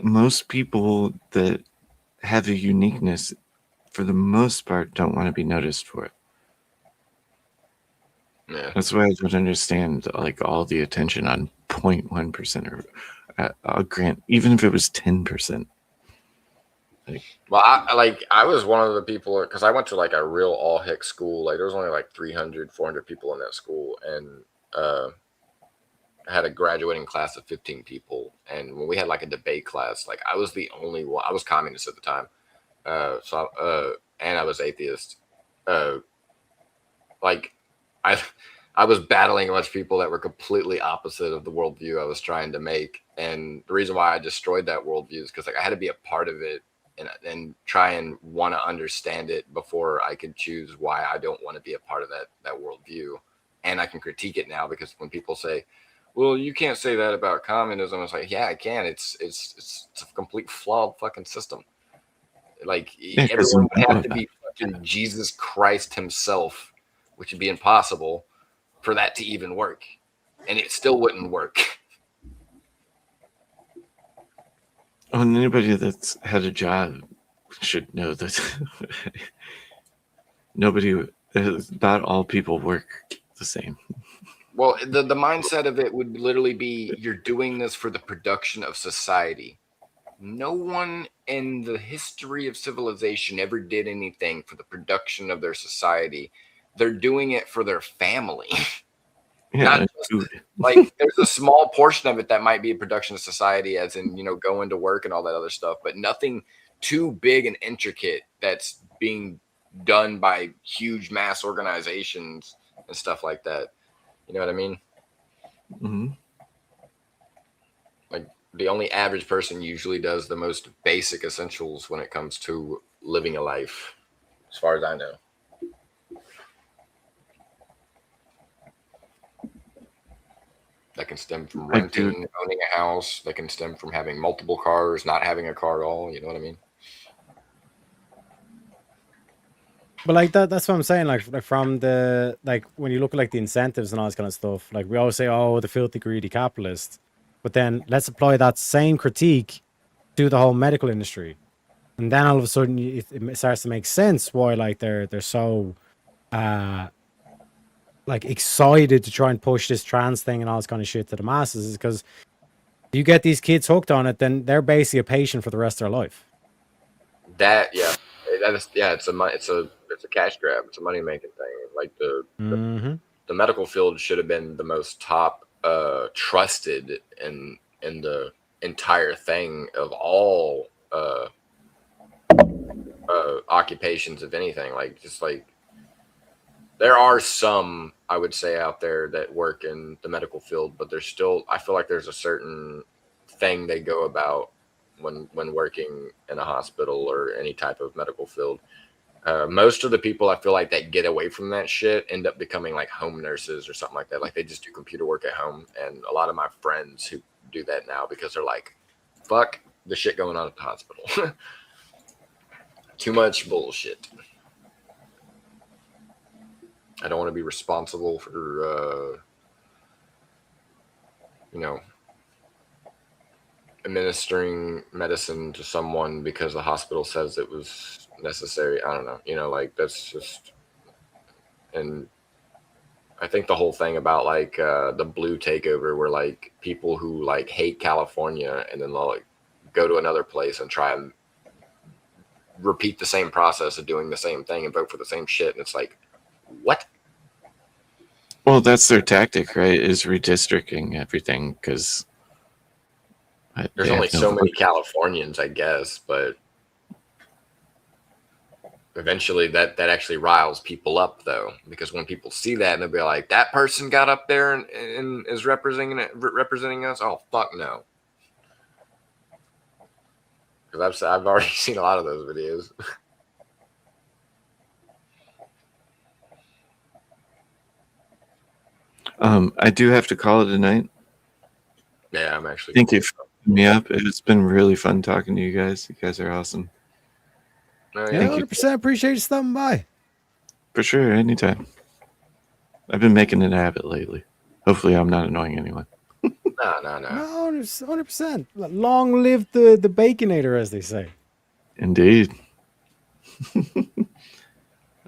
most people that have a uniqueness for the most part don't want to be noticed for it. Yeah. That's why I don't understand like all the attention on 0.1% or I'll grant even if it was 10%. Well, I was one of the people, because I went to like a real all hick school. Like there was only like 300, 400 people in that school, and I had a graduating class of 15 people. And when we had like a debate class, like I was the only one. I was communist at the time, and I was atheist. Like I was battling a bunch of people that were completely opposite of the worldview I was trying to make. And the reason why I destroyed that worldview is because like I had to be a part of it and try and want to understand it before I could choose why I don't want to be a part of that worldview. And I can critique it now, because when people say, well, you can't say that about communism, it's like, yeah, I can. It's a complete flawed fucking system. Like everyone would have to be fucking Jesus Christ himself, which would be impossible for that to even work. And it still wouldn't work. Oh, and anybody that's had a job should know that not all people work the same. Well, the mindset of it would literally be, you're doing this for the production of society. No one in the history of civilization ever did anything for the production of their society. They're doing it for their family. Yeah, like there's a small portion of it that might be a production of society, as in, going to work and all that other stuff, but nothing too big and intricate that's being done by huge mass organizations and stuff like that. You know what I mean? Mm-hmm. the only average person usually does the most basic essentials when it comes to living a life, as far as I know. That can stem from renting, owning a house. That can stem from having multiple cars, not having a car at all. You know what I mean? But like that's what I'm saying. Like from the when you look at like the incentives and all this kind of stuff, like we always say, oh, the filthy greedy capitalist. But then let's apply that same critique to the whole medical industry, and then all of a sudden it starts to make sense why like they're so like excited to try and push this trans thing and all this kind of shit to the masses, is because you get these kids hooked on it, then they're basically a patient for the rest of their life. That it's a cash grab. It's a money making thing. Like the medical field should have been the most top trusted in the entire thing of all occupations, if anything. Like just like there are some, I would say, out there that work in the medical field, but there's still, I feel like there's a certain thing they go about when working in a hospital or any type of medical field. Most of the people I feel like that get away from that shit end up becoming like home nurses or something like that. Like they just do computer work at home. And a lot of my friends who do that now because they're like, fuck the shit going on at the hospital. Too much bullshit. I don't want to be responsible for, administering medicine to someone because the hospital says it was necessary. I don't know, like that's just, and I think the whole thing about like the blue takeover where like people who like hate California and then they'll like go to another place and try and repeat the same process of doing the same thing and vote for the same shit. And it's like, what? Well, that's their tactic, right? Is redistricting everything because there's only so many Californians, I guess, but eventually that actually riles people up, though, because when people see that and they'll be like, that person got up there and is representing us. Oh, fuck no. Because I've already seen a lot of those videos. I do have to call it a night. Yeah, I'm actually. Thank you for picking me up. It's been really fun talking to you guys. You guys are awesome. Oh, yeah, 100% appreciate you stopping by. For sure, anytime. I've been making it a habit lately. Hopefully, I'm not annoying anyone. No. No, 100%. Long live the Baconator, as they say. Indeed.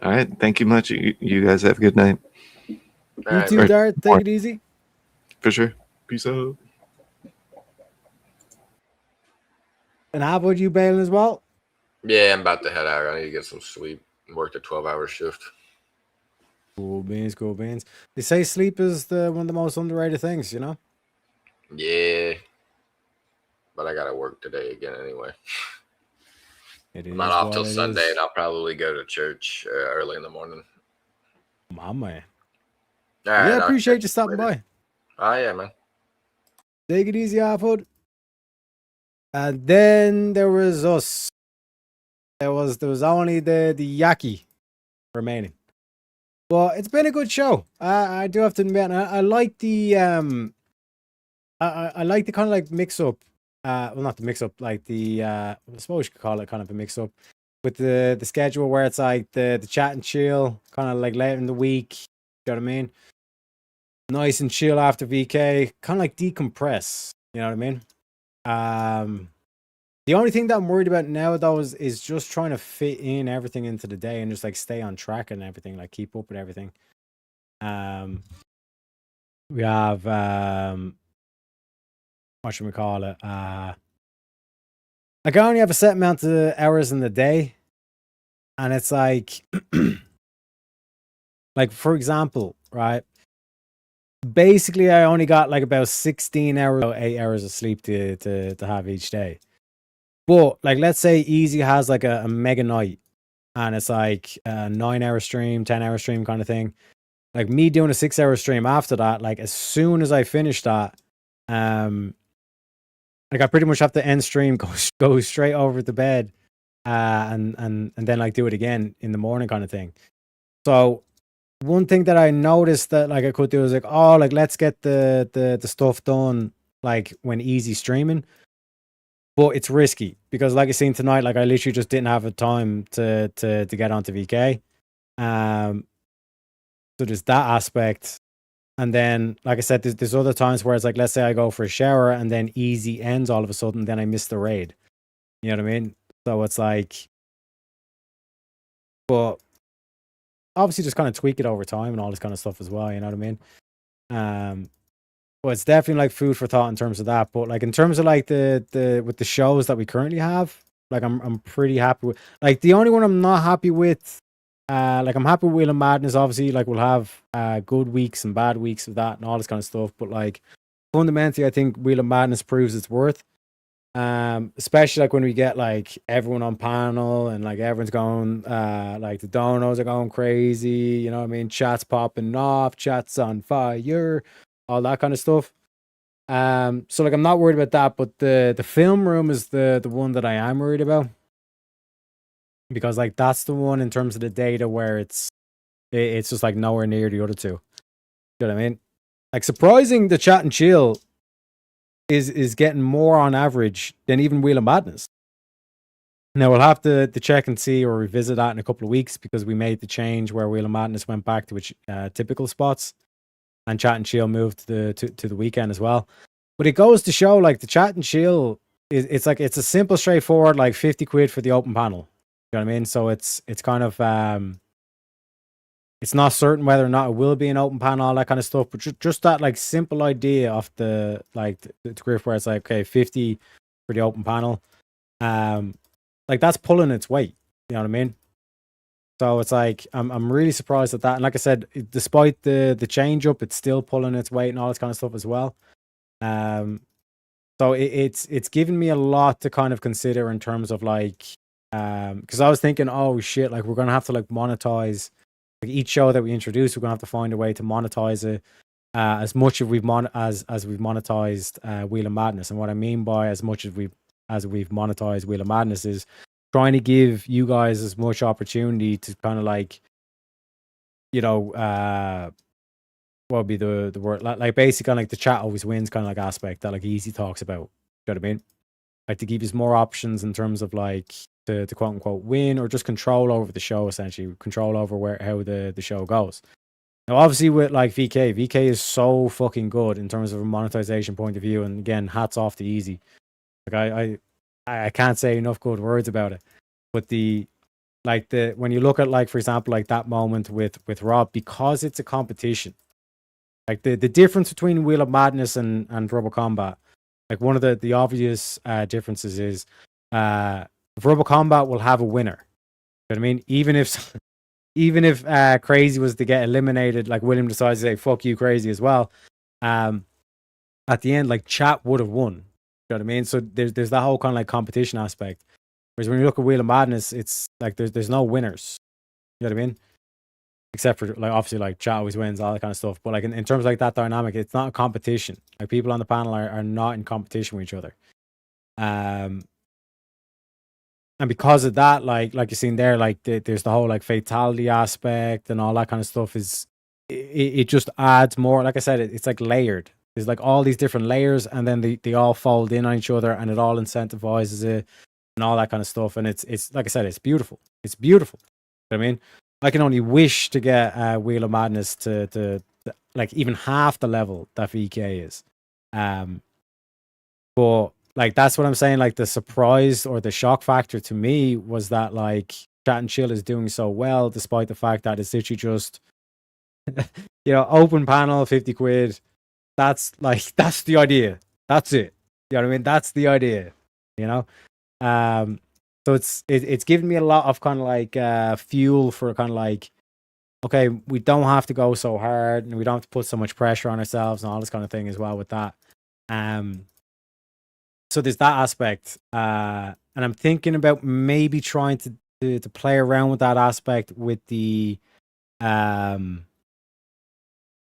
All right. Thank you much. You guys have a good night. You too, Dart. Take it easy. For sure. Peace out. And how about you, Balin, as well? Yeah, I'm about to head out. I need to get some sleep. Worked a 12-hour shift. Cool beans, cool beans. They say sleep is one of the most underrated things, you know? Yeah. But I got to work today again anyway. I'm not off till Sunday, and I'll probably go to church early in the morning. My man. All right, yeah, I appreciate you stopping by. Oh, yeah, man. Take it easy, Alfred. And then there was us. There was only the Yaki remaining. Well, it's been a good show. I do have to admit, I like the I like the kind of like mix up. Well, not the mix up, like the I suppose you could call it kind of a mix up with the schedule where it's like the chat and chill, kind of like late in the week. You know what I mean? Nice and chill after VK, kind of like decompress. You know what I mean? The only thing that I'm worried about now, though, is just trying to fit in everything into the day and just like stay on track and everything, like keep up with everything. We have what should we call it? Like I only have a set amount of hours in the day, and it's like, like for example, right? Basically, I only got like about 16 hours, 8 hours of sleep to have each day. But like, let's say Easy has like a mega night, and it's like a 9-hour stream, 10-hour stream kind of thing. Like me doing a 6-hour stream after that, like as soon as I finish that, like I pretty much have to end stream, go straight over to bed, and then like do it again in the morning kind of thing. So one thing that I noticed that like I could do is like, oh, like let's get the stuff done like when easy streaming. But it's risky because like I seen tonight, like I literally just didn't have a time to get onto VK. So there's that aspect. And then, like I said, there's other times where it's like, let's say I go for a shower and then easy ends all of a sudden, then I miss the raid. You know what I mean? So it's like, but obviously just kind of tweak it over time and all this kind of stuff as well. You know what I mean? But it's definitely like food for thought in terms of that. But like in terms of like the with the shows that we currently have, like I'm pretty happy with. Like the only one I'm not happy with, like I'm happy with Wheel of Madness. Obviously, like we'll have good weeks and bad weeks of that and all this kind of stuff. But like fundamentally, I think Wheel of Madness proves its worth. Especially like when we get like everyone on panel and like everyone's going like the donos are going crazy, you know what I mean? Chat's popping off, chat's on fire, all that kind of stuff. So like I'm not worried about that, but the film room is the one that I am worried about. Because like that's the one in terms of the data where it's just like nowhere near the other two. You know what I mean? Like surprising the chat and chill is getting more on average than even Wheel of Madness. Now we'll have to check and see or revisit that in a couple of weeks because we made the change where Wheel of Madness went back to its typical spots, and chat and chill moved to the weekend as well. But it goes to show like the chat and chill it's like it's a simple, straightforward like 50 quid for the open panel. You know what I mean? So it's kind of it's not certain whether or not it will be an open panel, all that kind of stuff, but just that like simple idea of the like the grip where it's like, okay, 50 for the open panel. Like that's pulling its weight. You know what I mean? So it's like I'm really surprised at that. And like I said, despite the change up, it's still pulling its weight and all this kind of stuff as well. So it's given me a lot to kind of consider in terms of like because I was thinking, oh shit, like we're gonna have to like monetize like each show that we introduce, we're gonna have to find a way to monetize it as much as we've monetized Wheel of Madness. And what I mean by as much as we've monetized Wheel of Madness is trying to give you guys as much opportunity to kind of like, you know, what would be the word, like basically like the chat always wins kind of like aspect that like Easy talks about. You know what I mean? Like to give you more options in terms of like to quote unquote win or just control over the show, essentially control over how the show goes. Now obviously with like VK is so fucking good in terms of a monetization point of view, and again, hats off to Easy. Like I can't say enough good words about it. But when you look at like, for example, like that moment with Rob, because it's a competition, like the difference between Wheel of Madness and Rebel Combat, like one of the obvious differences is Rebel Combat will have a winner. You know what I mean? Even if Crazy was to get eliminated, like William decides to say fuck you Crazy as well, at the end like chat would have won. You know what I mean? So there's that whole kind of like competition aspect. Whereas when you look at Wheel of Madness, it's like there's no winners. You know what I mean? Except for like obviously like chat always wins, all that kind of stuff. But like in terms of like that dynamic, it's not a competition. Like people on the panel are not in competition with each other. And because of that, like you're seeing there, like there's the whole like fatality aspect and all that kind of stuff. It just adds more. Like I said, it's like layered. There's like all these different layers, and then they all fold in on each other, and it all incentivizes it and all that kind of stuff. And it's like I said, it's beautiful. It's beautiful. You know what I mean, I can only wish to get Wheel of Madness to like even half the level that VK is. But like that's what I'm saying. Like the surprise or the shock factor to me was that like Chat and Chill is doing so well, despite the fact that it's literally just you know, open panel, 50 quid. That's the idea. That's it. You know what I mean? That's the idea. You know? So it's given me a lot of kind of like fuel for kind of like, okay, we don't have to go so hard and we don't have to put so much pressure on ourselves and all this kind of thing as well with that. So there's that aspect. And I'm thinking about maybe trying to play around with that aspect with the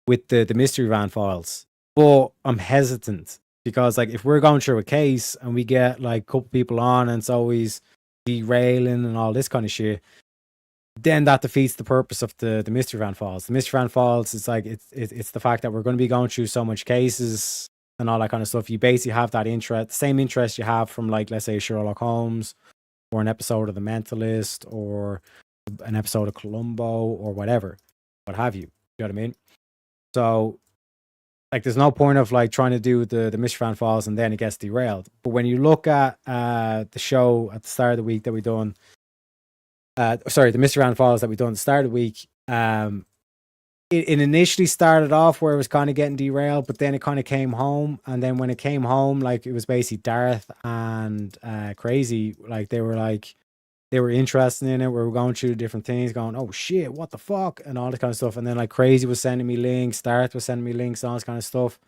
mystery van files. But I'm hesitant Because like if we're going through a case and we get like a couple people on and it's always derailing and all this kind of shit, then that defeats the purpose of the Mystery Van Falls. The Mystery Van Falls is like it's the fact that we're going to be going through so much cases and all that kind of stuff. You basically have that interest, same interest you have from like, let's say, Sherlock Holmes or an episode of The Mentalist or an episode of Columbo or whatever, what have you. You know what I mean? So like there's no point of like trying to do the Mystery Van Falls and then it gets derailed. But when you look at the show at the start of the week that we done, the Mystery Van Falls that we done at the start of the week, it initially started off where it was kind of getting derailed, but then it kind of came home. And then when it came home, like it was basically Darth and Crazy, like they were interested in it. We were going through different things, going, oh shit, what the fuck? And all this kind of stuff. And then like Crazy was sending me links, Darth was sending me links, all this kind of stuff.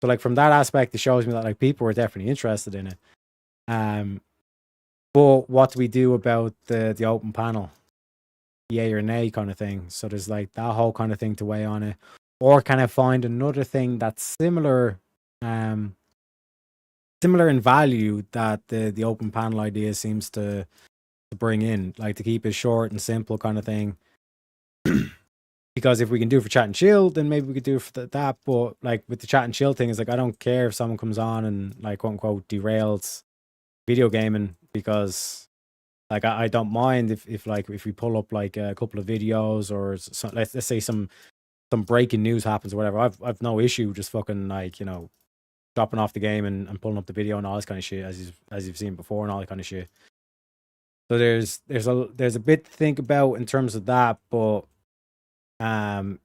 So like from that aspect, it shows me that like people were definitely interested in it. But what do we do about the open panel? Yay or nay kind of thing. So there's like that whole kind of thing to weigh on it. Or can I find another thing that's similar in value that the open panel idea seems to bring in, like to keep it short and simple kind of thing. Because if we can do it for chat and chill, then maybe we could do it for that. But like with the chat and chill thing, it's like I don't care if someone comes on and like quote unquote derails video gaming, because like I don't mind if we pull up like a couple of videos or let's say some breaking news happens or whatever. I've no issue just fucking like, you know, dropping off the game and pulling up the video and all this kind of shit as you've seen before and all that kind of shit. So there's a bit to think about in terms of that, but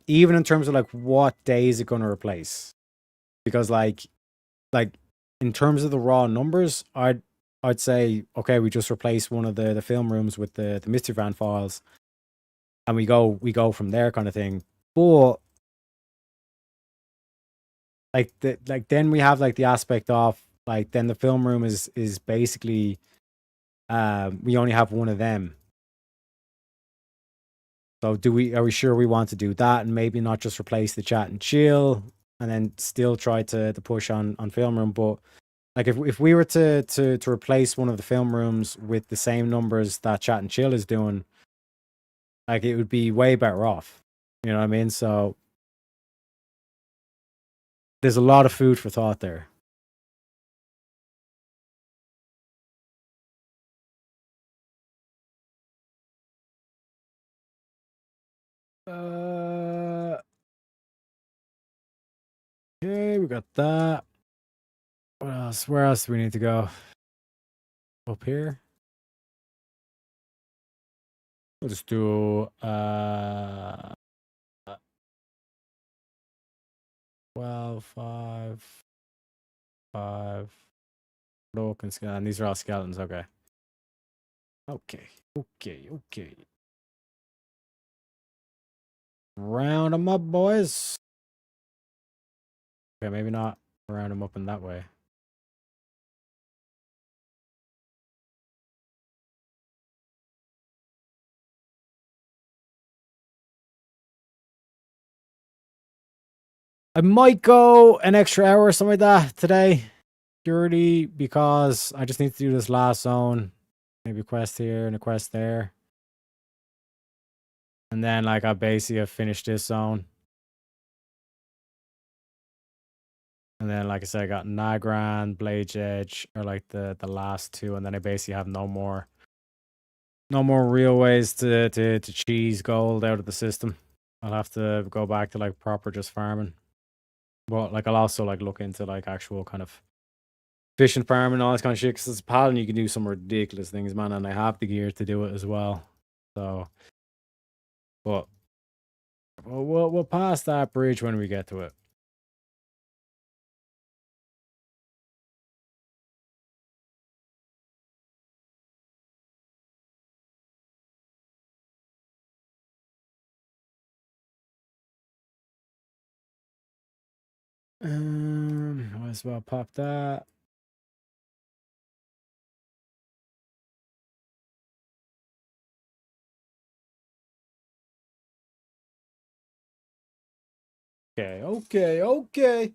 even in terms of like what day is it going to replace, because like in terms of the raw numbers, I'd say, okay, we just replace one of the film rooms with the Mystery Van files, and we go from there kind of thing. But then we have like the aspect of like then the film room is basically we only have one of them. So are we sure we want to do that and maybe not just replace the chat and chill and then still try to push on film room? But like if we were to replace one of the film rooms with the same numbers that chat and chill is doing, like it would be way better off. You know what I mean? So there's a lot of food for thought there. Okay, we got that. What else? Where else do we need to go? Up here? We'll just do 12, 5, broken skeleton. These are all skeletons, okay. Okay. Round them up, boys. Okay, maybe not round them up in that way. I might go an extra hour or something like that today, purely because I just need to do this last zone. Maybe a quest here and a quest there. And then like I basically have finished this zone. And then like I said, I got Nagran, Blade's Edge are like the last two, and then I basically have no more real ways to cheese gold out of the system. I'll have to go back to like proper just farming. But like I'll also like look into like actual kind of fishing farming and all this kind of shit, because as a paladin you can do some ridiculous things, man, and I have the gear to do it as well. So but we'll pass that bridge when we get to it. Might as well pop that. Okay.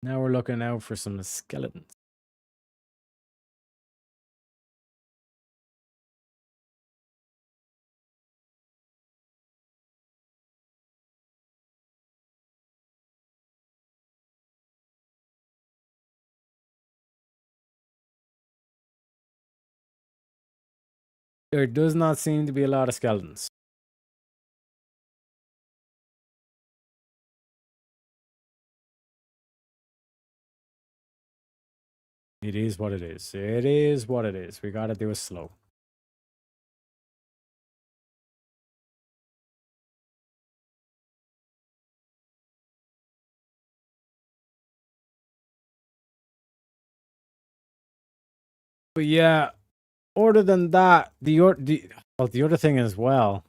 Now we're looking out for some skeletons. There does not seem to be a lot of skeletons. It is what it is. It is what it is. We gotta do it slow. But yeah, other than that, the other thing as well,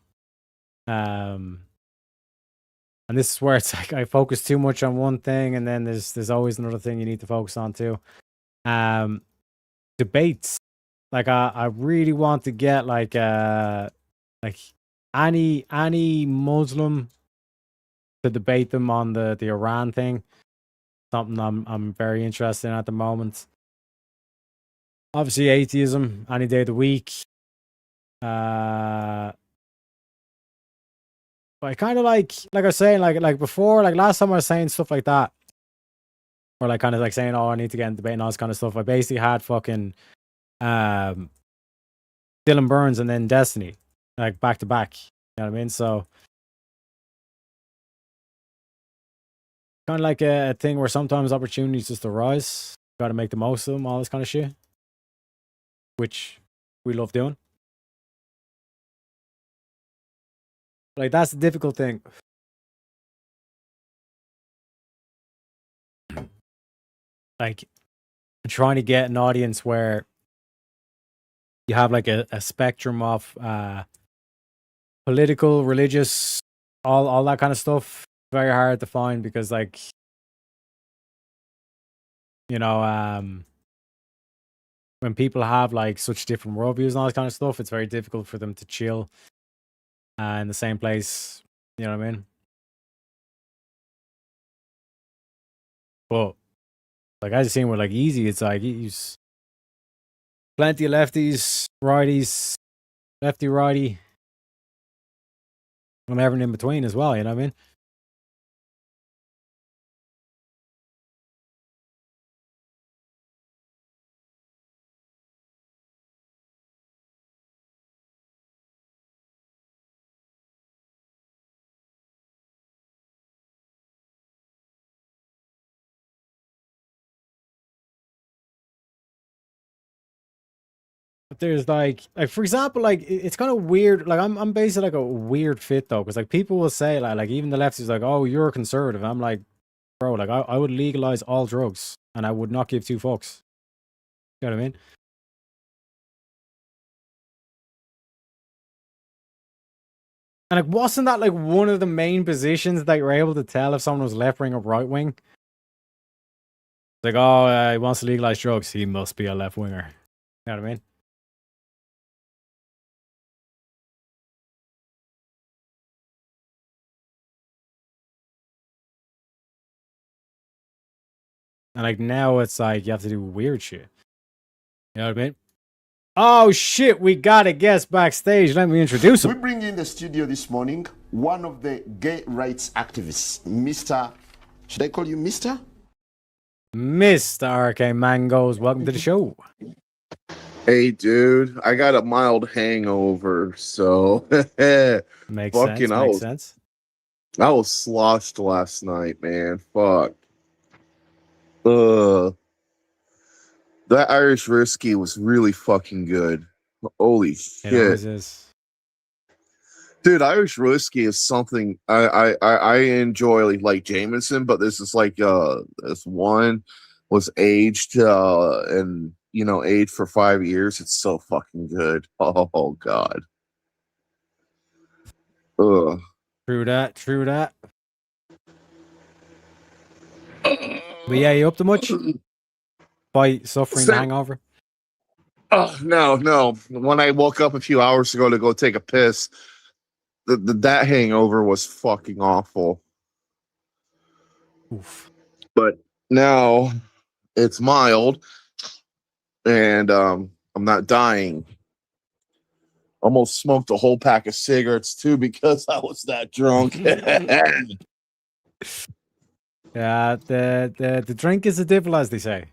and this is where it's like I focus too much on one thing, and then there's always another thing you need to focus on too. Debates. Like I really want to get like any Muslim to debate them on the Iran thing. Something I'm very interested in at the moment. Obviously, atheism any day of the week. But I kind of like I was saying, like before, like last time I was saying stuff like that, or like kind of like saying, "Oh, I need to get in debate and all this kind of stuff." I basically had fucking Dylan Burns and then Destiny, like back to back. You know what I mean? So kind of like a thing where sometimes opportunities just arise. Got to make the most of them. All this kind of shit, which we love doing. Like that's the difficult thing. Like trying to get an audience where you have like a spectrum of political, religious, all that kind of stuff. Very hard to find because like when people have like such different worldviews and all this kind of stuff, it's very difficult for them to chill in the same place. You know what I mean? But like I just seen with like Easy, it's like he's plenty of lefties, righties, lefty, righty, and everything in between as well. You know what I mean? But there's like for example, like it's kind of weird. Like I'm basically like a weird fit though, because like people will say like even the lefties like, oh, you're a conservative. I'm like, bro, like I would legalize all drugs and I would not give two fucks. You know what I mean? And like, wasn't that like one of the main positions that you're able to tell if someone was left wing or right wing? Like, oh, he wants to legalize drugs. He must be a left winger. You know what I mean? And like now it's like you have to do weird shit. You know what I mean? Oh shit, we got a guest backstage. Let me introduce him. We bring in the studio this morning one of the gay rights activists, Mr. Should I call you Mr.? Mr. RK Mangoes, welcome to the show. Hey, dude, I got a mild hangover, so makes sense. I was sloshed last night, man. Fuck. That Irish whiskey was really fucking good. Holy shit. It always is. Dude, Irish whiskey is something I enjoy like Jameson, but this is like this one was aged and aged for 5 years. It's so fucking good. Oh god. Ugh. True that. But yeah, you up to much? By suffering the hangover? Oh no. When I woke up a few hours ago to go take a piss, that hangover was fucking awful. Oof. But now it's mild, and I'm not dying. Almost smoked a whole pack of cigarettes too because I was that drunk. Yeah, the drink is the devil, as they say.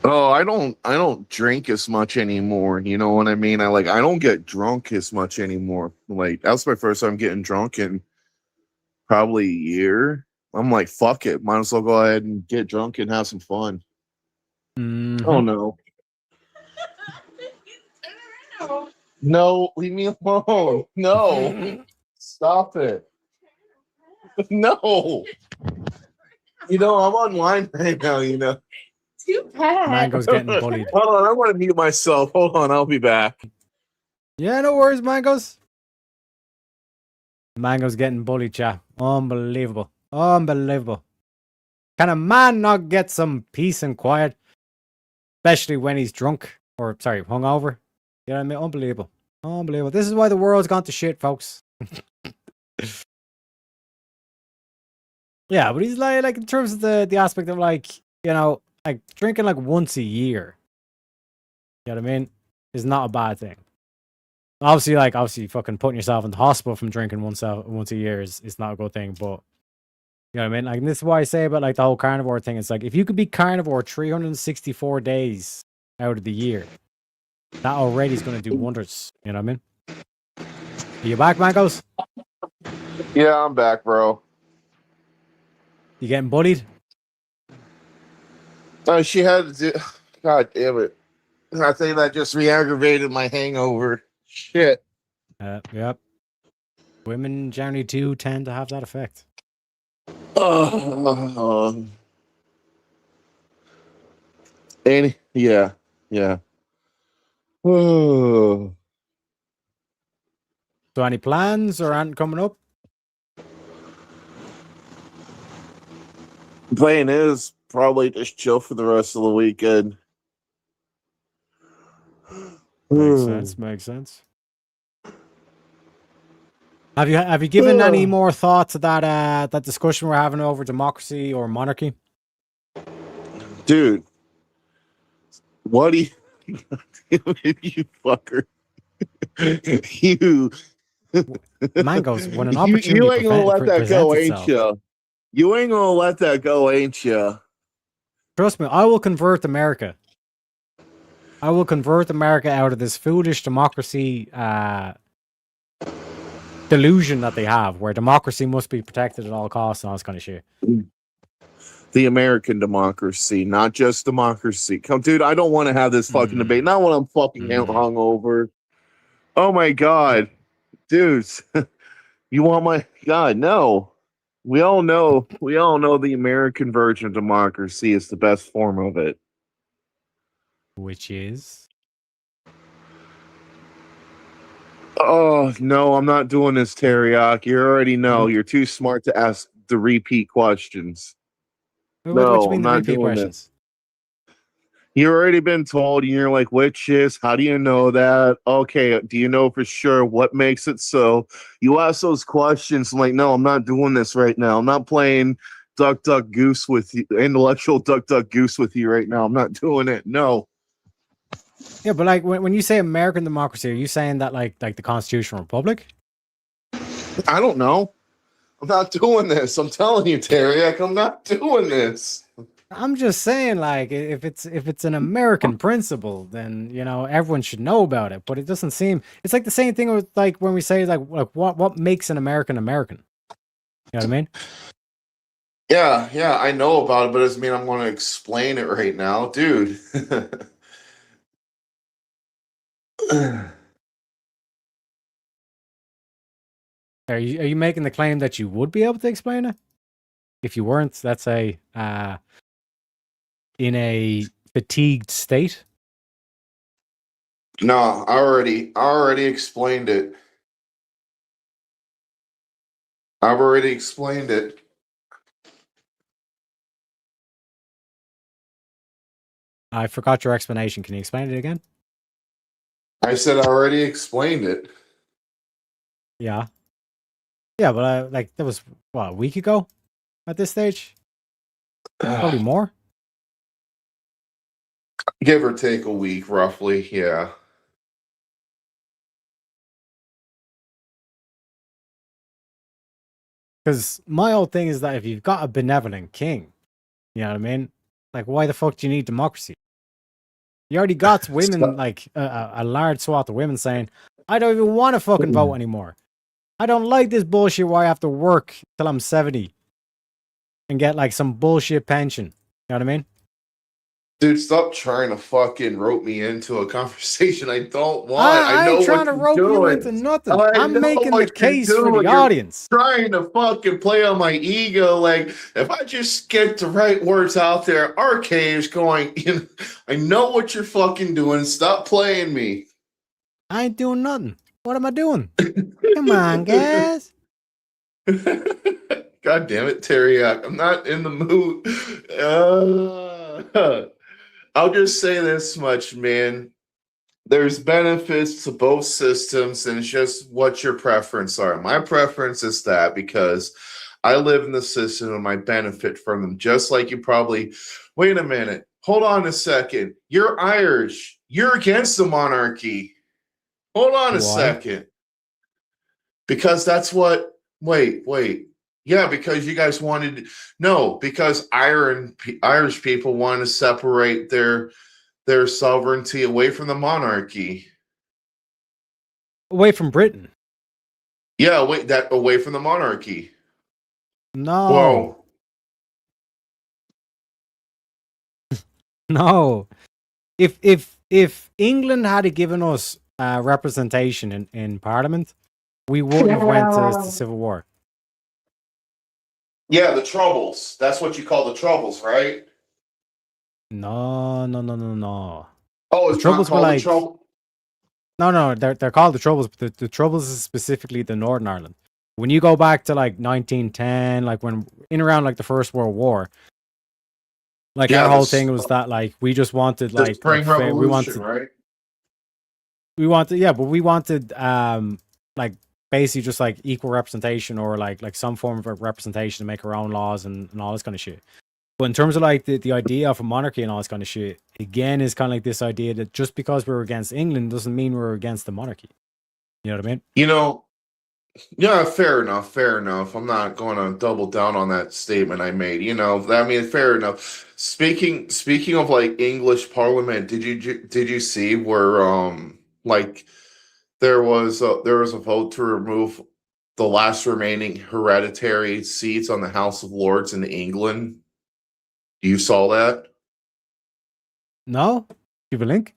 Oh, I don't drink as much anymore. You know what I mean? I don't get drunk as much anymore. Like, that was my first time getting drunk in probably a year. I'm like, fuck it. Might as well go ahead and get drunk and have some fun. Oh no. No, leave me alone. No. Stop it. No. You know, I'm online right now, you know. Too bad. Mango's getting bullied. Hold on, I want to mute myself. Hold on, I'll be back. Yeah, no worries, Mango's. Mango's getting bullied, chat. Unbelievable. Unbelievable. Can a man not get some peace and quiet? Especially when he's drunk. Or, sorry, hungover. You know what I mean? Unbelievable. Unbelievable. This is why the world's gone to shit, folks. Yeah, but he's like in terms of the aspect of like, you know, like drinking like once a year. You know what I mean? Is not a bad thing. Obviously fucking putting yourself in the hospital from drinking once a year is not a good thing, but you know what I mean? Like, and this is why I say about like the whole carnivore thing. It's like if you could be carnivore 364 days out of the year, that already is going to do wonders. You know what I mean? Are you back, Mangoes? Yeah, I'm back, bro. You getting bullied? She had to do. God damn it. I think that just re-aggravated my hangover. Shit. Yep. Women generally do tend to have that effect. Yeah. So any plans or anything coming up? Plan is probably just chill for the rest of the weekend. Makes sense. Have you given any more thought to that discussion we're having over democracy or monarchy? Dude, what do you you fucker? You Mangoes, when an opportunity you ain't gonna let that go, ain't itself. you? You ain't gonna let that go, ain't you? Trust me, I will convert America. I will convert America out of this foolish democracy delusion that they have, where democracy must be protected at all costs and all this kind of shit. The American democracy, not just democracy. Come, dude, I don't want to have this fucking debate. Not when I'm fucking hungover. Oh my god, dudes, you want my god? No, we all know the American version of democracy is the best form of it. Which is? Oh no, I'm not doing this, Teriyaki. You already know you're too smart to ask the repeat questions. What you mean the repeat questions? You've already been told, and you're like, which is, how do you know that? Okay, do you know for sure what makes it so? You ask those questions, I'm like, no, I'm not doing this right now. I'm not playing duck, duck, goose with you, intellectual duck, duck, goose with you right now. I'm not doing it. No. Yeah, but like when you say American democracy, are you saying that like the constitutional republic? I don't know. I'm not doing this. I'm telling you, Terry, I'm not doing this. I'm just saying, like, if it's an American principle, then you know everyone should know about it. But it doesn't seem. It's like the same thing with like when we say like what makes an American American. You know what I mean? Yeah, I know about it, but it doesn't mean I'm going to explain it right now, dude. Are you making the claim that you would be able to explain it? If you weren't, let's say, in a fatigued state? No, I already explained it. I've already explained it. I forgot your explanation. Can you explain it again? I said I already explained it. Yeah. Yeah, but like that was what, a week ago, at this stage. Probably more. Give or take a week, roughly. Yeah. Because my whole thing is that if you've got a benevolent king, you know what I mean? Like, why the fuck do you need democracy? You already got women, like a large swath of women saying, I don't even want to fucking vote anymore. I don't like this bullshit where I have to work till I'm 70 and get like some bullshit pension. You know what I mean? Dude, stop trying to fucking rope me into a conversation I don't want. I know ain't trying what to you're rope you doing. into nothing. I I'm know making what the you're case for doing. the You're audience. trying to fucking play on my ego. Like, if I just get the right words out there, RK is going, I know what you're fucking doing. Stop playing me. I ain't doing nothing. What am I doing? Come on, guys. God damn it, Teriak. I'm not in the mood. I'll just say this much, man. There's benefits to both systems, and it's just what your preference are. My preference is that because I live in the system and I benefit from them, just like you probably. Wait a minute. Hold on a second. You're Irish. You're against the monarchy. Hold on a second. Because that's what. Wait. Yeah, because you guys wanted. No, because Irish people want to separate their sovereignty away from the monarchy. Away from Britain. Yeah, away from the monarchy. No. No. If England had given us representation in Parliament, we wouldn't have went to the Civil War. Yeah, the Troubles. That's what you call the Troubles, right? No. Oh, it's the Troubles not called were like the Trouble. No, they're called the Troubles, but the Troubles is specifically the Northern Ireland. When you go back to like 1910, like when in around like the First World War, like our whole thing was that like we just wanted the Spring Revolution, right? We wanted like basically just like equal representation or like some form of representation to make our own laws and all this kind of shit. But in terms of like the idea of a monarchy and all this kind of shit, again, is kind of like this idea that just because we're against England doesn't mean we're against the monarchy. You know what I mean? Yeah, fair enough. I'm not going to double down on that statement I made. Fair enough. Speaking of like English Parliament, did you see where like there was a vote to remove the last remaining hereditary seats on the House of Lords in England? You saw that? No? Give a link?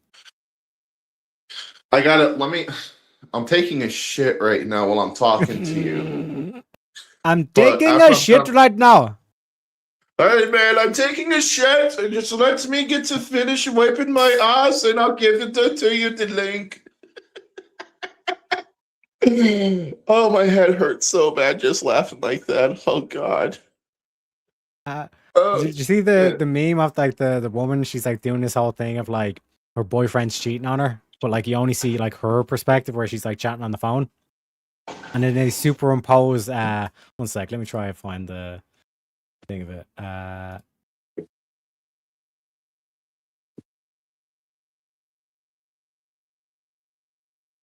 I got it. I'm taking a shit right now while I'm talking to you. I'm taking a shit right now. Hey man, I'm taking a shit. And just let me get to finish wiping my ass and I'll give it to you the link. Oh, my head hurts so bad just laughing like that. Oh god. Did you see the meme of like the woman? She's like doing this whole thing of like her boyfriend's cheating on her, but like you only see like her perspective where she's like chatting on the phone, and then they superimpose. One sec, let me try and find the thing of it.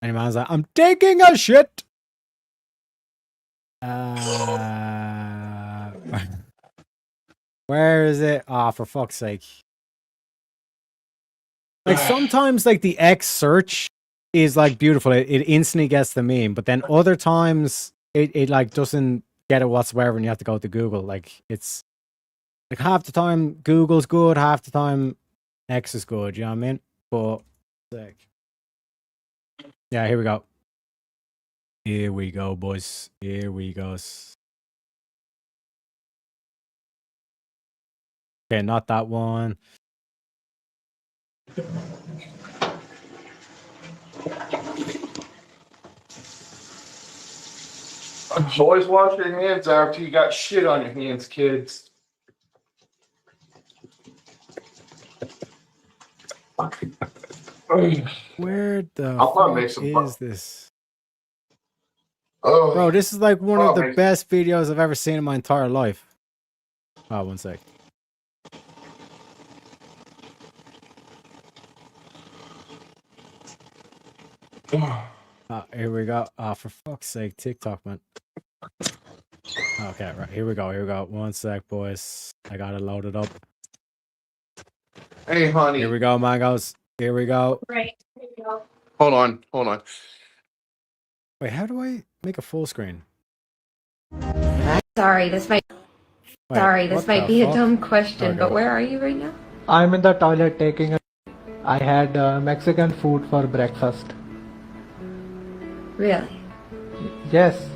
And man's like, I'm taking a shit. Where is it? Ah, for fuck's sake. Like sometimes like the X search is like beautiful. It instantly gets the meme, but then other times it like doesn't get it whatsoever and you have to go to Google. Like it's like half the time Google's good, half the time X is good, you know what I mean? But like, yeah, here we go. Here we go, boys. Here we go. Okay, not that one. Always wash your hands after you got shit on your hands, kids. Where the fuck is this? Oh, bro, this is like one of the best videos I've ever seen in my entire life. Oh, one sec. Here we go. For fuck's sake, TikTok, man. Okay, right. Here we go. Here we go. One sec, boys. I got it loaded up. Hey, honey. Here we go, mangoes. Here we go. Right. Here we go. Hold on. Hold on. Wait, how do I make a full screen? Sorry, this might. Wait, Sorry, this what might the be a fuck? dumb question, but Okay. where are you right now? I'm in the toilet taking a. I had Mexican food for breakfast. Really? Yes.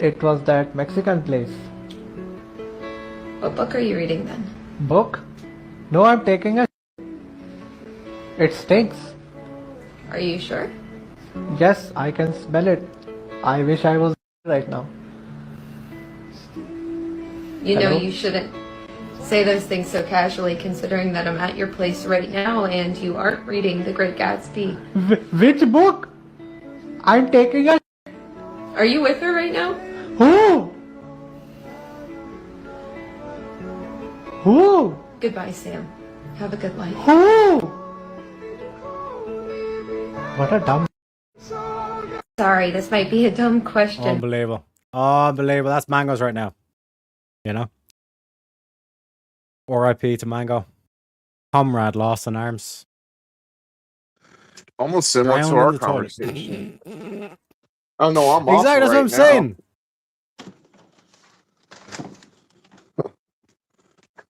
It was that Mexican place. What book are you reading then? Book? No, I'm taking a. It stinks. Are you sure? Yes, I can smell it. I wish I was right now. You know Hello? you shouldn't say those things so casually, considering that I'm at your place right now and you aren't reading The Great Gatsby. Which book? I'm taking a. Are you with her right now? Who? Who? Goodbye, Sam. Have a good life. Who? What a dumb. Sorry, this might be a dumb question. Unbelievable. Unbelievable. That's mangoes right now. You know? R.I.P. to Mango. Comrade lost in arms. Almost similar Drowned to in our the toilet. conversation. Oh no, I'm off Exactly, that's right what I'm now. saying.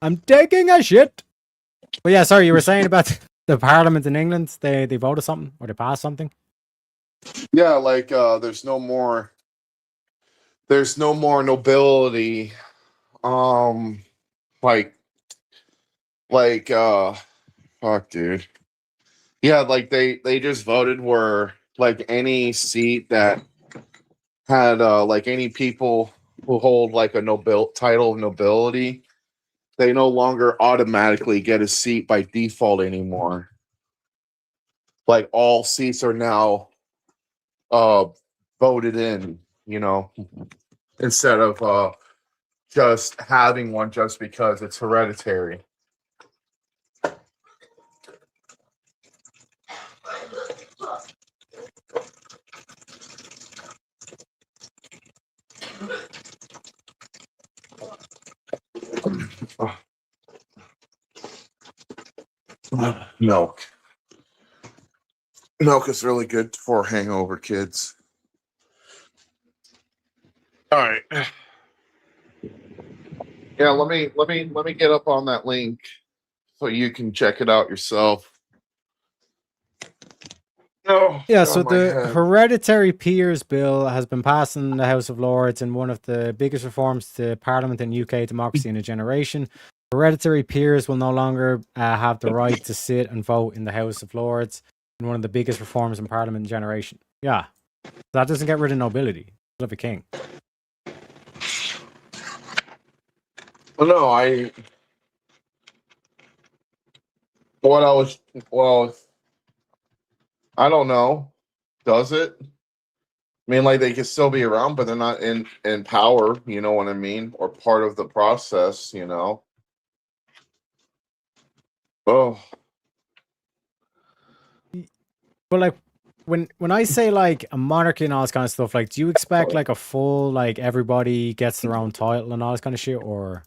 I'm taking a shit. But yeah, sorry, you were saying about the parliament in England. They voted something or they passed something. Yeah, like there's no more nobility. Like fuck, dude. Yeah, like they just voted where like any seat that had like any people who hold like a title of nobility, they no longer automatically get a seat by default anymore. Like all seats are now voted in, you know, instead of just having one just because it's hereditary. Milk. Milk is really good for hangover kids. All right. Yeah, let me get up on that link so you can check it out yourself. No. Yeah, so the Hereditary Peers Bill has been passed in the House of Lords and one of the biggest reforms to Parliament and UK democracy in a generation. Hereditary peers will no longer have the right to sit and vote in the House of Lords, and one of the biggest reforms in Parliament in a generation. Yeah, that doesn't get rid of nobility. Of a king. Well, no, I don't know. Does it? I mean, like they can still be around, but they're not in power. You know what I mean? Or part of the process. You know. Oh. But like when I say like a monarchy and all this kind of stuff, like do you expect like a full like everybody gets their own title and all this kind of shit, or?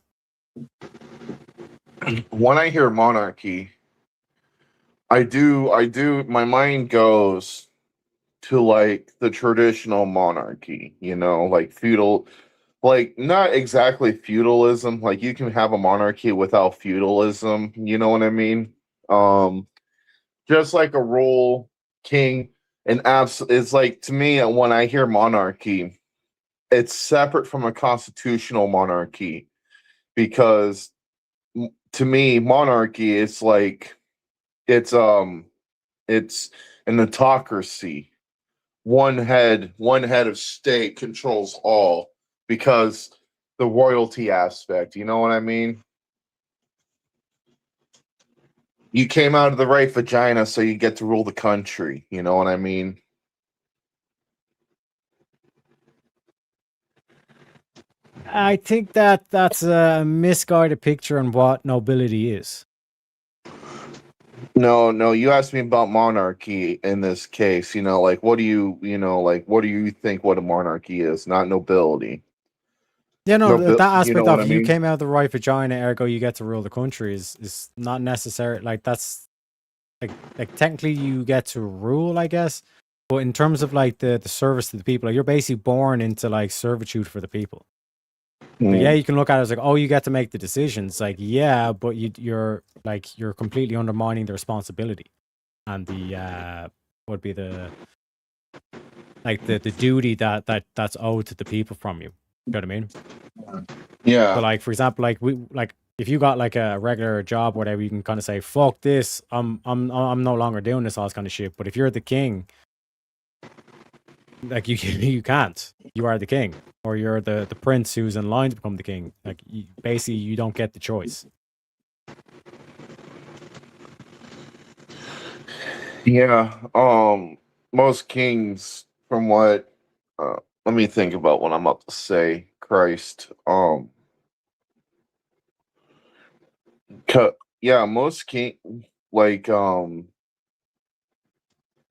When I hear monarchy, I do. My mind goes to like the traditional monarchy. You know, like feudal. Like not exactly feudalism. Like you can have a monarchy without feudalism. You know what I mean? Just like a rule king and it's like to me when I hear monarchy, it's separate from a constitutional monarchy because to me monarchy is like it's an autocracy. One head of state controls all because the royalty aspect, you know what I mean? You came out of the right vagina, so you get to rule the country. You know what I mean? I think that's a misguided picture on what nobility is. No, you asked me about monarchy in this case. Like, what do you think what a monarchy is? Not nobility. Yeah, no, that You know aspect what of I you mean? came out of the right vagina, ergo you get to rule the country is not necessary. Like that's like technically you get to rule, I guess. But in terms of like the service to the people, like you're basically born into like servitude for the people. So yeah, you can look at it as like, oh, you get to make the decisions. Like, yeah, but you're completely undermining the responsibility and the would be the duty that's owed to the people from you. You know what I mean? Yeah. So like for example, if you got like a regular job or whatever, you can kind of say, fuck this, I'm no longer doing this, all this kind of shit. But if you're the king, like you can't. You are the king, or you're the prince who's in line to become the king. Like basically, you don't get the choice. Yeah. Most kings, from what, let me think about what I'm about to say. Christ. Yeah, most king, like, a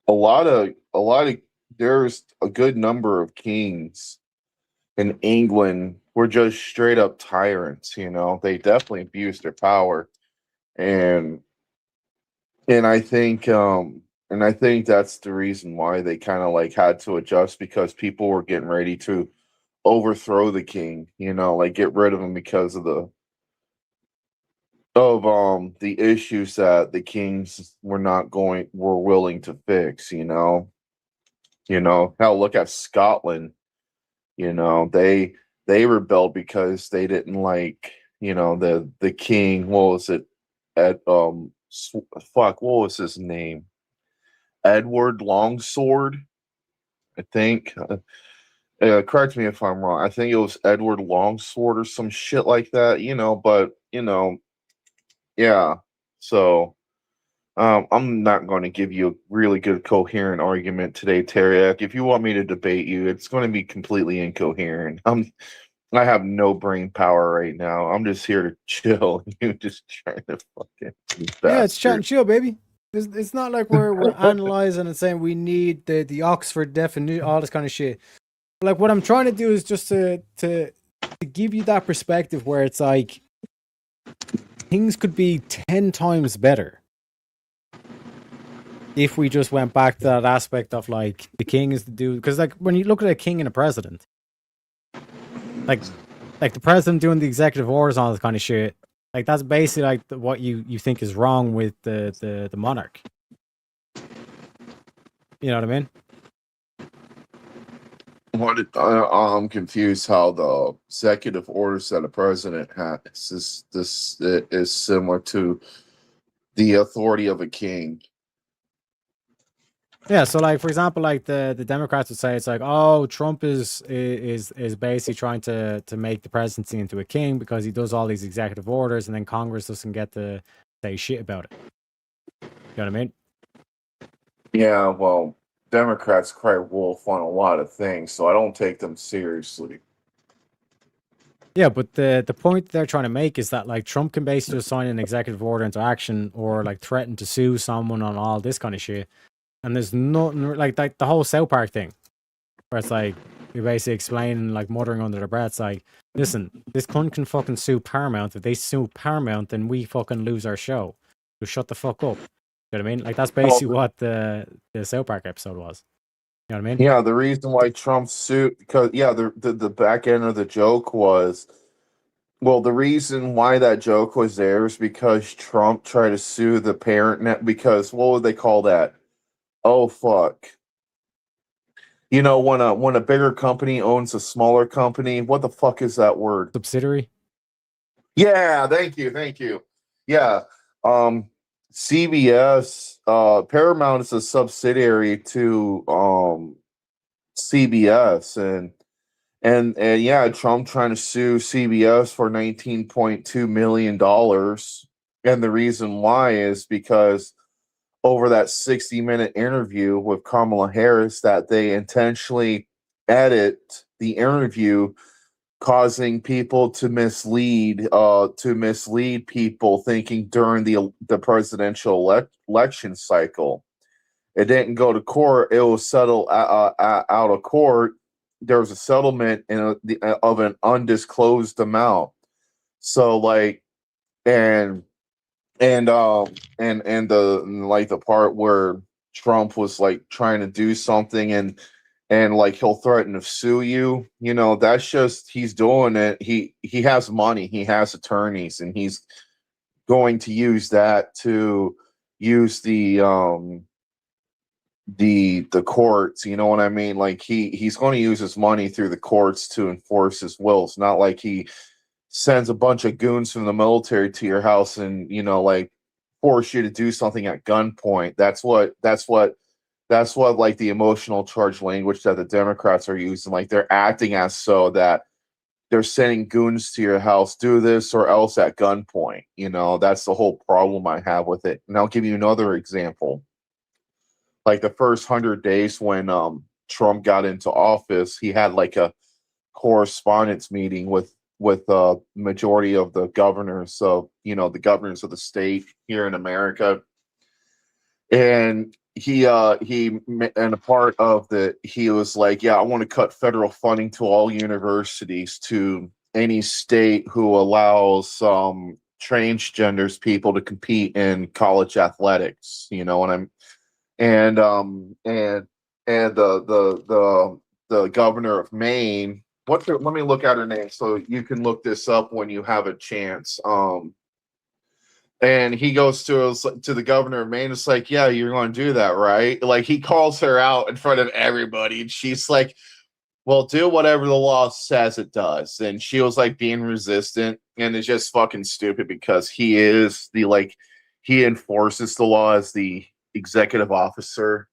lot of there's a good number of kings in England were just straight up tyrants. They definitely abused their power, and I think that's the reason why they kind of like had to adjust, because people were getting ready to overthrow the king, like get rid of him because of the issues that the kings were willing to fix. Hell, look at Scotland. They rebelled because they didn't like, the king. What was it? What was his name? Edward Longsword, I think. Correct me if I'm wrong. I think it was Edward Longsword or some shit like that. But yeah. So I'm not going to give you a really good coherent argument today, Teriak. If you want me to debate you, it's going to be completely incoherent. I have no brain power right now. I'm just here to chill. You just trying to fucking Yeah, it's chat and chill, baby. It's not like we're analyzing and saying we need the Oxford definition, all this kind of shit. Like what I'm trying to do is just to give you that perspective where it's like things could be 10 times better if we just went back to that aspect of like the king is the dude. Because like when you look at a king and a president, like the president doing the executive orders, all this kind of shit, like that's basically like what you think is wrong with the monarch. You know what I mean? I'm confused how the executive orders that a president has is similar to the authority of a king. Yeah, so like for example, like the Democrats would say it's like, oh, Trump is basically trying to make the presidency into a king because he does all these executive orders and then Congress doesn't get to say shit about it. You know what I mean? Yeah, well, Democrats cry wolf on a lot of things, so I don't take them seriously. Yeah, but the point they're trying to make is that like Trump can basically just sign an executive order into action or like threaten to sue someone on all this kind of shit. And there's nothing like the whole South Park thing, where it's like you're basically explaining, like muttering under their breath, like, listen, this cunt can fucking sue Paramount. If they sue Paramount, then we fucking lose our show. So shut the fuck up. You know what I mean? Like that's basically what the South Park episode was. You know what I mean? Yeah, the reason why Trump sued, because the back end of the joke was, well, the reason why that joke was there is because Trump tried to sue the parent net, because what would they call that? Oh fuck. When a bigger company owns a smaller company, what the fuck is that word? Subsidiary? Yeah, thank you. Yeah. CBS, Paramount is a subsidiary to CBS, and yeah, Trump trying to sue CBS for $19.2 million. And the reason why is because over that 60-minute interview with Kamala Harris, that they intentionally edit the interview causing people to mislead people, thinking during the presidential election cycle. It didn't go to court. It was settled out of court. There was a settlement of an undisclosed amount. So like, and the part where Trump was like trying to do something and like he'll threaten to sue you, that's just, he's doing it. He has money, he has attorneys, and he's going to use that to use the courts, you know what I mean? Like he's going to use his money through the courts to enforce his will. It's not like he sends a bunch of goons from the military to your house and like force you to do something at gunpoint. That's what like the emotional charge language that the Democrats are using. Like they're acting as so that they're sending goons to your house, do this or else at gunpoint. That's the whole problem I have with it. And I'll give you another example. Like the first 100 days when Trump got into office, he had like a correspondence meeting with majority of the governors of the governors of the state here in America, and he and a part of he was like, yeah, I want to cut federal funding to all universities, to any state who allows transgenders people to compete in college athletics, and the governor of Maine. Let me look at her name so you can look this up when you have a chance. And he goes to the governor of Maine. It's like, yeah, you're going to do that, right? Like he calls her out in front of everybody, and she's like, well, do whatever the law says it does. And she was like being resistant, and it's just fucking stupid because he enforces the law as the executive officer,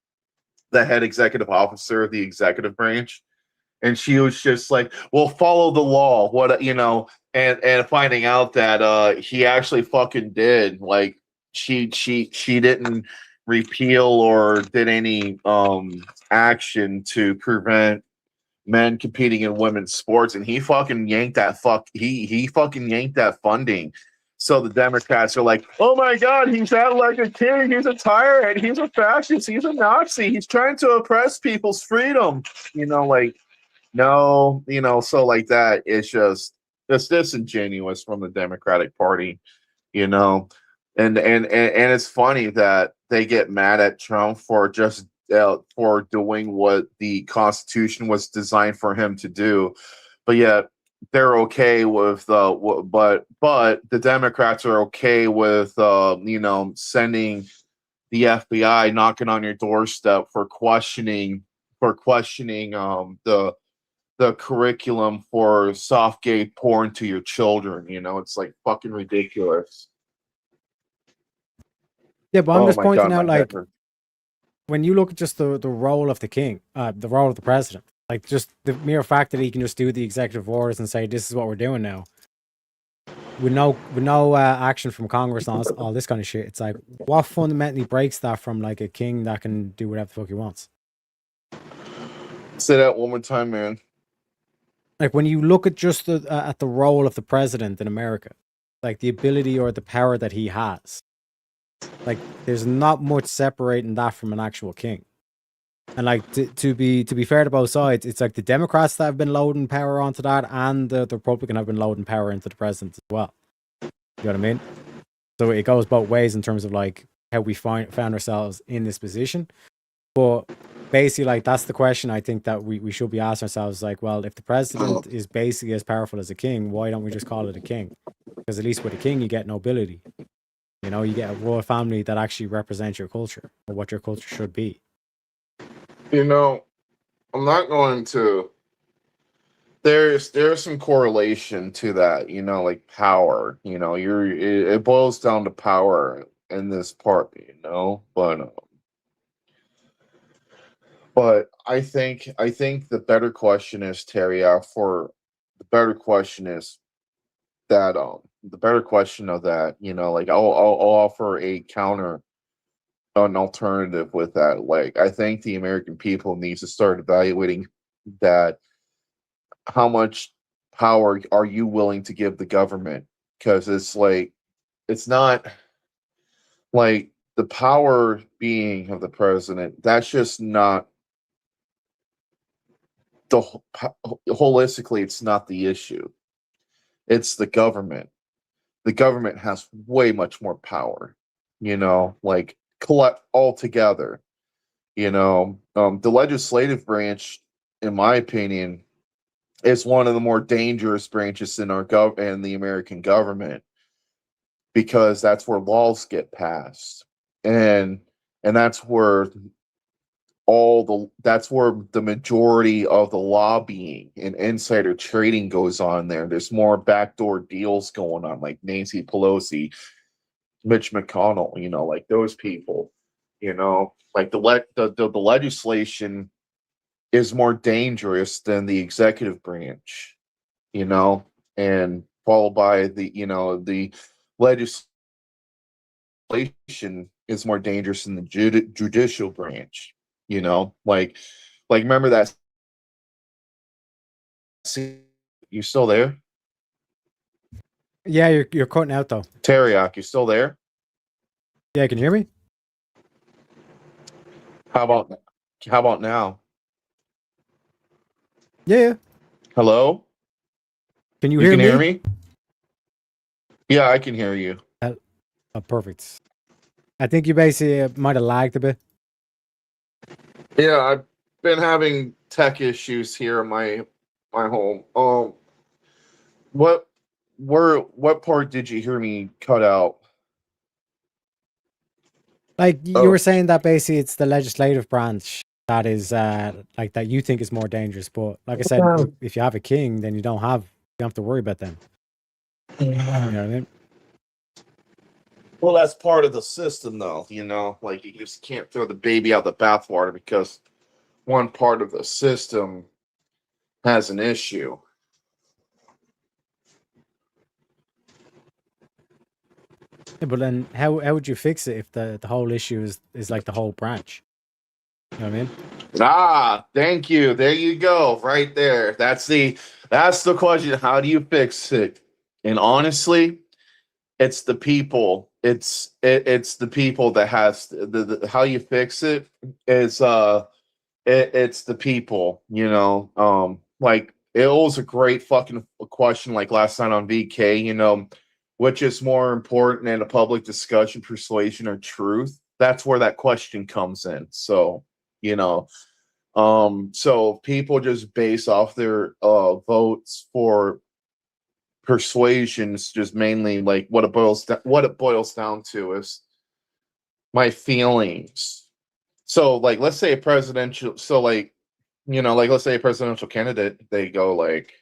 the head executive officer of the executive branch. And she was just like, well, follow the law. And finding out that he actually fucking did. Like she didn't repeal or did any action to prevent men competing in women's sports, and he fucking yanked that he fucking yanked that funding. So the Democrats are like, oh my God, he's not like a king. He's a tyrant. He's a fascist. He's a Nazi. He's trying to oppress people's freedom. No, so like that, it's disingenuous from the Democratic Party, and it's funny that they get mad at Trump for just for doing what the Constitution was designed for him to do, but yet they're okay with but the Democrats are okay with sending the FBI knocking on your doorstep for questioning the curriculum for soft gay porn to your children. It's like fucking ridiculous. Yeah, but I'm just pointing God, out, my like, head hurts. when you look at just the role of the king, the role of the president, like just the mere fact that he can just do the executive orders and say, this is what we're doing now, with no action from Congress and all this kind of shit. It's like, what fundamentally breaks that from like a king that can do whatever the fuck he wants? Say that one more time, man. Like when you look at just at the role of the president in America, like the ability or the power that he has, like there's not much separating that from an actual king. And like to be fair to both sides, it's like the Democrats that have been loading power onto that, and the Republican have been loading power into the president as well. You know what I mean? So it goes both ways in terms of like how we found ourselves in this position. But basically, like that's the question I think that we should be asking ourselves. Like, well, if the president is basically as powerful as a king, why don't we just call it a king? Because at least with a king, you get nobility. You get a royal family that actually represents your culture or what your culture should be. I'm not going to. There's some correlation to that. Like power. It boils down to power in this part. But I think the better question is, Terry, the better question is that the better question of that, like I'll offer an alternative with that. Like I think the American people needs to start evaluating that how much power are you willing to give the government? Because it's like, it's not like the power being of the president. That's just not the holistically. It's not the issue. It's the government. The government has way much more power. Like collect all together. The legislative branch, in my opinion, is one of the more dangerous branches in our in the American government, because that's where laws get passed, and that's where that's where the majority of the lobbying and insider trading goes on there. There's more backdoor deals going on, like Nancy Pelosi, Mitch McConnell, like those people, like the legislation is more dangerous than the executive branch, and followed by the legislation is more dangerous than the judicial branch, like remember that. You still there? Yeah, you're cutting out though. Teriak, you still there? Yeah, can you hear me? How about now? Yeah. Hello? Can you hear me? Yeah, I can hear you. Oh, perfect. I think you basically might have lagged a bit. Yeah, I've been having tech issues here in my home. What part did you hear me cut out? Like you were saying that basically it's the legislative branch that is like that you think is more dangerous, but like I said, if you have a king, then you don't have to worry about them. You know what I mean? Well, that's part of the system, though. Like you just can't throw the baby out the bathwater because one part of the system has an issue. Yeah, but then how would you fix it if the whole issue is like the whole branch? You know what I mean? Ah, thank you. There you go. Right there. That's the question. How do you fix it? And honestly, it's the people. It's the people that has the how you fix it is it's the people, like it was a great fucking question like last night on VK, which is more important in a public discussion, persuasion or truth? That's where that question comes in. So, so people just base off their votes for persuasions, just mainly like what it boils down to is my feelings. So like let's say a presidential let's say a presidential candidate, they go like,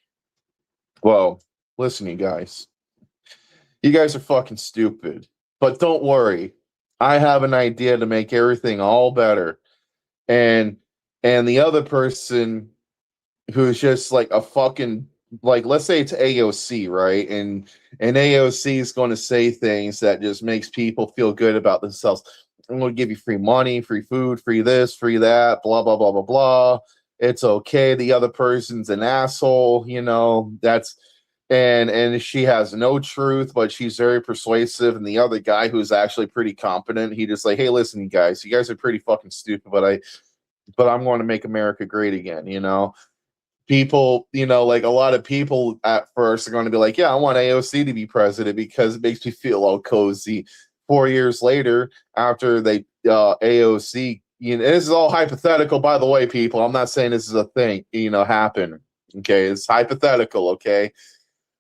well, listen, you guys are fucking stupid, but don't worry, I have an idea to make everything all better. And the other person who's just like a fucking, like, let's say it's AOC, right? And AOC is going to say things that just makes people feel good about themselves. I'm going to give you free money, free food, free this, free that, blah, blah, blah, blah, blah. It's okay. The other person's an asshole, that's, and she has no truth, but she's very persuasive. And the other guy who's actually pretty competent, he just like, hey, listen, you guys are pretty fucking stupid, but I'm going to make America great again, People, like a lot of people at first are going to be like, yeah, I want AOC to be president because it makes me feel all cozy. 4 years later, after they AOC, this is all hypothetical, by the way, people. I'm not saying this is a thing, happen. Okay, it's hypothetical, okay?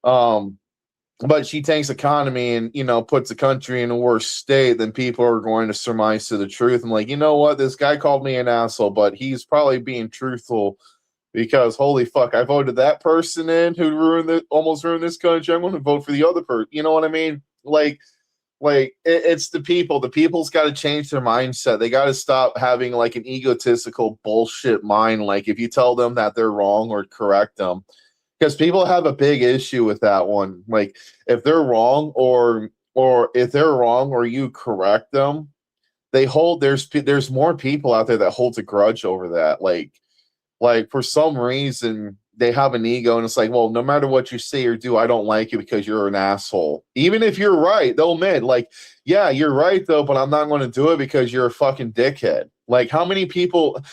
But she takes economy and, puts the country in a worse state, then people are going to surmise to the truth. I'm like, you know what? This guy called me an asshole, but he's probably being truthful because holy fuck, I voted that person in who almost ruined this country. I'm going to vote for the other person. You know what I mean? Like it's the people. The people's got to change their mindset. They got to stop having like an egotistical bullshit mind. Like if you tell them that they're wrong or correct them, because people have a big issue with that one. Like if they're wrong or if they're wrong or you correct them, there's more people out there that holds a grudge over that. Like for some reason, they have an ego, and it's like, well, no matter what you say or do, I don't like you because you're an asshole. Even if you're right, they'll admit, like, yeah, you're right though, but I'm not going to do it because you're a fucking dickhead. Like, how many people,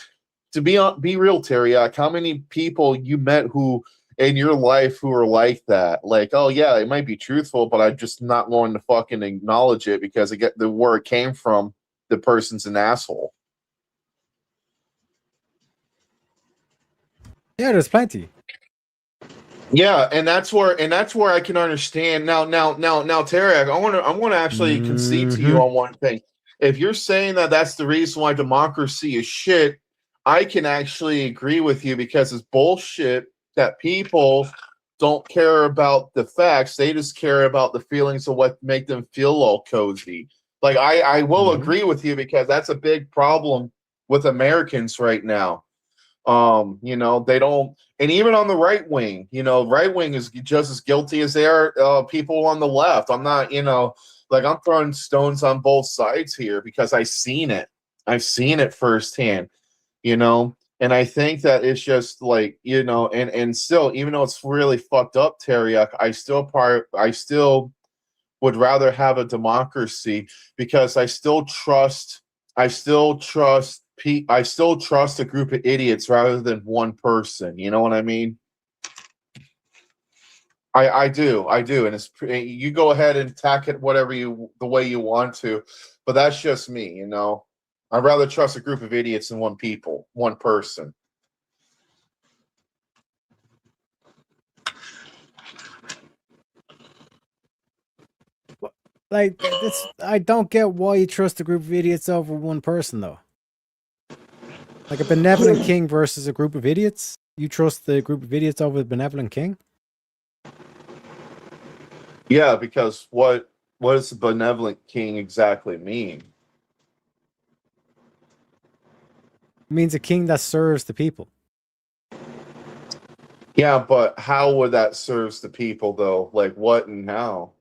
to be real, Teriak, how many people you met who in your life who are like that? Like, oh yeah, it might be truthful, but I'm just not going to fucking acknowledge it because where it came from, the person's an asshole. Yeah, there's plenty. Yeah, and that's where I can understand now, Tarek. I want to actually concede to you on one thing. If you're saying that that's the reason why democracy is shit, I can actually agree with you because it's bullshit that people don't care about the facts. They just care about the feelings of what make them feel all cozy. Like I will agree with you because that's a big problem with Americans right now. They don't, and even on the right wing, right wing is just as guilty as they are people on the left. I'm not, like I'm throwing stones on both sides here because I've seen it firsthand, and I think that it's just like, and still, even though it's really fucked up, Teriak, I still would rather have a democracy because I still trust a group of idiots rather than one person. You know what I mean? I do, and you go ahead and attack it the way you want to, but that's just me. I'd rather trust a group of idiots than one person. Like this, I don't get why you trust a group of idiots over one person, though. Like a benevolent king versus a group of idiots. You trust the group of idiots over the benevolent king? Yeah, because what does the benevolent king exactly mean? It means a king that serves the people. Yeah, but how would that serve the people, though? Like what and how?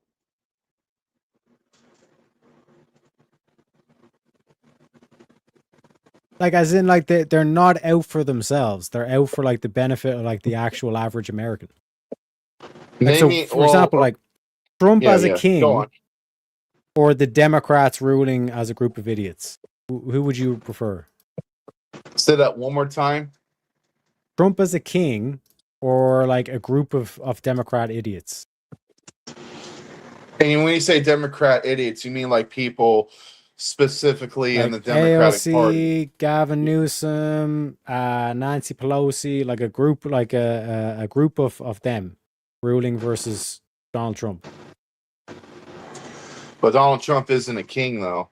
Like, as in, like, they're not out for themselves. They're out for, like, the benefit of, like, the actual average American. Like, for example, like, Trump as a king or the Democrats ruling as a group of idiots. Who would you prefer? Say that one more time. Trump as a king or, like, a group of Democrat idiots? And when you say Democrat idiots, you mean like people specifically in the Democratic Party? Gavin Newsom, Nancy Pelosi, like a group of them ruling versus Donald Trump. But Donald Trump isn't a king, though.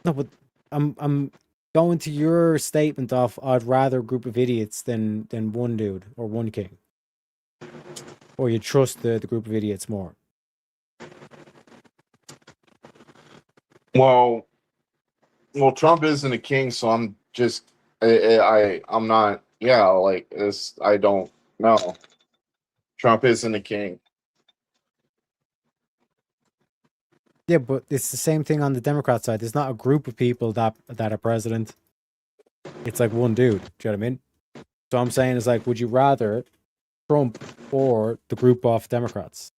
No, but I'm going to your statement of I'd rather a group of idiots than one dude or one king. Or you trust the group of idiots more. Well, Trump isn't a king, so I'm just I'm not. Yeah, like this. I don't know. Trump isn't a king. Yeah, but it's the same thing on the Democrat side. There's not a group of people that are president. It's like one dude. Do you know what I mean? So I'm saying is like, would you rather Trump or the group of Democrats?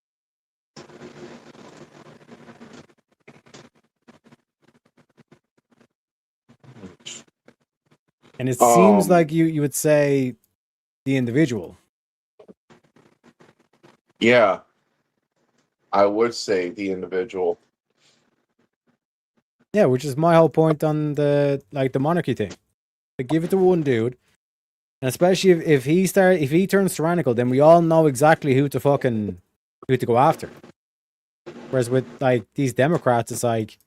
And it seems like you would say the individual. Yeah, I would say the individual. Yeah, which is my whole point on the monarchy thing. Like, give it to one dude, and especially if he turns tyrannical, then we all know exactly who to go after. Whereas with like these Democrats, it's like,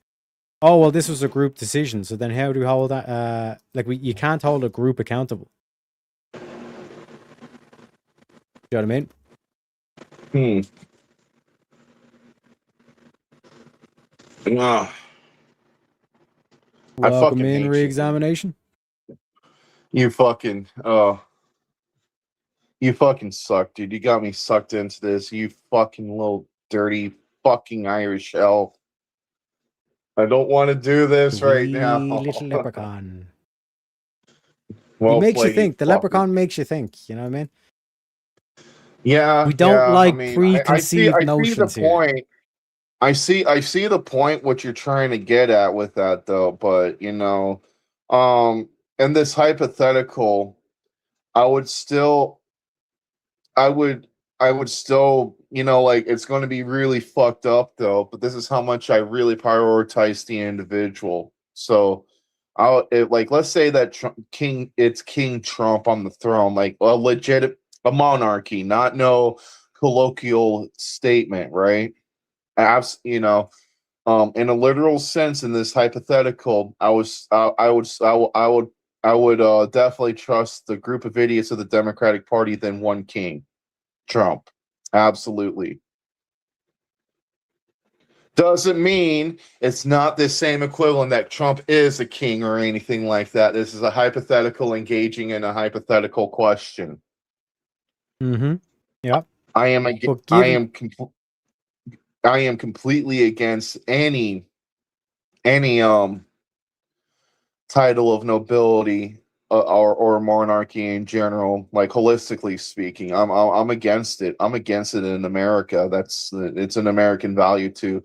oh well, this was a group decision, so then how do we hold that? You can't hold a group accountable. Do you know what I mean? Welcome in re-examination. You fucking suck, dude. You got me sucked into this. You fucking little dirty fucking Irish elf. I don't want to do this right now. Little leprechaun. He makes you played, think. The fucker. leprechaun makes you think. You know what I mean? Yeah, We don't like I mean, preconceived I see the notions here. point. I see the point what you're trying to get at with that though, but in this hypothetical, I would still I would I would still, like it's going to be really fucked up though, but this is how much I really prioritize the individual. So like let's say that it's King Trump on the throne, like a monarchy, not no colloquial statement, right? In a literal sense, in this hypothetical, I would definitely trust the group of idiots of the Democratic Party than one king, Trump. Absolutely. Doesn't mean it's not the same equivalent that Trump is a king or anything like that. This is a hypothetical engaging in a hypothetical question. Mm-hmm. Yep. I am completely against any title of nobility or monarchy in general, like holistically speaking. I'm against it. I'm against it in America. It's an American value to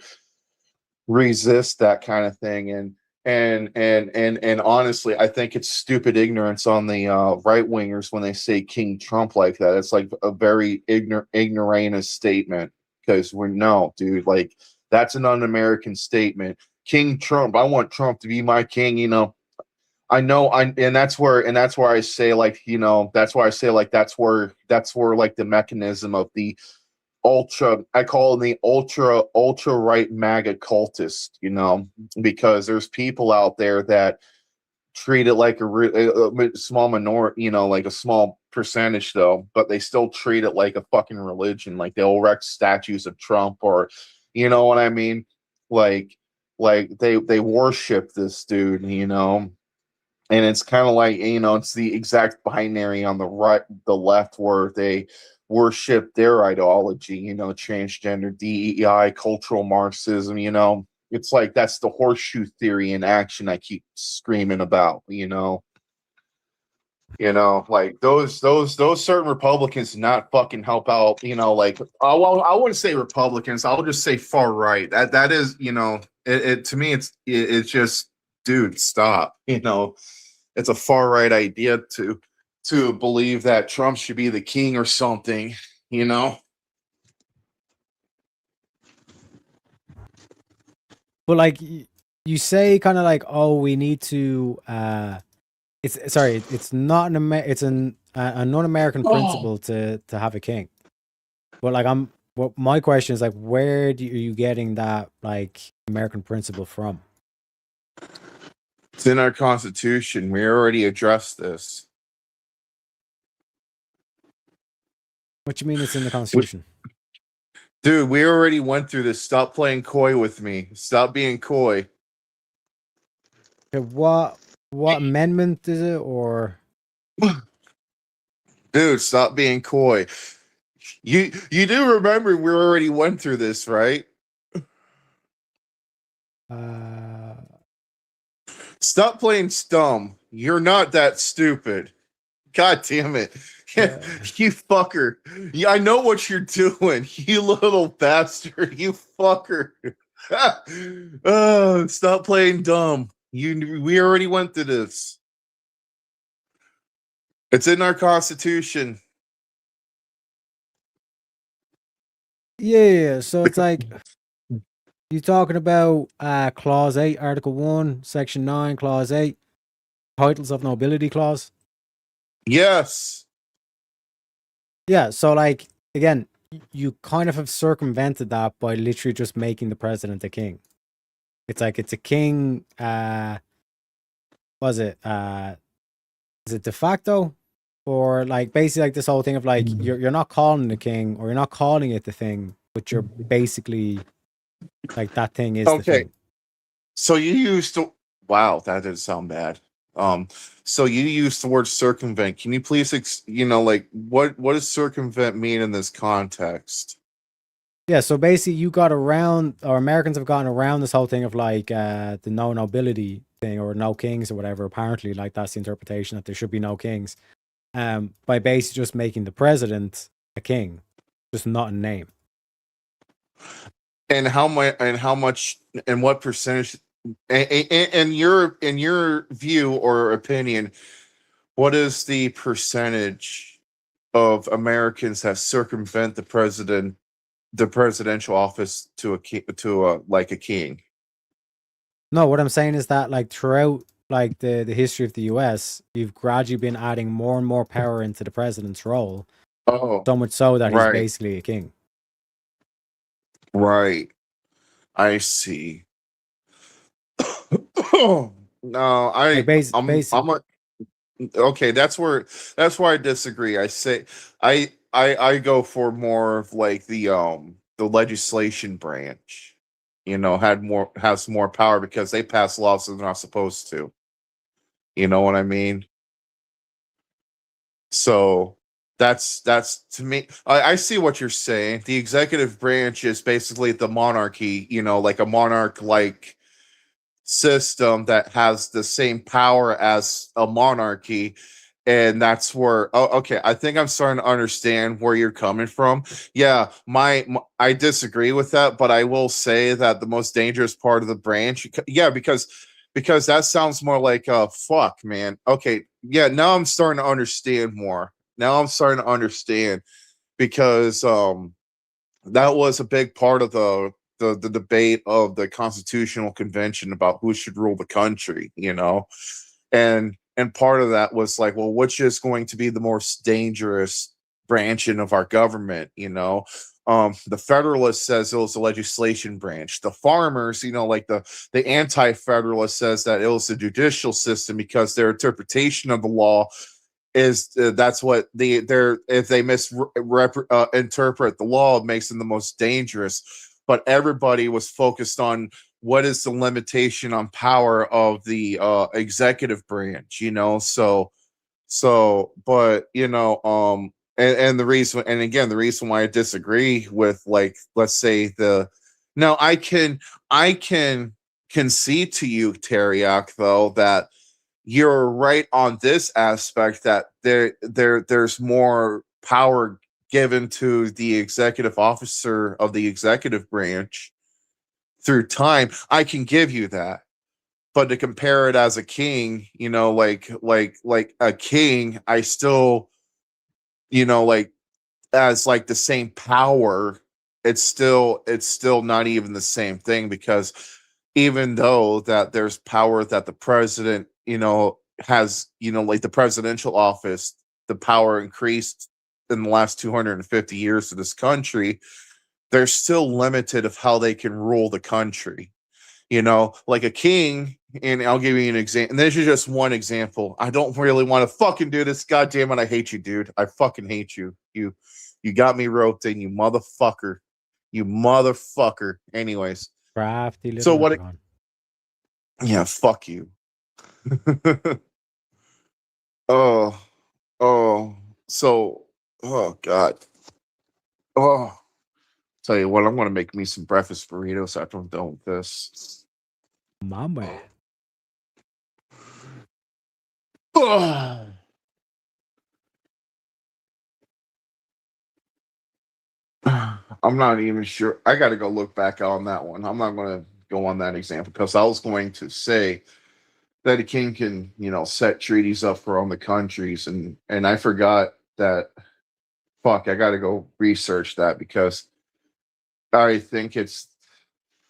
resist that kind of thing. And honestly, I think it's stupid ignorance on the right wingers when they say King Trump like that. It's like a very ignoramus statement, because dude, like that's an un-American statement. King Trump, I want Trump to be my king, and that's where I say like, that's why I say like that's where like the mechanism of the I call them the ultra right MAGA cultist, because there's people out there that treat it like a small minority, like a small percentage though, but they still treat it like a fucking religion. Like they'll erect statues of Trump, or you know what I mean? Like they worship this dude, and it's kind of like, it's the exact binary on the left, where they worship their ideology, transgender, DEI, cultural Marxism, it's like that's the horseshoe theory in action I keep screaming about, like those certain Republicans do not fucking help out, like I wouldn't say Republicans, I'll just say far right. That is, it to me it's just, dude, stop. It's a far right idea to believe that Trump should be the king or something, But like you say, kind of like, oh, we need to. It's not a non-American principle to have a king. But like my question is like, where are you getting that like American principle from? It's in our Constitution. We already addressed this. What you mean it's in the Constitution? Dude, we already went through this. Stop playing coy with me. Stop being coy. Okay, what amendment is it, or? Dude, stop being coy. You do remember we already went through this, right? Stop playing stum. You're not that stupid. God damn it. You fucker. Yeah, I know what you're doing. You little bastard. You fucker. Oh, stop playing dumb. We already went through this. It's in our Constitution. Yeah, so it's like you talking about Clause 8, Article 1, Section 9, Clause 8, titles of nobility clause? Yes. Yeah, so like, again, you kind of have circumvented that by literally just making the president a king. It's like it's a king, is it de facto? Or like basically like this whole thing of like you're not calling the king, or you're not calling it the thing, but you're basically like that thing is the thing. So you used to, wow, that did sound bad. So you used the word circumvent. Can you please like what does circumvent mean in this context? Yeah, so basically you got around, or Americans have gotten around this whole thing of like the no nobility thing, or no kings or whatever. Apparently, like that's the interpretation, that there should be no kings. By basically just making the president a king, just not a name. And how much and what percentage, in your view or opinion, what is the percentage of Americans that circumvent the presidential office to a king? No, what I'm saying is that like throughout like the history of the US, you've gradually been adding more and more power into the president's role. Oh, so much so that he's right. basically a king. Right. I see. No, okay, that's where I disagree. I say I go for more of like the legislation branch. Has more power because they pass laws that they're not supposed to. You know what I mean? So that's to me. I see what you're saying. The executive branch is basically the monarchy, like a monarch like system that has the same power as a monarchy. And that's where okay, I think I'm starting to understand where you're coming from. Yeah, I disagree with that, but I will say that the most dangerous part of the branch, yeah, because that sounds more like fuck, man. Okay, yeah, now I'm starting to understand more. Now I'm starting to understand because that was a big part of the debate of the Constitutional Convention about who should rule the country, and part of that was like, well, which is going to be the most dangerous branching of our government, the Federalist says it was the legislation branch. The farmers, like the anti-Federalist says that it was the judicial system because their interpretation of the law is that's what if they interpret the law, it makes them the most dangerous. But everybody was focused on what is the limitation on power of the executive branch, but and the reason, and again, the reason why I disagree with, like, let's say now I can concede to you, Teriak, though, that you're right on this aspect, that there's more power given to the executive officer of the executive branch through time. I can give you that. But to compare it as a king, like a king, I still, like, as like the same power, it's still not even the same thing, because even though that there's power that the president, has, like the presidential office, the power increased in the last 250 years of this country, they're still limited of how they can rule the country. Like a king, and I'll give you an example. And this is just one example. I don't really want to fucking do this. God damn it, I hate you, dude. I fucking hate you. You got me roped in, you motherfucker. You motherfucker. Anyways. Crafty little So what? Yeah, fuck you. Oh, so, oh God. Oh, tell you what, I'm gonna make me some breakfast burritos after I'm done with this. My man. I'm not even sure. I got to go look back on that one. I'm not going to go on that example, because I was going to say that a king can, set treaties up for all the countries, and I forgot that. Fuck, I got to go research that, because I think it's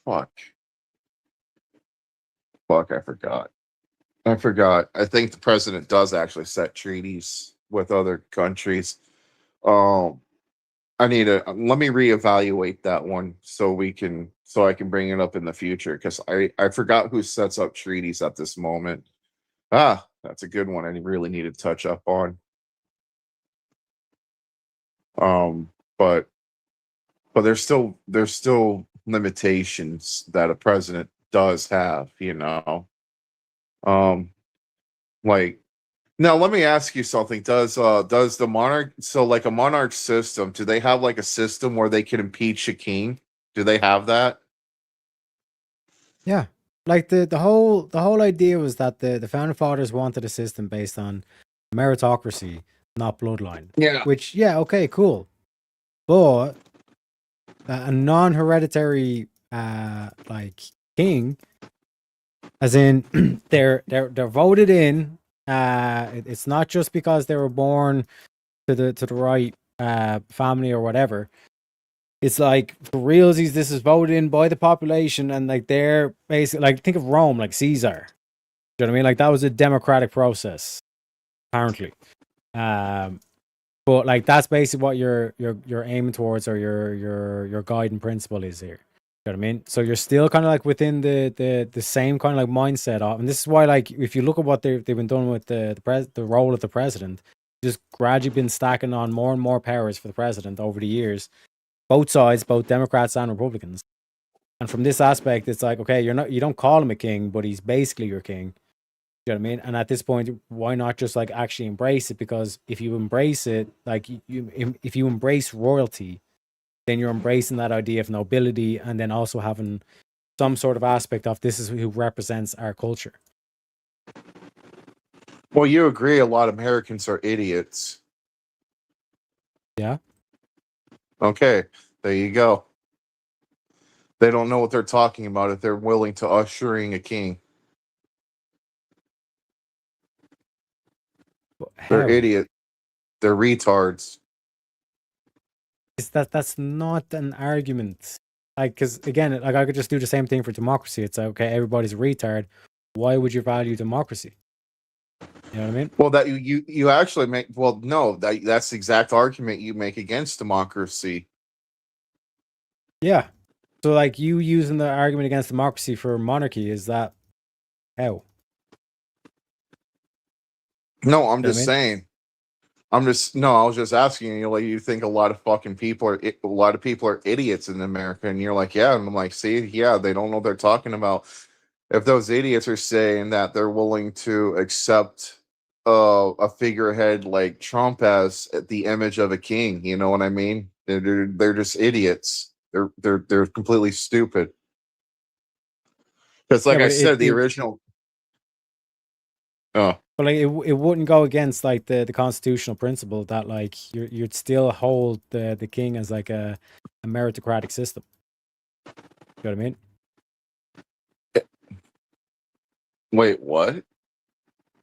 fuck. I forgot. I think the president does actually set treaties with other countries. I need to let me reevaluate that one so I can bring it up in the future, because I forgot who sets up treaties at this moment. That's a good one. I really need to touch up on. But there's still limitations that a president does have, like, now let me ask you something. Does the monarch, so like a monarch system, do they have like a system where they can impeach a king? Do they have that? Yeah. like the whole idea was that the founding fathers wanted a system based on meritocracy, not bloodline. Yeah. Which, yeah, okay, cool. But a non-hereditary like king, as in they're voted in. It's not just because they were born to the right family or whatever. It's like, for realsies, this is voted in by the population, and like they're basically, like, think of Rome, like Caesar. Do you know what I mean? Like, that was a democratic process, apparently. But like, that's basically what you're aiming towards, or your guiding principle is here. You know what I mean? So you're still kind of like within the same kind of like mindset of, and this is why, like, if you look at what they've been doing with the role of the president, just gradually been stacking on more and more powers for the president over the years, both sides, both Democrats and Republicans. And from this aspect, it's like, okay, you don't call him a king, but he's basically your king. You know what I mean? And at this point, why not just like actually embrace it? Because if you embrace it, like if you embrace royalty, then you're embracing that idea of nobility, and then also having some sort of aspect of, this is who represents our culture. Well, you agree a lot of Americans are idiots. Yeah. Okay, there you go. They don't know what they're talking about if they're willing to ushering a king. They're idiots. They're retards. That's not an argument. Like, because again, like, I could just do the same thing for democracy. It's like, okay, everybody's a retard. Why would you value democracy? You know what I mean? Well, that you actually make. Well, no, that's the exact argument you make against democracy. Yeah. So, like, you using the argument against democracy for monarchy, is that how? No, I'm just saying. I was just asking you. Like, you think a lot of people are idiots in America, and you're like, yeah. And I'm like, see, yeah, they don't know what they're talking about. If those idiots are saying that they're willing to accept a figurehead like Trump as the image of a king, you know what I mean? They're just idiots. They're completely stupid. Because, like I said, the original. Oh. But like, it wouldn't go against like the constitutional principle that like you'd still hold the king as like a meritocratic system. You know what I mean? Wait, what?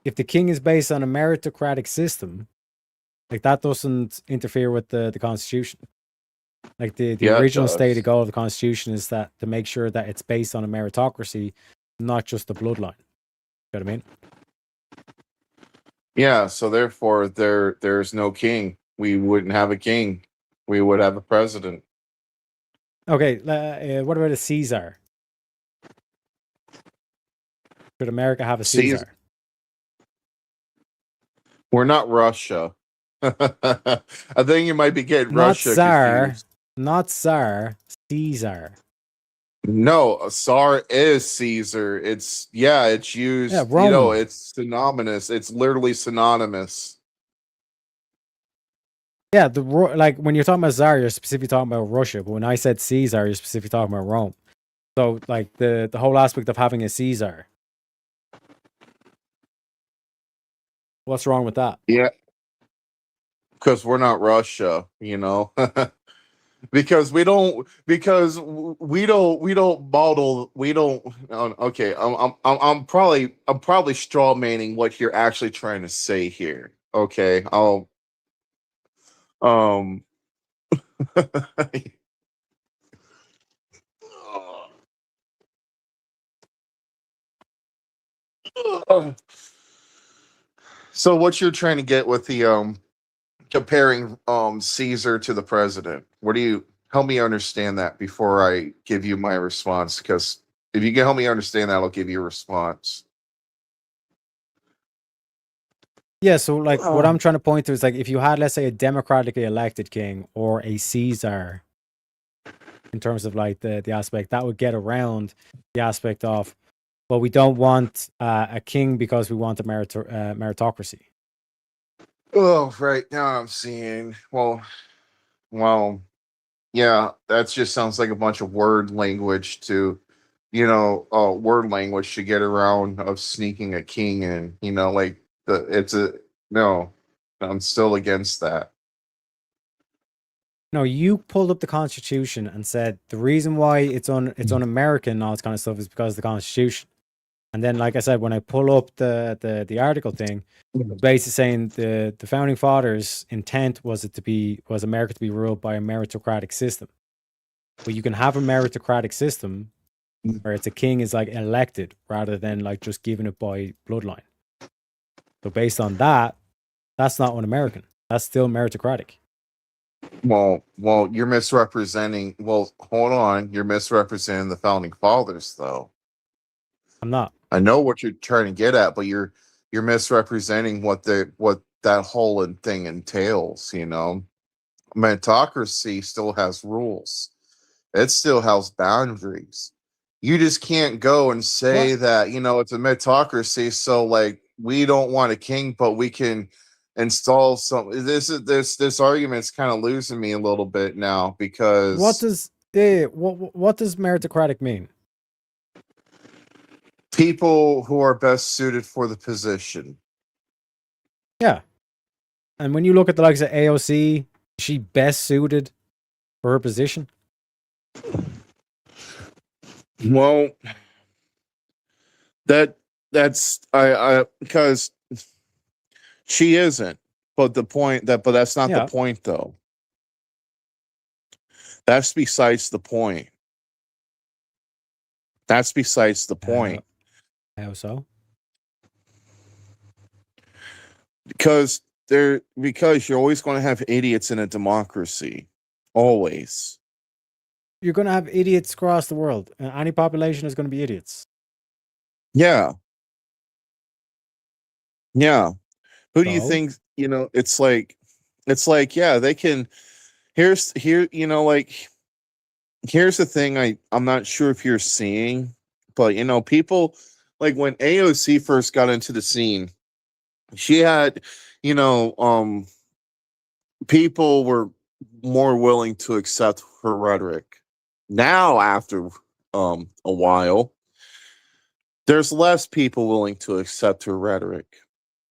If the king is based on a meritocratic system, like, that doesn't interfere with the Constitution. Like, the original stated goal of the Constitution is that to make sure that it's based on a meritocracy, not just the bloodline. You know what I mean? Yeah, so therefore there's no king. We wouldn't have a king. We would have a president. Okay, what about a Caesar? Should America have a Caesar? We're not Russia. I think you might be getting Not Russia Tsar, confused. not Tsar, Caesar. No, a Tsar is Caesar. It's used. Yeah, Rome. It's synonymous. It's literally synonymous. Yeah, like, when you're talking about Tsar, you're specifically talking about Russia. But when I said Caesar, you're specifically talking about Rome. So, like, the whole aspect of having a Caesar. What's wrong with that? Yeah, because we're not Russia, because we don't model. Okay, I'm probably straw manning what you're actually trying to say here. Okay, so what you're trying to get with the comparing Caesar to the president? What do you help me understand that before I give you my response? Because if you can help me understand that, I'll give you a response. Yeah, so like, what I'm trying to point to is, like, if you had, let's say, a democratically elected king or a Caesar, in terms of like the aspect that would get around the aspect of, well, we don't want a king because we want a meritocracy. Oh, right now I'm seeing. Well, yeah, that just sounds like a bunch of word language to word language to get around of sneaking a king in. No, I'm still against that. No, you pulled up the Constitution and said the reason why it's un-American and all this kind of stuff is because of the Constitution. And then, like I said, when I pull up the article thing, basically saying the founding fathers' intent was America to be ruled by a meritocratic system. But you can have a meritocratic system where it's a king is like elected rather than like just given it by bloodline. So based on that, that's not un-American. That's still meritocratic. Well, you're misrepresenting. Well, hold on, you're misrepresenting the founding fathers, though. I'm not. I know what you're trying to get at, but you're misrepresenting what that whole thing entails. Meritocracy still has rules. It still has boundaries. You just can't go and say that it's a meritocracy. So like we don't want a king, but we can install some. This argument's kind of losing me a little bit now because what does meritocratic mean? People who are best suited for the position. Yeah. And when you look at the likes of AOC, is she best suited for her position? Well, that's because she isn't. But that's not the point though. That's besides the point. That's besides the point. How so? Because you're always going to have idiots in a democracy. Always. You're going to have idiots across the world. Any population is going to be idiots. Yeah. Yeah. Who do you think, it's like, yeah, they can, here's the thing I'm not sure if you're seeing, but people like when AOC first got into the scene, she had, people were more willing to accept her rhetoric. Now, after a while, there's less people willing to accept her rhetoric.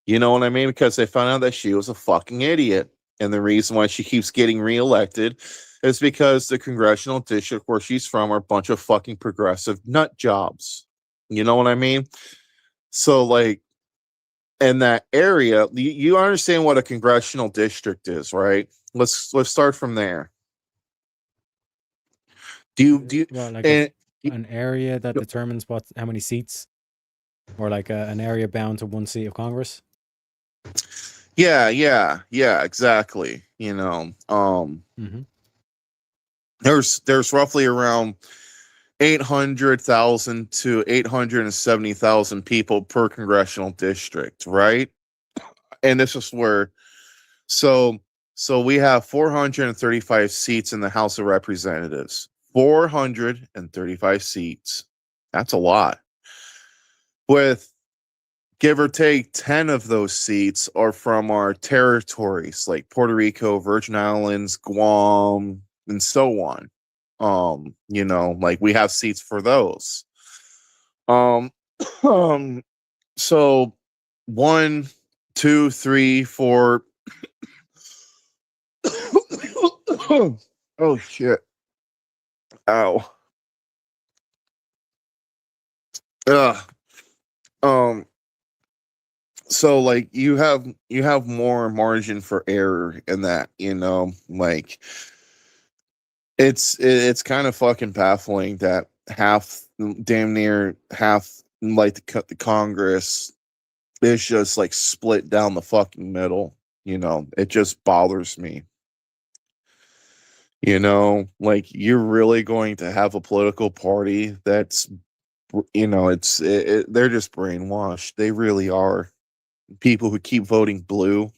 You know what I mean? Because they found out that she was a fucking idiot. And the reason why she keeps getting reelected is because the congressional district where she's from are a bunch of fucking progressive nut jobs. You know what I mean? So, like, in that area, you understand what a congressional district is, right? Let's start from there. Do you an area that determines how many seats, or like an area bound to one seat of Congress? Yeah, exactly. There's roughly around 800,000 to 870,000 people per congressional district, right? And this is where, so we have 435 seats in the House of Representatives. 435 seats. That's a lot. With give or take 10 of those seats are from our territories like Puerto Rico, Virgin Islands, Guam, and so on. Like we have seats for those. So 1, 2, 3, 4. Oh shit. Ow. So like you have more margin for error in that, like it's kind of fucking baffling that damn near half like the Congress is just like split down the fucking middle. It just bothers me. Like you're really going to have a political party that's they're just brainwashed. They really are. People who keep voting blue,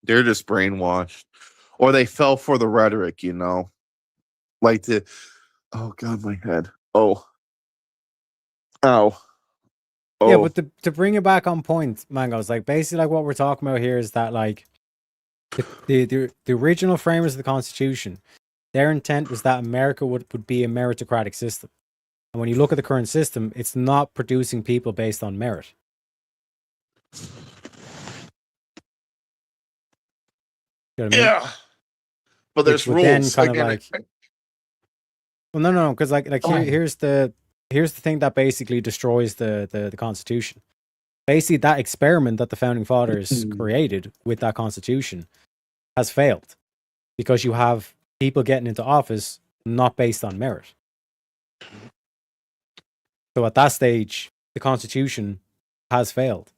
they're just brainwashed, or they fell for the rhetoric. Like oh god, my head. Ow. Oh. Yeah, but to bring it back on point, Mango's like basically like what we're talking about here is that like the original framers of the Constitution, their intent was that America would be a meritocratic system. And when you look at the current system, it's not producing people based on merit. You know what I mean? Yeah. But there's Which would then rules. kind of Again, like, well, no, because here's the thing that basically destroys the Constitution. Basically, that experiment that the founding fathers created with that Constitution has failed because you have people getting into office not based on merit. So at that stage, the Constitution has failed.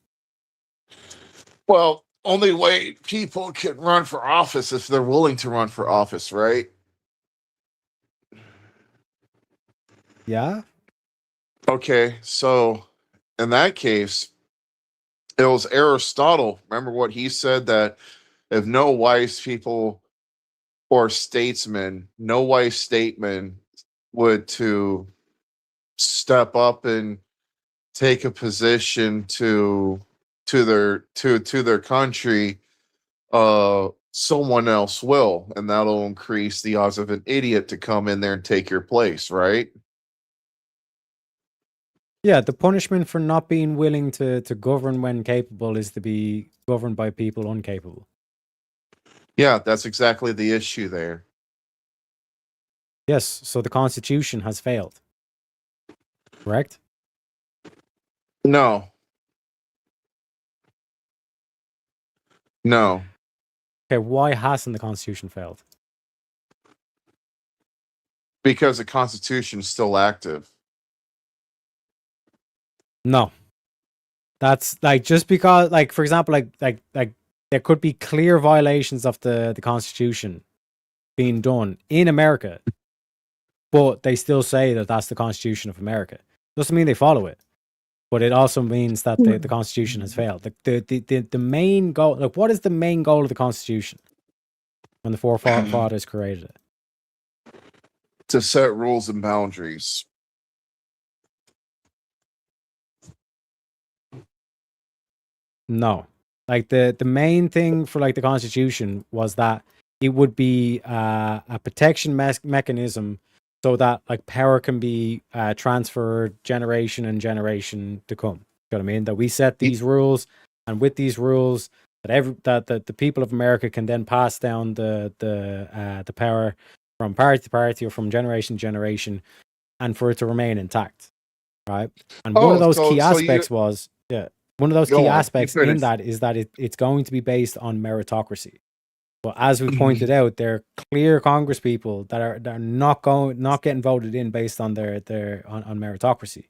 well, only way people can run for office if they're willing to run for office, right? Yeah. Okay, so in that case, it was Aristotle. Remember what he said, that if no wise people or statesmen, no wise statesman would to step up and take a position to their country, someone else will, and that'll increase the odds of an idiot to come in there and take your place, right? Yeah, the punishment for not being willing to govern when capable is to be governed by people incapable. Yeah, that's exactly the issue there. Yes, so the Constitution has failed. Correct? No. No. Okay, why hasn't the Constitution failed? Because the Constitution is still active. No. That's like, just because, like, for example, like there could be clear violations of the Constitution being done in America, but they still say that that's the Constitution of America. Doesn't mean they follow it, but it also means that the Constitution has failed. The main goal, like, what is the main goal of the Constitution when the forefathers created it? To set rules and boundaries. No, like the main thing for like the Constitution was that it would be a protection mechanism so that like power can be transferred generation and generation to come. You know what I mean? That we set these rules, and with these rules, that the people of America can then pass down the power from party to party or from generation to generation, and for it to remain intact, right? And one of those key aspects was one of those key aspects in that is that it's going to be based on meritocracy. But as we pointed out, there are clear Congress people that are not getting voted in based on their on meritocracy.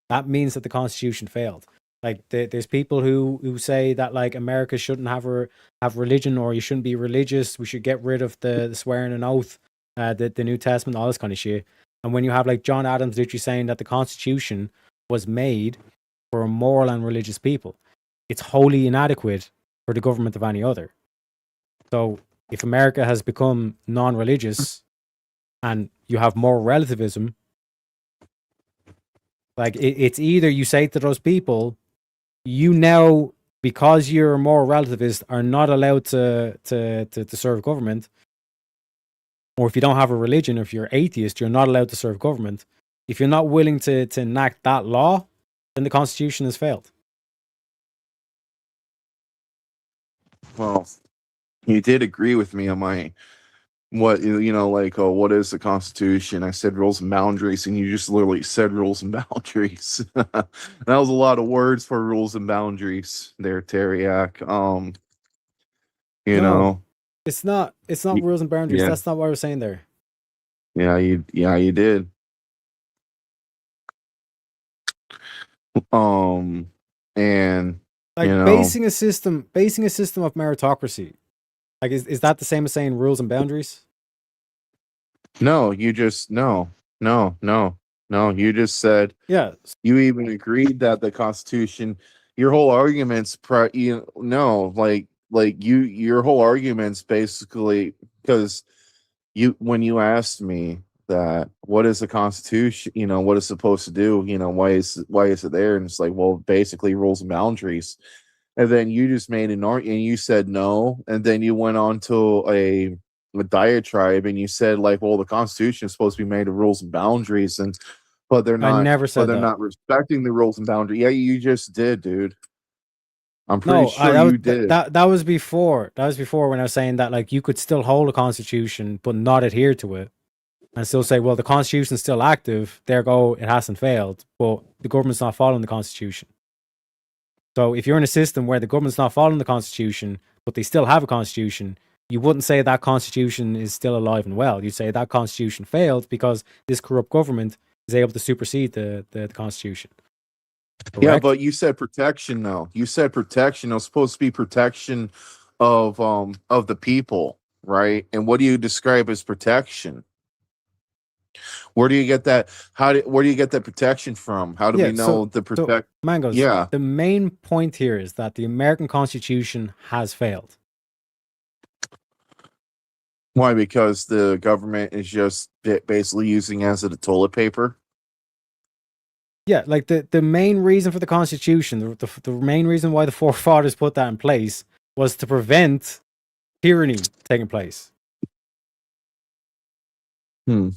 That means that the Constitution failed. Like there's people who say that like America shouldn't have religion, or you shouldn't be religious. We should get rid of the swearing an oath, the New Testament, all this kind of shit. And when you have like John Adams literally saying that the Constitution was made for moral and religious people, it's wholly inadequate for the government of any other. So if America has become non-religious and you have moral relativism, like it's either you say to those people, you now, because you're a moral relativist, are not allowed to serve government, or if you don't have a religion, or if you're atheist, you're not allowed to serve government. If you're not willing to enact that law, then the Constitution has failed. Well, you did agree with me on my what what is the Constitution? I said rules and boundaries, and you just literally said rules and boundaries. That was a lot of words for rules and boundaries there, Teriak. It's not rules and boundaries. Yeah. That's not what I was saying there. Yeah, you did. And like basing a system of meritocracy, like is that the same as saying rules and boundaries? No, you just no. You just said you even agreed that the Constitution, your whole argument's your whole argument's basically because when you asked me that what is the Constitution, what it's supposed to do, why is it there, and it's like, well, basically rules and boundaries. And then you just made an argument and you said no, and then you went on to a diatribe and you said like, well, the Constitution is supposed to be made of rules and boundaries, and but they're not. I never said But they're that. not respecting the rules and boundaries. Yeah, you just did, dude. I'm pretty No, sure that was you did. that was before. That was before when I was saying that like you could still hold a constitution but not adhere to it, and still say, well, the constitution's still active. There go, it hasn't failed, but the government's not following the constitution. So if you're in a system where the government's not following the constitution, but they still have a constitution, you wouldn't say that constitution is still alive and well. You'd say that constitution failed because this corrupt government is able to supersede the constitution. Yeah, Correct? but you said protection though. You said protection. It was supposed to be protection of the people, right? And what do you describe as protection? Where do you get that? Where do you get that protection from? How do we know the protect? Mangoes, Yeah. the main point here is that the American Constitution has failed. Why? Because the government is just basically using as a toilet paper. Yeah, like the main reason for the Constitution, the main reason why the forefathers put that in place was to prevent tyranny taking place. And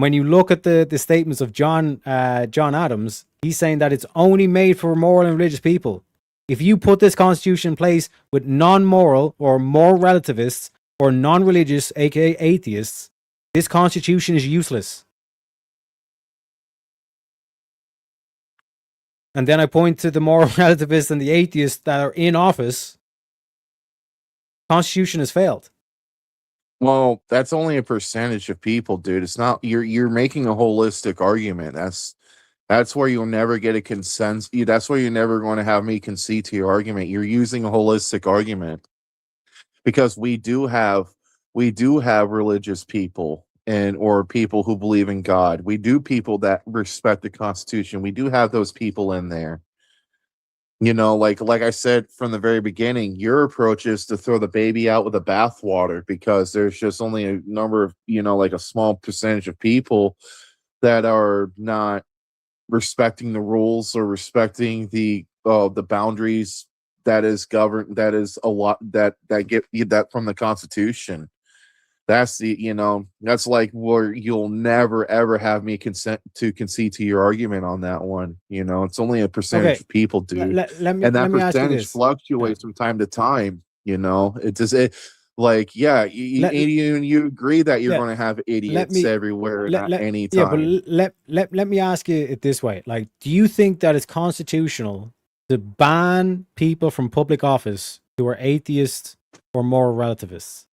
when you look at the statements of John Adams, he's saying that it's only made for moral and religious people. If you put this constitution in place with non-moral or moral relativists or non-religious, aka atheists, this constitution is useless. And then I point to the moral relativists and the atheists that are in office. Constitution has failed. Well, that's only a percentage of people, dude. It's not you're making a holistic argument. That's where you'll never get a consensus. That's where you're never going to have me concede to your argument. You're using a holistic argument because we do have religious people or people who believe in God. We do people that respect the Constitution. We do have those people in there. You know, like I said from the very beginning, your approach is to throw the baby out with the bathwater because there's just only a number of, like a small percentage of people that are not respecting the rules or respecting the boundaries that is governed. That is a lot that get that from the Constitution. That's that's like where you'll never ever have me concede to your argument on that one. It's only a percentage of people, dude. Let me percentage fluctuates from time to time. It just you agree that you're going to have idiots everywhere at any time. Yeah, but let me ask you it this way: like, do you think that it's constitutional to ban people from public office who are atheists or moral relativists?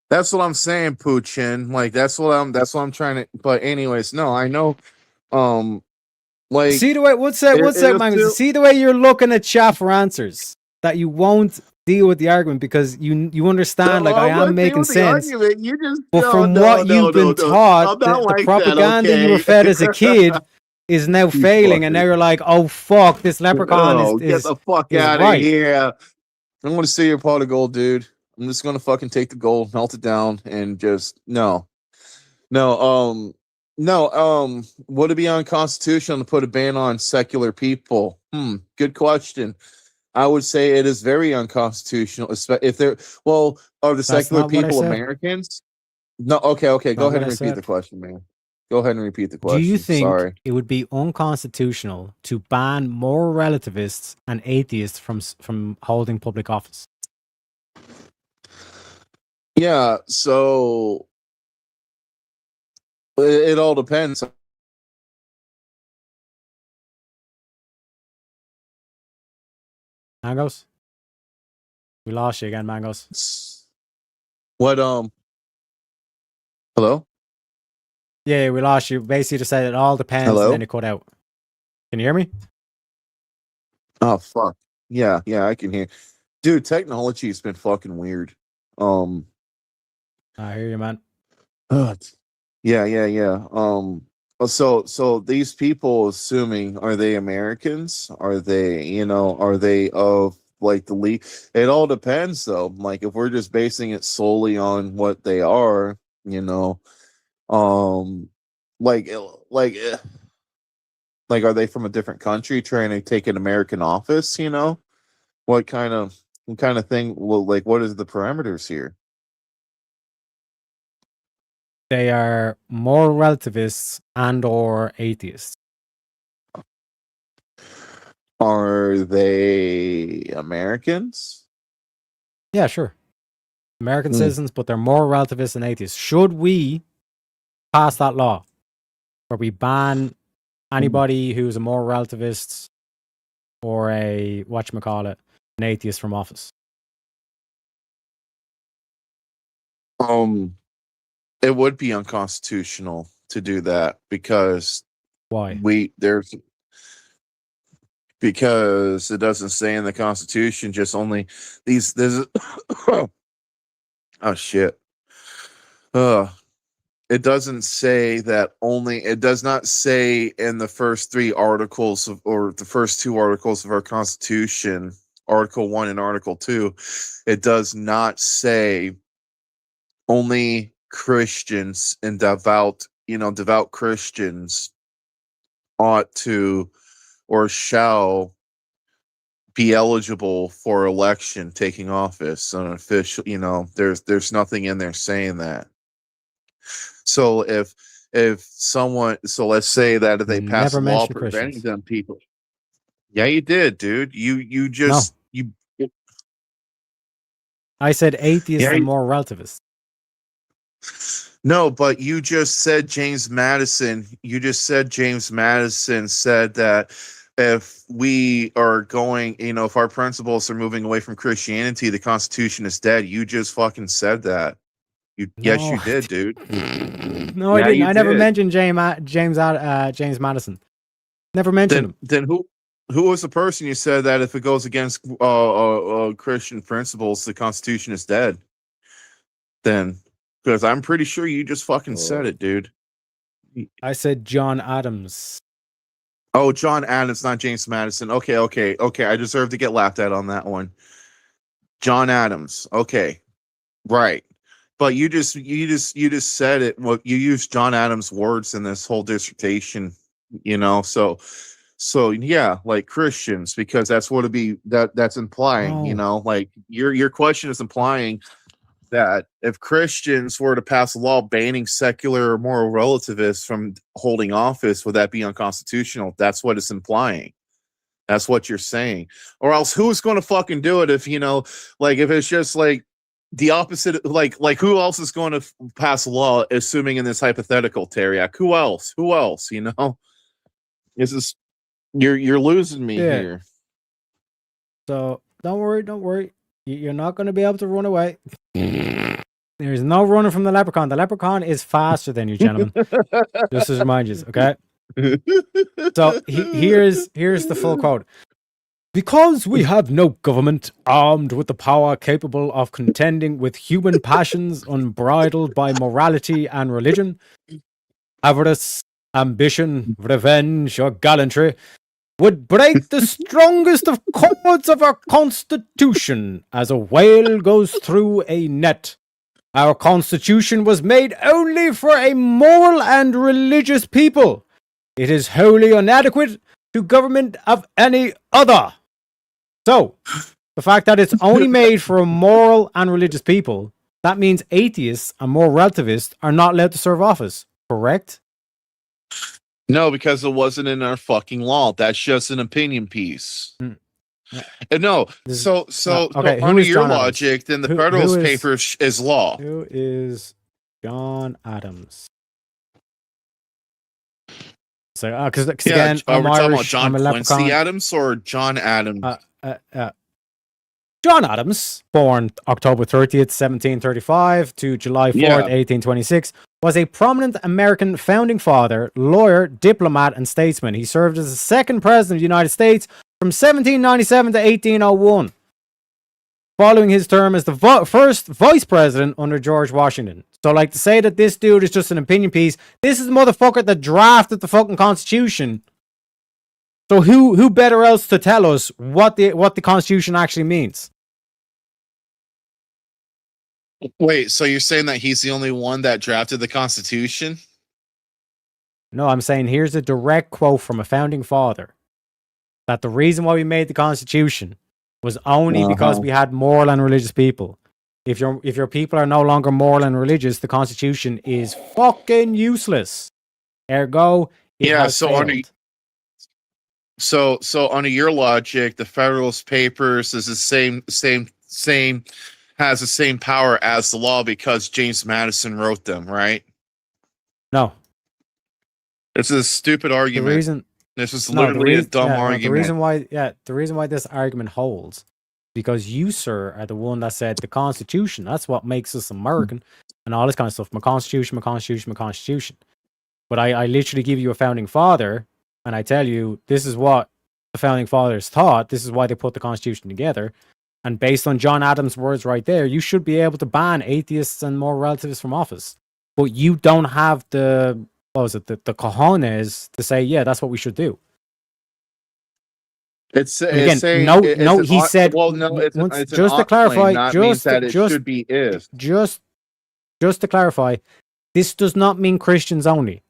That's what I'm saying, Puchin. Like that's what I'm trying to. But anyways, no, I know. See the way see the way you're looking at chat for answers that you won't deal with the argument because you understand. I am making sense. But from what you've been taught, the propaganda you were fed as a kid is now failing, and now you're like, oh fuck, this leprechaun is get the fuck out of here. I want to see your pot of gold, dude. I'm just gonna fucking take the gold, melt it down, and just no. Would it be unconstitutional to put a ban on secular people? Good question. I would say it is very unconstitutional, if they're are the secular people Americans? No, okay. Go ahead and repeat the question, man. Go ahead and repeat the question. Do you think it would be unconstitutional to ban moral relativists and atheists from holding public office? Yeah, so it all depends. Mangos? We lost you again, Mangos. What, hello? Yeah, we lost you. Basically just said it all depends and then it cut out. Can you hear me? Oh, fuck. Yeah, I can hear. Dude, technology has been fucking weird. I hear you, man. Yeah. So these people, assuming, are they Americans? Are they, are they of like the league? It all depends, though. Like if we're just basing it solely on what they are, like are they from a different country trying to take an American office? What kind of What kind of thing? Well, like, what is the parameters here? They are moral relativists and or atheists. Are they Americans? Yeah, sure. American citizens, but they're moral relativists and atheists. Should we pass that law where we ban anybody who's a moral relativist or a whatchamacallit, an atheist from office? It would be unconstitutional to do that because why? Because it doesn't say in the Constitution just only these. There's oh shit. It doesn't say that only. It does not say in the first 3 articles or the first 2 articles of our Constitution, Article 1 and Article 2. It does not say only Christians and devout Christians ought to or shall be eligible for election, taking office on an official. There's nothing in there saying that. So if someone, so let's say that if they pass a law preventing them people, yeah, you did, dude. You just I said atheist and moral relativist. No, but you just said James Madison. You just said James Madison said that if we are going, if our principles are moving away from Christianity, the Constitution is dead. You just fucking said that. Yes, you did, dude. No, I didn't. I never mentioned James Madison. Never mentioned him. Then who was the person you said that if it goes against Christian principles, the Constitution is dead? Then. Because I'm pretty sure you just fucking said it, dude. I said John Adams. Oh, John Adams, not James Madison. Okay. I deserve to get laughed at on that one. John Adams. Okay. Right. But you just said it. Well, you used John Adams' words in this whole dissertation, So yeah, like Christians, because that's what that's implying, like your question is implying that if Christians were to pass a law banning secular or moral relativists from holding office, would that be unconstitutional? That's what it's implying. That's what you're saying. Or else who's going to fucking do it if, if it's just like the opposite, like who else is going to pass a law, assuming in this hypothetical, Teriak? Who else? This is, you're losing me here. So don't worry. You're not going to be able to run away. There's no running from the leprechaun. The leprechaun is faster than you, gentlemen. Just to remind you, okay? So here's the full quote. Because we have no government armed with the power capable of contending with human passions unbridled by morality and religion, avarice, ambition, revenge, or gallantry, would break the strongest of cords of our Constitution as a whale goes through a net. Our Constitution was made only for a moral and religious people. It is wholly inadequate to government of any other. So, the fact that it's only made for a moral and religious people, that means atheists and moral relativists are not allowed to serve office, correct? No, because it wasn't in our fucking law. That's just an opinion piece. No, so okay, under your logic, then the Federalist Papers is law. Who is John Adams? So, because again, I'm we're Irish, talking about John I'm a Quincy leprechaun. Adams or John Adams? John Adams, born October 30th, 1735 to July 4th, 1826, was a prominent American founding father, lawyer, diplomat, and statesman. He served as the second president of the United States from 1797 to 1801, following his term as the first vice president under George Washington. So, like, to say that this dude is just an opinion piece, this is the motherfucker that drafted the fucking Constitution. So who better else to tell us what the Constitution actually means? Wait, so you're saying that he's the only one that drafted the Constitution? No, I'm saying here's a direct quote from a founding father that the reason why we made the Constitution was only because we had moral and religious people. If your people are no longer moral and religious, the Constitution is fucking useless. Ergo, it has failed. So under your logic, the Federalist Papers is the same has the same power as the law because James Madison wrote them, right? No. It's a stupid argument. This is literally a dumb argument. The reason why this argument holds, because you, sir, are the one that said the Constitution. That's what makes us American and all this kind of stuff. My Constitution, my Constitution, my Constitution. But I literally give you a founding father, and I tell you this is what the founding fathers thought. This is why they put the Constitution together. And based on John Adams' words right there, you should be able to ban atheists and moral relativists from office. But you don't have the cojones to say, yeah, that's what we should do. He said. Well, no, it's just to clarify, just to clarify, this does not mean Christians only.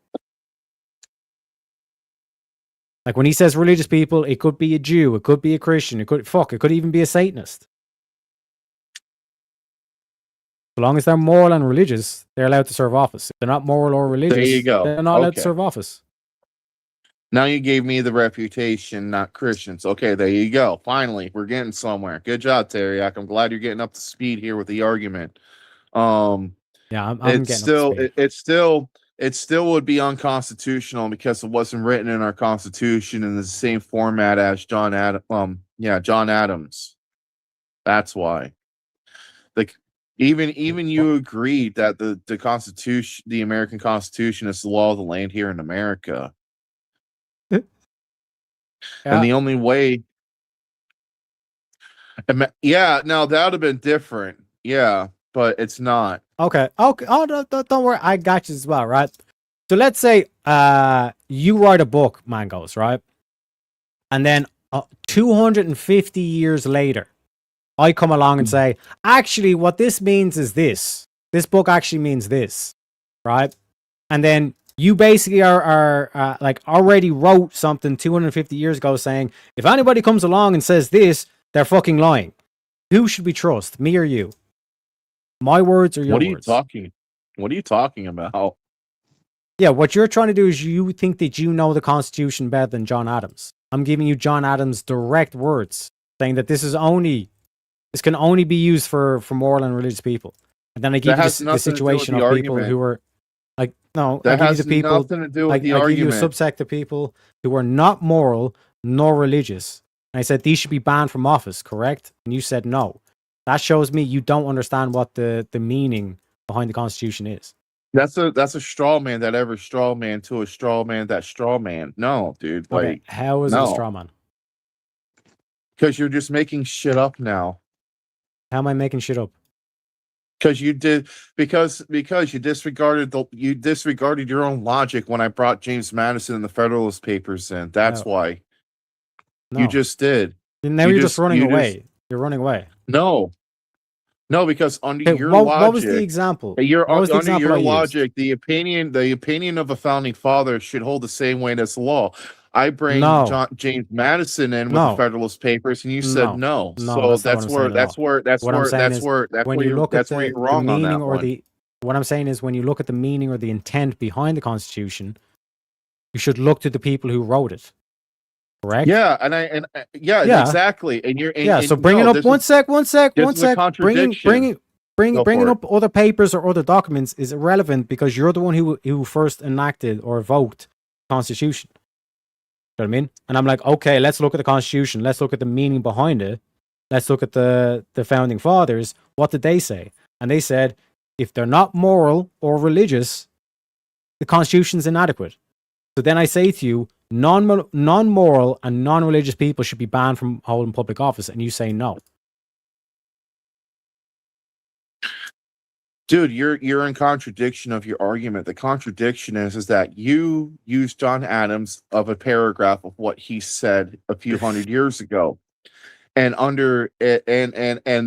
Like when he says religious people, it could be a Jew, it could be a Christian, it could even be a Satanist. So long as they're moral and religious, they're allowed to serve office. If they're not moral or religious, there you go. They're not allowed to serve office. Now you gave me the reputation, not Christians. Okay, there you go. Finally, we're getting somewhere. Good job, Teriak. I'm glad you're getting up to speed here with the argument. I'm getting still, up to speed. It still would be unconstitutional because it wasn't written in our Constitution in the same format as John Adams. That's why. Like even you agreed that the Constitution, the American Constitution, is the law of the land here in America. And the only way, now that would have been different. Yeah, but it's not. Okay. Oh, don't worry. I got you as well, right? So let's say you write a book, Mangos, right? And then 250 years later, I come along and say, actually, what this means is this. This book actually means this, right? And then you basically are like already wrote something 250 years ago saying, if anybody comes along and says this, they're fucking lying. Who should we trust, me or you? My words or your words? What are you talking about? Yeah, what you're trying to do is you think that you know the Constitution better than John Adams. I'm giving you John Adams' direct words, saying that this can only be used for moral and religious people. And then I give you the situation of people who are like, no, that I has give you the people, nothing to do with the I argument. give you a subsect of people who are not moral nor religious. And I said these should be banned from office, correct? And you said no. That shows me you don't understand what the meaning behind the Constitution is. That's a straw man that ever straw man to a straw man that straw man. No, dude. Okay, how is it a straw man? Because you're just making shit up now. How am I making shit up? Because you did because you disregarded your own logic when I brought James Madison and the Federalist Papers in. That's why. No. You just did. And now you're just running away. You're running away. No, because under your logic, what was the example? Under your logic, the opinion of a founding father should hold the same weight as the law. I bring James Madison in with the Federalist Papers, and you said no. So that's where you're wrong on that one. What I'm saying is, when you look at the meaning or the intent behind the Constitution, you should look to the people who wrote it. Correct? Yeah, exactly. And so bringing up one sec. Bringing up other papers or other documents is irrelevant because you're the one who first enacted or evoked the Constitution. You know what I mean? And I'm like, okay, let's look at the Constitution. Let's look at the meaning behind it. Let's look at the founding fathers. What did they say? And they said, if they're not moral or religious, the Constitution's inadequate. So then I say to you, non-moral and non-religious people should be banned from holding public office, and you say no. Dude, you're in contradiction of your argument. The contradiction is that you used John Adams of a paragraph of what he said a few hundred years ago, and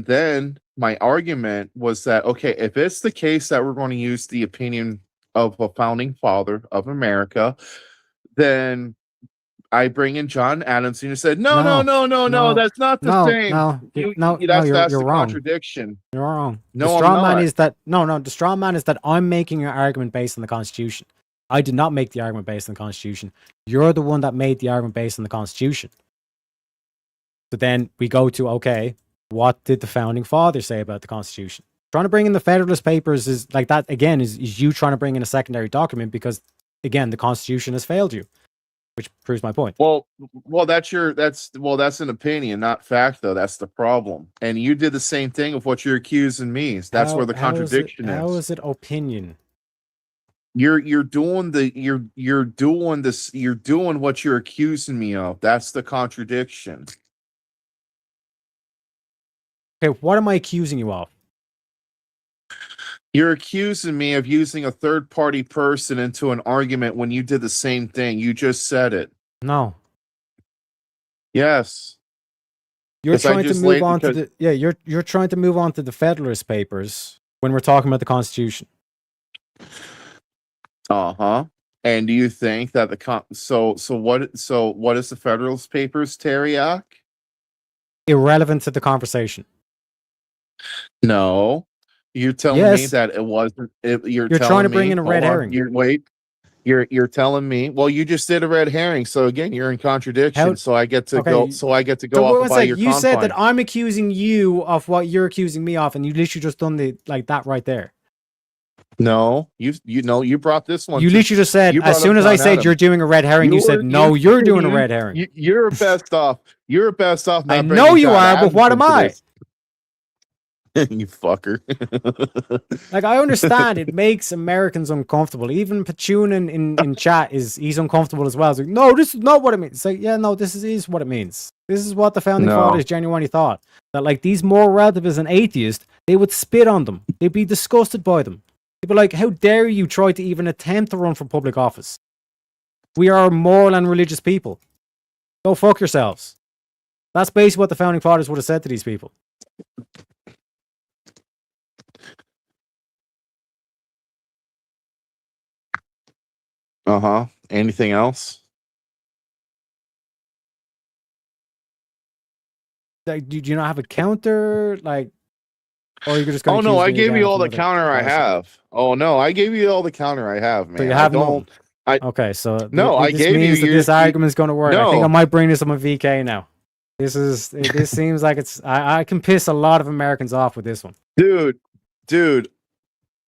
then my argument was that, okay, if it's the case that we're going to use the opinion of a founding father of America, then I bring in John Adams, and you said, no, that's not the same. That's you're the wrong. contradiction. You're wrong. No, the straw I'm man not. is that the straw man is that I'm making an argument based on the Constitution. I did not make the argument based on the Constitution. You're the one that made the argument based on the Constitution. So then we go to, okay, what did the founding fathers say about the Constitution? Trying to bring in the Federalist Papers is like that again, is you trying to bring in a secondary document because again, the Constitution has failed you, which proves my point. Well, that's an opinion, not fact, though. That's the problem. And you did the same thing of what you're accusing me. That's where the contradiction is. How is it opinion? You're doing what you're accusing me of. That's the contradiction. Okay, what am I accusing you of? You're accusing me of using a third-party person into an argument when you did the same thing. You just said it. No. Yes. You're trying to move on to the you're trying to move on to the Federalist Papers when we're talking about the Constitution. And do you think that what is the Federalist Papers, Teriak? Irrelevant to the conversation. No. You're telling me that it wasn't. You're trying to bring in a red herring. You're telling me. Well, you just did a red herring. So again, you're in contradiction. So I get to go. So I get to go off by your. You said that I'm accusing you of what you're accusing me of, and you literally just done that right there. No, you brought this one. You literally just said as soon as I said you're doing a red herring, you said no, you're doing a red herring. You're best off. You're best off. I know you are, but what am I? You fucker. Like, I understand it makes Americans uncomfortable. Even Pachun in chat he's uncomfortable as well. It's like, no, this is not what it means. It's like, yeah, no, this is what it means. This is what the founding fathers genuinely thought. That like these moral relativists and atheists, they would spit on them. They'd be disgusted by them. They'd be like, how dare you try to even attempt to run for public office? We are moral and religious people. Go fuck yourselves. That's basically what the founding fathers would have said to these people. Anything else? Like, do you not have a counter? Like, or you're just going? Oh no, I gave you all the counter I have. Oh no, I gave you all the counter I have, man. So you have none. Okay, so I gave you. This argument is going to work. No. I think I might bring this on my VK now. This seems like it's. I can piss a lot of Americans off with this one, dude.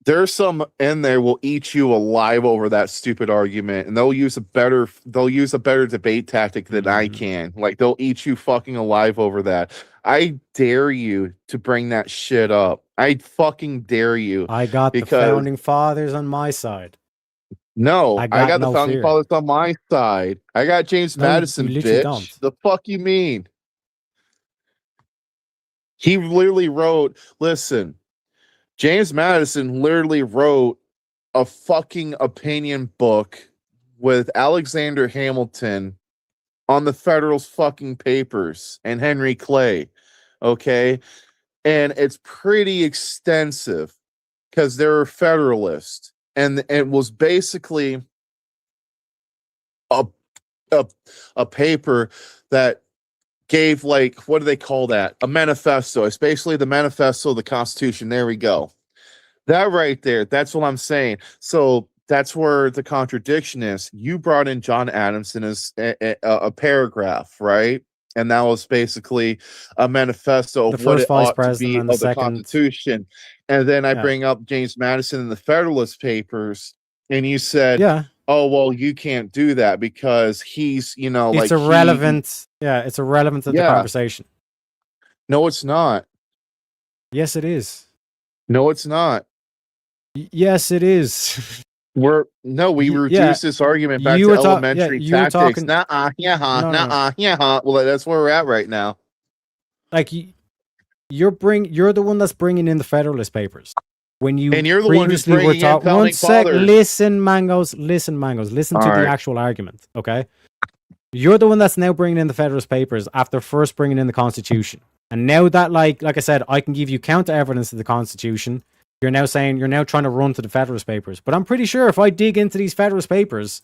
There's some in there will eat you alive over that stupid argument, and they'll use a better debate tactic than I can. Like, they'll eat you fucking alive over that. I dare you to bring that shit up. I fucking dare you. I got the founding fathers on my side. No, I got the founding fathers on my side. I got James Madison, bitch. Don't. The fuck you mean? He literally wrote, listen, James Madison literally wrote a fucking opinion book with Alexander Hamilton on the Federalist fucking Papers and Henry Clay. Okay. And it's pretty extensive because they're Federalist. And it was basically a paper that gave, like, what do they call that? A manifesto. It's basically the manifesto of the Constitution. There we go. That right there. That's what I'm saying. So that's where the contradiction is. You brought in John Adamson as a paragraph, right? And that was basically a manifesto of what it ought to be of the Constitution. And then I bring up James Madison in the Federalist Papers, and you said, oh, well, you can't do that because he's, it's irrelevant. It's irrelevant to the conversation. No, it's not. Yes, it is. No, it's not. Yes, it is. We reduced this argument back to elementary tactics. Well, that's where we're at right now. Like, you're the one that's bringing in the Federalist Papers. And you're the one who's bringing in founding fathers. Listen, Mangos. Listen to the actual argument, okay? You're the one that's now bringing in the Federalist Papers after first bringing in the Constitution. And now that, like I said, I can give you counter evidence to the Constitution. You're now saying you're now trying to run to the Federalist Papers. But I'm pretty sure if I dig into these Federalist Papers,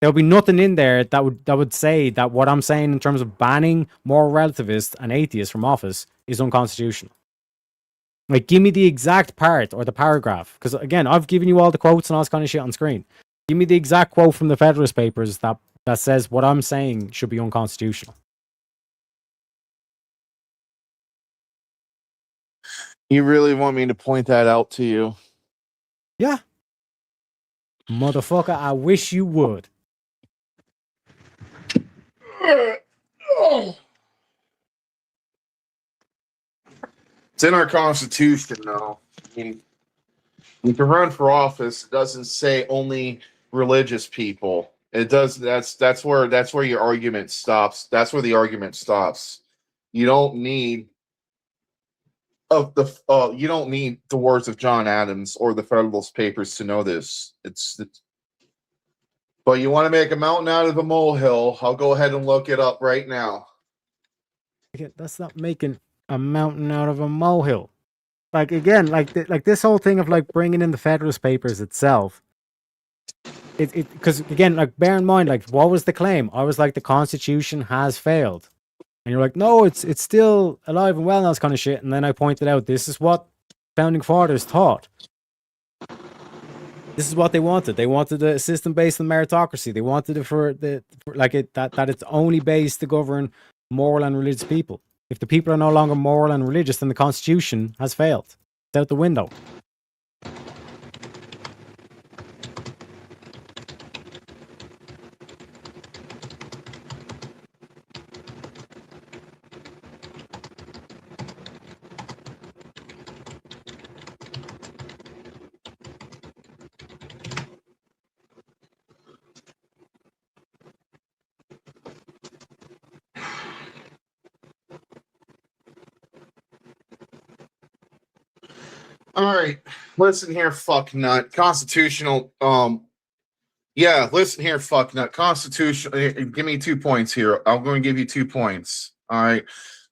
There'll be nothing in there that would say that what I'm saying in terms of banning moral relativists and atheists from office is unconstitutional. Like, give me the exact part or the paragraph, because again, I've given you all the quotes and all this kind of shit on screen. Give me the exact quote from the Federalist Papers that says what I'm saying should be unconstitutional. You really want me to point that out to you? Yeah. Motherfucker, I wish you would. It's in our Constitution, though. I mean, you can run for office. It doesn't say only religious people. It does. That's where your argument stops. That's where the argument stops. You don't need you don't need the words of John Adams or the Federalist Papers to know this. But you want to make a mountain out of a molehill? I'll go ahead and look it up right now. That's not making a mountain out of a molehill. Like, again, like this whole thing of like bringing in the Federalist Papers itself. Because again, like, bear in mind, like, what was the claim? I was like, the Constitution has failed, and you're like, no, it's still alive and well, and all this kind of shit. And then I pointed out, this is what founding fathers taught. This is what they wanted. They wanted a system based on meritocracy. They wanted it that it's only based to govern moral and religious people. If the people are no longer moral and religious, then the Constitution has failed. It's out the window. All right, listen here, fuck nut. Constitutional. Yeah, listen here, fuck nut. Constitutional. Give me 2 points here. I'm going to give you 2 points. All right.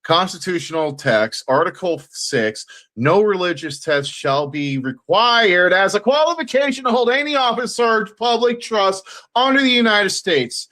Constitutional text, Article 6. No religious test shall be required as a qualification to hold any office or public trust under the United States.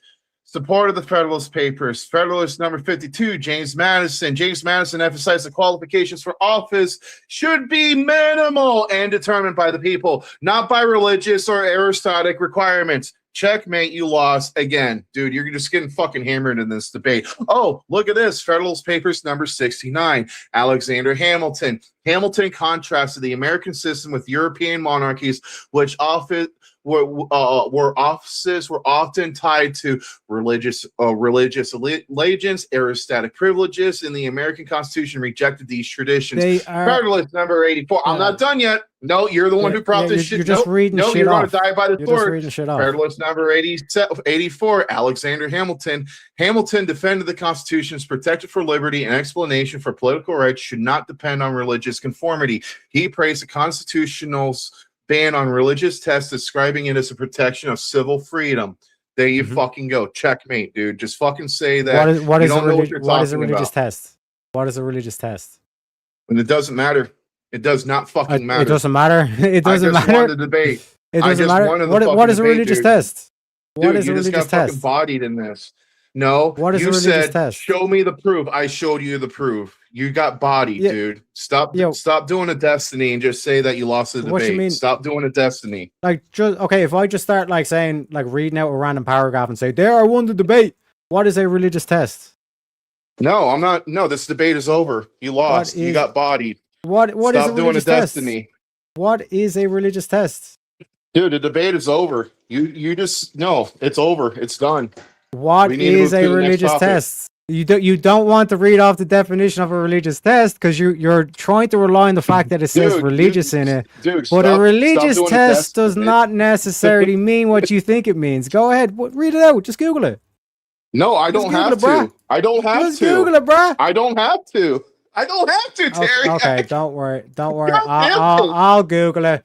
Support of the Federalist Papers. Federalist number 52, James Madison. James Madison emphasized the qualifications for office should be minimal and determined by the people, not by religious or aristocratic requirements. Checkmate, you lost again. Dude, you're just getting fucking hammered in this debate. Oh, look at this. Federalist Papers number 69, Alexander Hamilton. Hamilton contrasted the American system with European monarchies, which often where offices were often tied to religious allegiance, aristocratic privileges, and the American Constitution rejected these traditions. Federalist number 84. I'm not done yet. No, you're the one who brought this shit. You're just reading shit you're off. Going to die by the sword. Federalist number 84, Alexander Hamilton. Hamilton defended the Constitution's protected for liberty and explanation for political rights should not depend on religious conformity. He praised the Constitutional's ban on religious tests, describing it as a protection of civil freedom. There you fucking go. Checkmate, dude. Just fucking say that. What is a religious test? What is a religious test? And it doesn't matter. It does not fucking matter. It doesn't matter. It doesn't matter. I just won the debate. It doesn't matter. What is a religious test? What is a religious test? You just got fucking bodied in this. No, what is a religious test? Show me the proof. I showed you the proof. You got bodied, dude. Stop doing a destiny and just say that you lost the debate. What you mean? Stop doing a destiny. Like, just okay, if I just start like saying, like, reading out a random paragraph and say, there, I won the debate. What is a religious test? No, I'm not. No, this debate is over. You lost. You got bodied. What Stop is a religious doing a test? destiny. What is a religious test? Dude, the debate is over. You just no, it's over. It's done. What is a religious test? You don't want to read off the definition of a religious test because you're trying to rely on the fact that it says religious in it. But a religious test does not necessarily mean what you think it means. Go ahead, read it out. Just Google it. No, I don't have to. I don't have to. Just Google it, bruh. I don't have to. I don't have to, Terry. Okay, don't worry. I'll Google it.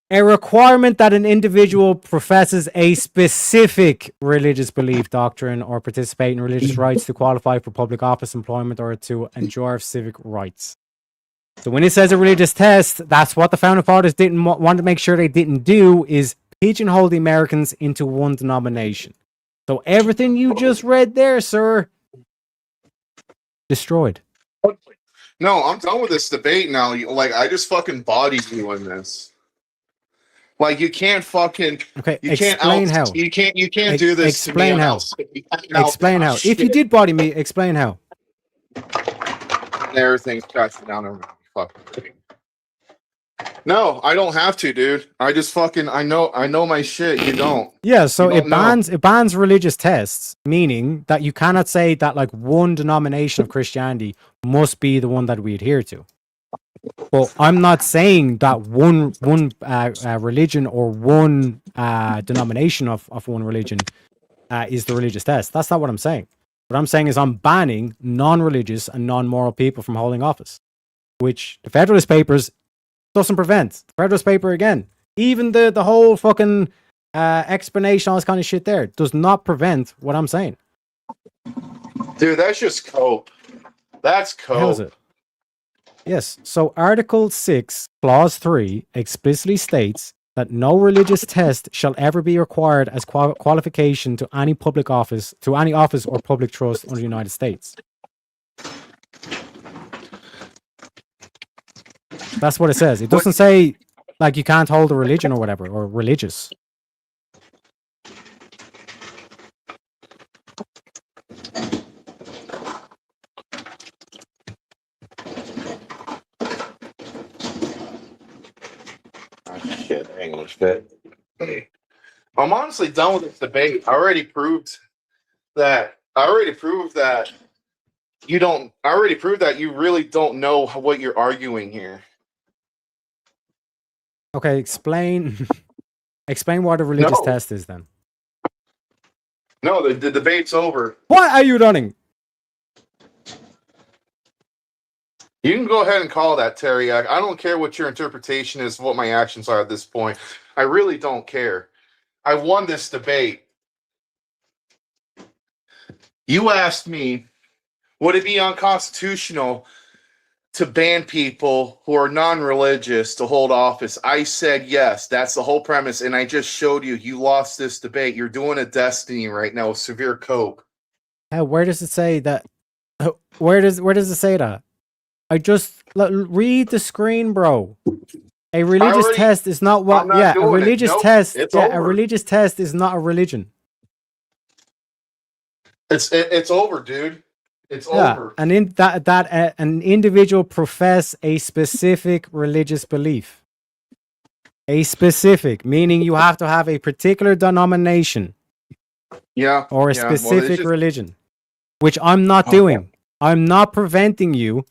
A requirement that an individual professes a specific religious belief, doctrine, or participate in religious rites to qualify for public office, employment, or to enjoy civic rights. So when it says a religious test, that's what the founding fathers didn't want to make sure they didn't do, is pigeonhole the Americans into one denomination. So everything you just read there, sir, destroyed. No, I'm done with this debate now. Like, I just fucking bodied you in this. Like, you can't fucking. Okay, You explain how. You can't do this. Explain how. Explain how. If you did body me, explain how. Everything's crashing down over fucking. No, I don't have to, dude. I just fucking. I know my shit. You don't. Yeah, so You don't it bans religious tests, meaning that you cannot say that like one denomination of Christianity must be the one that we adhere to. Well, I'm not saying that one religion or one denomination of one religion is the religious test. That's not what I'm saying. What I'm saying is I'm banning non-religious and non-moral people from holding office, which the Federalist Papers doesn't prevent. The Federalist Paper, again, even the whole fucking explanation, all this kind of shit there, does not prevent what I'm saying. Dude, that's just cope. That's cope. How is it? Yes. So Article 6, Clause 3 explicitly states that no religious test shall ever be required as qualification to any public office, or public trust under the United States. That's what it says. It doesn't say like you can't hold a religion or whatever, or religious. Shit, English fit. I'm honestly done with this debate. I already proved that you don't. I already proved that you really don't know what you're arguing here. Okay, explain what a religious test is then. No, the debate's over. What are you running? You can go ahead and call that, Teriak. I don't care what your interpretation is of what my actions are at this point. I really don't care. I won this debate. You asked me, would it be unconstitutional to ban people who are non-religious to hold office? I said yes. That's the whole premise, and I just showed you. You lost this debate. You're doing a destiny right now with severe coke. Where does it say that? Where does it say that? I just read the screen, bro. A religious test is not what. Yeah, a religious test. Yeah, a religious test is not a religion. It's over, dude. It's over. And in that an individual profess a specific religious belief. A specific, meaning you have to have a particular denomination. Yeah. Or a specific religion, which I'm not doing. I'm not preventing you.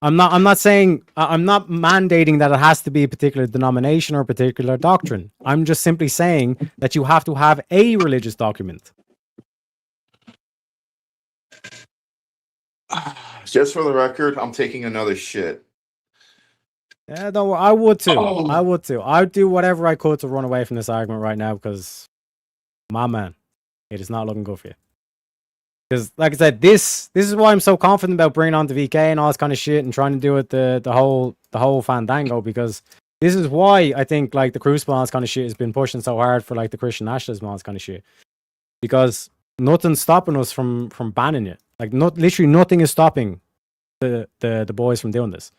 I'm not mandating that it has to be a particular denomination or a particular doctrine. I'm just simply saying that you have to have a religious document. Just for the record, I'm taking another shit. Yeah, don't worry. I would too. I would too. I would do whatever I could to run away from this argument right now because, my man, it is not looking good for you. Because, like I said, this is why I'm so confident about bringing on the VK and all this kind of shit and trying to do it the whole fandango, because this is why I think like the Crucible and all this kind of shit has been pushing so hard for like the Christian nationalism and all this kind of shit. Because nothing's stopping us from banning it. Like literally nothing is stopping the boys from doing this.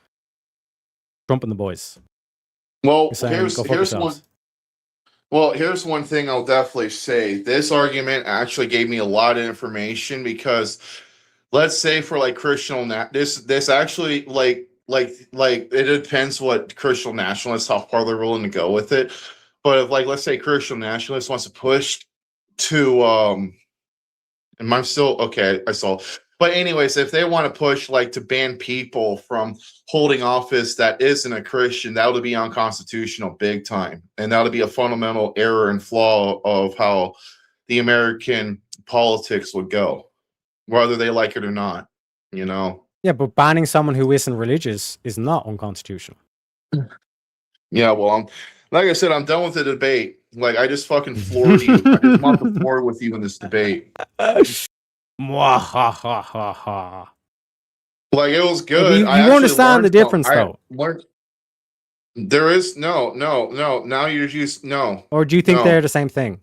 Trump and the boys. Well, here's one thing I'll definitely say. This argument actually gave me a lot of information because, let's say for like this actually like it depends what Christian nationalists, how far they're willing to go with it. But if like let's say Christian nationalist wants to push to and I'm still okay, I saw. But anyways, if they want to push like to ban people from holding office that isn't a Christian, that would be unconstitutional big time. And that would be a fundamental error and flaw of how the American politics would go, whether they like it or not, you know? Yeah, but banning someone who isn't religious is not unconstitutional. Yeah, well, like I said, I'm done with the debate. Like, I just fucking floored you. I just mopped the floor with you in this debate. Mwahahaha. Like, it was good. You understand the difference, though. There is no. Now you're just no. Or do you think they're the same thing?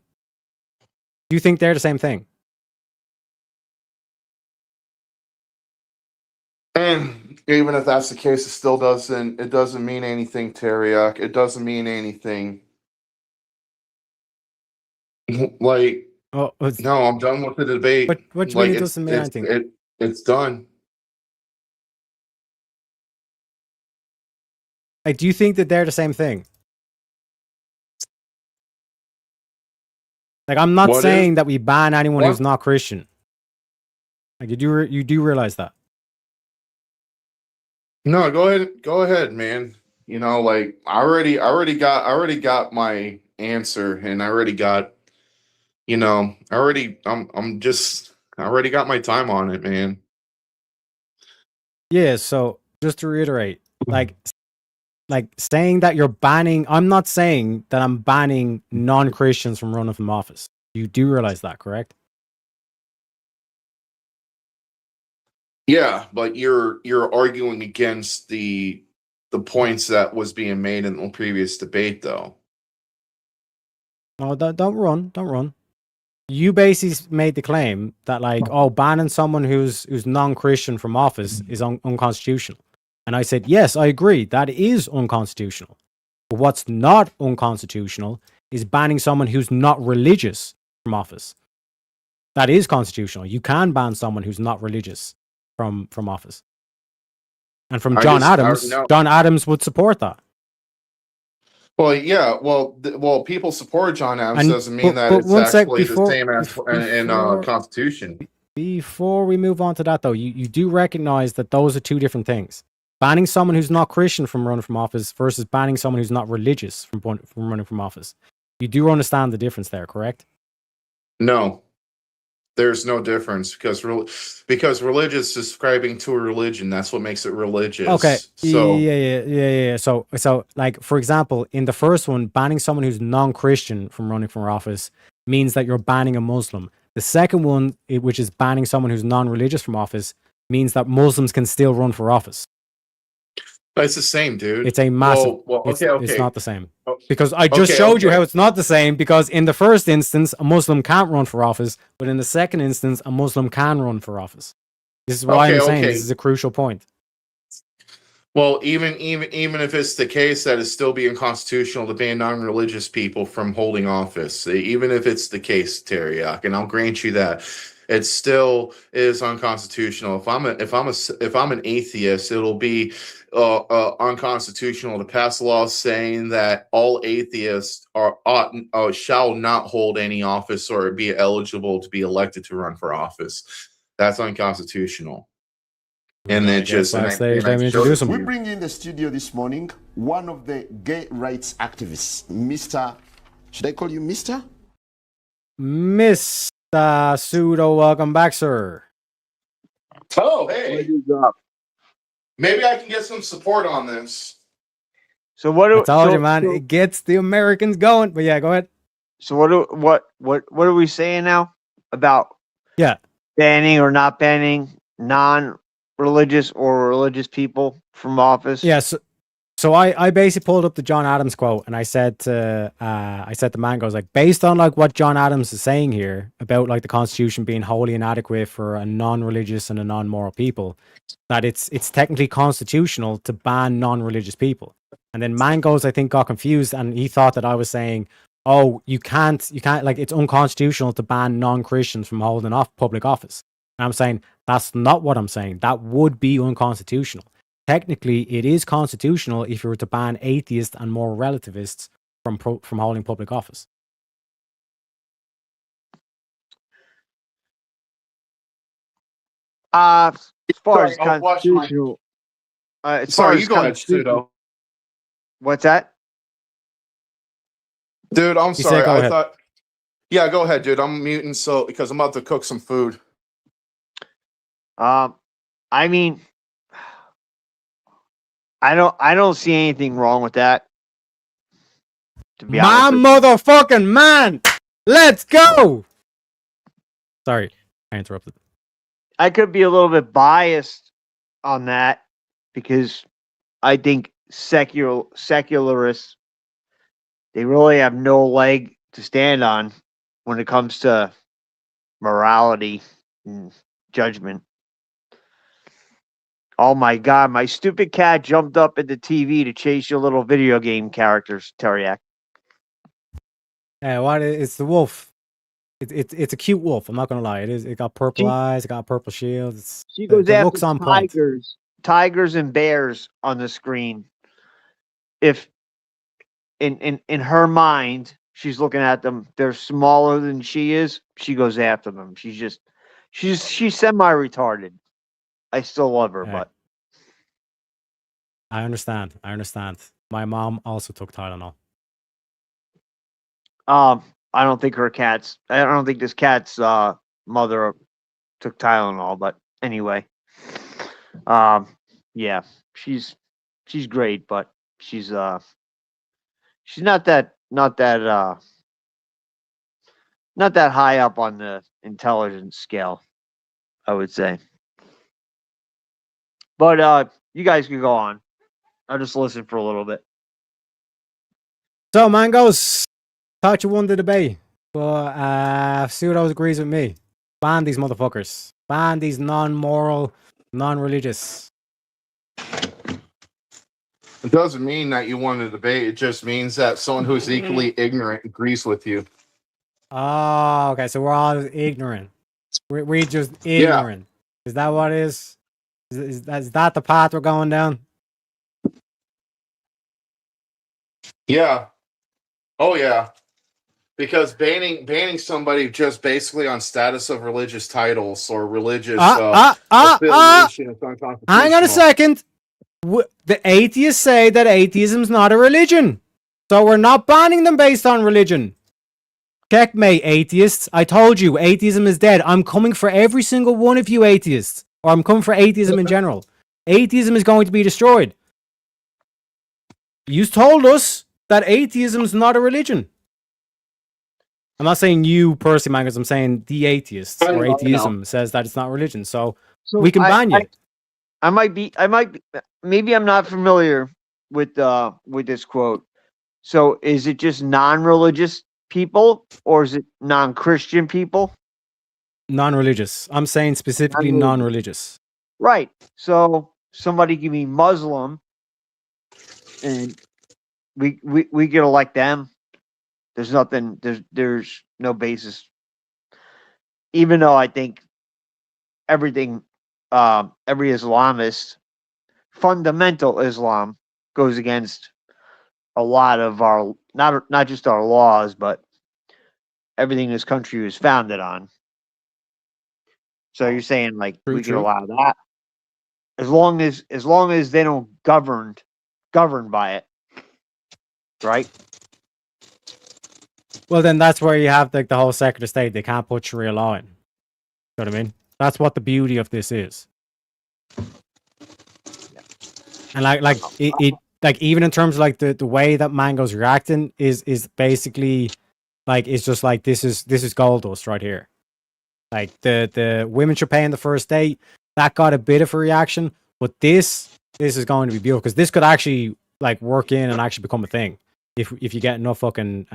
Do you think they're the same thing? And even if that's the case, it still doesn't mean anything, Teriak. It doesn't mean anything. Like, no, I'm done with the debate. What do you like, mean it doesn't mean anything? It's done. Like, do you think that they're the same thing? Like, I'm not saying that we ban anyone who's not Christian. Like, you do realize that? No, go ahead, man. You know, like I already got my answer, and I already got, I already got my time on it, man. Yeah. So just to reiterate, like saying that you're banning, I'm not saying that I'm banning non-Christians from running from office. You do realize that, correct? Yeah, but you're arguing against the points that was being made in the previous debate, though. No, don't run. You basically made the claim that, like, banning someone who's non-Christian from office is unconstitutional. And I said, yes, I agree, that is unconstitutional. But what's not unconstitutional is banning someone who's not religious from office. That is constitutional. You can ban someone who's not religious from office. And from John Adams would support that. Well, yeah. Well, people support John Adams doesn't mean that it's actually the same as in Constitution. Before we move on to that, though, you do recognize that those are two different things. Banning someone who's not Christian from running from office versus banning someone who's not religious from running from office. You do understand the difference there, correct? No. There's no difference because religious is subscribing to a religion. That's what makes it religious. Okay. So yeah. So like, for example, in the first one, banning someone who's non-Christian from running for office means that you're banning a Muslim. The second one, which is banning someone who's non-religious from office, means that Muslims can still run for office. It's the same, dude. It's a massive. Okay. It's not the same. Because I just showed you how it's not the same, because in the first instance, a Muslim can't run for office, but in the second instance, a Muslim can run for office. This is why I'm saying this is a crucial point. Well, even if it's the case that it's still being constitutional to ban non-religious people from holding office, even if it's the case, Teriak, and I'll grant you that, it still is unconstitutional. If I'm an atheist, it'll be unconstitutional to pass a law saying that all atheists shall not hold any office or be eligible to be elected to run for office. That's unconstitutional. And it just we bring in the studio this morning one of the gay rights activists, Mr. Should I call you Mr.? Mr. Pseudo, welcome back, sir. Oh, hey. Maybe I can get some support on this. So what? I told you, man. It gets the Americans going. But yeah, go ahead. So what are we saying now about banning or not banning non-religious or religious people from office? Yes. Yeah, so I basically pulled up the John Adams quote, and I said to the man, goes like, based on like what John Adams is saying here about like the Constitution being wholly inadequate for a non-religious and a non-moral people, that it's technically constitutional to ban non-religious people. And then Mangoes, I think, got confused, and he thought that I was saying, oh, you can't, like, it's unconstitutional to ban non-Christians from holding public office. And I'm saying that's not what I'm saying. That would be unconstitutional. Technically, it is constitutional if you were to ban atheists and moral relativists from holding public office. As far as constitutional, sorry, you go ahead, Studo. What's that? Dude, I'm sorry. I thought. Yeah, go ahead, dude. I'm muting because I'm about to cook some food. I mean, I don't see anything wrong with that. To be honest, motherfucking man, let's go. Sorry, I interrupted. I could be a little bit biased on that because I think secularists, they really have no leg to stand on when it comes to morality and judgment. Oh my God, my stupid cat jumped up at the TV to chase your little video game characters, Teriak. Yeah, what? It's the wolf. It's a cute wolf. I'm not gonna lie. It is. It got purple eyes. It got a purple shield. She goes the after looks on point. tigers and bears on the screen. If in her mind, she's looking at them, they're smaller than she is, she goes after them. She's semi-retarded. I still love her, but I understand. My mom also took Tylenol. I don't think this cat's mother took Tylenol, but anyway. Yeah, she's great, but she's not that high up on the intelligence scale, I would say. But you guys can go on. I'll just listen for a little bit. So, Mangoes, thought you won the debate, but Pseudos agrees with me. Ban these motherfuckers. Ban these non-moral, non-religious. It doesn't mean that you won the debate. It just means that someone who's equally ignorant agrees with you. Oh, okay. So we're all ignorant. We're just ignorant. Yeah. Is that what it is? Is that the path we're going down? Yeah. Oh yeah. Because banning somebody just basically on status of religious titles or religious affiliation is unconstitutional. Hang on a second. The atheists say that atheism is not a religion. So we're not banning them based on religion. Checkmate, atheists. I told you, atheism is dead. I'm coming for every single one of you atheists. Or I'm coming for atheism in general. Atheism is going to be destroyed. You told us that atheism is not a religion. I'm not saying you personally, Mangus. I'm saying the atheists or atheism says that it's not religion. So we can ban you. I might be. Maybe I'm not familiar with this quote. So is it just non-religious people or is it non-Christian people? Non-religious. I'm saying specifically non-religious. Right. So somebody can be Muslim, and we can elect them. There's nothing. There's no basis. Even though I think everything, every Islamist, fundamental Islam, goes against a lot of our not just our laws, but everything this country was founded on. So you're saying like we can allow that as long as they don't govern by it, right? Well, then that's where you have like the whole secular state. They can't put Sharia law in. You know what I mean? That's what the beauty of this is. And like even in terms of like the way that Mango's reacting is basically like it's just like this is gold dust right here. Like the women should pay in the first date, that got a bit of a reaction, but this is going to be beautiful because this could actually like work in and actually become a thing if you get enough fucking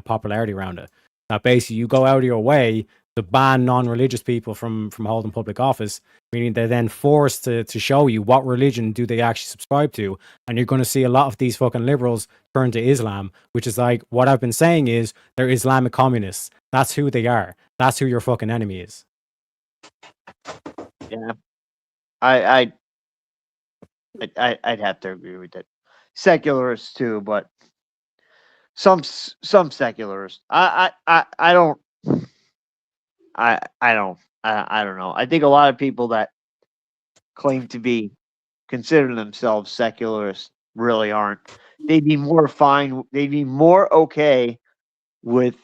popularity around it. That basically you go out of your way to ban non-religious people from holding public office, meaning they're then forced to show you what religion do they actually subscribe to, and you're going to see a lot of these fucking liberals turn to Islam, which is like what I've been saying is they're Islamic communists. That's who they are. That's who your fucking enemy is. Yeah, I'd have to agree with that. Secularists too, but some secularists. I don't know. I think a lot of people that claim to consider themselves secularists really aren't. They'd be more okay with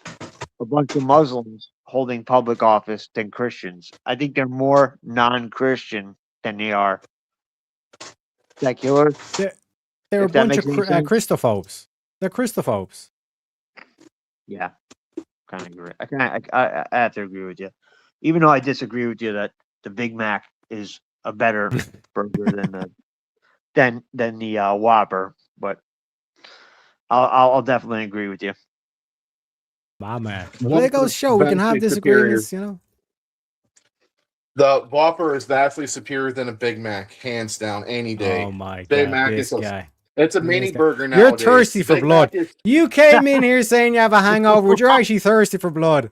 a bunch of Muslims holding public office than Christians. I think they're more non-Christian than they are secular. They're a bunch of Christophobes. They're Christophobes. Yeah, kind of agree. I have to agree with you, even though I disagree with you that the Big Mac is a better burger than the Whopper. But I'll definitely agree with you. My man. Well, there goes show. We can have disagreements, you know. The Whopper is vastly superior than a Big Mac, hands down, any day. Oh my Big god, Mac this is guy. it's a mini burger You're nowadays. thirsty for Big blood. Mac is, You came in here saying you have a hangover, but you're actually thirsty for blood.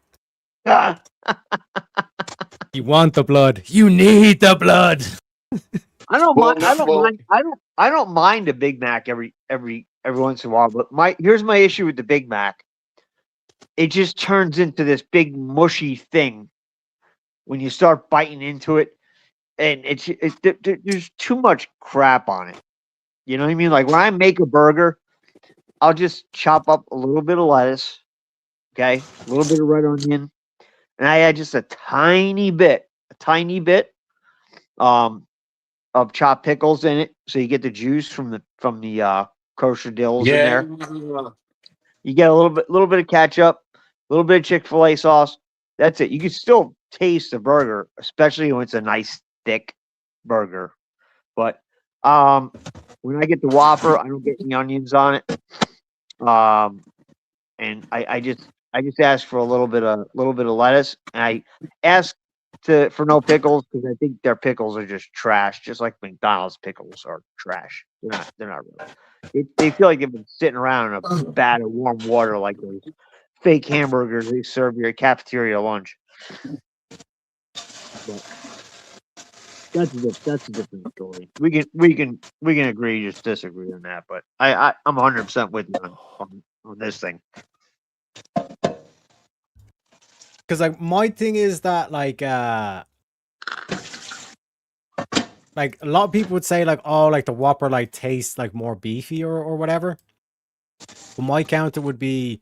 You want the blood. You need the blood. I don't Well, mind. I don't well- mind. I don't mind a Big Mac every once in a while. But here's my issue with the Big Mac. It just turns into this big mushy thing when you start biting into it, and there's too much crap on it. You know what I mean? Like when I make a burger, I'll just chop up a little bit of lettuce, okay, a little bit of red onion, and I add just a tiny bit of chopped pickles in it, so you get the juice from the kosher dills in there. You get a little bit of ketchup, a little bit of Chick-fil-A sauce. That's it. You can still taste the burger, especially when it's a nice thick burger. But when I get the Whopper, I don't get any onions on it. And I just ask for a little bit of lettuce, and I ask for no pickles because I think their pickles are just trash, just like McDonald's pickles are trash. They're not really. They feel like they've been sitting around in a vat of warm water, like those fake hamburgers they serve your cafeteria lunch. But that's a different story. We can agree, just disagree on that. But I'm 100% with you on this thing. Because like my thing is that like a lot of people would say like, oh, like the Whopper like tastes like more beefy or whatever. But my counter would be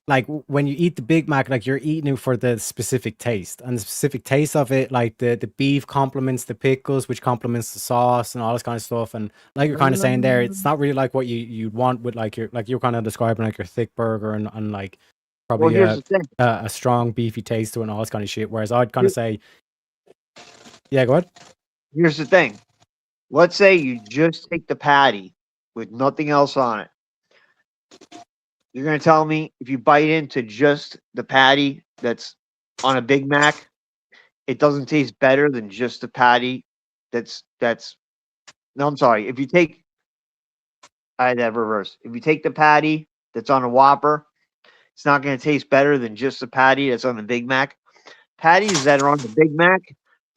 like when you eat the Big Mac, like you're eating it for the specific taste, and the specific taste of it, like the beef complements the pickles, which complements the sauce and all this kind of stuff. And like you're kind of saying there, it's not really like what you'd want with like you're kind of describing like your thick burger and like probably here's the thing. a strong beefy taste to it and all this kind of shit. Whereas I'd kind of say, yeah, go ahead. Here's the thing. Let's say you just take the patty with nothing else on it. You're going to tell me if you bite into just the patty that's on a Big Mac, it doesn't taste better than just the patty that's no, I'm sorry. I had that reverse. If you take the patty that's on a Whopper, it's not going to taste better than just the patty that's on the Big Mac. Patties that are on the Big Mac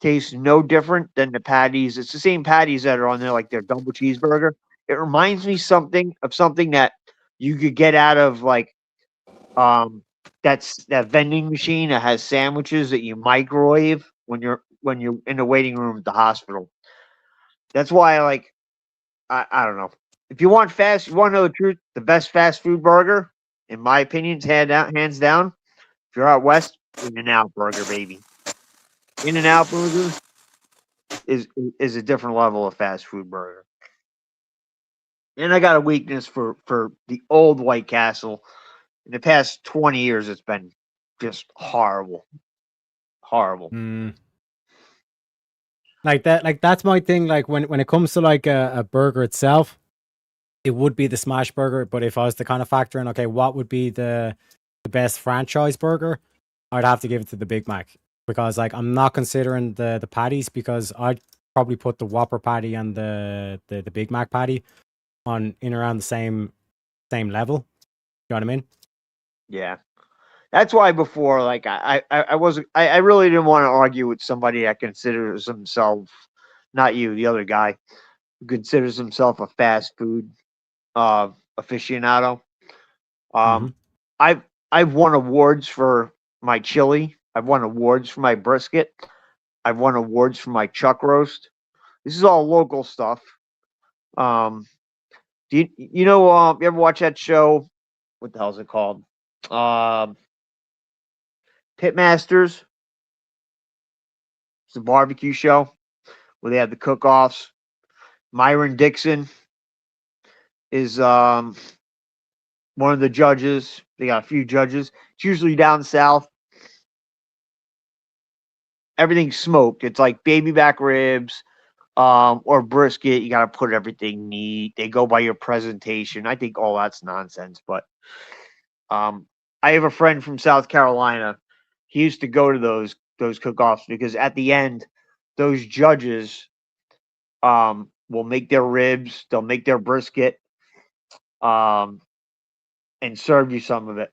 taste no different than the patties. It's the same patties that are on there, like their double cheeseburger. It reminds me of something that you could get out of like that vending machine that has sandwiches that you microwave when you're in the waiting room at the hospital. That's why I don't know. If you want you want to know the truth, the best fast food burger, in my opinion, is hands down. If you're out west, In-N-Out burger, baby. In-N-Out burger is a different level of fast food burger. And I got a weakness for the old White Castle. In the past 20 years, it's been just horrible. Horrible. Like that's my thing. Like when it comes to like a burger itself, it would be the smash burger. But if I was to kind of factor in, okay, what would be the best franchise burger, I'd have to give it to the Big Mac, because like I'm not considering the patties, because I'd probably put the Whopper patty and the Big Mac patty on in around the same level. You know what I mean? Yeah. That's why before, like I really didn't want to argue with somebody that considers himself, not you, the other guy, who considers himself a fast food aficionado. I've won awards for my chili. I've won awards for my brisket. I've won awards for my chuck roast. This is all local stuff. Do you know? You ever watch that show? What the hell is it called? Pitmasters. It's a barbecue show where they have the cook-offs. Myron Dixon is one of the judges. They got a few judges. It's usually down south. Everything's smoked. It's like baby back ribs, Or brisket, you got to put everything neat. They go by your presentation. I think all that's nonsense, but I have a friend from South Carolina. He used to go to those cook-offs because at the end, those judges will make their ribs, they'll make their brisket, and serve you some of it.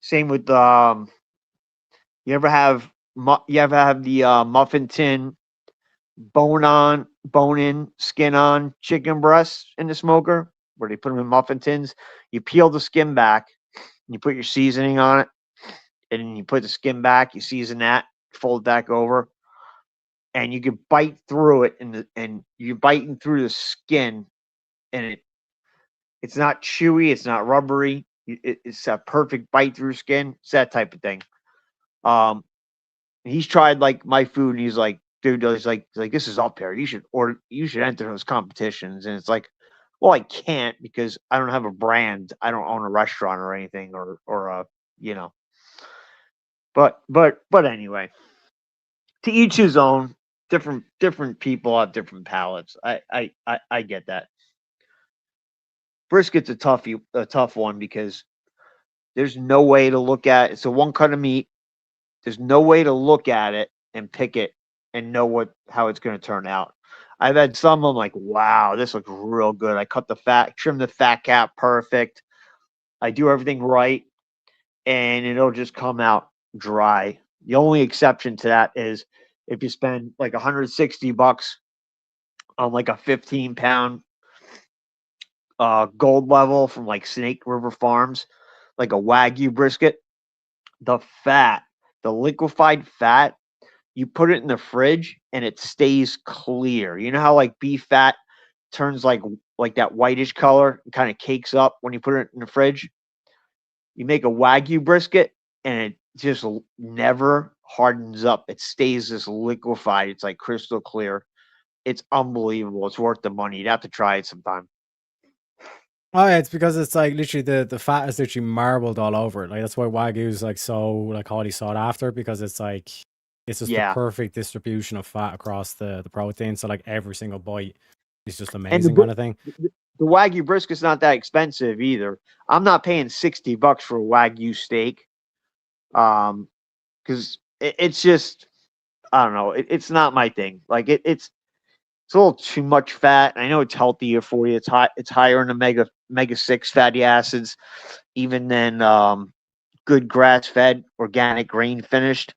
Same with you ever have the muffin tin bone in, skin on chicken breasts in the smoker where they put them in muffin tins. You peel the skin back, and you put your seasoning on it, and then you put the skin back. You season that, fold it back over, and you can bite through it, and you're biting through the skin, and it's not chewy, it's not rubbery. It's a perfect bite through skin. It's that type of thing. He's tried like my food, and he's like, dude, he's like, this is up there. You should enter those competitions. And it's like, well, I can't because I don't have a brand. I don't own a restaurant or anything, or a, you know. But anyway, to each his own. Different people have different palates. I get that. Brisket's a tough one because there's no way to look at it's a one cut of meat. There's no way to look at it and pick it and know how it's going to turn out. I've had some I'm like, wow, this looks real good. I trim the fat cap perfect. I do everything right, and it'll just come out dry. The only exception to that is if you spend like $160 on like a 15-pound gold level from like Snake River Farms, like a Wagyu brisket, the liquefied fat, you put it in the fridge and it stays clear. You know how like beef fat turns like that whitish color and kind of cakes up when you put it in the fridge? You make a Wagyu brisket and it just never hardens up. It stays this liquefied. It's like crystal clear. It's unbelievable. It's worth the money. You'd have to try it sometime. Oh yeah, it's because it's like literally the fat is literally marbled all over it. Like that's why Wagyu is like so like highly sought after, because it's like it's just the perfect distribution of fat across the protein. So like every single bite is just amazing kind of thing. The Wagyu brisket's not that expensive either. I'm not paying $60 for a Wagyu steak. Because it's just, I don't know. It's not my thing. Like it's a little too much fat. I know it's healthier for you. It's higher in omega 6 fatty acids, even than good grass fed organic grain finished.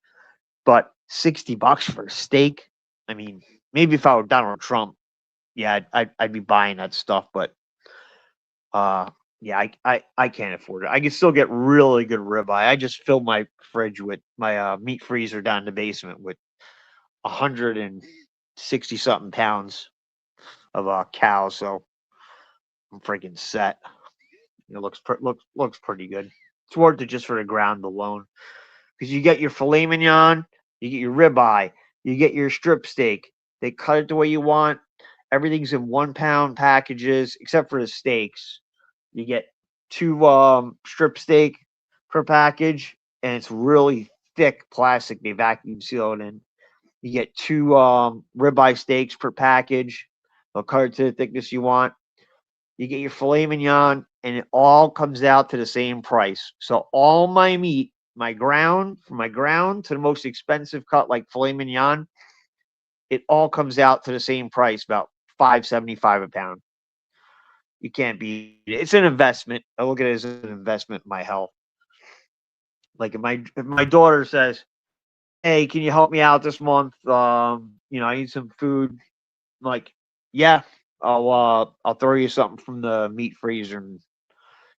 But $60 for a steak. I mean, maybe if I were Donald Trump, yeah, I'd be buying that stuff. But yeah, I can't afford it. I can still get really good ribeye. I just filled my fridge with my meat freezer down in the basement with 160 something pounds of cow. So I'm freaking set. It looks pretty good. It's worth it just for the ground alone, because you get your filet mignon, you get your ribeye, you get your strip steak. They cut it the way you want. Everything's in 1 pound packages except for the steaks. You get 2 strip steak per package, and it's really thick plastic they vacuum seal it in. You get 2 ribeye steaks per package. They'll cut it to the thickness you want. You get your filet mignon, and it all comes out to the same price. So all my meat, from my ground to the most expensive cut like filet mignon, it all comes out to the same price, about $5.75 a pound. You can't beat it. It's an investment. I look at it as an investment in my health. Like if my daughter says, "Hey, can you help me out this month? I need some food." I'm like, yeah, I'll throw you something from the meat freezer, and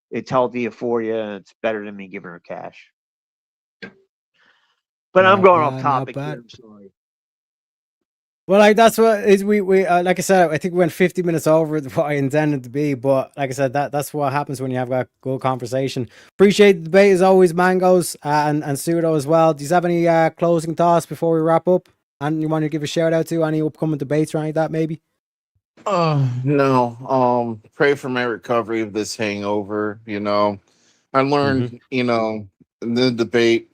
it's healthier for you, and it's better than me giving her cash. But I'm going off topic here. I'm sorry. Well, like that's what is we like I said, I think we went 50 minutes over what I intended to be, but like I said, that's what happens when you have a good conversation. Appreciate the debate as always, Mangoes, and Pseudo as well. Do you have any closing thoughts before we wrap up? And you want to give a shout out to any upcoming debates or anything like that, maybe? No. Pray for my recovery of this hangover. I learned, in the debate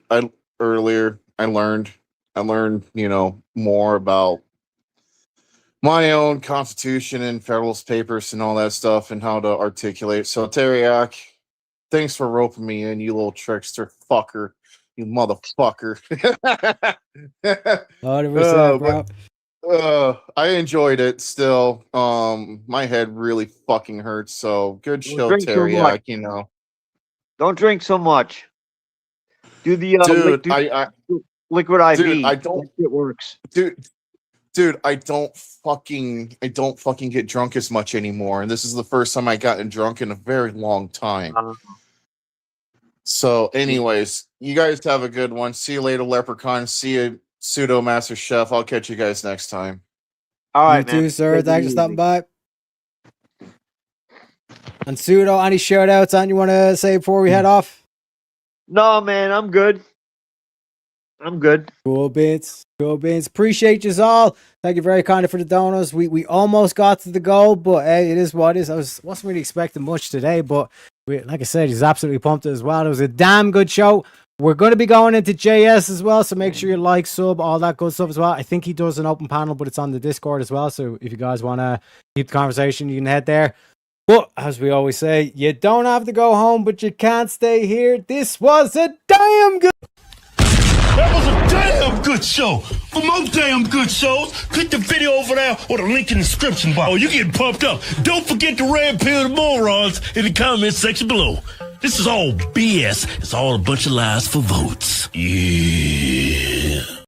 earlier, I learned, more about my own Constitution and Federalist Papers and all that stuff and how to articulate. So, Teriak, thanks for roping me in, you little trickster fucker. You motherfucker. 100%, bro. I enjoyed it still. My head really fucking hurts. So good show, Teriak, you know. Don't drink so much. Do the liquid IV. Dude, I don't. It works. Dude, I don't fucking get drunk as much anymore. And this is the first time I gotten drunk in a very long time. So, anyways, you guys have a good one. See you later, Leprechaun. See you, Pseudo Master Chef. I'll catch you guys next time. All right, you too, sir. Thanks for stopping by. And Pseudo, any shout outs on you want to say before we head off? No, man, I'm good. Cool beans. Appreciate you all. Thank you very kindly for the donuts. We almost got to the goal, but hey, it is what it is. I wasn't really expecting much today, but like I said, he's absolutely pumped as well. It was a damn good show. We're going to be going into JS as well, so make sure you like, sub, all that good stuff as well. I think he does an open panel, but it's on the Discord as well, so if you guys want to keep the conversation, you can head there. But as we always say, you don't have to go home, but you can't stay here. This was a damn good... That was a damn good show. For more damn good shows, click the video over there or the link in the description box. Oh, you getting pumped up. Don't forget to red pill the morons in the comment section below. This is all BS. It's all a bunch of lies for votes. Yeah.